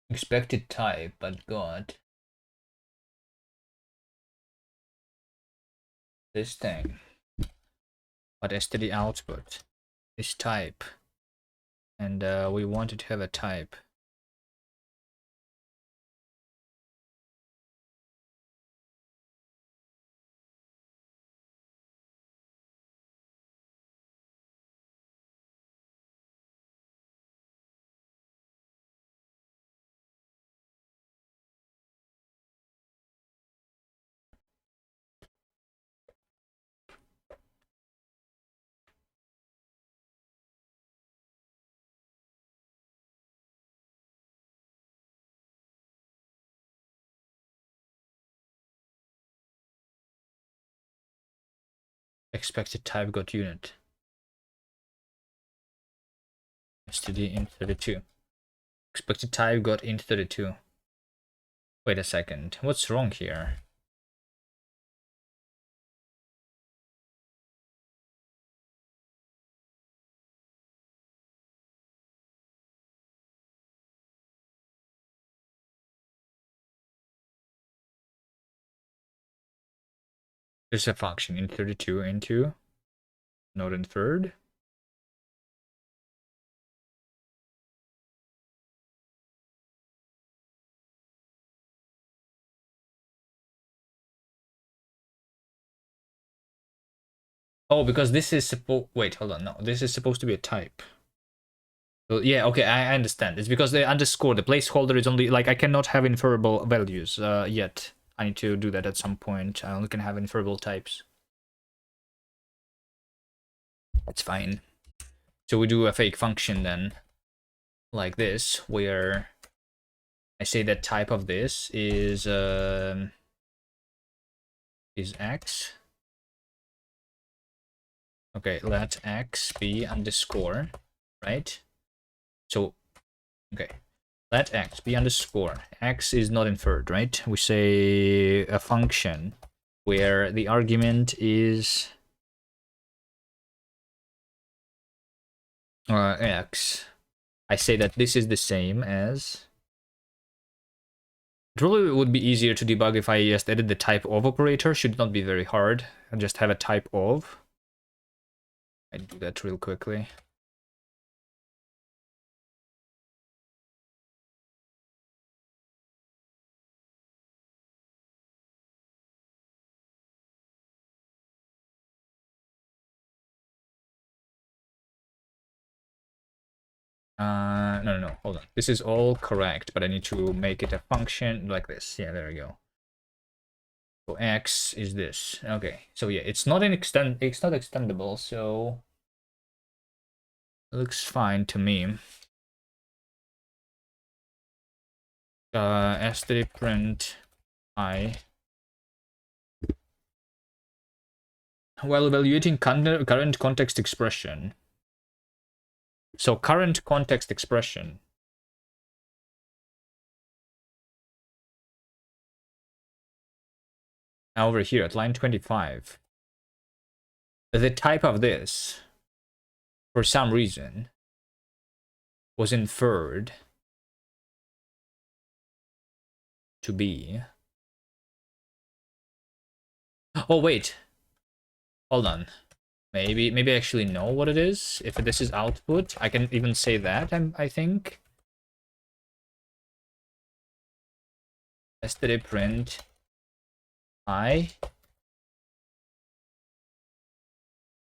Expected type, but God. This thing. But std output is type. And we wanted to have a type. Expected type got unit. std int32. Expected type got int32. Wait a second. What's wrong here? There's a function int32 into not inferred. Oh, because this is supposed. Wait, hold on. No, this is supposed to be a type. So, yeah, okay, I understand. It's because the underscore, the placeholder is only like I cannot have inferable values yet. I need to do that at some point. I only can have inferable types. That's fine. So we do a fake function then, like this, where I say that type of this is x. Okay, let x be underscore, right? So, okay, let x be underscore. X is not inferred, right? We say a function where the argument is x. I say that this is the same as. It probably would be easier to debug if I just added the type of operator. Should not be very hard. I just have a type of. I do that real quickly. No, hold on. This is all correct, but I need to make it a function like this. Yeah, there we go. So x is this. Okay, so yeah, it's not extendable, so it looks fine to me. std print I. While evaluating current context expression. So current context expression. Now over here at line 25. The type of this, for some reason, was inferred to be. Oh wait. Hold on. Maybe I actually know what it is. If this is output, I can even say that, I think. std print I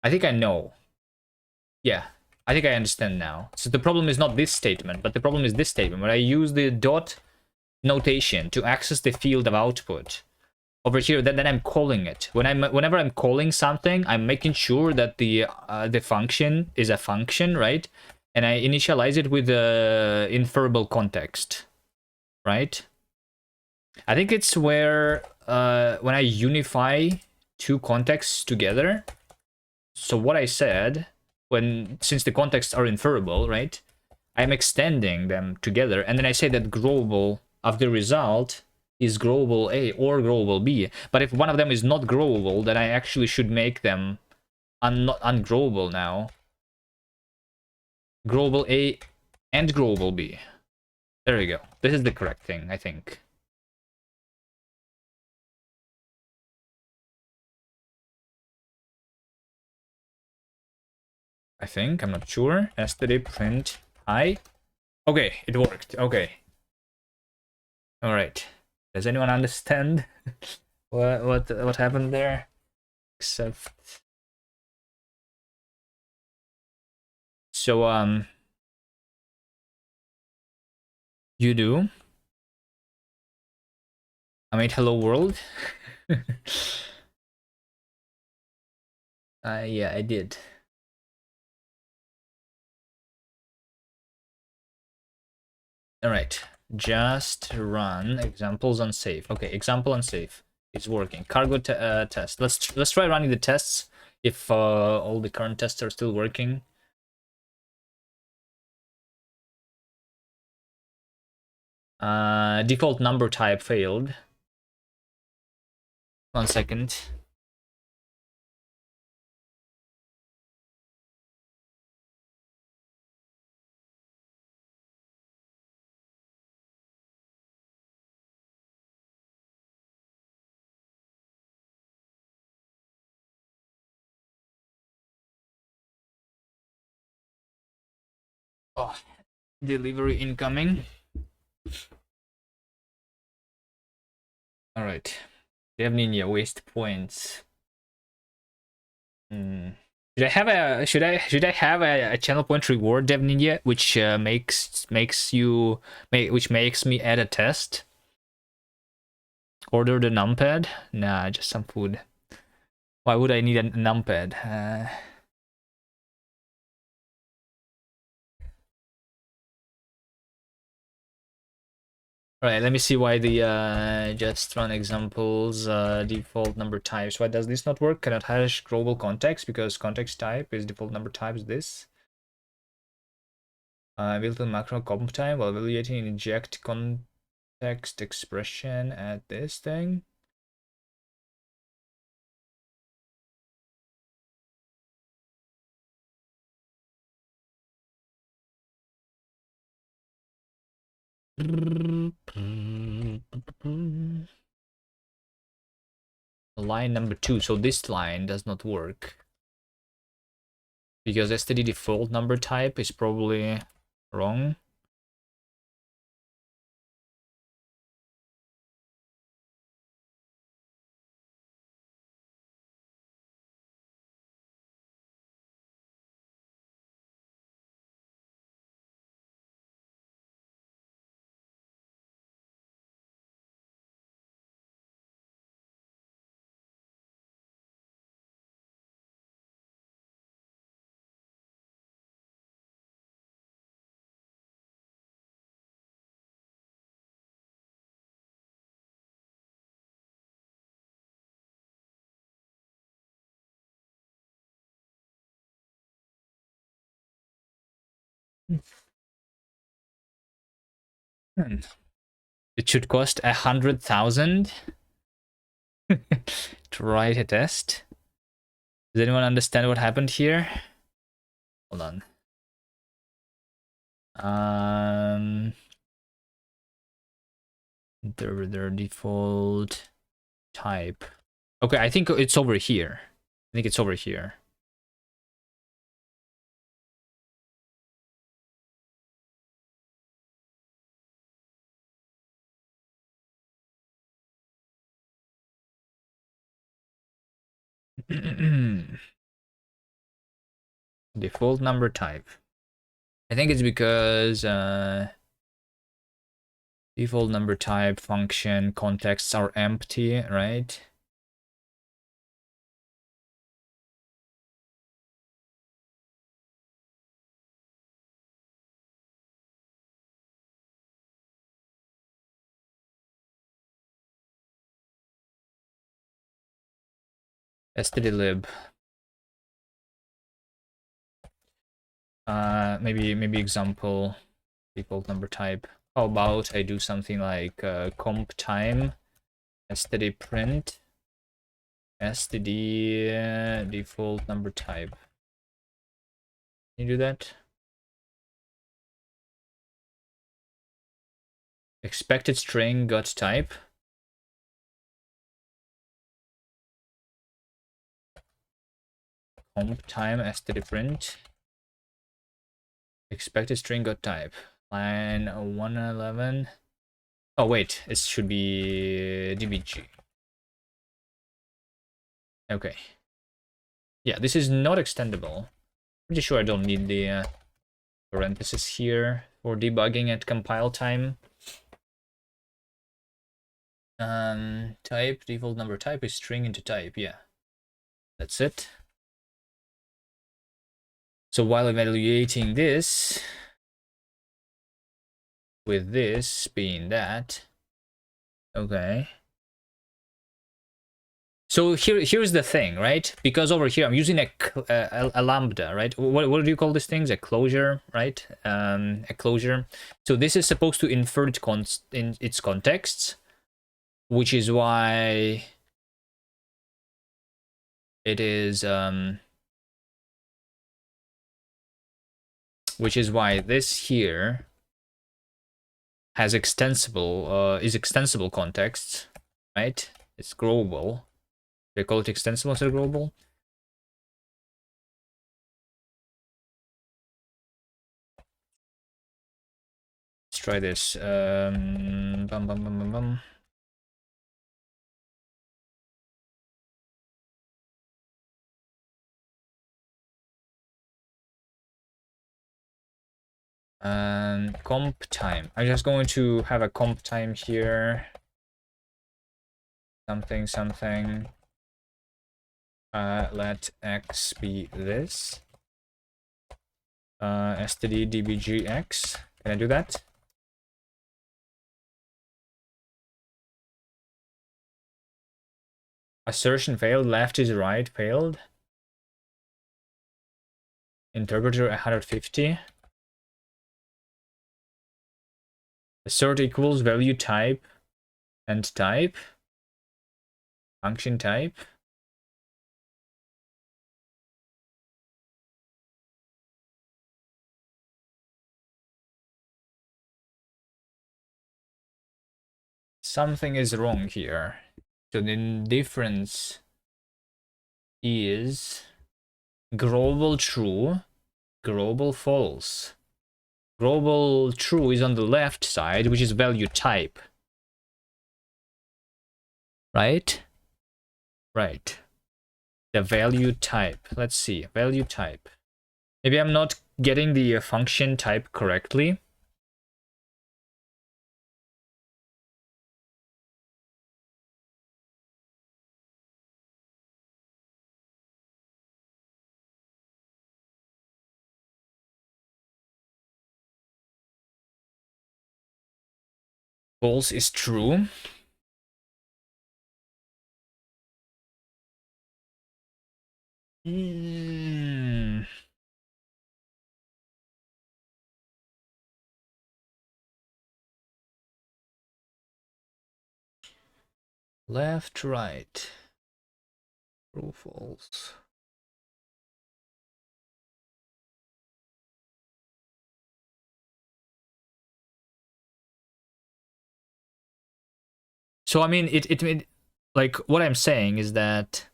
think I know. Yeah, I think I understand now. So the problem is not this statement, but the problem is this statement, where I use the dot notation to access the field of output. over here, then I'm calling it. Whenever I'm calling something, I'm making sure that the function is a function, right? And I initialize it with the inferable context, right? I think it's where when I unify two contexts together. So what I said, since the contexts are inferable, right? I'm extending them together, and then I say that growable of the result is growable A or growable B. But if one of them is not growable, then I actually should make them ungrowable now. Growable A and growable B. There we go. This is the correct thing, I think. I'm not sure. std print hi. Okay, it worked. Okay. All right. Does anyone understand what happened there? Except so you do. I made hello world. Yeah, I did. All right, just run examples unsafe. Okay, example unsafe. It's working. Cargo test. Let's try running the tests if all the current tests are still working. Default number type failed. 1 second. Oh, delivery incoming. All right. Dev Ninja waste points. Should I have a channel point reward, Dev Ninja, which which makes me add a test? Order the numpad? Nah, just some food. Why would I need a numpad? All right, let me see why the just run examples default number types. Why does this not work? Cannot hash global context because context type is default number type is this. Built-in macro comp time while evaluating inject context expression at this thing. Line number 2. So this line does not work because std default number type is probably wrong. It should cost 100,000 to write a test. Does anyone understand what happened here? Hold on. Their default type. Okay, I think it's over here. I think it's over here. Default number type. I think it's because Default number type, function, contexts are empty, right? stdlib. Maybe example default number type. How about I do something like comp time std print std default number type. Can you do that? Expected string got type. Comp time std print expected string got type. Line 111. Oh wait, it should be dbg. Okay. Yeah, this is not extendable. Pretty sure I don't need the parenthesis here for debugging at compile time. Type, default number type is string into type, yeah. That's it. So while evaluating this, with this being that, okay. So here's the thing, right? Because over here I'm using a lambda, right? What do you call these things? A closure, right? A closure. So this is supposed to infer it in its contexts, which is why it is which is why this here has extensible is extensible contexts, right? It's global. They call it extensible instead of global. Let's try this. Bum, bum, bum, bum, bum. Comp time. I'm just going to have a comp time here. Something, something. Let x be this. std dbgx. Can I do that? Assertion failed. Left is right failed. Interpreter 150. Assert equals value type and type. Function type. Something is wrong here. So the difference is global true, global false. Global true is on the left side, which is value type. Right? Right. The value type. Let's see. Value type. Maybe I'm not getting the function type correctly. False is true. Left, right. True, false. So I mean, it like what I'm saying is that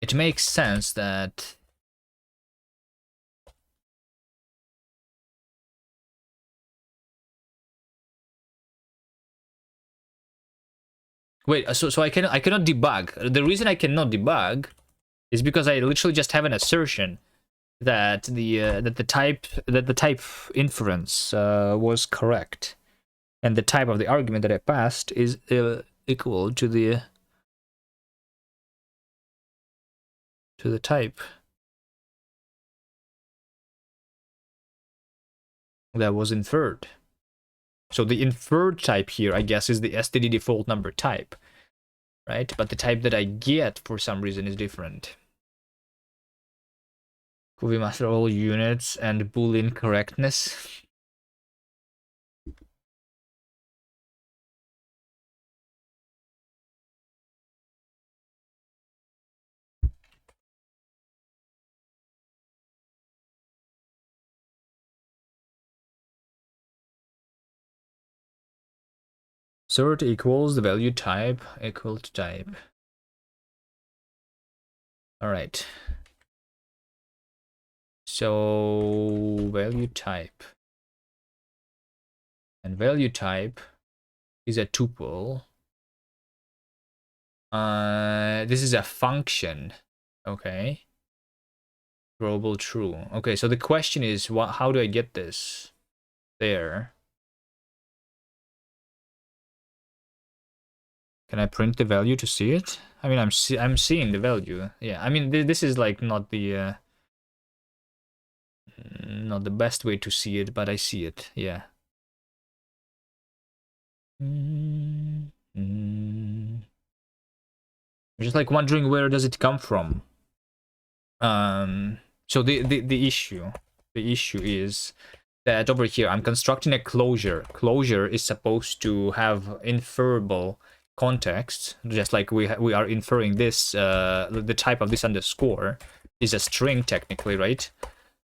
it makes sense that wait, so I cannot debug. The reason I cannot debug is because I literally just have an assertion. that the type inference was correct, and the type of the argument that I passed is equal to the type that was inferred. So the inferred type here, I guess, is the STD default number type, right? But the type that I get for some reason is different. Could we master all units and Boolean correctness? Sort equals the value type equal to type. All right. So value type, and value type is a tuple. This is a function. Okay. Global true. Okay, so the question is, how do I get this there? Can I print the value to see it? I mean, I'm seeing the value. Yeah, I mean, this is like not the best way to see it, but I see it. Yeah. I'm just like wondering, where does it come from? So the issue is that over here I'm constructing a closure. Closure is supposed to have inferable context, just like we are inferring this. The type of this underscore is a string technically, right?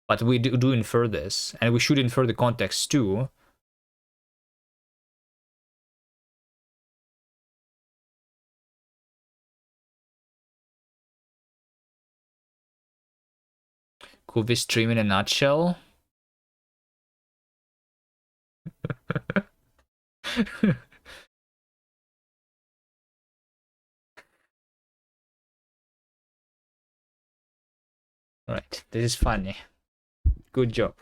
But we do infer this, and we should infer the context too. Could we stream in a nutshell? Right, this is funny. Good job.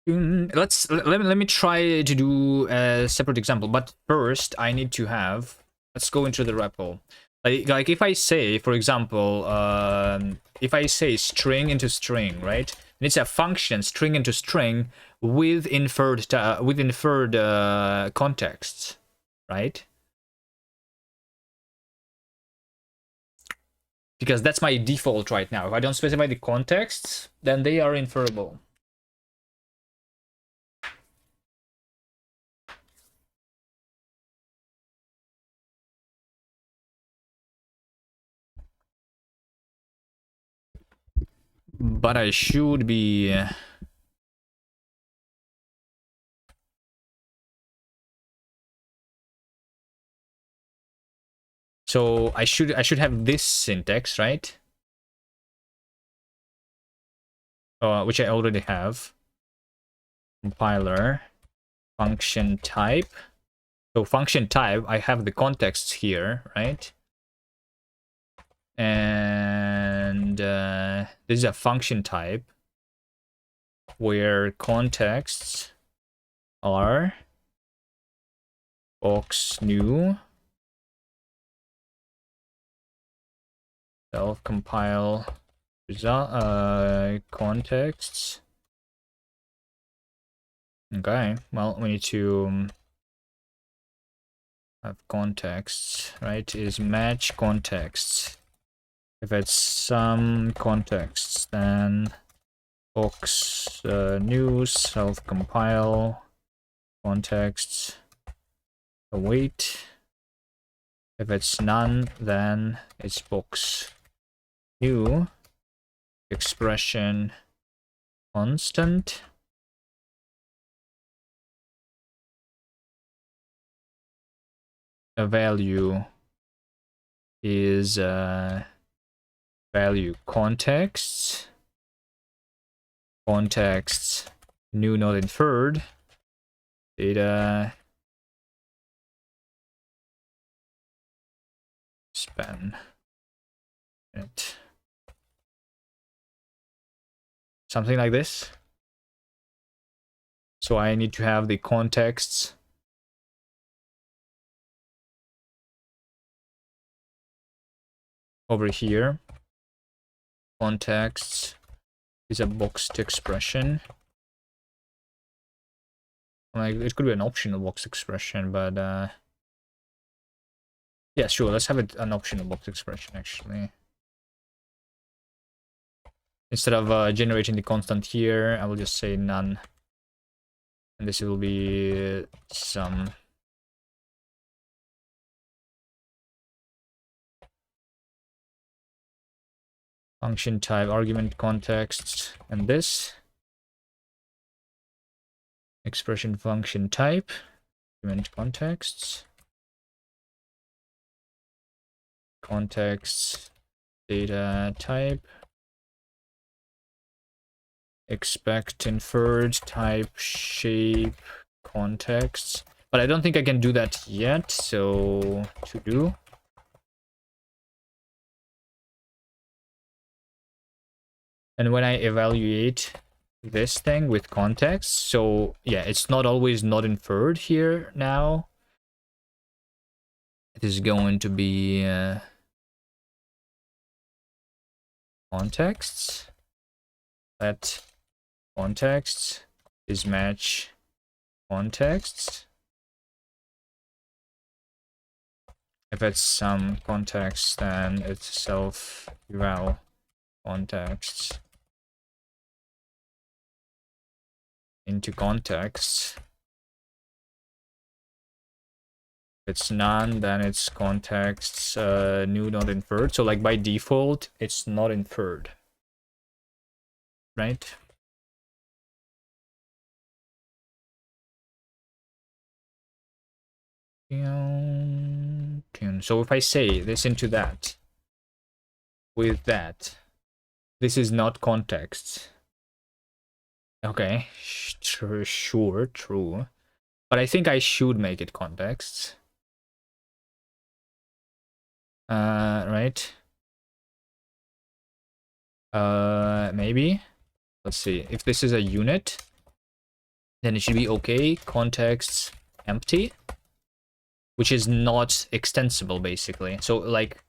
Let me try to do a separate example, but first I need to have, let's go into the REPL. Like if I say, for example, if I say string into string, right? And it's a function string into string with inferred contexts, right? Because that's my default right now. If I don't specify the contexts, then they are inferable. But I should be... So I should have this syntax, right? Which I already have. Compiler, function type. So function type, I have the contexts here, right? And this is a function type where contexts are box new, self-compile result, contexts. Okay, well, we need to have contexts, right? Is match contexts. If it's some contexts, then box new self-compile contexts await. If it's none, then it's box new expression constant. a value is value contexts new not inferred data span it, something like this. So I need to have the contexts over here. Contexts is a boxed expression. Like, it could be an optional box expression, but yeah, sure, let's have it an optional box expression actually. Instead of generating the constant here, I will just say none. And this will be some function type argument contexts, and this expression function type argument contexts data type expect inferred type shape contexts. But I don't think I can do that yet, so to do. And when I evaluate this thing with context, so yeah, it's not always not inferred here now. It is going to be contexts. Let contexts is match contexts. If it's some context, then it's self eval contexts into contexts. If it's none, then it's contexts new not inferred. So like by default, it's not inferred, right? So if I say this into that, with that, this is not context. Okay, sure, true. But I think I should make it context. Right? Maybe. Let's see. If this is a unit, then it should be okay. Contexts empty, which is not extensible, basically. So, like,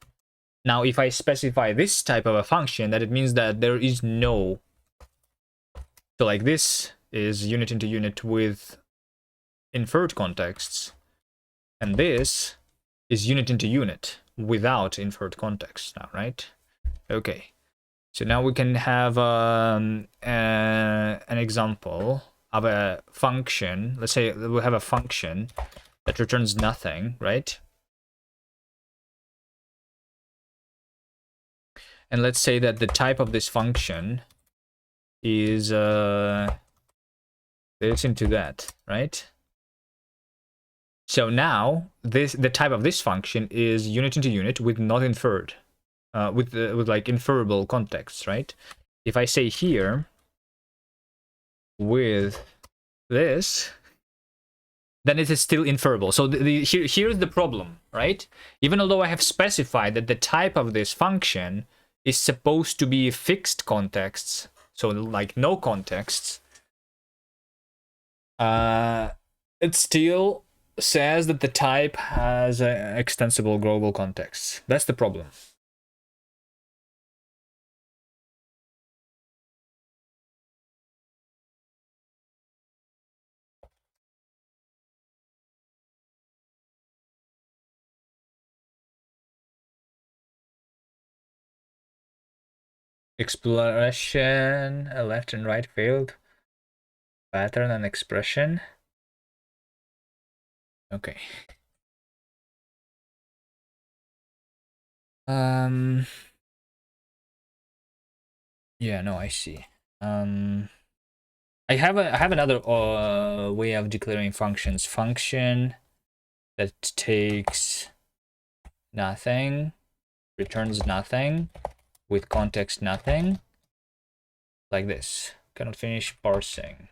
now if I specify this type of a function, that it means that there is no. So, like, this is unit into unit with inferred contexts, and this is unit into unit without inferred context now, right? Okay. So now we can have an example of a function. Let's say we have a function that returns nothing, right? And let's say that the type of this function is this into that, right? So now the type of this function is unit into unit with not inferred, with like inferable contexts, right? If I say here with this, then it is still inferable. So here's the problem, right? Even although I have specified that the type of this function is supposed to be fixed contexts, so like no contexts, it still says that the type has extensible global context. That's the problem. Exploration, left and right field, pattern and expression. Okay. Yeah, no, I see. I have another way of declaring functions. Function that takes nothing, returns nothing, with context nothing, like this. Cannot finish parsing.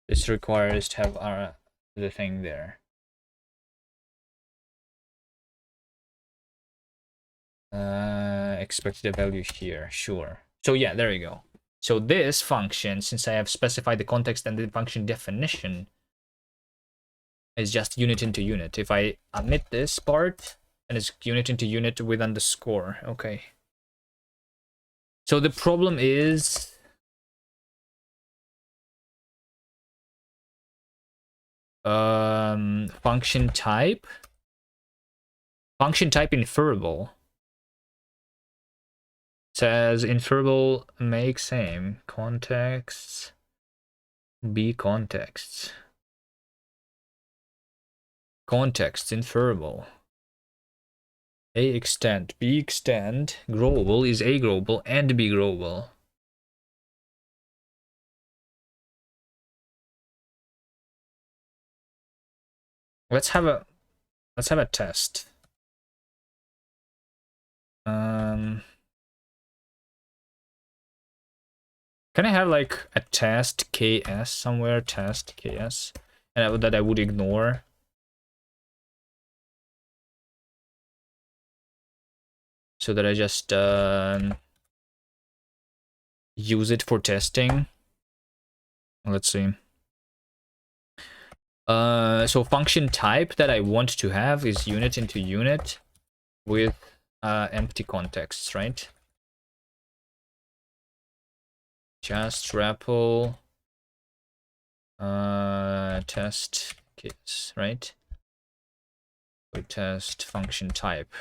This requires to have our the thing there. Expected value here, sure. So yeah, there you go. So this function, since I have specified the context and the function definition, is just unit into unit. If I omit this part, then it's unit into unit with underscore. Okay. So the problem is function type inferable. Says inferable make same contexts b contexts inferable a extent b extent growable is a growable and b growable. Let's have a test. Can I have like a test ks somewhere, test ks, and that I would ignore? So that I just use it for testing. Let's see. So function type that I want to have is unit into unit with empty contexts, right? Just REPL test case, right? We test function type.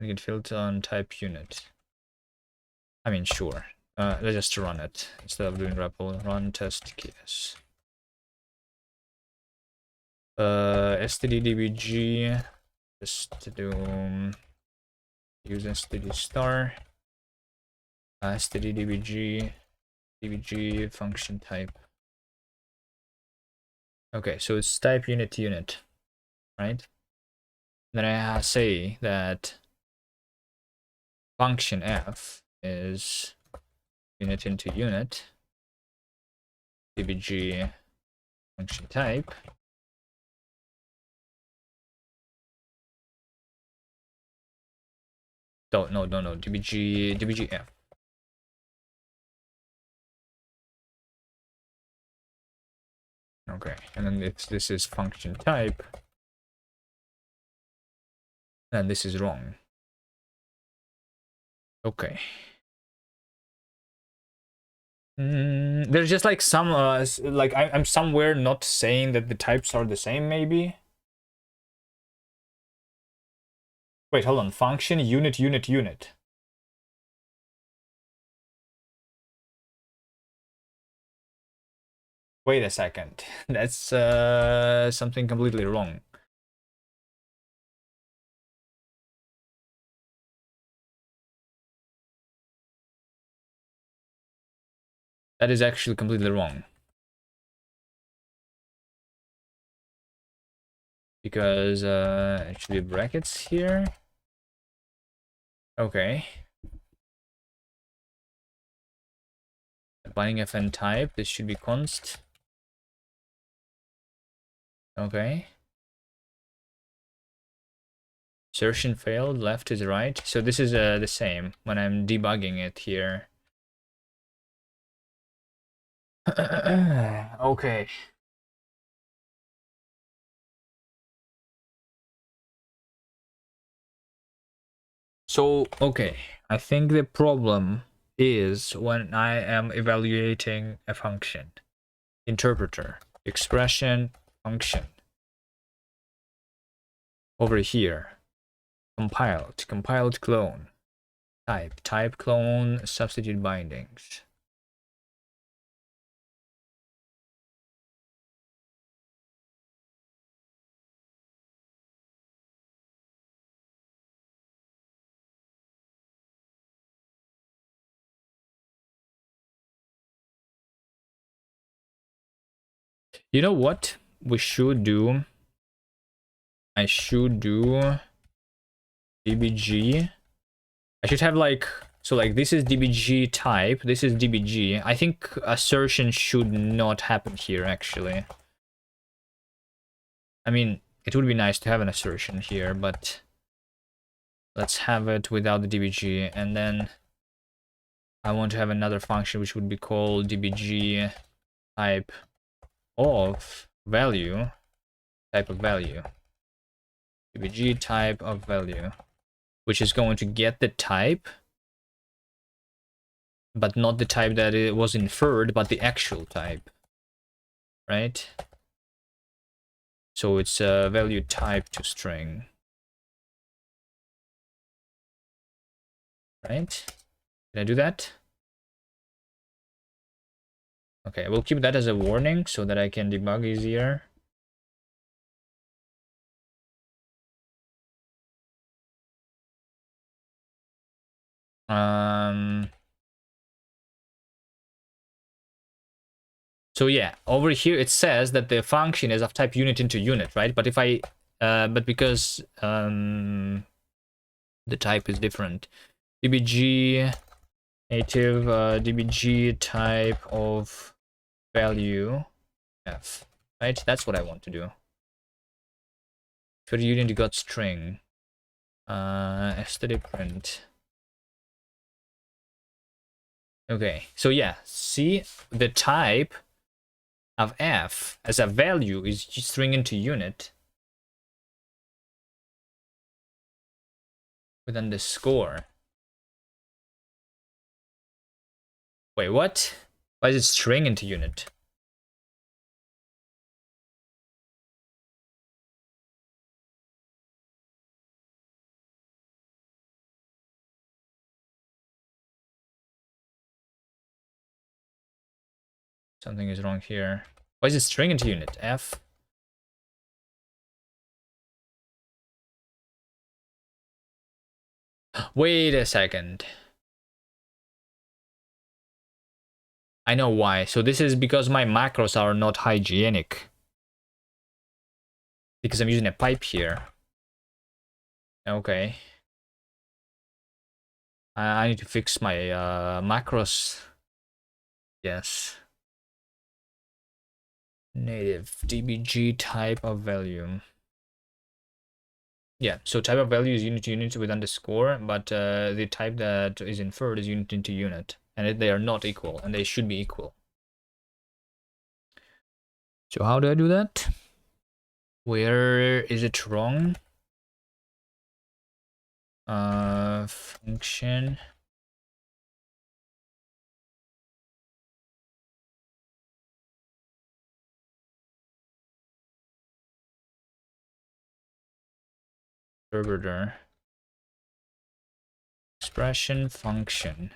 We can filter on type unit. I mean, sure. Let's just run it instead of doing REPL. Run test case. std_dbg, just to do use std star. std_dbg dbg function type. Okay, so it's type unit to unit, right? Then I say that function f is unit into unit dbg function type. No, dbgf. Okay, and then if this is function type, then this is wrong. Okay. There's just like some like I'm somewhere not saying that the types are the same, maybe. Wait, hold on. Function unit unit unit. Wait a second. That's something completely wrong. That is actually completely wrong. Because it should be brackets here. Okay. Binding fn type, this should be const. Okay. Insertion failed, left is right. So this is the same when I'm debugging it here. Okay. So, okay. I think the problem is when I am evaluating a function. Interpreter, expression, function. Over here. Compiled clone. Type clone, substitute bindings. You know what we should do? I should do dbg. I should have like, so like this is dbg type, this is dbg. I think assertion should not happen here actually. I mean, it would be nice to have an assertion here, but let's have it without the dbg. And then I want to have another function which would be called dbg type of value, dbg type of value, which is going to get the type, but not the type that it was inferred, but the actual type, right? So it's a value type to string, right? Did I do that? Okay, we'll keep that as a warning so that I can debug easier. So yeah, over here it says that the function is of type unit into unit, right? But if I, but because the type is different, dbg native dbg type of value f, right? That's what I want to do. For the unit, you got string, std print. Okay, so yeah, see the type of f as a value is string into unit with underscore. Wait, what? Why is it string into unit? Something is wrong here. Why is it string into unit? F. Wait a second. I know why. So this is because my macros are not hygienic. Because I'm using a pipe here. Okay. I need to fix my macros. Yes. Native dbg type of value. Yeah, so type of value is unit to unit with underscore, but the type that is inferred is unit into unit. And they are not equal, and they should be equal. So how do I do that? Where is it wrong? Function. Interpreter. Expression function.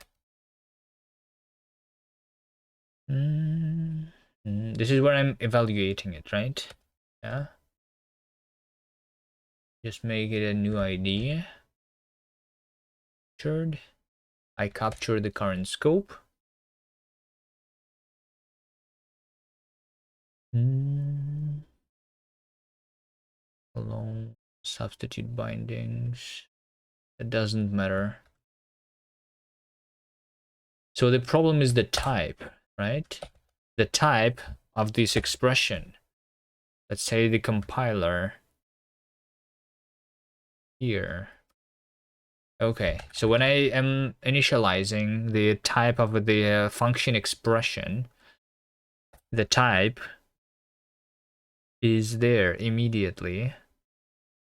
This is where I'm evaluating it, right? Yeah. Just make it a new ID. Captured. I capture the current scope. Alone. Substitute bindings. It doesn't matter. So the problem is the type, right? The type of this expression. Let's say the compiler here. Okay, so when I am initializing the type of the function expression, the type is there immediately.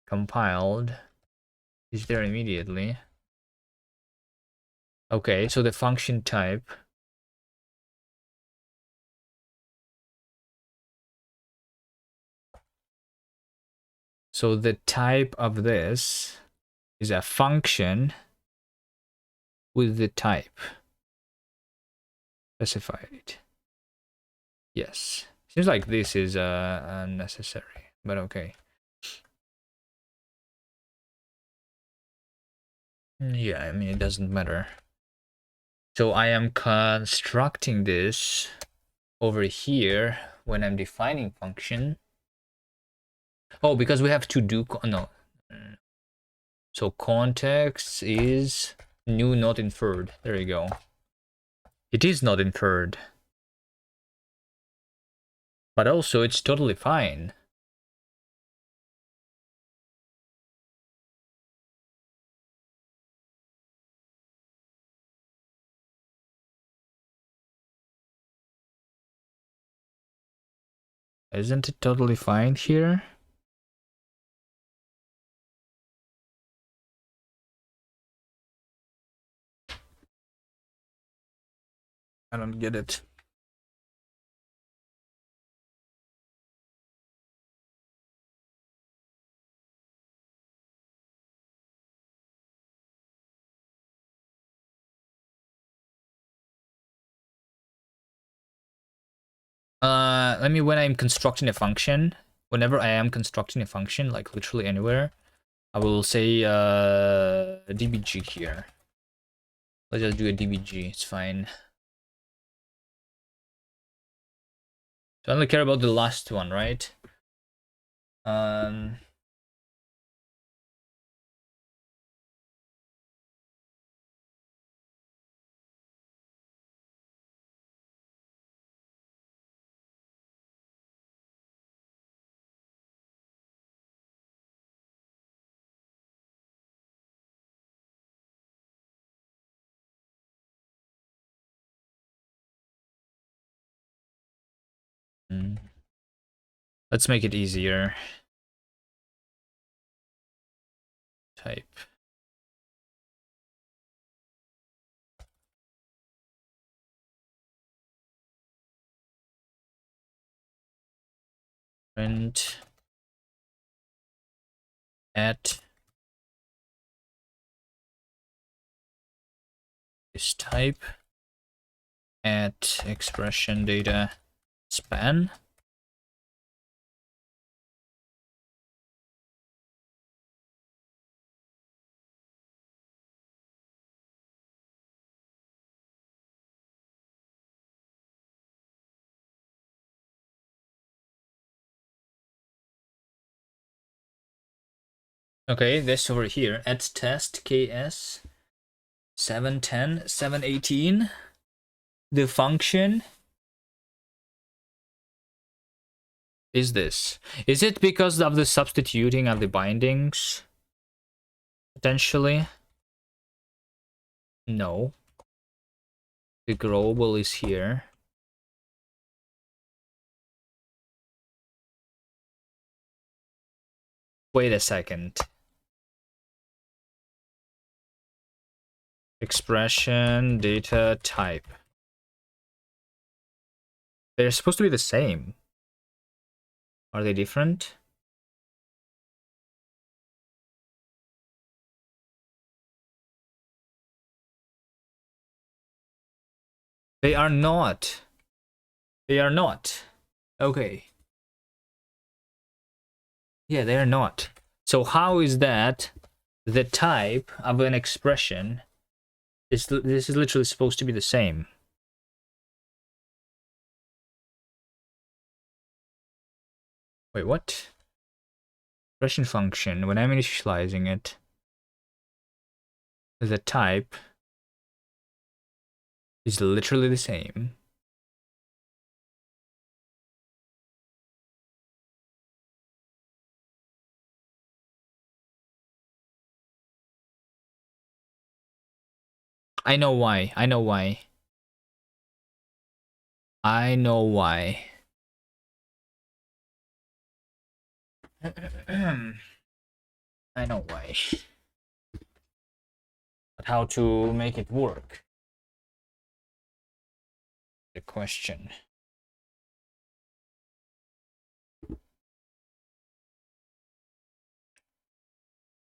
Compiled is there immediately. Okay, so the function type so the type of this is a function with the type specified. Yes. Seems like this is unnecessary, but okay. Yeah, I mean, it doesn't matter. So I am constructing this over here when I'm defining function. Oh, because we have to do no. So context is new, not inferred. There you go. It is not inferred. But also it's totally fine. Isn't it totally fine here? I don't get it. Let me, when I'm constructing a function, whenever I am constructing a function, like literally anywhere, I will say dbg here. Let's just do a dbg, it's fine. So I only care about the last one, right? Let's make it easier. Type. Print at is type at expression data span. Okay, this over here at test ks 710 718. The function is this. Is it because of the substituting of the bindings? Potentially. No. The global is here. Wait a second. Expression data type. They're supposed to be the same. Are they different? They are not. They are not. Okay. Yeah, they are not. So how is that the type of an expression is this is literally supposed to be the same? Wait, what? Expression function, when I'm initializing it, the type is literally the same. I know why. I know why. I know why. I know why. But how to make it work? The question.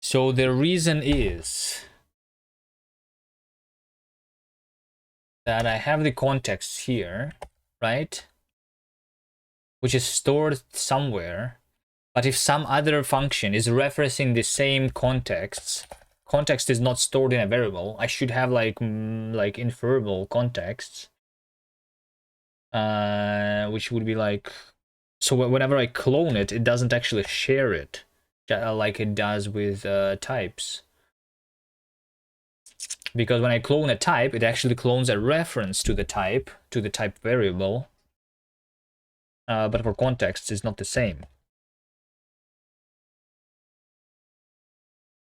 So the reason is that I have the context here, right? Which is stored somewhere. But if some other function is referencing the same context is not stored in a variable. I should have like inferable contexts. which would be like, so whenever I clone it, it doesn't actually share it like it does with types. Because when I clone a type, it actually clones a reference to the type variable. But for context, it's not the same.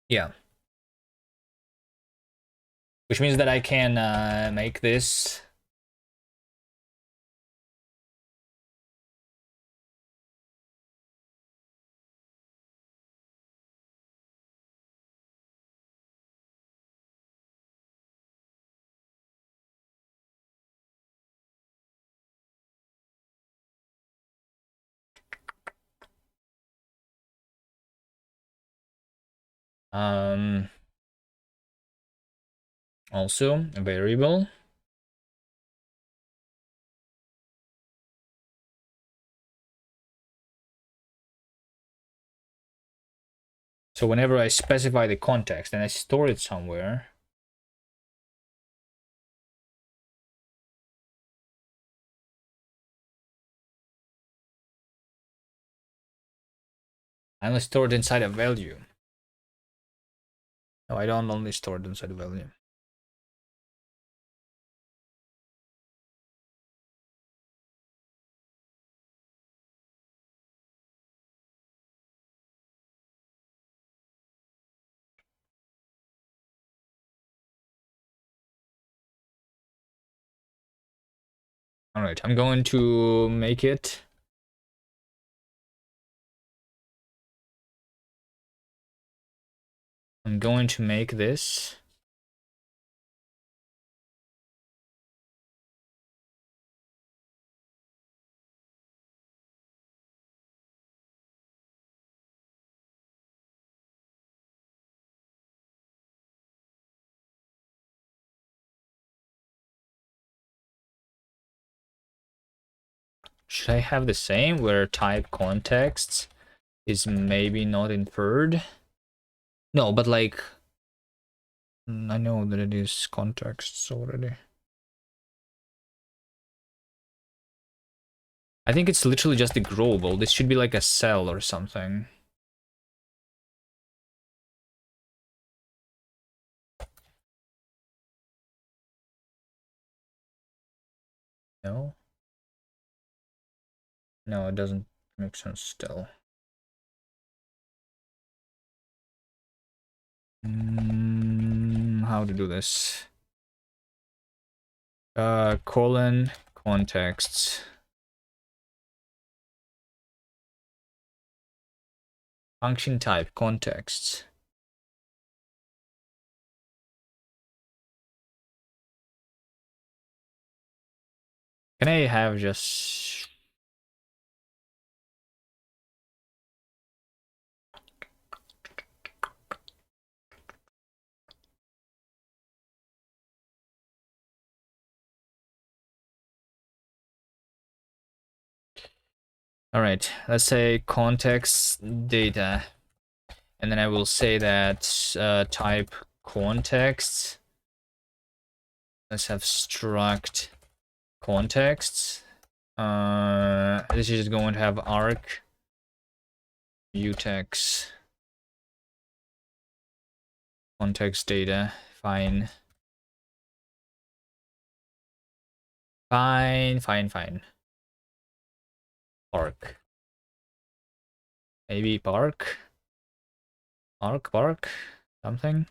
Yeah. Which means that I can make this. Also a variable. So whenever I specify the context and I store it somewhere, I only store it inside a value. No, I don't only store it inside a value. All right, I'm going to make it. I'm going to make this. Should I have the same where type context is maybe not inferred? No, but like, I know that it is contexts already. I think it's literally just the global. This should be like a cell or something. No? No, it doesn't make sense still. How to do this? Colon contexts. Function type contexts. Can I have just... All right, let's say context data. And then I will say that type context. Let's have struct contexts. This is just going to have arc mutex context data. Fine. Fine. Park. Maybe park. Park. Something.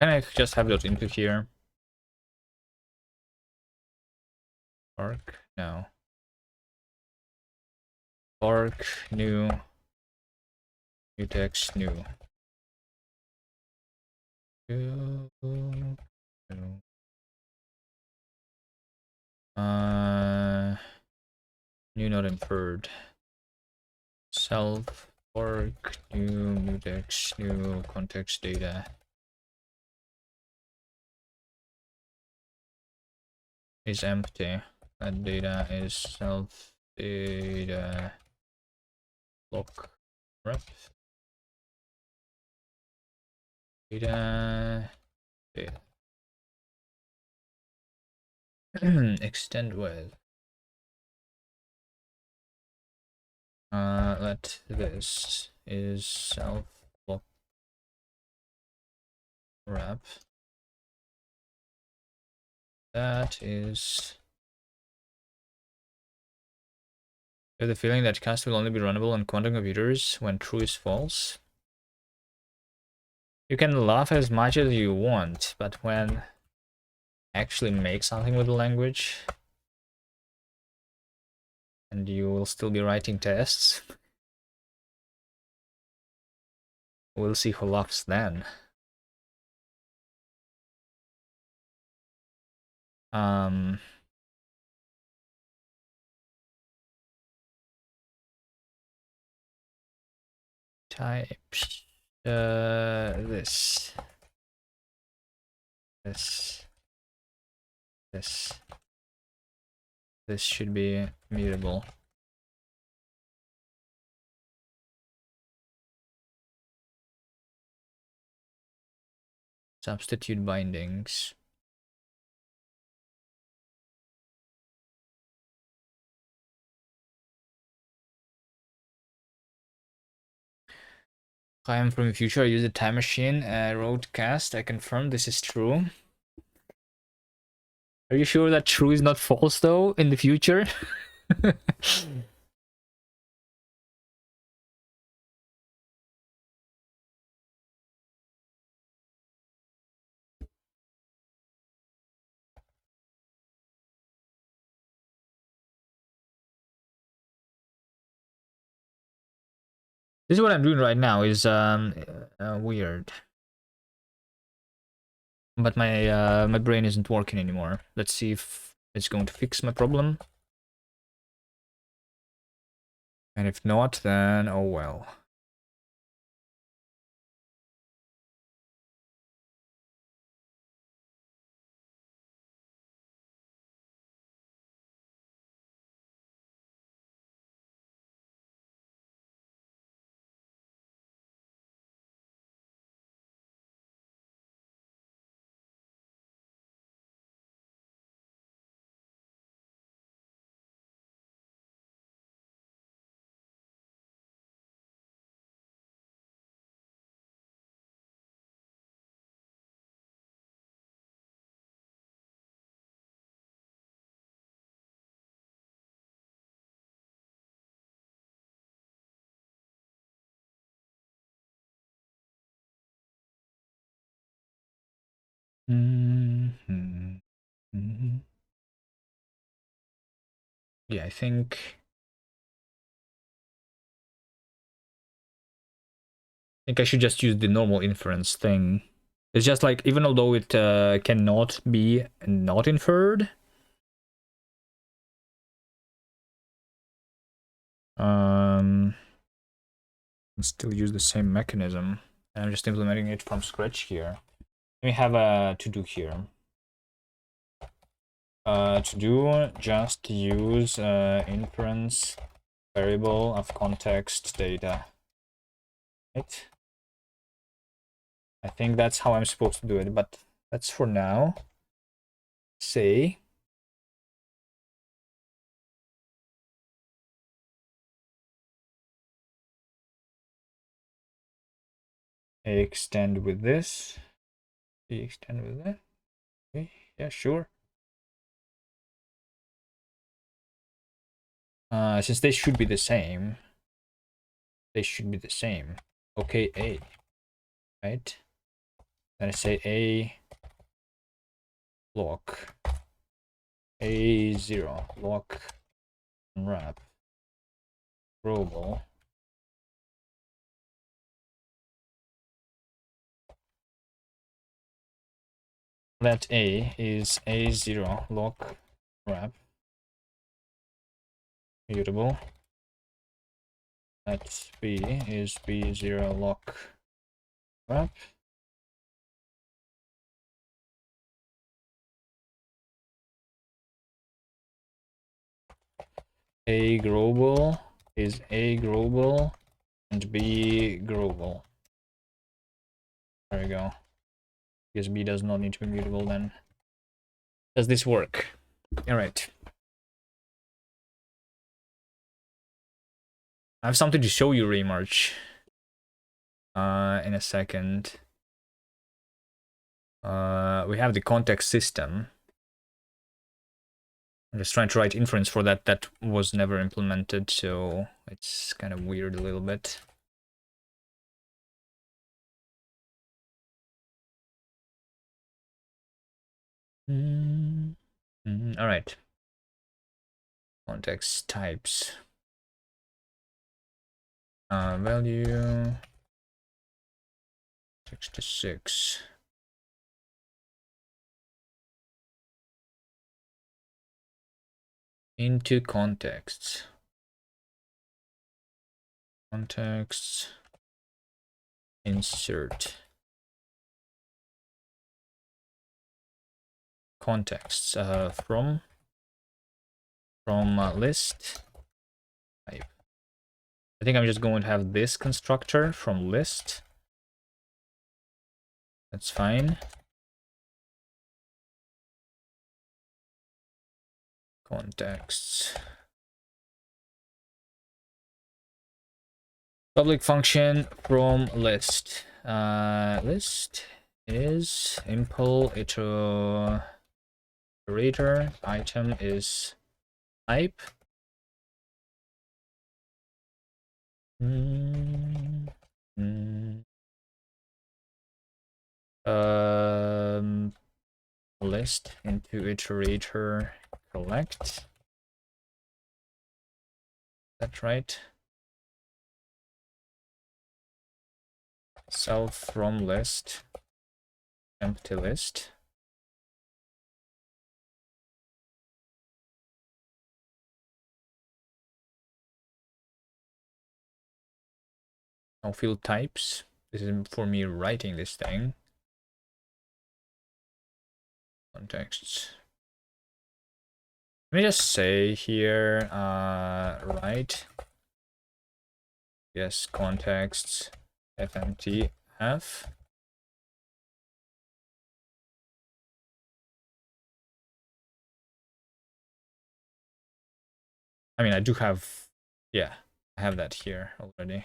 Can I just have those into here? Arc? No. Arc, new text, new. New not inferred. Self, arc, new text, new context data. Is empty. That data is self data block rep data extend with let this is self block wrap. That is. I have the feeling that kast will only be runnable on quantum computers when true is false. You can laugh as much as you want, but when actually make something with the language and you will still be writing tests, we'll see who laughs then. Types this should be mutable. Substitute bindings. I am from the future. I use a time machine. Wrote kast. I confirm this is true. Are you sure that true is not false though in the future? This is what I'm doing right now. Is weird, but my brain isn't working anymore. Let's see if it's going to fix my problem. And if not, then oh well. Mm-hmm. Mm-hmm. Yeah, I think I should just use the normal inference thing. It's just like, even although it cannot be not inferred, still use the same mechanism. I'm just implementing it from scratch here. Let me have a to do here. To do, just use inference variable of context data. Right? I think that's how I'm supposed to do it, but that's for now. Say extend with this. Extend with that. Okay, yeah, sure. Since they should be the same, Okay, A, right? Then I say a lock, a0 lock unwrap global. Let a is a0 lock wrap mutable. Let b is b0 lock wrap. A global is a global and b global. There we go. Because b does not need to be mutable then. Does this work? Alright. I have something to show you, Remarch. In a second. We have the context system. I'm just trying to write inference for that. That was never implemented, so it's kind of weird a little bit. All right. Context types. Value 66. Into contexts. Contexts. Insert. Contexts. From list type. I think I'm just going to have this constructor from list. That's fine. Contexts. Public function from list. List is impl iterator. Item is type. List into iterator collect. That's right. Self from list, empty list. No field types. This is for me writing this thing. Contexts. Let me just say here, write. Yes, contexts fmtf. I mean, I do have, yeah, I have that here already.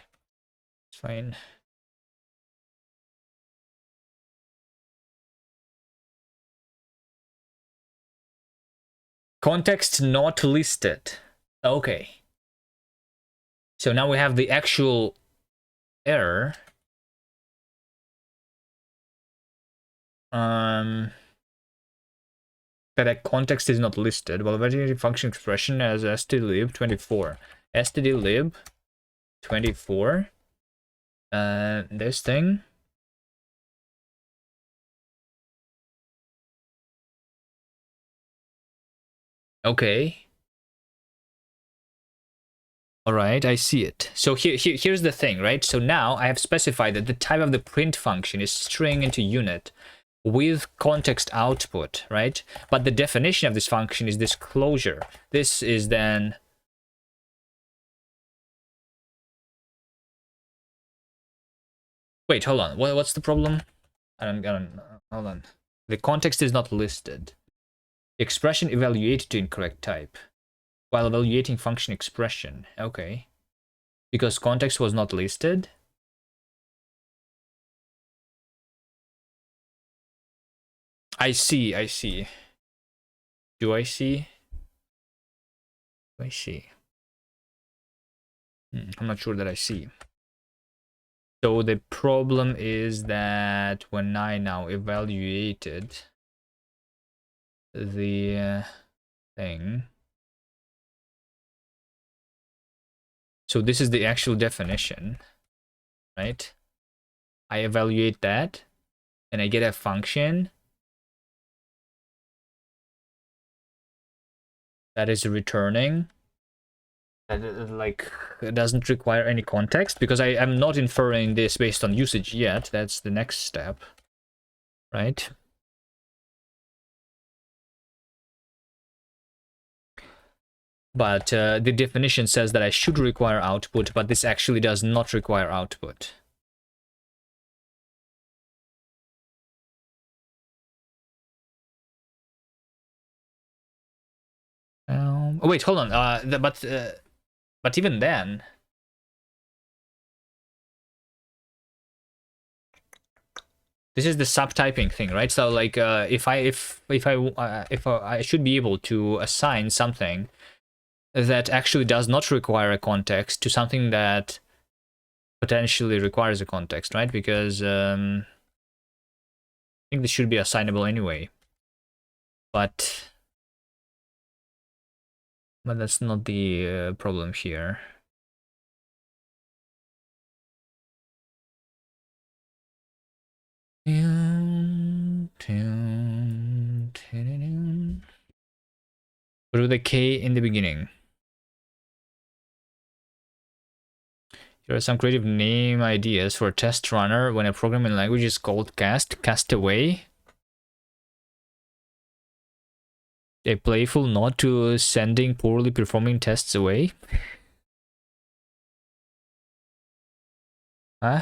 It's fine. Context not listed. Okay. So now we have the actual error. That a context is not listed. Well, validating function expression as stdlib24. stdlib24. This thing. Okay. All right, I see it. So here's the thing, right? So now I have specified that the type of the print function is string into unit with context output, right? But the definition of this function is this closure. This is then... Wait, hold on. What's the problem? I don't hold on. The context is not listed. Expression evaluated to incorrect type. While evaluating function expression. Okay. Because context was not listed? I see. Do I see? Do I see? I'm not sure that I see. So the problem is that when I now evaluated the thing, so this is the actual definition, right? I evaluate that and I get a function that is returning that like doesn't require any context, because I am not inferring this based on usage yet. That's the next step, right? But the definition says that I should require output, but this actually does not require output. Oh wait, hold on. But even then, this is the subtyping thing, right? So like, if I should be able to assign something that actually does not require a context to something that potentially requires a context, right? Because I think this should be assignable anyway. But that's not the problem here. Put with a K in the beginning. Here are some creative name ideas for a test runner when a programming language is called kast. Castaway. A playful nod to sending poorly performing tests away. Huh?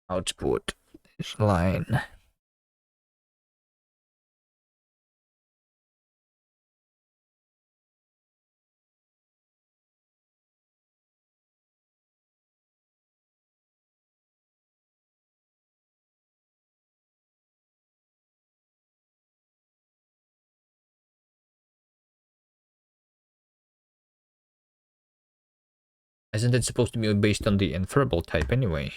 Output line. Isn't it supposed to be based on the inferable type anyway?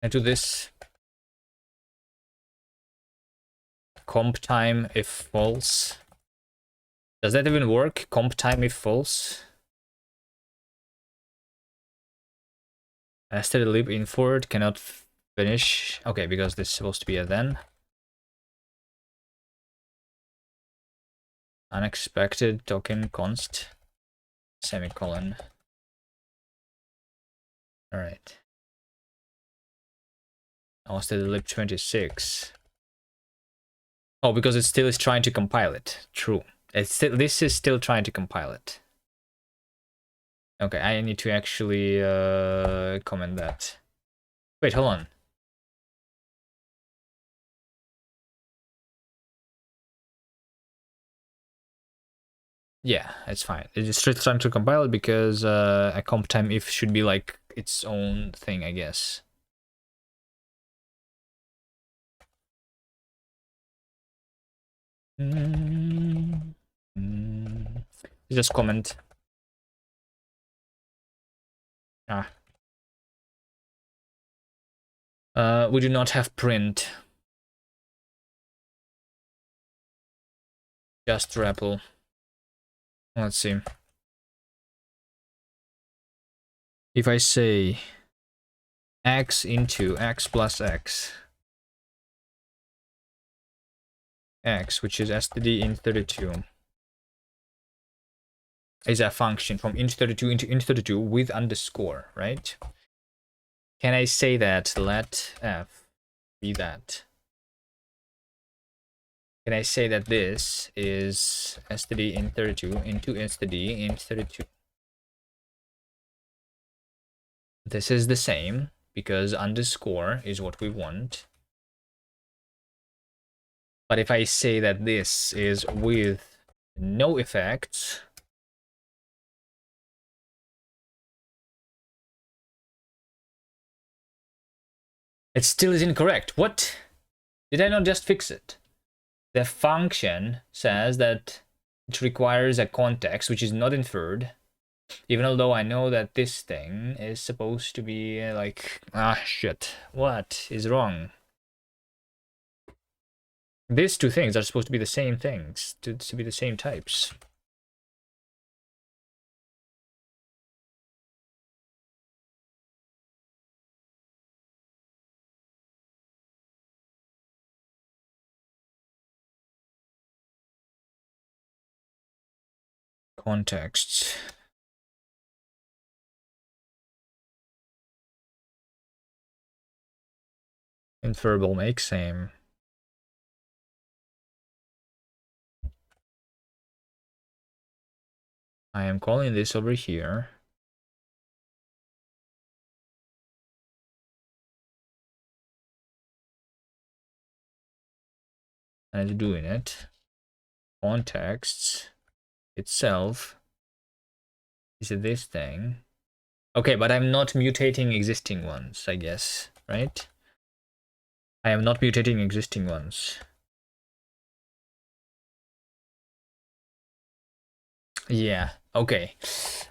And to this comp time if false. Does that even work? Comp time if false? Steady lib inferred cannot finish. Okay, because this is supposed to be a then. Unexpected token const semicolon. All right. Now steady lib 26. Oh, because it still is trying to compile it. True. It's still, this is still trying to compile it. Okay, I need to actually comment that. Wait, hold on. Yeah, it's fine. It's just trying to compile it because a comp time if should be like its own thing, I guess. Just comment. We do not have print. Just REPL. Let's see. If I say x into x plus x, which is std int32, is a function from int32 into int32 with underscore, right? Can I say that let f be that? Can I say that this is std int32 into std int32? This is the same because underscore is what we want. But if I say that this is with no effects, it still is incorrect. What? Did I not just fix it? The function says that it requires a context which is not inferred, even although I know that this thing is supposed to be like, shit, what is wrong? These two things are supposed to be the same things, to be the same types. Contexts. Inferable make same. I am calling this over here. And it's doing it. Contexts itself is this thing. Okay, but I'm not mutating existing ones, I guess, right? I am not mutating existing ones. Yeah, okay.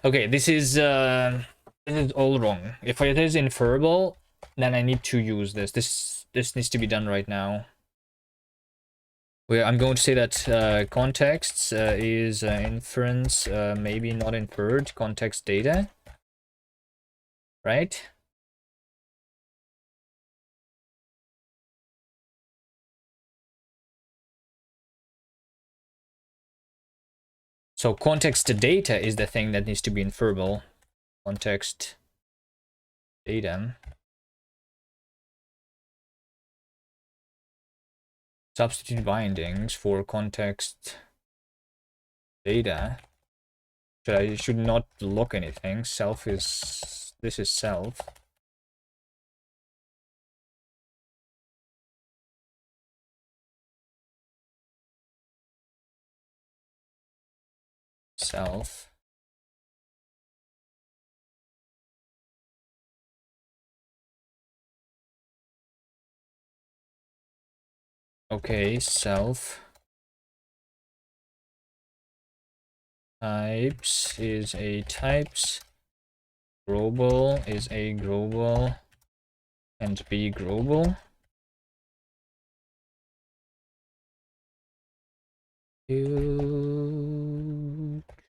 Okay, this is all wrong. If it is inferable, then I need to use this. This needs to be done right now. I'm going to say that contexts is inference, maybe not inferred, context data, right? So context data is the thing that needs to be inferable. Context data. Substitute bindings for context data. I should not lock anything. Self is, this is self. Self. Okay, self. Types is a types. Global is a global. And be global.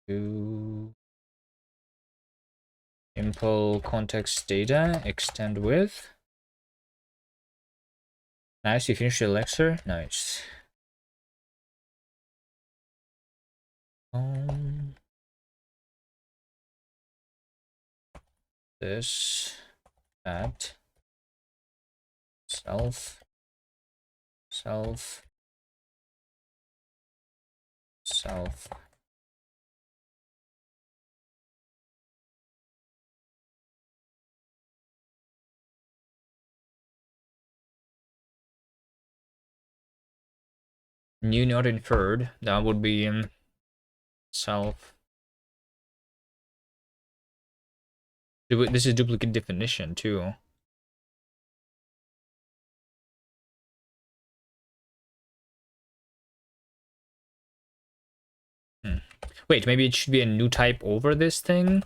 To impl context data, extend with. Nice, you finished the lecture. Nice. This at self self self. New not inferred. That would be self. This is duplicate definition too. Wait, maybe it should be a new type over this thing?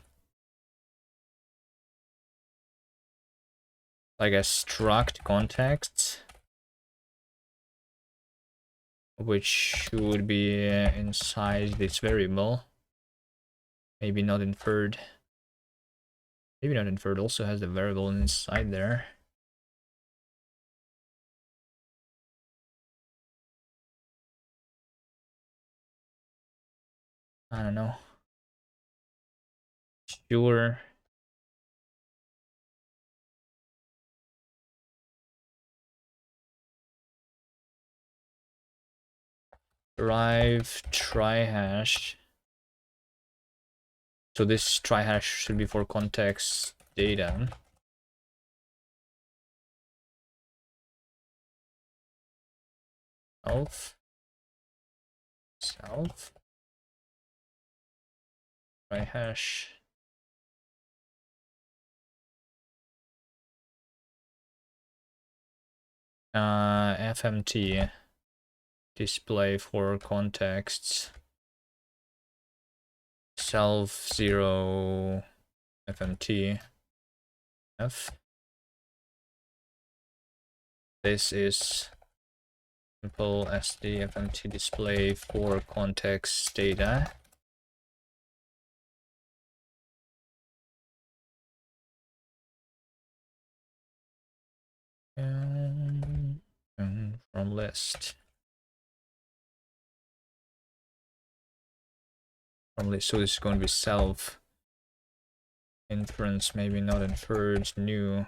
Like a struct context, which should be inside this variable. Maybe not inferred. Maybe not inferred also has the variable inside there. I don't know. Sure. Derive try-hash. So this try-hash should be for context data. self try hash fmt display for contexts self 0 fmt f. This is simple sd fmt display for context data. And from list. So this is going to be self inference, maybe not inferred, new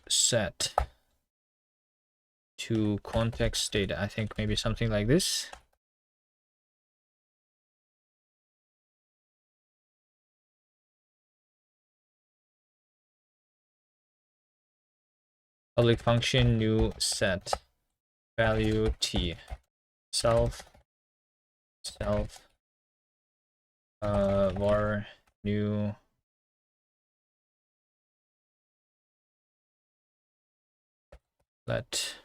set to context data. I think maybe something like this. Public function new set value t self var new let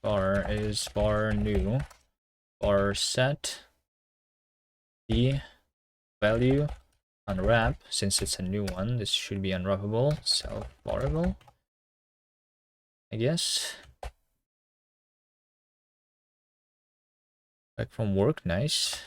var is var new var set the value unwrap. Since it's a new one, this should be unwrappable, self variable, I guess. Back from work, nice.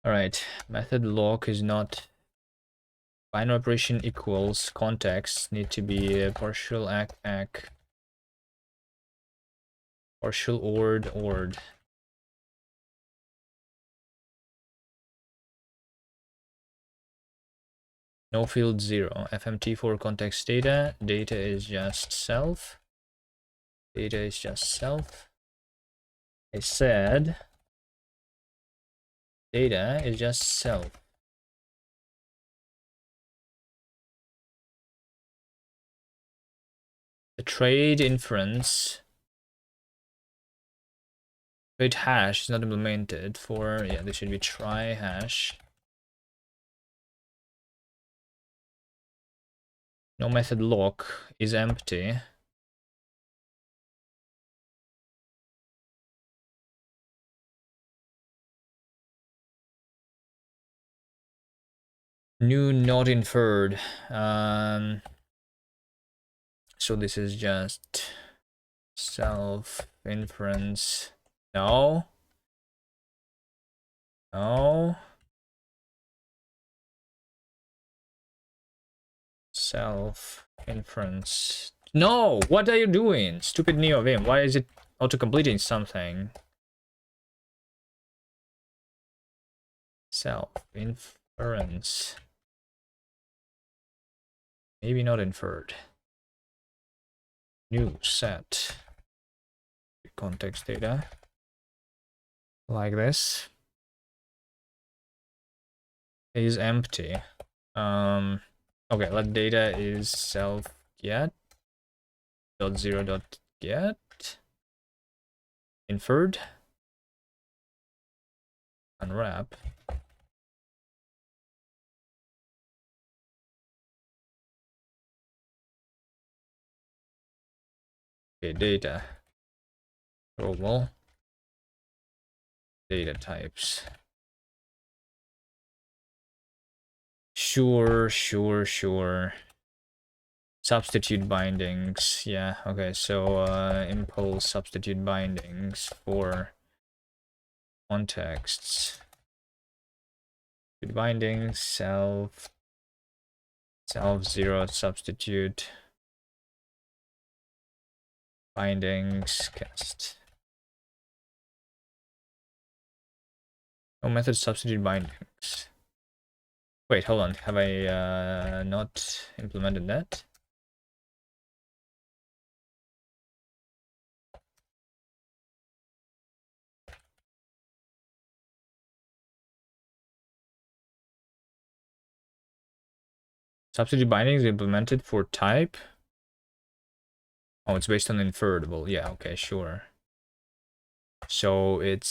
All right, method lock is not binary operation equals context need to be a partial partial ord. No field 0 fmt for context data is just self. Data is just self. I said data is just self. The trade inference trade hash is not implemented for, yeah, this should be try hash. No method lock is empty. New not inferred. So this is just self inference. No. Self inference. No, what are you doing? Stupid NeoVim. Why is it auto-completing something? Self inference. Maybe not inferred. New set context data like this is empty. Okay, let data is self get dot 0 dot get inferred unwrap. Okay, data global data types. Sure. Substitute bindings. Yeah, okay, so impulse substitute bindings for contexts. Bindings self 0 substitute bindings kast. No method substitute bindings. Wait, hold on. Have I not implemented that? Substitute binding is implemented for type. Oh, it's based on inferable. Yeah, okay, sure. So it's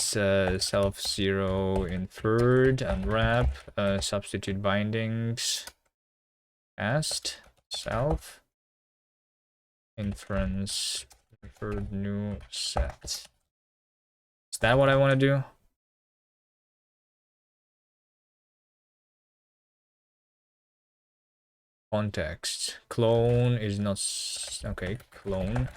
self zero inferred, unwrap, substitute bindings, kast, self, inference, inferred new set. Is that what I want to do? Context. Clone is not... Okay, clone.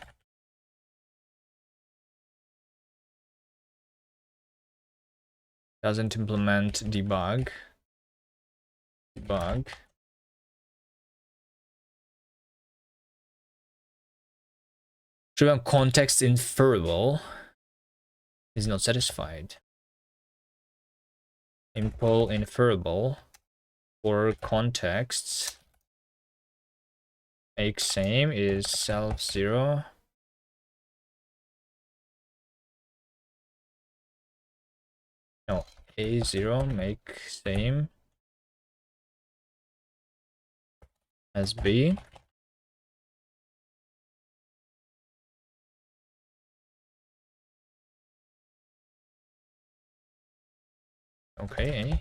Doesn't implement debug. Debug. Driven context inferable is not satisfied. Impl inferable for contexts. Make same is self zero. No, a0 make same as b. Okay.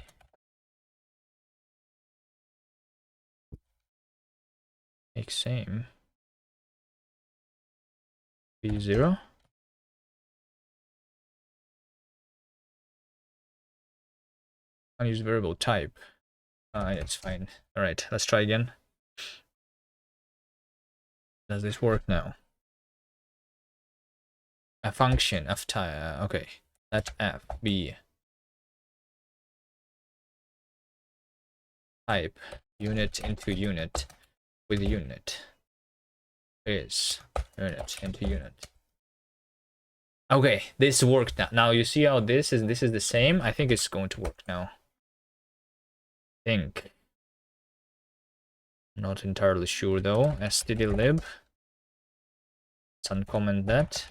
Make same b0. Unused variable type. It's fine. All right, let's try again. Does this work now? A function of type. Okay, let f be type unit into unit with unit is unit into unit. Okay, this worked now. Now you see how this is the same. I think it's going to work now. Think. Not entirely sure though. stdlib. Let's uncomment that.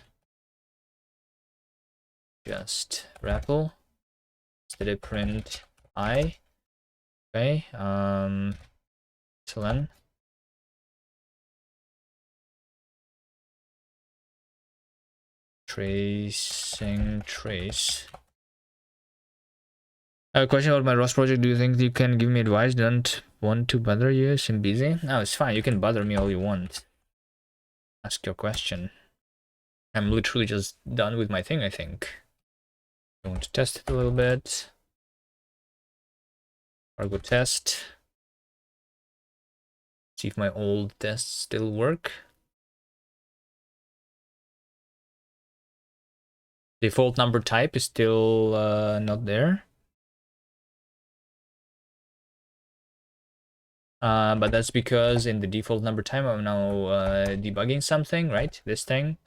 Just REPL. std print I. Okay. Excellent. Tracing trace. I have a question about my Rust project. Do you think you can give me advice? Don't want to bother you. Seem busy? No, it's fine. You can bother me all you want. Ask your question. I'm literally just done with my thing, I think. I want to test it a little bit. Cargo test. See if my old tests still work. Default number type is still not there. But that's because in the default number type I'm now debugging something, right? This thing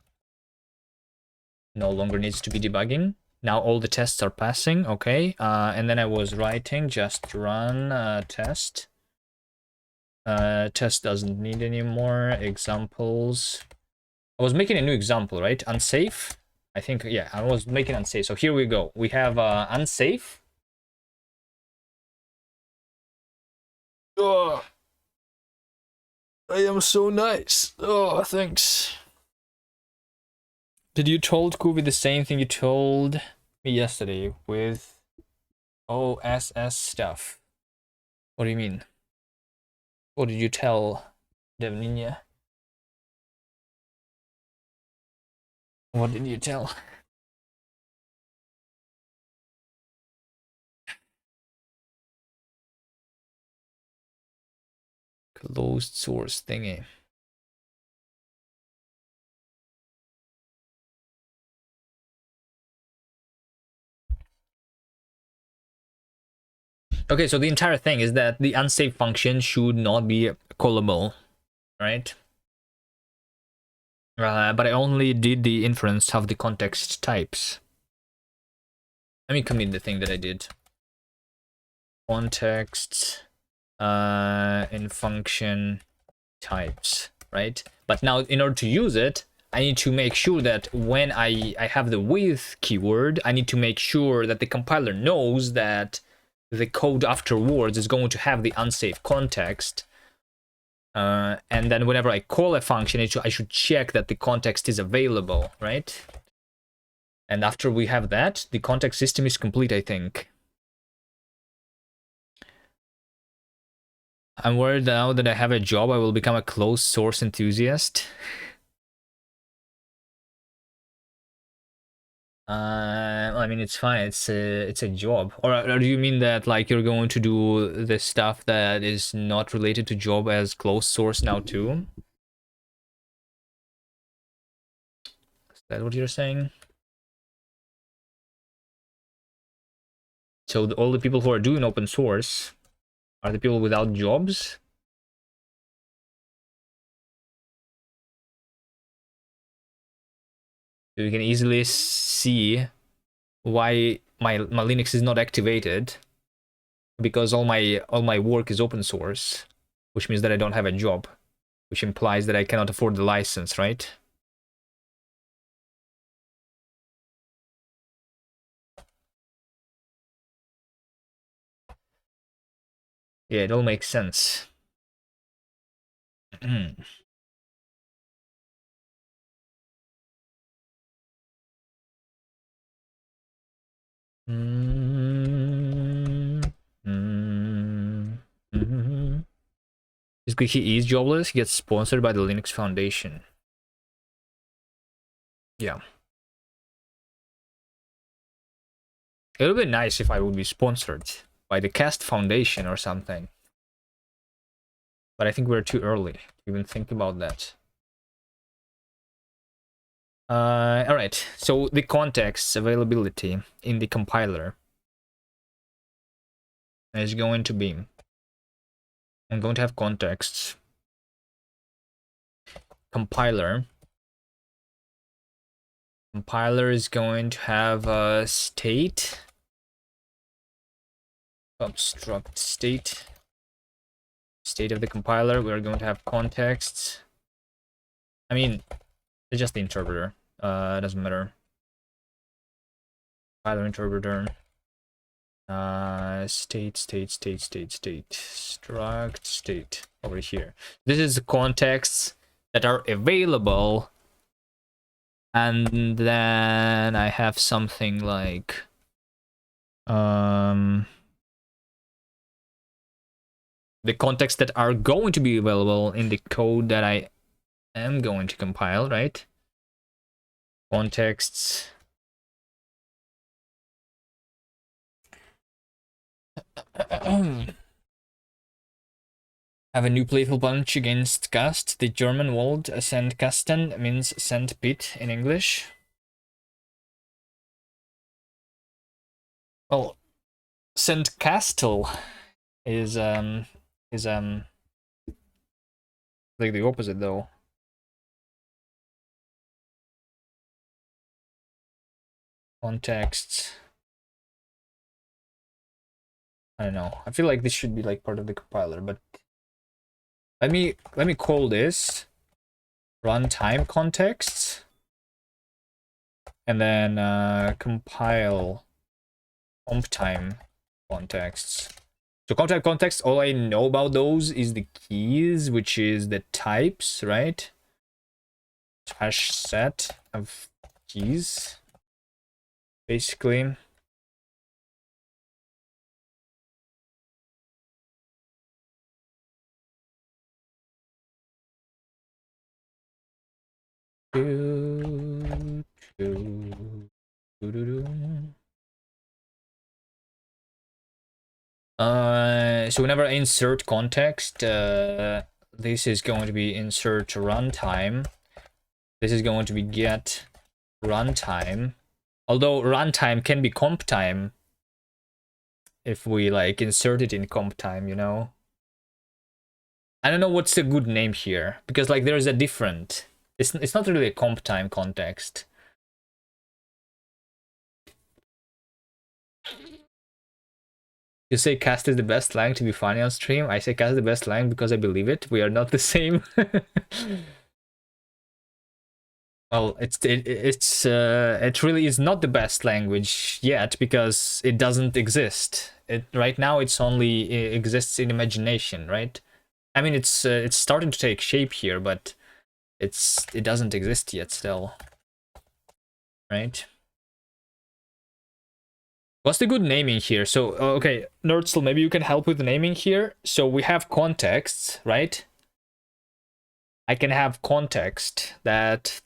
no longer needs to be debugging. Now all the tests are passing, okay. And then I was writing just run test. Test doesn't need any more examples. I was making a new example, right? Unsafe. I think, yeah, I was making unsafe. So here we go. We have unsafe. Oh, I am so nice. Oh, thanks. Did you told Kubi the same thing you told me yesterday with OSS stuff? What do you mean? What did you tell Devninia? What did you tell? Closed source thingy. Okay, so the entire thing is that the unsafe function should not be callable, right? But I only did the inference of the context types. Let me commit the thing that I did. Context in function types, right? But now in order to use it, I need to make sure that when I have the with keyword, I need to make sure that the compiler knows that the code afterwards is going to have the unsafe context. And then whenever I call a function, I should check that the context is available, right? And after we have that, the context system is complete, I think. I'm worried now that I have a job, I will become a closed source enthusiast. I mean, it's fine. It's a job. Or do you mean that like you're going to do the stuff that is not related to job as closed source now too? Is that what you're saying? So all the people who are doing open source are the people without jobs? You can easily see why my Linux is not activated, because all my work is open source, which means that I don't have a job, which implies that I cannot afford the license, right? Yeah, it all makes sense. He is jobless. He gets sponsored by the Linux Foundation. Yeah. It would be nice if I would be sponsored by the Kast Foundation or something. But I think we're too early to even think about that. All right. So the context availability in the compiler is going to be, I'm going to have contexts. Compiler is going to have a state. Obstruct state of the compiler. We're going to have contexts. I mean, it's just the interpreter. It doesn't matter. Compiler interpreter. State struct state over here. This is the contexts that are available, and then I have something like the contexts that are going to be available in the code that I am going to compile, right? Contexts. Have a new playful punch against kast. The German word Sandkasten means sandpit in English. Well, Sandkastel is like the opposite though. Contexts. I don't know. I feel like this should be like part of the compiler, but let me call this runtime contexts, and then compile comp time contexts. So comp time contexts, all I know about those is the keys, which is the types, right? Hash set of keys, basically. So whenever I insert context, this is going to be insert runtime. This is going to be get runtime. Although runtime can be comp time if we like insert it in comp time, you know. I don't know what's the good name here, because like there's a different. It's not really a comp time context. You say kast is the best slang to be funny on stream. I say kast is the best slang because I believe it. We are not the same. Well, it really is not the best language yet because it doesn't exist. Right now it's only exists in imagination, right? I mean, it's starting to take shape here, but it doesn't exist yet still, right? What's the good naming here? So, okay, Nerdstill, maybe you can help with the naming here. So we have contexts, right? I can have context that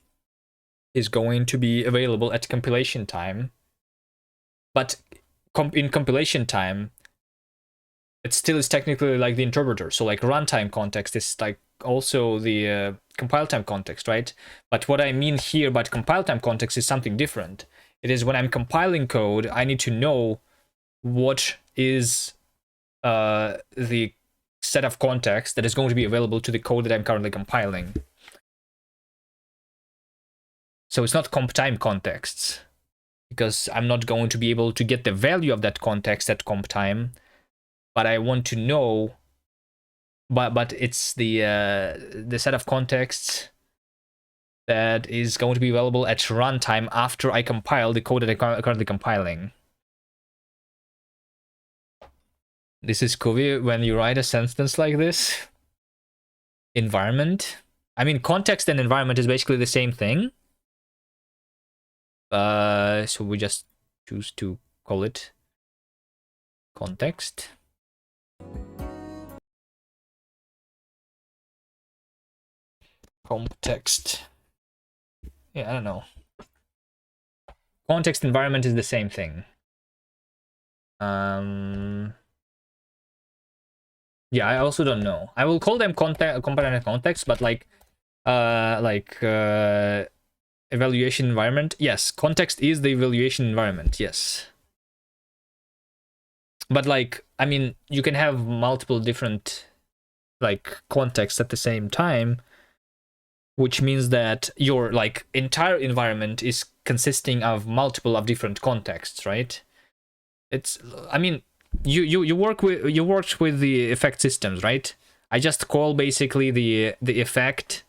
is going to be available at compilation time. But in compilation time, it still is technically like the interpreter. So like runtime context is like also the compile time context, right? But what I mean here by compile time context is something different. It is when I'm compiling code, I need to know what is the set of context that is going to be available to the code that I'm currently compiling. So it's not comp time contexts, because I'm not going to be able to get the value of that context at comp time, but I want to know. But it's the set of contexts that is going to be available at runtime after I compile the code that I'm currently compiling. This is Kovi when you write a sentence like this. Environment. I mean, context and environment is basically the same thing. So we just choose to call it context. Context. Yeah, I don't know. Context environment is the same thing. Yeah, I also don't know. I will call them component and context, but evaluation environment. Yes, context is the evaluation environment. Yes. But like, I mean, you can have multiple different like contexts at the same time, which means that your like entire environment is consisting of multiple of different contexts, right? It's, I mean, you worked with the effect systems, right? I just call basically the effect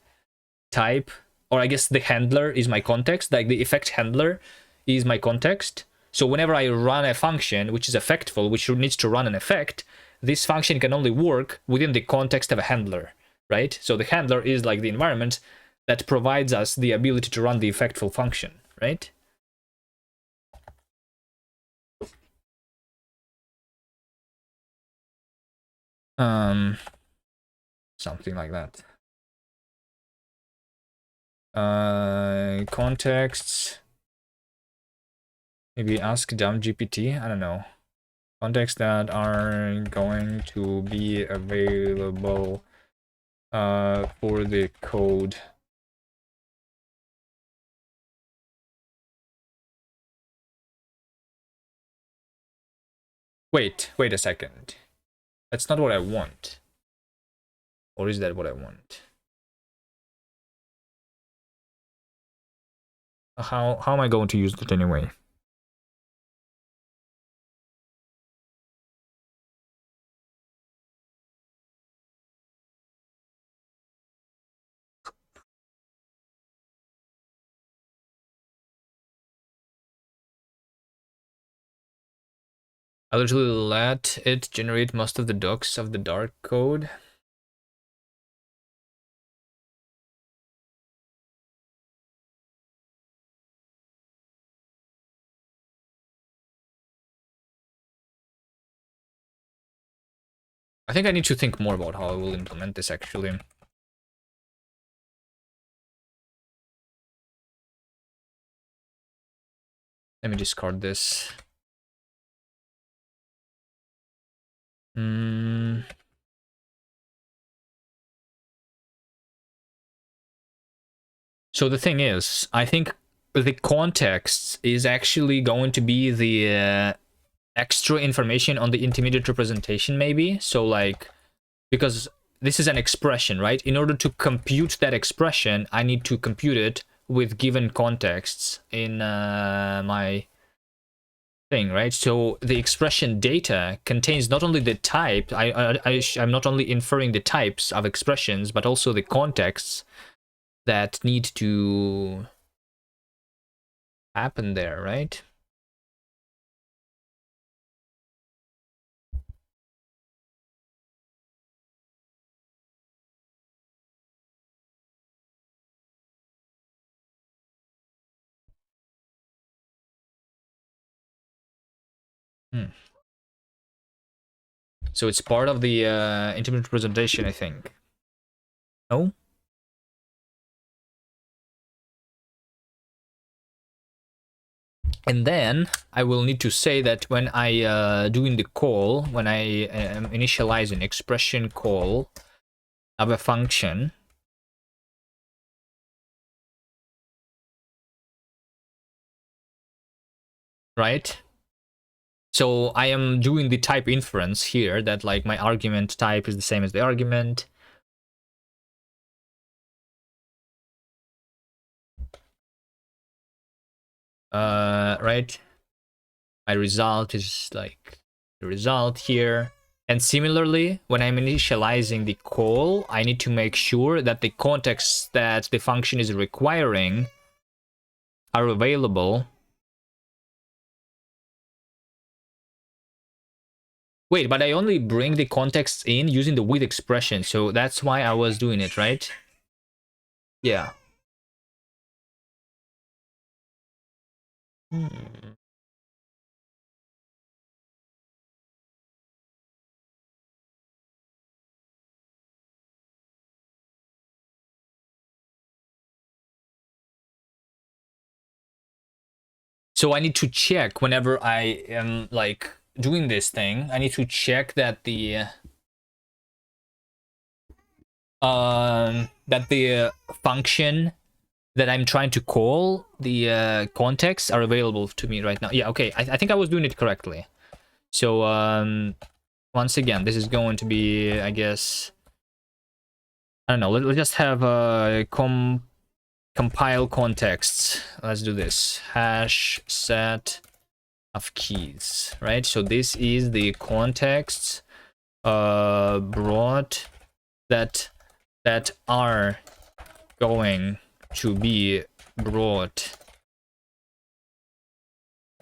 type, or I guess the handler is my context. Like the effect handler is my context. So whenever I run a function which is effectful, which needs to run an effect, this function can only work within the context of a handler, right? So the handler is like the environment that provides us the ability to run the effectful function, right? Something like that. Contexts. Maybe ask dumb GPT. I don't know. Contexts that are going to be available for the code. Wait a second. That's not what I want. Or is that what I want? How am I going to use it anyway? I literally let it generate most of the docs of the dark code. I think I need to think more about how I will implement this actually. Let me discard this. So the thing is, I think the context is actually going to be the extra information on the intermediate representation, maybe. So like, because this is an expression, right? In order to compute that expression, I need to compute it with given contexts in my thing, right? So the expression data contains not only the type, I'm not only inferring the types of expressions, but also the contexts that need to happen there, right? So it's part of the intermittent representation, I think. No? And then I will need to say that when I doing the call, when I am initializing an expression call of a function, right? So I am doing the type inference here that like my argument type is the same as the argument. Right? My result is like the result here. And similarly, when I'm initializing the call, I need to make sure that the contexts that the function is requiring are available. Wait, but I only bring the context in using the with expression, so that's why I was doing it, right? Yeah. So I need to check whenever I am like doing this thing, I need to check that the function that I'm trying to call, the contexts are available to me right now. Yeah, okay. I think I was doing it correctly. So once again, this is going to be, I guess, I don't know. Let's just have a compile contexts. Let's do this. Hash set of keys, right? So this is the contexts brought that are going to be brought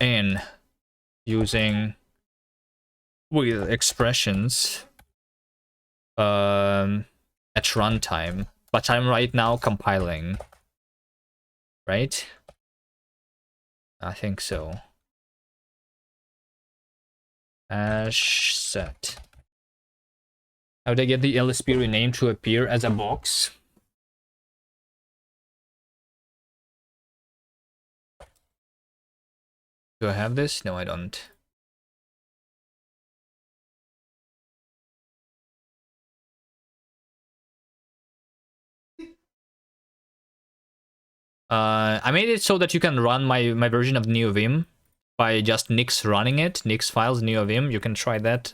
in using with expressions at runtime, but I'm right now compiling, right? I think so. Hash set. How did I get the LSP rename to appear as a box? Do I have this? No, I don't. I made it so that you can run my version of NeoVim by just nix running it, nix files NeoVim. You can try that,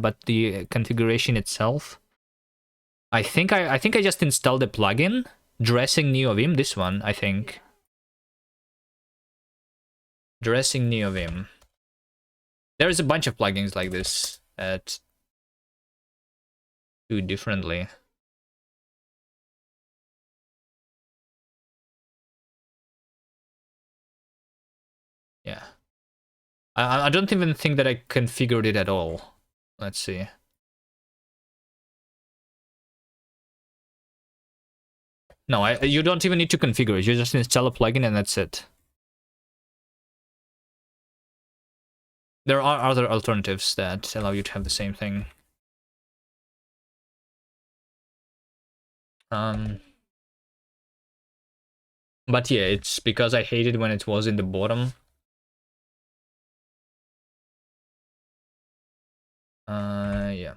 but the configuration itself, I think I just installed a plugin dressing NeoVim. This one, I think, dressing NeoVim. There's a bunch of plugins like this that do differently. Yeah. I don't even think that I configured it at all. Let's see. No, you don't even need to configure it. You just install a plugin and that's it. There are other alternatives that allow you to have the same thing. But yeah, it's because I hated when it was in the bottom. Yeah.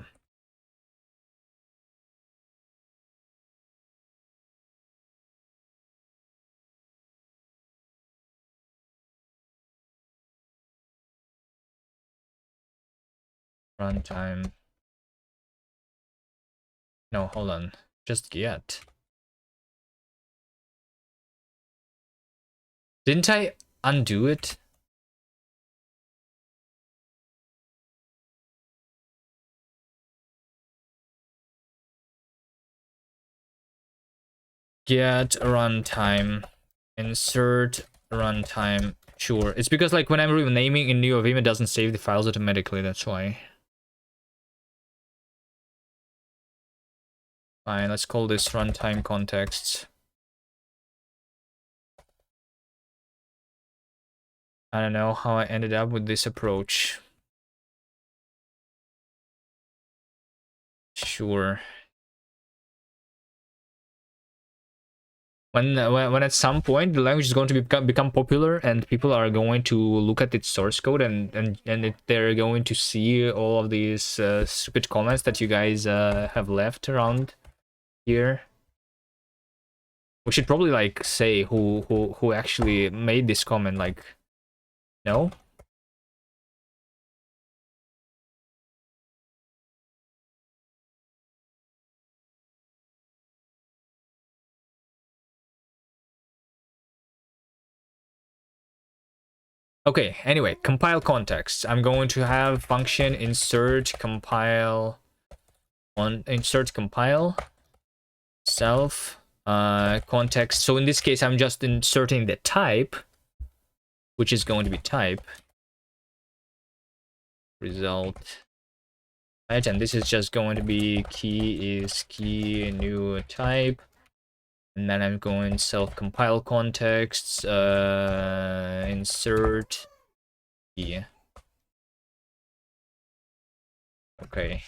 Runtime. No, hold on. Just get. Didn't I undo it? Get runtime. Insert runtime. Sure. It's because like when I'm renaming in NeoVim, it doesn't save the files automatically. That's why. Fine. Let's call this runtime contexts. I don't know how I ended up with this approach. Sure. When at some point the language is going to become popular and people are going to look at its source code and they're going to see all of these stupid comments that you guys have left around here. We should probably like say who actually made this comment. Like, no. Okay, anyway, compile context. I'm going to have function insert compile on insert compile self context. So in this case, I'm just inserting the type, which is going to be type result. Right, and this is just going to be key is key new type. And then I'm going self compile contexts, insert key. Okay.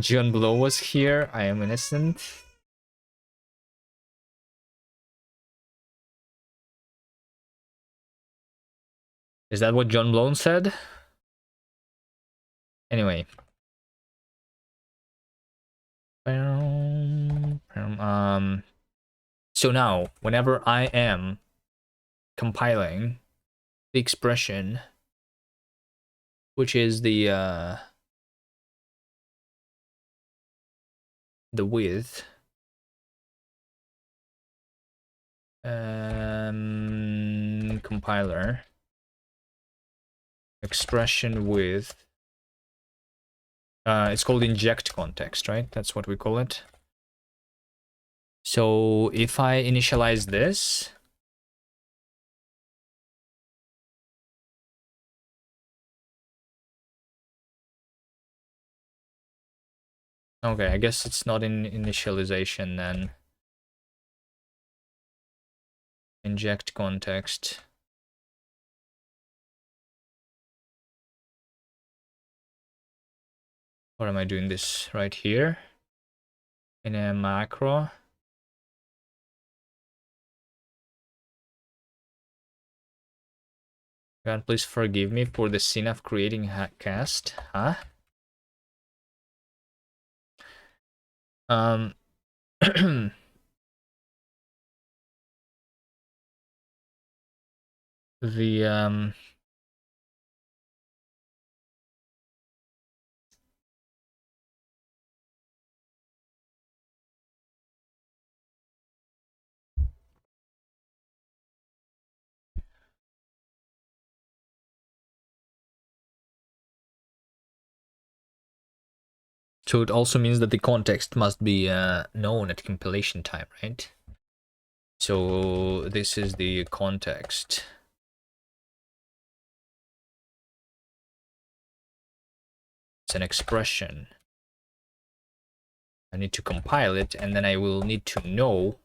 John Blow was here. I am innocent. Is that what John Blow said? Anyway. So now, whenever I am compiling the expression, which is the width, compiler expression width, it's called inject context, right? That's what we call it. So if I initialize this, okay, I guess it's not in initialization then. Inject context. Or am I doing this right here in a macro? God, please forgive me for the sin of creating kast, huh? The so it also means that the context must be known at compilation time, right? So this is the context. It's an expression. I need to compile it, and then I will need to know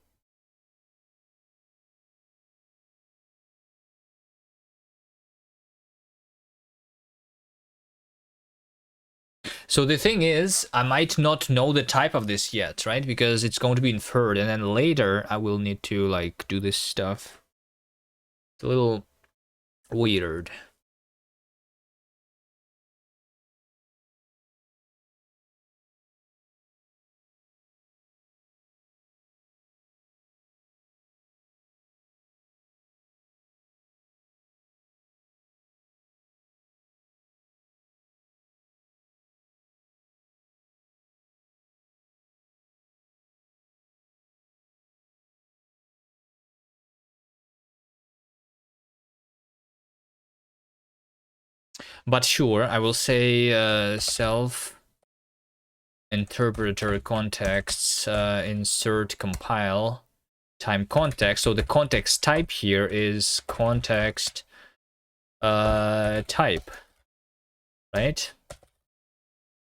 so the thing is, I might not know the type of this yet, right? Because it's going to be inferred, and then later I will need to like do this stuff. It's a little weird. But sure, I will say self interpreter contexts insert compile time context. So the context type here is context type, right?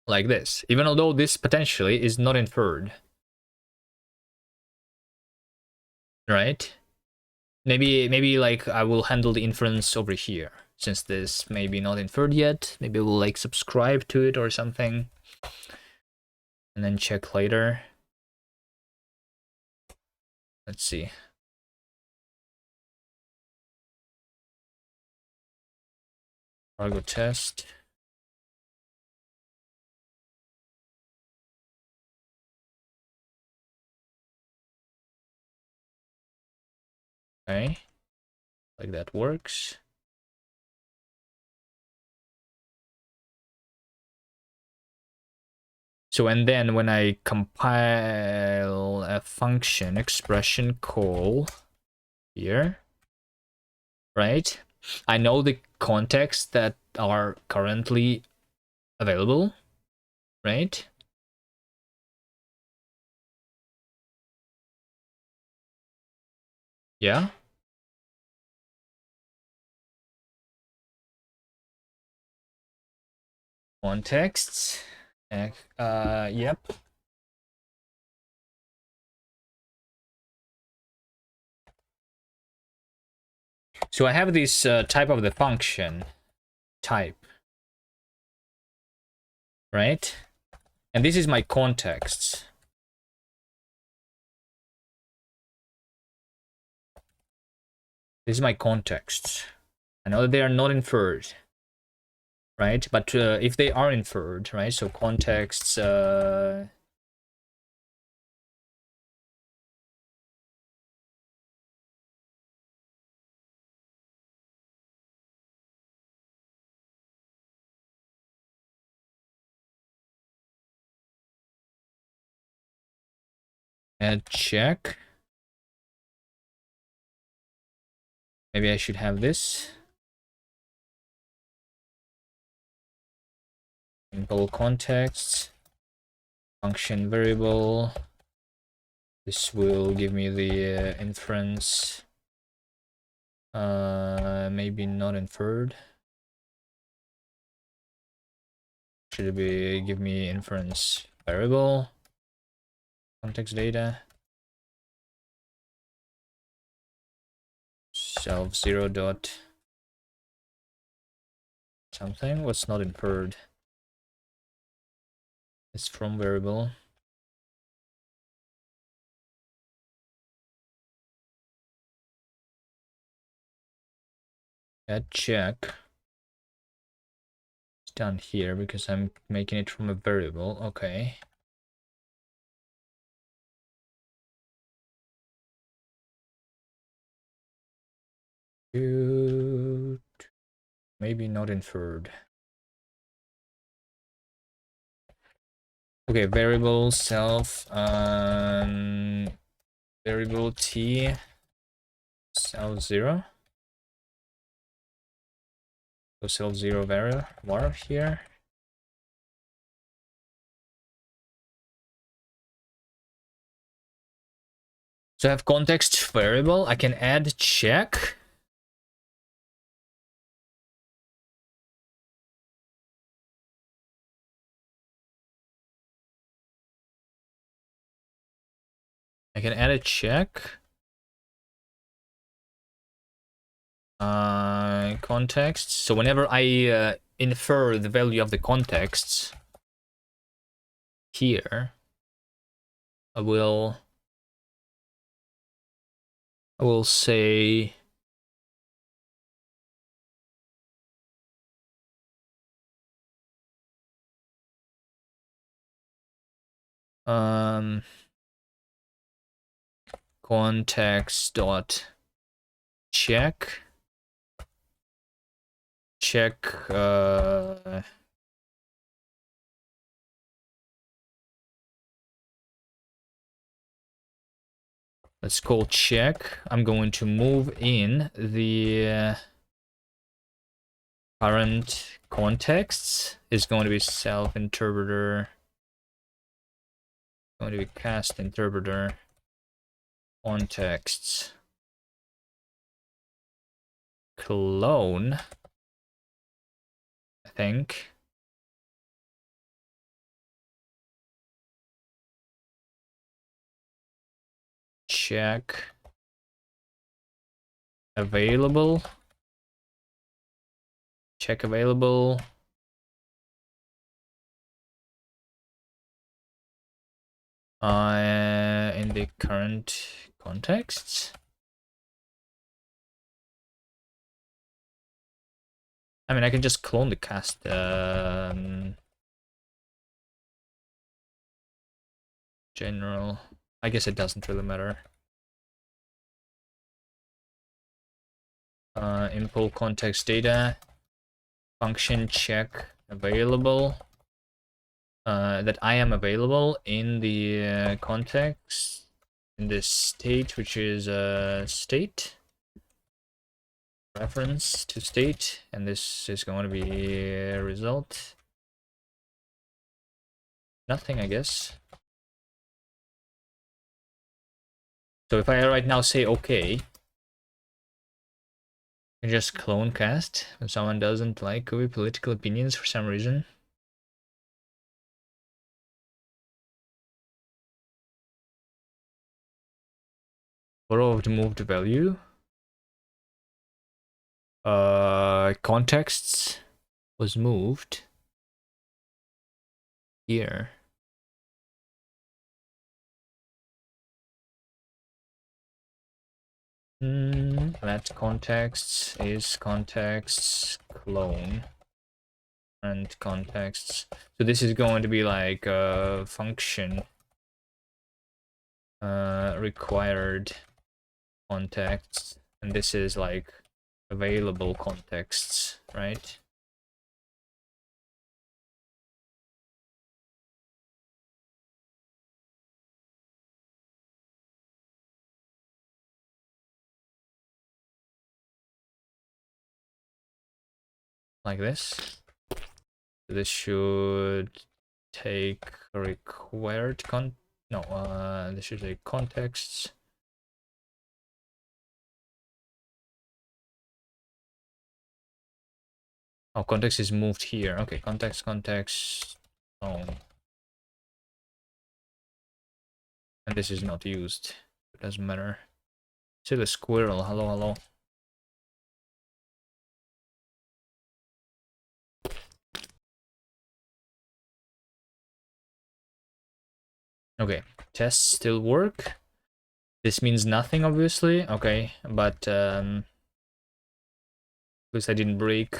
Like this, even although this potentially is not inferred, right? Maybe like I will handle the inference over here, since this may be not inferred yet. Maybe we'll like subscribe to it or something and then check later. Let's see. Cargo test. Okay, like that works. So, and then when I compile a function expression call here, right? I know the contexts that are currently available, right? Yeah. Contexts. Yep. So I have this type of the function type, right? And this is my contexts. This is my contexts. I know that they are not inferred, right? But if they are inferred, right? So contexts. Add check. Maybe I should have this. Simple contexts. Function variable. This will give me the inference. Maybe not inferred. Should be give me inference variable. Context data. Self 0 dot something. What's not inferred? It's from variable. Add check. It's down here because I'm making it from a variable. Okay. Good. Maybe not inferred. Okay, variable self variable t self 0. So self 0 var here. So I have context variable. I can add check. I can add a check. Context. So whenever I infer the value of the contexts here, I will say context dot check let's call check. I'm going to move in the Current contexts is going to be self interpreter. Going to be kast interpreter. Contexts. Clone. I think. Check. Available. Check available. In the current contexts. I mean, I can just clone the kast. General. I guess it doesn't really matter. Import context data. Function check available. That I am available in the context. In this state, which is state. Reference to state. And this is going to be a result. Nothing, I guess. So if I right now say okay, I just clone kast when someone doesn't like Kobe political opinions for some reason. Photo of the moved value. Contexts was moved here. That contexts is contexts clone and contexts. So this is going to be like a function required contexts, and this is like available contexts, right? Like this. This should take required this should take contexts. Oh, context is moved here. Okay, context. Oh. And this is not used. It doesn't matter. Still a squirrel. Hello. Okay, tests still work. This means nothing, obviously. Okay, but at least I didn't break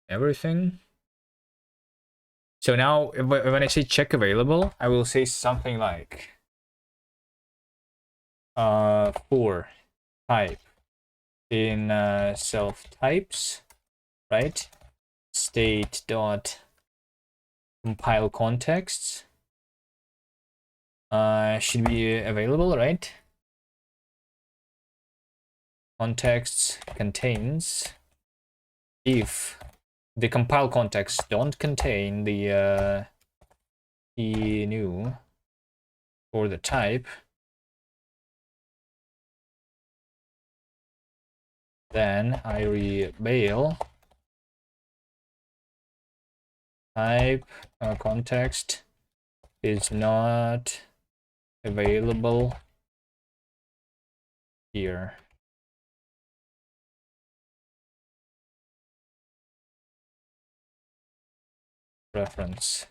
everything. So now, when I say check available, I will say something like for type in self types, right? State dot compile contexts should be available, right? Contexts contains if the compile context don't contain the new or the type, then I rebail type context is not available here. Reference.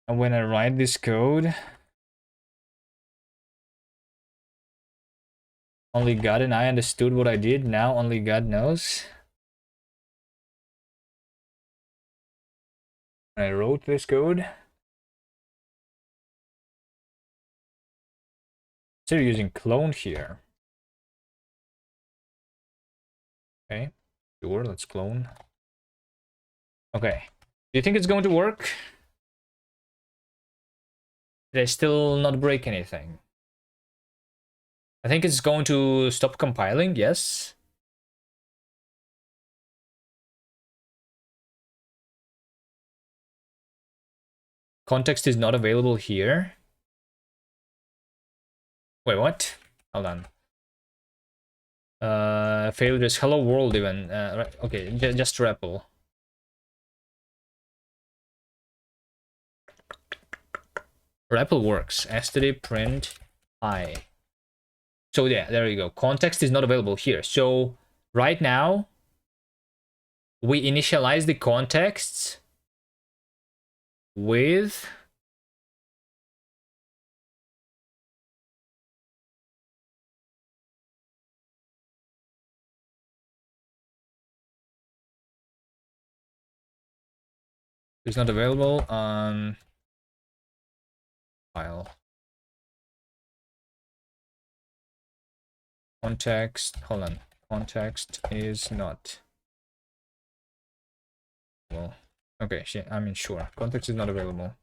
And when I write this code, only God and I understood what I did. Now only God knows. When I wrote this code, instead of using clone here. Okay, sure, let's clone. Okay, do you think it's going to work? Did I still not break anything? I think it's going to stop compiling, yes. Context is not available here. Wait, what? Hold on. Failure is hello world even. Right, okay, just REPL. REPL works. std print I. So yeah, there you go. Context is not available here. So right now, we initialize the contexts with it's not available on file. Context, hold on. Context is not. Well, okay, I mean, sure. Context is not available.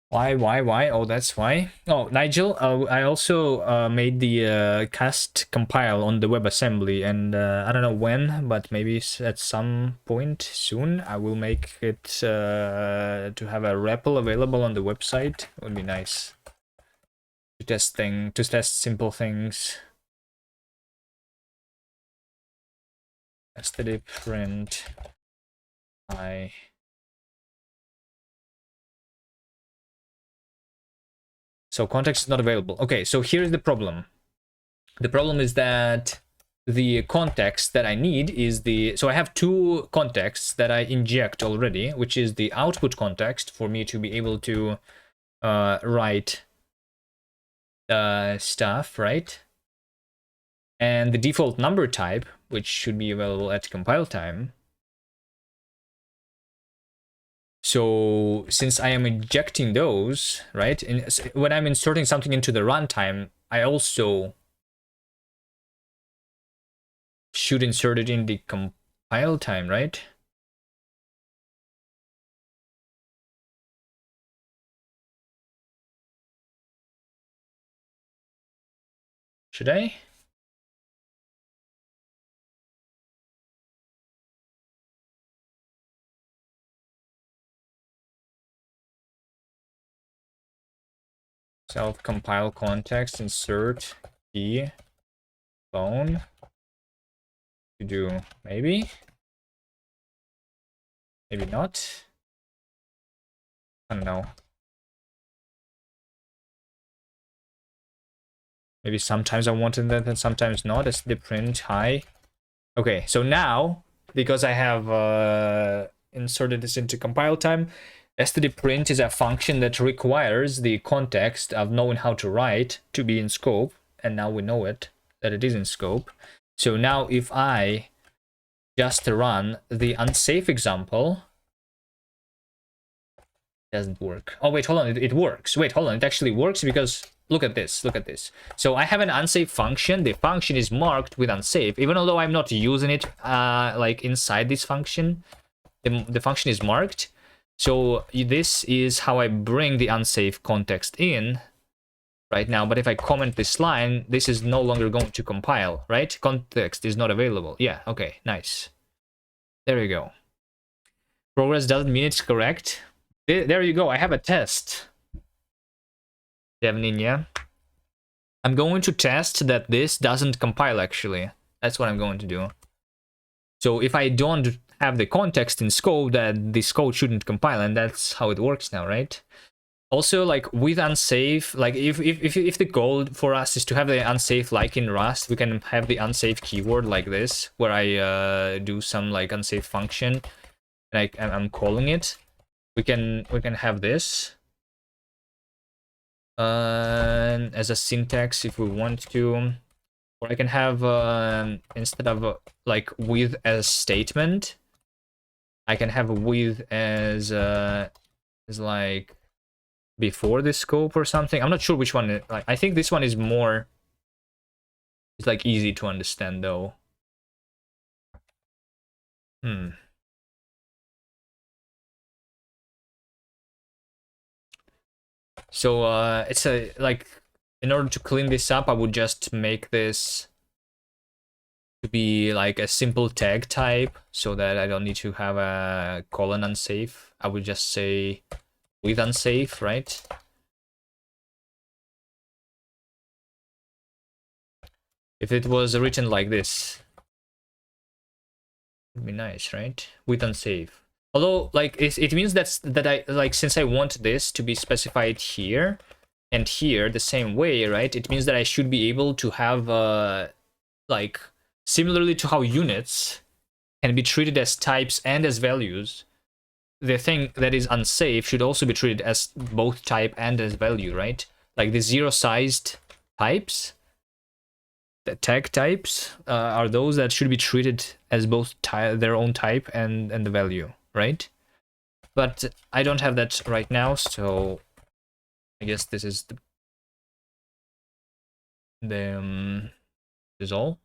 Why? Oh, that's why. Oh, Nigel, I also made the kast compile on the WebAssembly, and I don't know when, but maybe at some point soon I will make it to have a REPL available on the website. It would be nice to test simple things. std print I. So context is not available. Okay, so here's the problem. The problem is that the context that I need is so I have two contexts that I inject already, which is the output context for me to be able to write stuff, right? And the default number type, which should be available at compile time. So since I am injecting those, right, and when I'm inserting something into the runtime, I also should insert it in the compile time, right? Should I? Self compile context, insert key phone to do maybe not. I don't know. Maybe sometimes I wanted that and sometimes not. As the print high. Okay, so now because I have inserted this into compile time, std_print is a function that requires the context of knowing how to write to be in scope, and now we know it, that it is in scope. So now if I just run the unsafe example, it doesn't work. Oh wait, hold on, it works. Wait, hold on, it actually works because look at this. So I have an unsafe function. The function is marked with unsafe, even although I'm not using it like inside this function. The function is marked. So this is how I bring the unsafe context in right now. But if I comment this line, this is no longer going to compile, right? Context is not available. Yeah, okay, nice. There you go. Progress doesn't mean it's correct. There you go. I have a test. Devninja. I'm going to test that this doesn't compile, actually. That's what I'm going to do. So if I don't have the context in scope, that this code shouldn't compile, and that's how it works now, right? Also, like with unsafe, like if the goal for us is to have the unsafe like in Rust, we can have the unsafe keyword like this, where I do some like unsafe function, and I'm calling it. We can have this as a syntax if we want to, or I can have instead of like with as statement, I can have with as like before the scope or something. I'm not sure which one. Like, I think this one is more. It's like easy to understand though. So it's a like, in order to clean this up, I would just make this to be like a simple tag type so that I don't need to have a colon unsafe. I would just say with unsafe, right? If it was written like this, it'd be nice, right? With unsafe. Although, like, it means that I, like, since I want this to be specified here and here the same way, right? It means that I should be able to have, like, similarly to how units can be treated as types and as values, the thing that is unsafe should also be treated as both type and as value, right? Like the zero-sized types, the tag types, are those that should be treated as both their own type and the value, right? But I don't have that right now, so I guess this is the is all.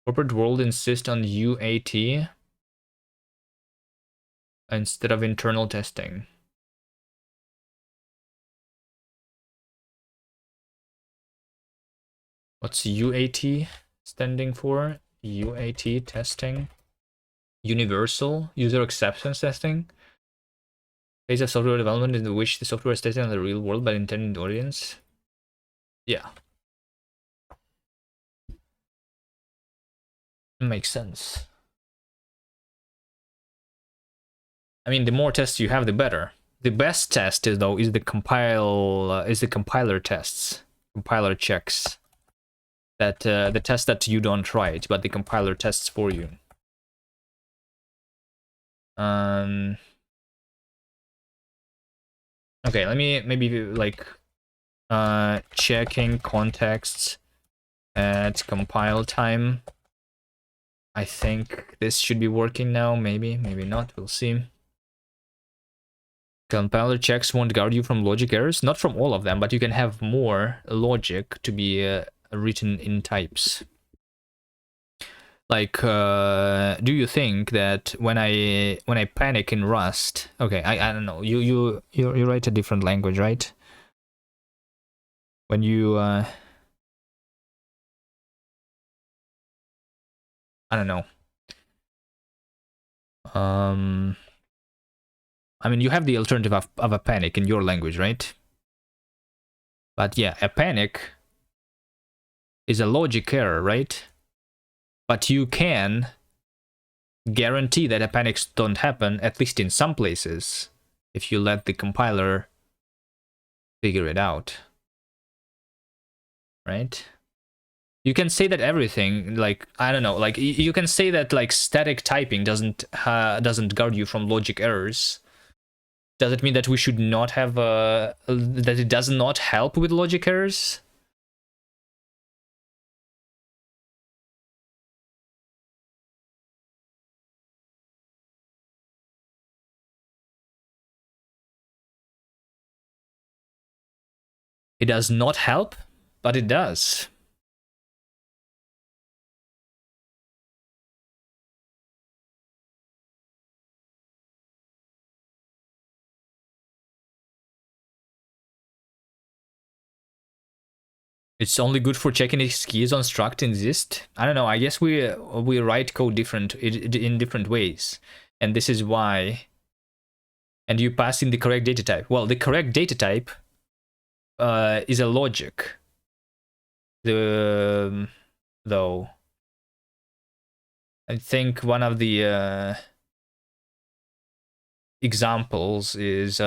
Corporate world insists on UAT instead of internal testing. What's UAT standing for? UAT testing. Universal user acceptance testing. Phase of software development in which the software is tested on the real world by the intended audience. Yeah. Makes sense. I mean, the more tests you have, the better. The best test is, though, is the compiler tests, compiler checks. That the test that you don't write, but the compiler tests for you. Okay, let me maybe like checking contexts at compile time. I think this should be working now. Maybe not. We'll see. Compiler checks won't guard you from logic errors. Not from all of them, but you can have more logic to be written in types. Like, do you think that when I panic in Rust? Okay, I don't know. You write a different language, right? When you I don't know. I mean, you have the alternative of a panic in your language, right? But yeah, a panic is a logic error, right? But you can guarantee that panics don't happen, at least in some places, if you let the compiler figure it out, right? You can say that everything, like, I don't know, like you can say that like static typing doesn't guard you from logic errors. Does it mean that we should not have that it does not help with logic errors? It does not help, but it does. It's only good for checking if keys on struct exist. I don't know. I guess we write code in different ways, and this is why. And you pass in the correct data type. Well, the correct data type is a logic. Though I think one of the examples is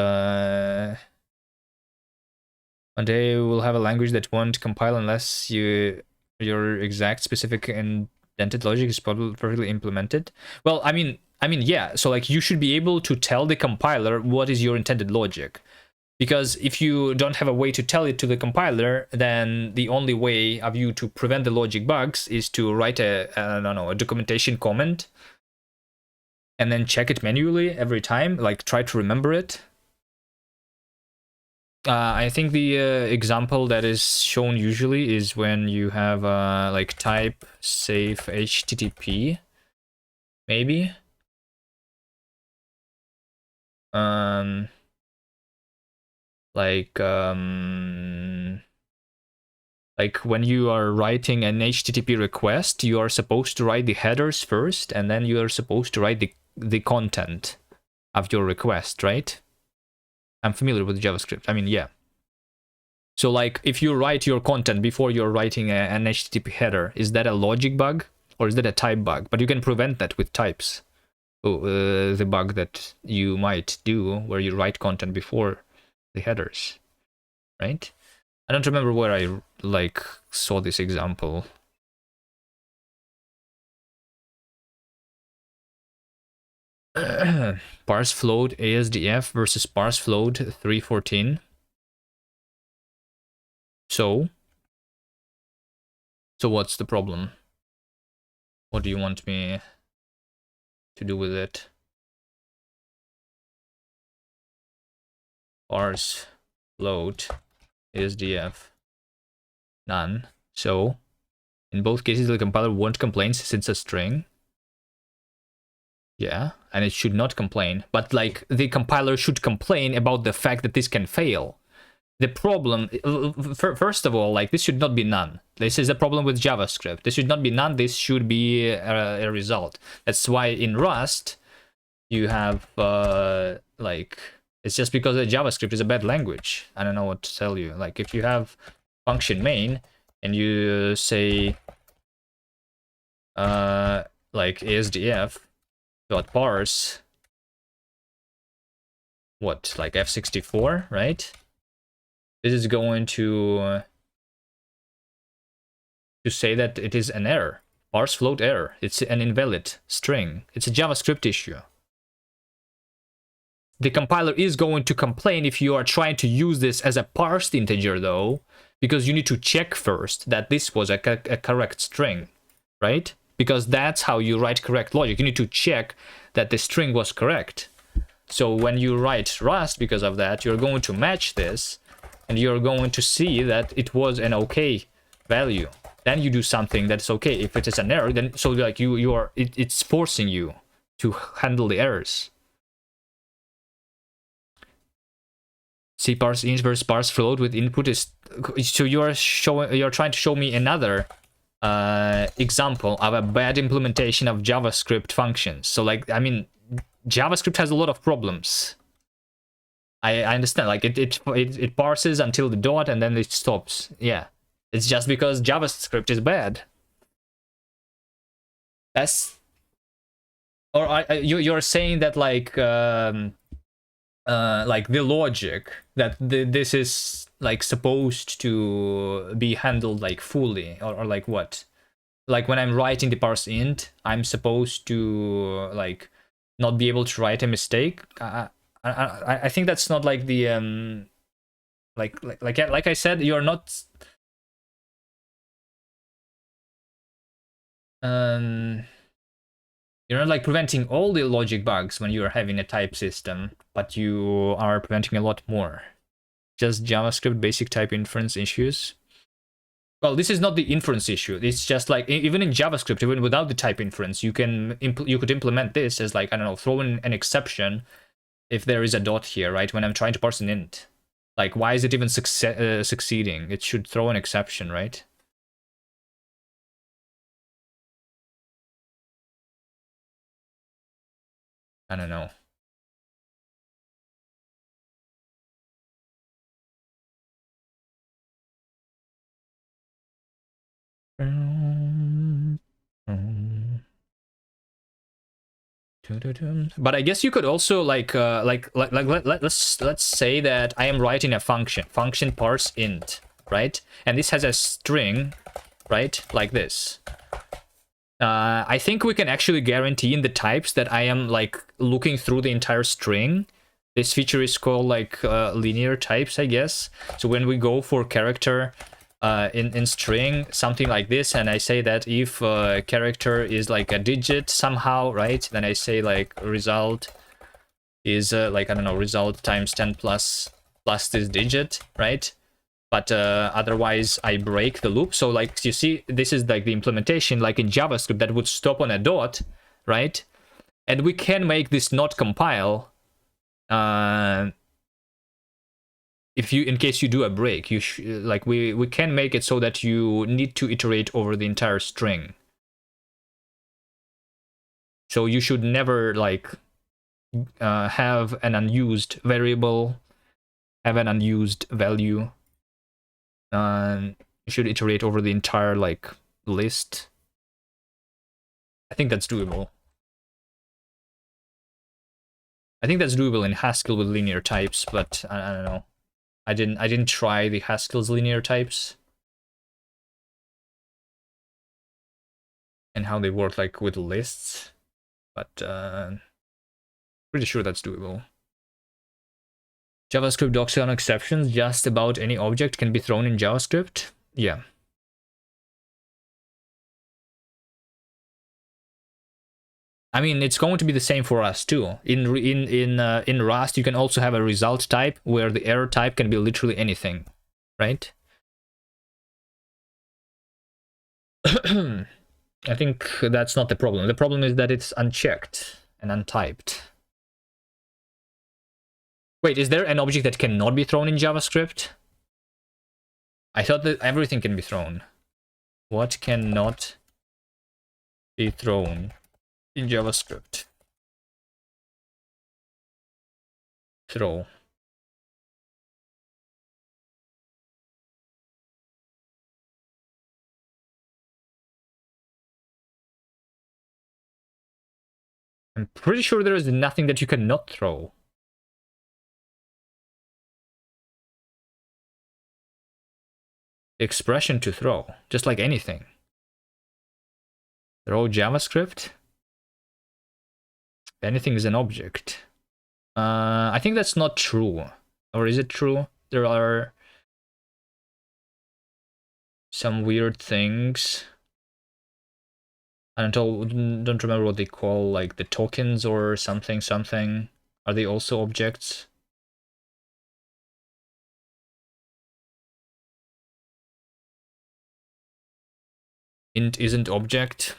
one day we'll have a language that won't compile unless your exact specific indented logic is perfectly implemented. Well, I mean, yeah. So like, you should be able to tell the compiler what is your intended logic. Because if you don't have a way to tell it to the compiler, then the only way of you to prevent the logic bugs is to write a documentation comment and then check it manually every time, like try to remember it. I think the example that is shown usually is when you have like type safe HTTP, maybe. Um, like when you are writing an HTTP request, you are supposed to write the headers first, and then you are supposed to write the content of your request, right? I'm familiar with JavaScript. I mean, yeah. So like if you write your content before you're writing an HTTP header, is that a logic bug or is that a type bug? But you can prevent that with types. Oh, the bug that you might do where you write content before the headers, right? I don't remember where I like saw this example. Parse float ASDF versus parse float 314. So what's the problem? What do you want me to do with it? Parse float ASDF none. So in both cases the compiler won't complain since it's a string. Yeah, and it should not complain. But like the compiler should complain about the fact that this can fail. The problem, first of all, like this should not be none. This is a problem with JavaScript. This should not be none. This should be a result. That's why in Rust you have like it's just because the JavaScript is a bad language. I don't know what to tell you. Like if you have function main and you say like ASDF dot parse what, like F64, right? This is going to say that it is an error, parse float error. It's an invalid string. It's a JavaScript issue. The compiler is going to complain if you are trying to use this as a parsed integer, though, because you need to check first that this was a correct string, right? Because that's how you write correct logic. You need to check that the string was correct. So when you write Rust, because of that, you're going to match this, and you're going to see that it was an okay value. Then you do something that's okay. If it is an error, then so like it's forcing you to handle the errors. See, parse int versus parse float with input is so you're trying to show me another example of a bad implementation of JavaScript functions. So like, I mean, JavaScript has a lot of problems. I understand, like it parses until the dot and then it stops. Yeah, it's just because JavaScript is bad. That's, or you're saying that like the logic that this is like supposed to be handled like fully, or like what? Like when I'm writing the parse int, I'm supposed to like not be able to write a mistake. I think that's not like the like I said, you're not you're not like preventing all the logic bugs when you're having a type system, but you are preventing a lot more. Just JavaScript basic type inference issues. Well, this is not the inference issue. It's just like even in JavaScript, even without the type inference, you could implement this as like, I don't know, throw in an exception if there is a dot here, right? When I'm trying to parse an int, like why is it even succeeding? It should throw an exception, right? I don't know. But I guess you could also let's say that I am writing a function parse int, right? And this has a string, right? Like this. I think we can actually guarantee in the types that I am like looking through the entire string. This feature is called like linear types, I guess. So when we go for character in string, something like this, and I say that if character is like a digit somehow, right? Then I say like result is like, I don't know, result times 10 plus plus this digit, right? But otherwise I break the loop. So like you see, this is like the implementation, like in JavaScript, that would stop on a dot, right? And we can make this not compile if you, in case you do a break. You like we can make it so that you need to iterate over the entire string. So you should never like have an unused variable, have an unused value. You should iterate over the entire like list. I think that's doable. I think that's doable in Haskell with linear types, but I don't know. I didn't try the Haskell's linear types and how they work like with lists, but pretty sure that's doable. JavaScript docs on exceptions. Just about any object can be thrown in JavaScript. Yeah. I mean, it's going to be the same for us too. In Rust, you can also have a result type where the error type can be literally anything, right? I think that's not the problem. The problem is that it's unchecked and untyped. Wait, is there an object that cannot be thrown in JavaScript? I thought that everything can be thrown. What cannot be thrown in JavaScript? Throw. I'm pretty sure there is nothing that you cannot throw. Expression to throw, just like anything. Throw JavaScript. Anything is an object. I think that's not true. Or is it true? There are some weird things. I don't remember what they call, like the tokens or something. Are they also objects? Int isn't object.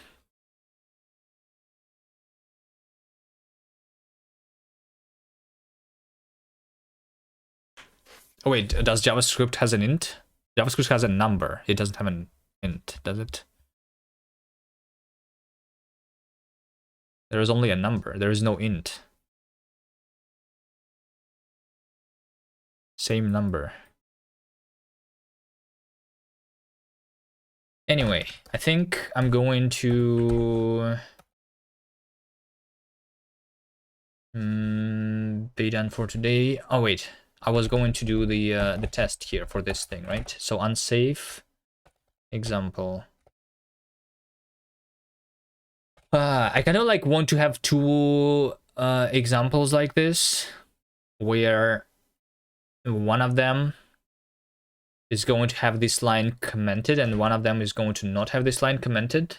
Oh wait, does JavaScript has an int? JavaScript has a number. It doesn't have an int, does it? There is only a number. There is no int. Same number. Anyway, I think I'm going to be done for today. Oh wait, I was going to do the test here for this thing, right? So unsafe example. I kind of like want to have two examples like this, where one of them is going to have this line commented and one of them is going to not have this line commented.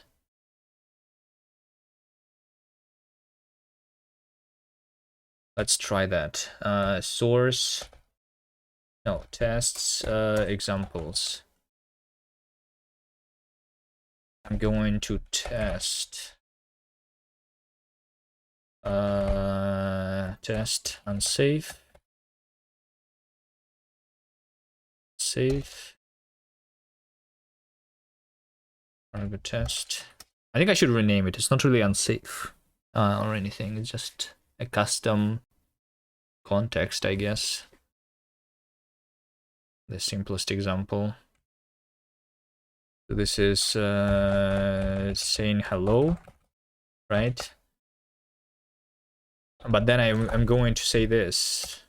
Let's try that. Source, no, tests, examples. I'm going to test test unsafe, safe, private test. I think I should rename it. It's not really unsafe or anything. It's just a custom context, I guess. The simplest example. So this is saying hello, right? But then I'm going to say this.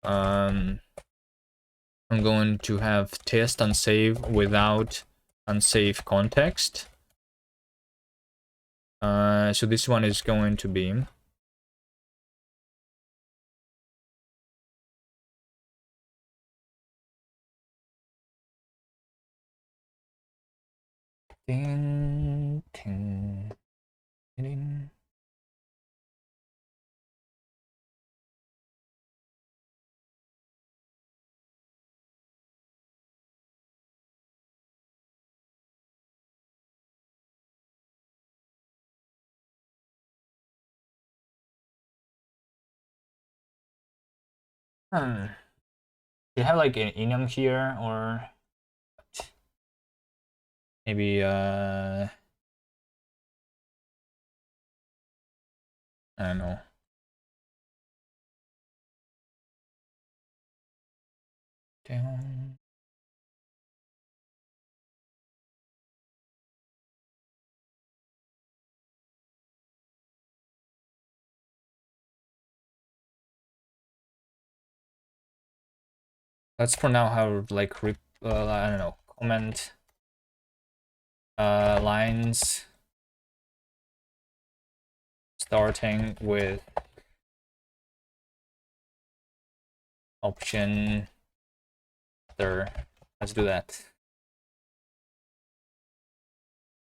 I'm going to have test unsafe without unsafe context. So this one is going to be ding, ding, ding. Do you have like an enum here, or maybe I don't know. Down. Let's for now have like I don't know, comment lines starting with option there. Let's do that.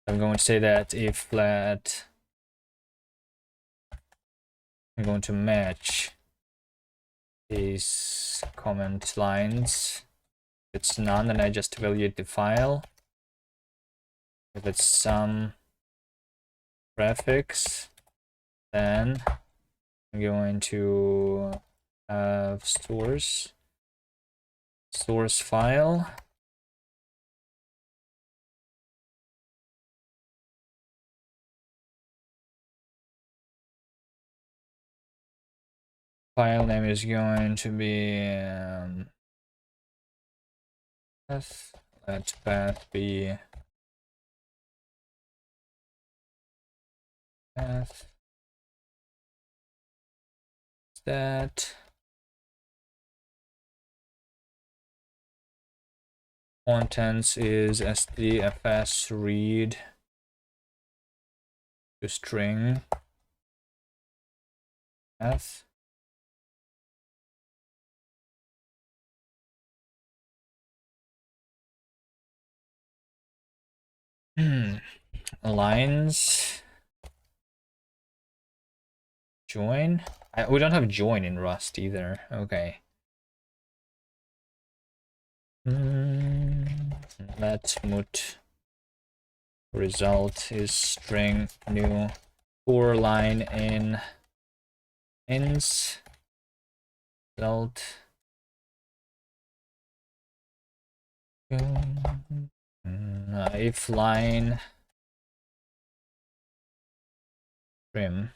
I'm going to say that if flat, I'm going to match these comment lines. If it's none, then I just evaluate the file. If it's some prefix, then I'm going to have source file. File name is going to be let path be path that contents is stdfs read to string path. Lines join. We don't have join in Rust either. Okay. Let mut result is string new for line in ins result. If line trim.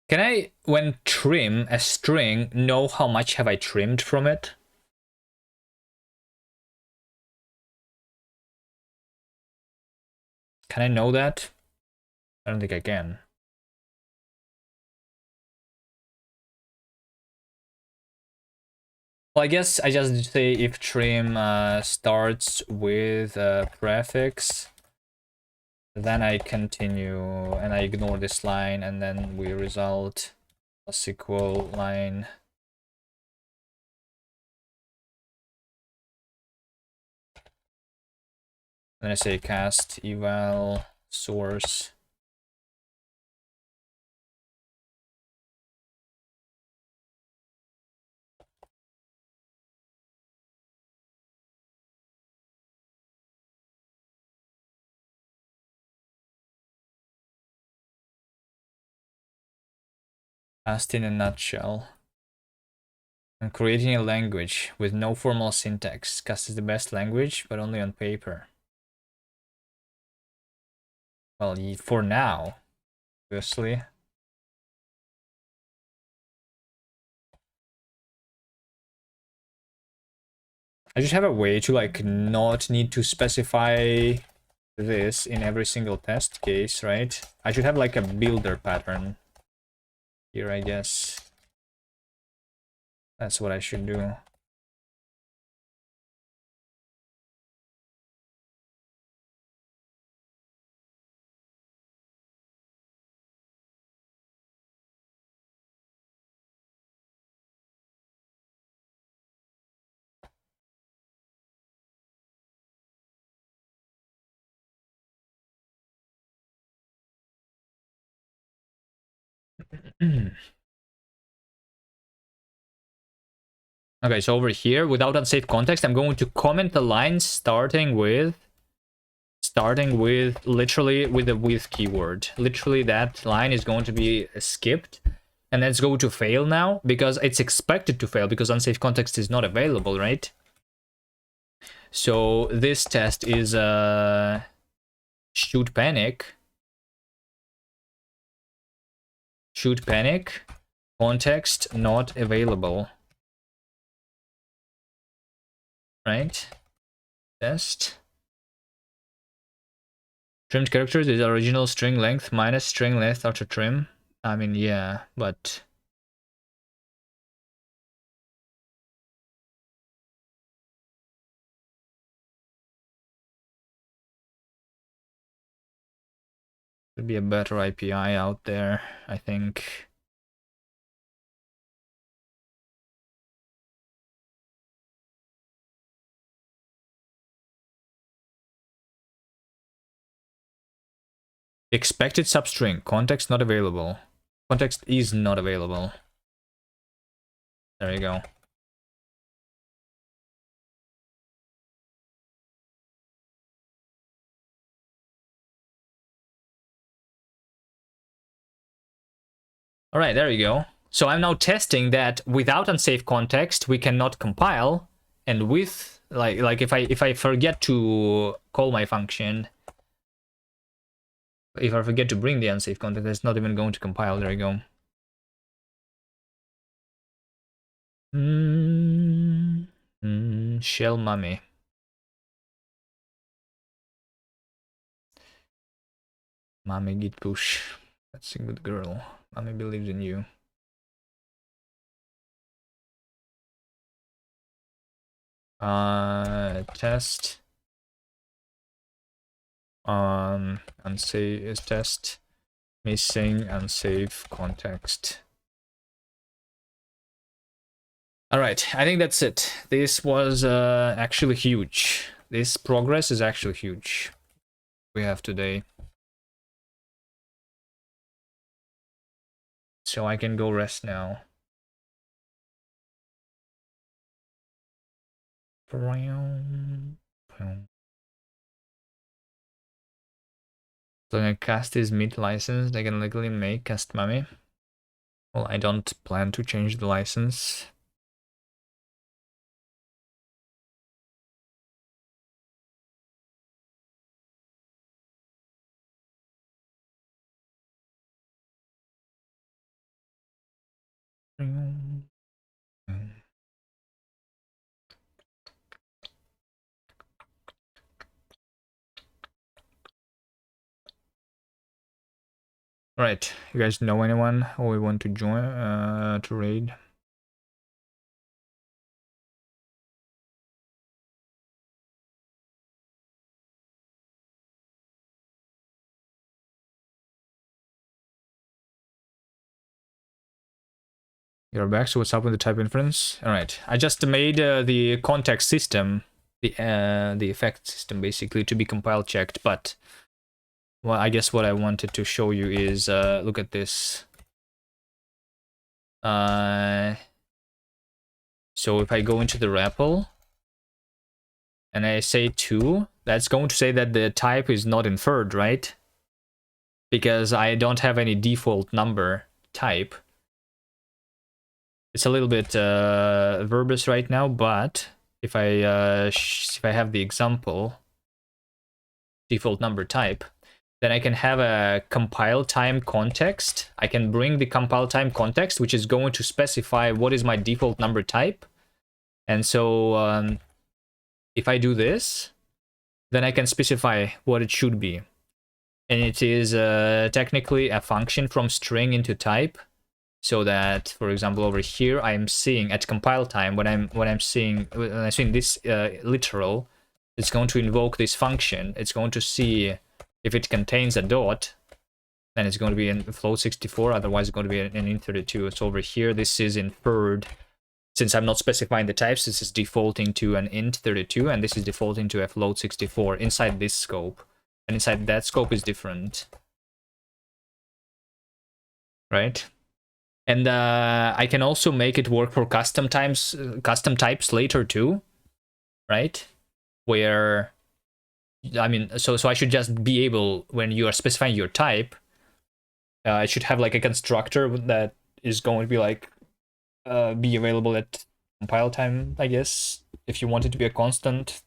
Can I, when trim a string, know how much have I trimmed from it? Can I know that? I don't think I can. Well, I guess I just say if trim starts with a prefix, then I continue and I ignore this line, and then we result plus equal line. Then I say kast eval source. Kast in a nutshell. And creating a language with no formal syntax. Kast is the best language, but only on paper. Well, for now, obviously. I just have a way to like not need to specify this in every single test case, right? I should have like a builder pattern here, I guess. That's what I should do. Okay, so over here, without unsafe context, I'm going to comment the line starting with literally with the with keyword. Literally, that line is going to be skipped And let's go to fail now, because it's expected to fail because unsafe context is not available, right? So this test is shoot panic, context not available, right? Test. Trimmed characters is original string length minus string length after trim. I mean, yeah, but there'd be a better API out there, I think. Expected substring, context not available. Context is not available. There you go. All right, there you go. So I'm now testing that without unsafe context, we cannot compile, and with like if I forget to call my function, if I forget to bring the unsafe context, it's not even going to compile. There you go. Shell mummy. Mommy git push. That's a good girl. Mommy believes in you. Test. Unsafe is test. Missing unsafe context. All right, I think that's it. This was actually huge. This progress is actually huge. We have today. So I can go rest now. So a kast is mid license. They can legally make kast mummy. Well, I don't plan to change the license. Right, you guys know anyone who we want to join to raid? You're back, so what's up with the type inference? All right, I just made the context system, the effect system basically to be compile checked, but well, I guess what I wanted to show you is look at this. So if I go into the REPL and I say 2, that's going to say that the type is not inferred, right? Because I don't have any default number type. It's a little bit verbose right now, but if I have the example default number type, then I can have a compile time context. I can bring the compile time context, which is going to specify what is my default number type. And so if I do this, then I can specify what it should be. And it is technically a function from string into type. So that, for example, over here, I'm seeing at compile time, when I'm seeing this literal, it's going to invoke this function. It's going to see if it contains a dot, then it's going to be in float 64. Otherwise, it's going to be an int32. So over here, this is inferred. Since I'm not specifying the types, this is defaulting to an int32, and this is defaulting to a float 64 inside this scope. And inside that scope is different, right? And I can also make it work for custom types later too, right? Where, I mean, so I should just be able, when you are specifying your type, it should have like a constructor that is going to be like be available at compile time, I guess, if you want it to be a constant,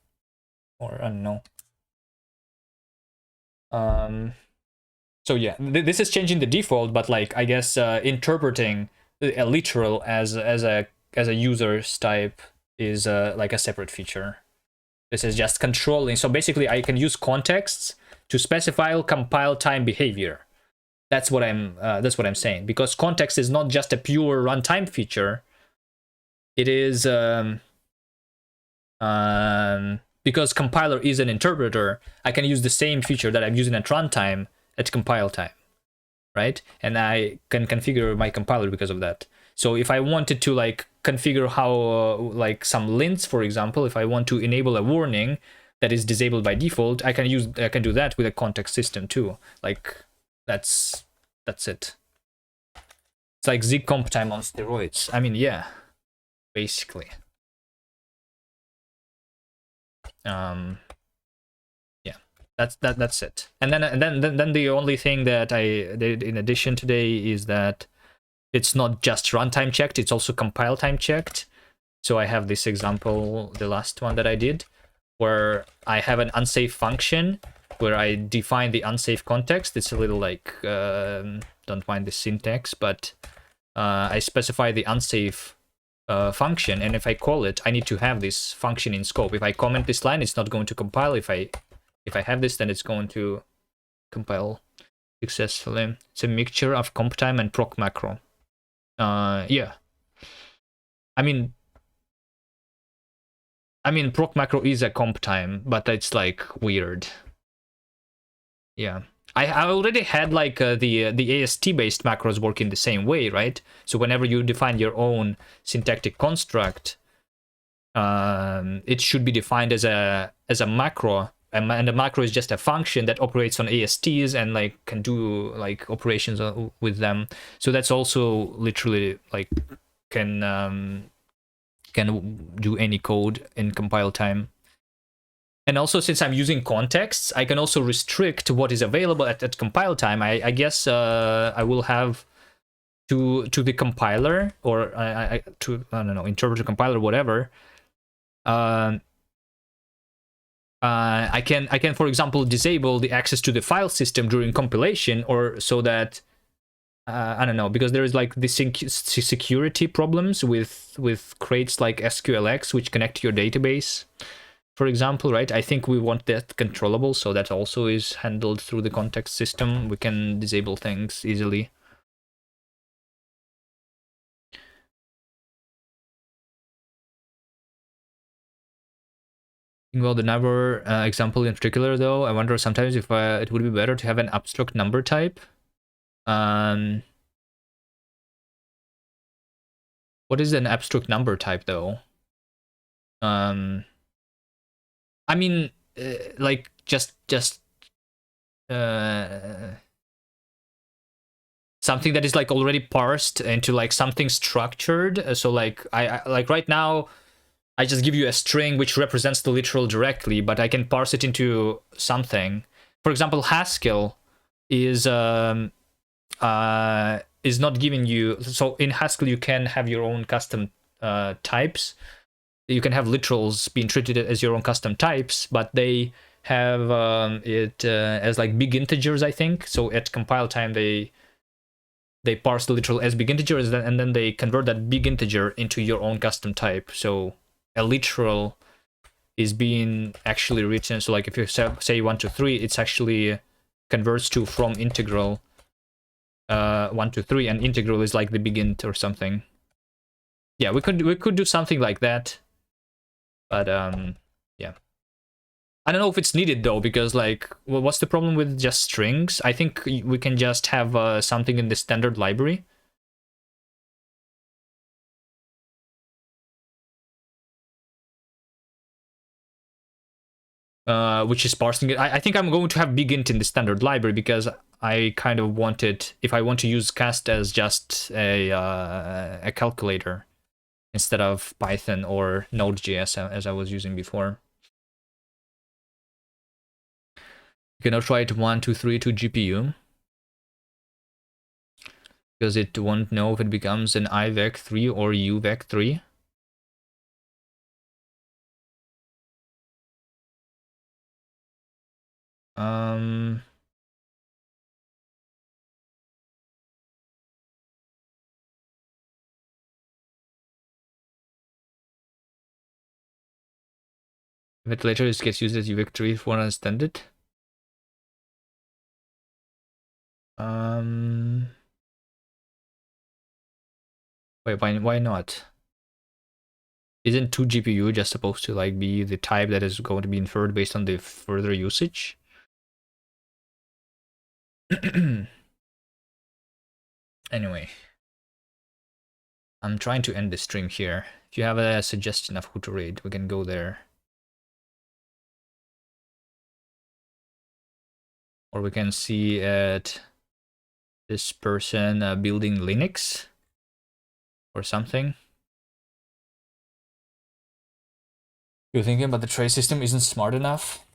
or I don't know. So yeah, this is changing the default, but like I guess interpreting a literal as a user's type is like a separate feature. This is just controlling. So basically, I can use contexts to specify compile time behavior. That's what I'm saying, because context is not just a pure runtime feature. It is because compiler is an interpreter. I can use the same feature that I'm using at runtime at compile time, right? And I can configure my compiler because of that. So if I wanted to like configure how like some lints, for example, if I want to enable a warning that is disabled by default, I can do that with a context system too. Like that's it. It's like Z comp time on steroids. I mean, yeah, basically. Yeah, that's it. And then the only thing that I did in addition today is that it's not just runtime checked, it's also compile time checked. So I have this example, the last one that I did, where I have an unsafe function where I define the unsafe context. It's a little like don't mind the syntax, but I specify the unsafe function, and if I call it, I need to have this function in scope. If I comment this line, it's not going to compile. If I have this, then it's going to compile successfully. It's a mixture of comp time and proc macro. Yeah. I mean proc macro is a comp time, but it's like weird. Yeah. I already had like the AST based macros work in the same way, right? So whenever you define your own syntactic construct, it should be defined as a macro, and the macro is just a function that operates on ASTs and like can do like operations with them. So that's also literally like can do any code in compile time. And also, since I'm using contexts, I can also restrict what is available at compile time. I guess I will have to the compiler, or to I don't know, interpreter, compiler, whatever. I can, for example, disable the access to the file system during compilation, or so that I don't know, because there is like the security problems with crates like SQLX which connect to your database, for example, right? I think we want that controllable, so that also is handled through the context system. We can disable things easily. Well, the number example in particular, though, I wonder sometimes if it would be better to have an abstract number type. What is an abstract number type, though? I mean, like just something that is like already parsed into like something structured. So like I like right now, I just give you a string which represents the literal directly, but I can parse it into something. For example, Haskell is not giving you. So in Haskell, you can have your own custom types. You can have literals being treated as your own custom types, but they have it as like big integers, I think. So at compile time, they parse the literal as big integers, and then they convert that big integer into your own custom type. So a literal is being actually written. So like if you say 1 to 3, it's actually converts to from integral 1 to 3, and integral is like the big int or something. Yeah, we could do something like that, but yeah, I don't know if it's needed though, because like, well, what's the problem with just strings? I think we can just have something in the standard library. Which is parsing it. I think I'm going to have big int in the standard library, because I kind of want it, if I want to use kast as just a calculator instead of Python or Node.js as I was using before. You cannot write 1, 2, 3 to GPU. because it won't know if it becomes an IVEC3 or UVEC3. If it later gets used as UVEC3 if one understand it. Wait, why not? Isn't 2 GPU just supposed to like be the type that is going to be inferred based on the further usage? Anyway, I'm trying to end the stream here. If you have a suggestion of who to raid, we can go there. Or we can see at this person building Linux or something. You're thinking about the trace system isn't smart enough?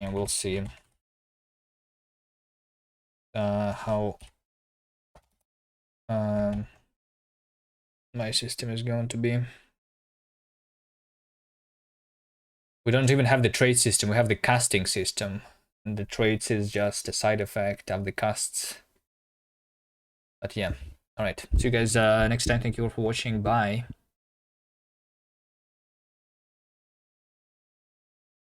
And we'll see how my system is going to be. We don't even have the trace system, we have the casting system. And the traits is just a side effect of the casts. But yeah, alright. See you guys next time. Thank you all for watching. Bye.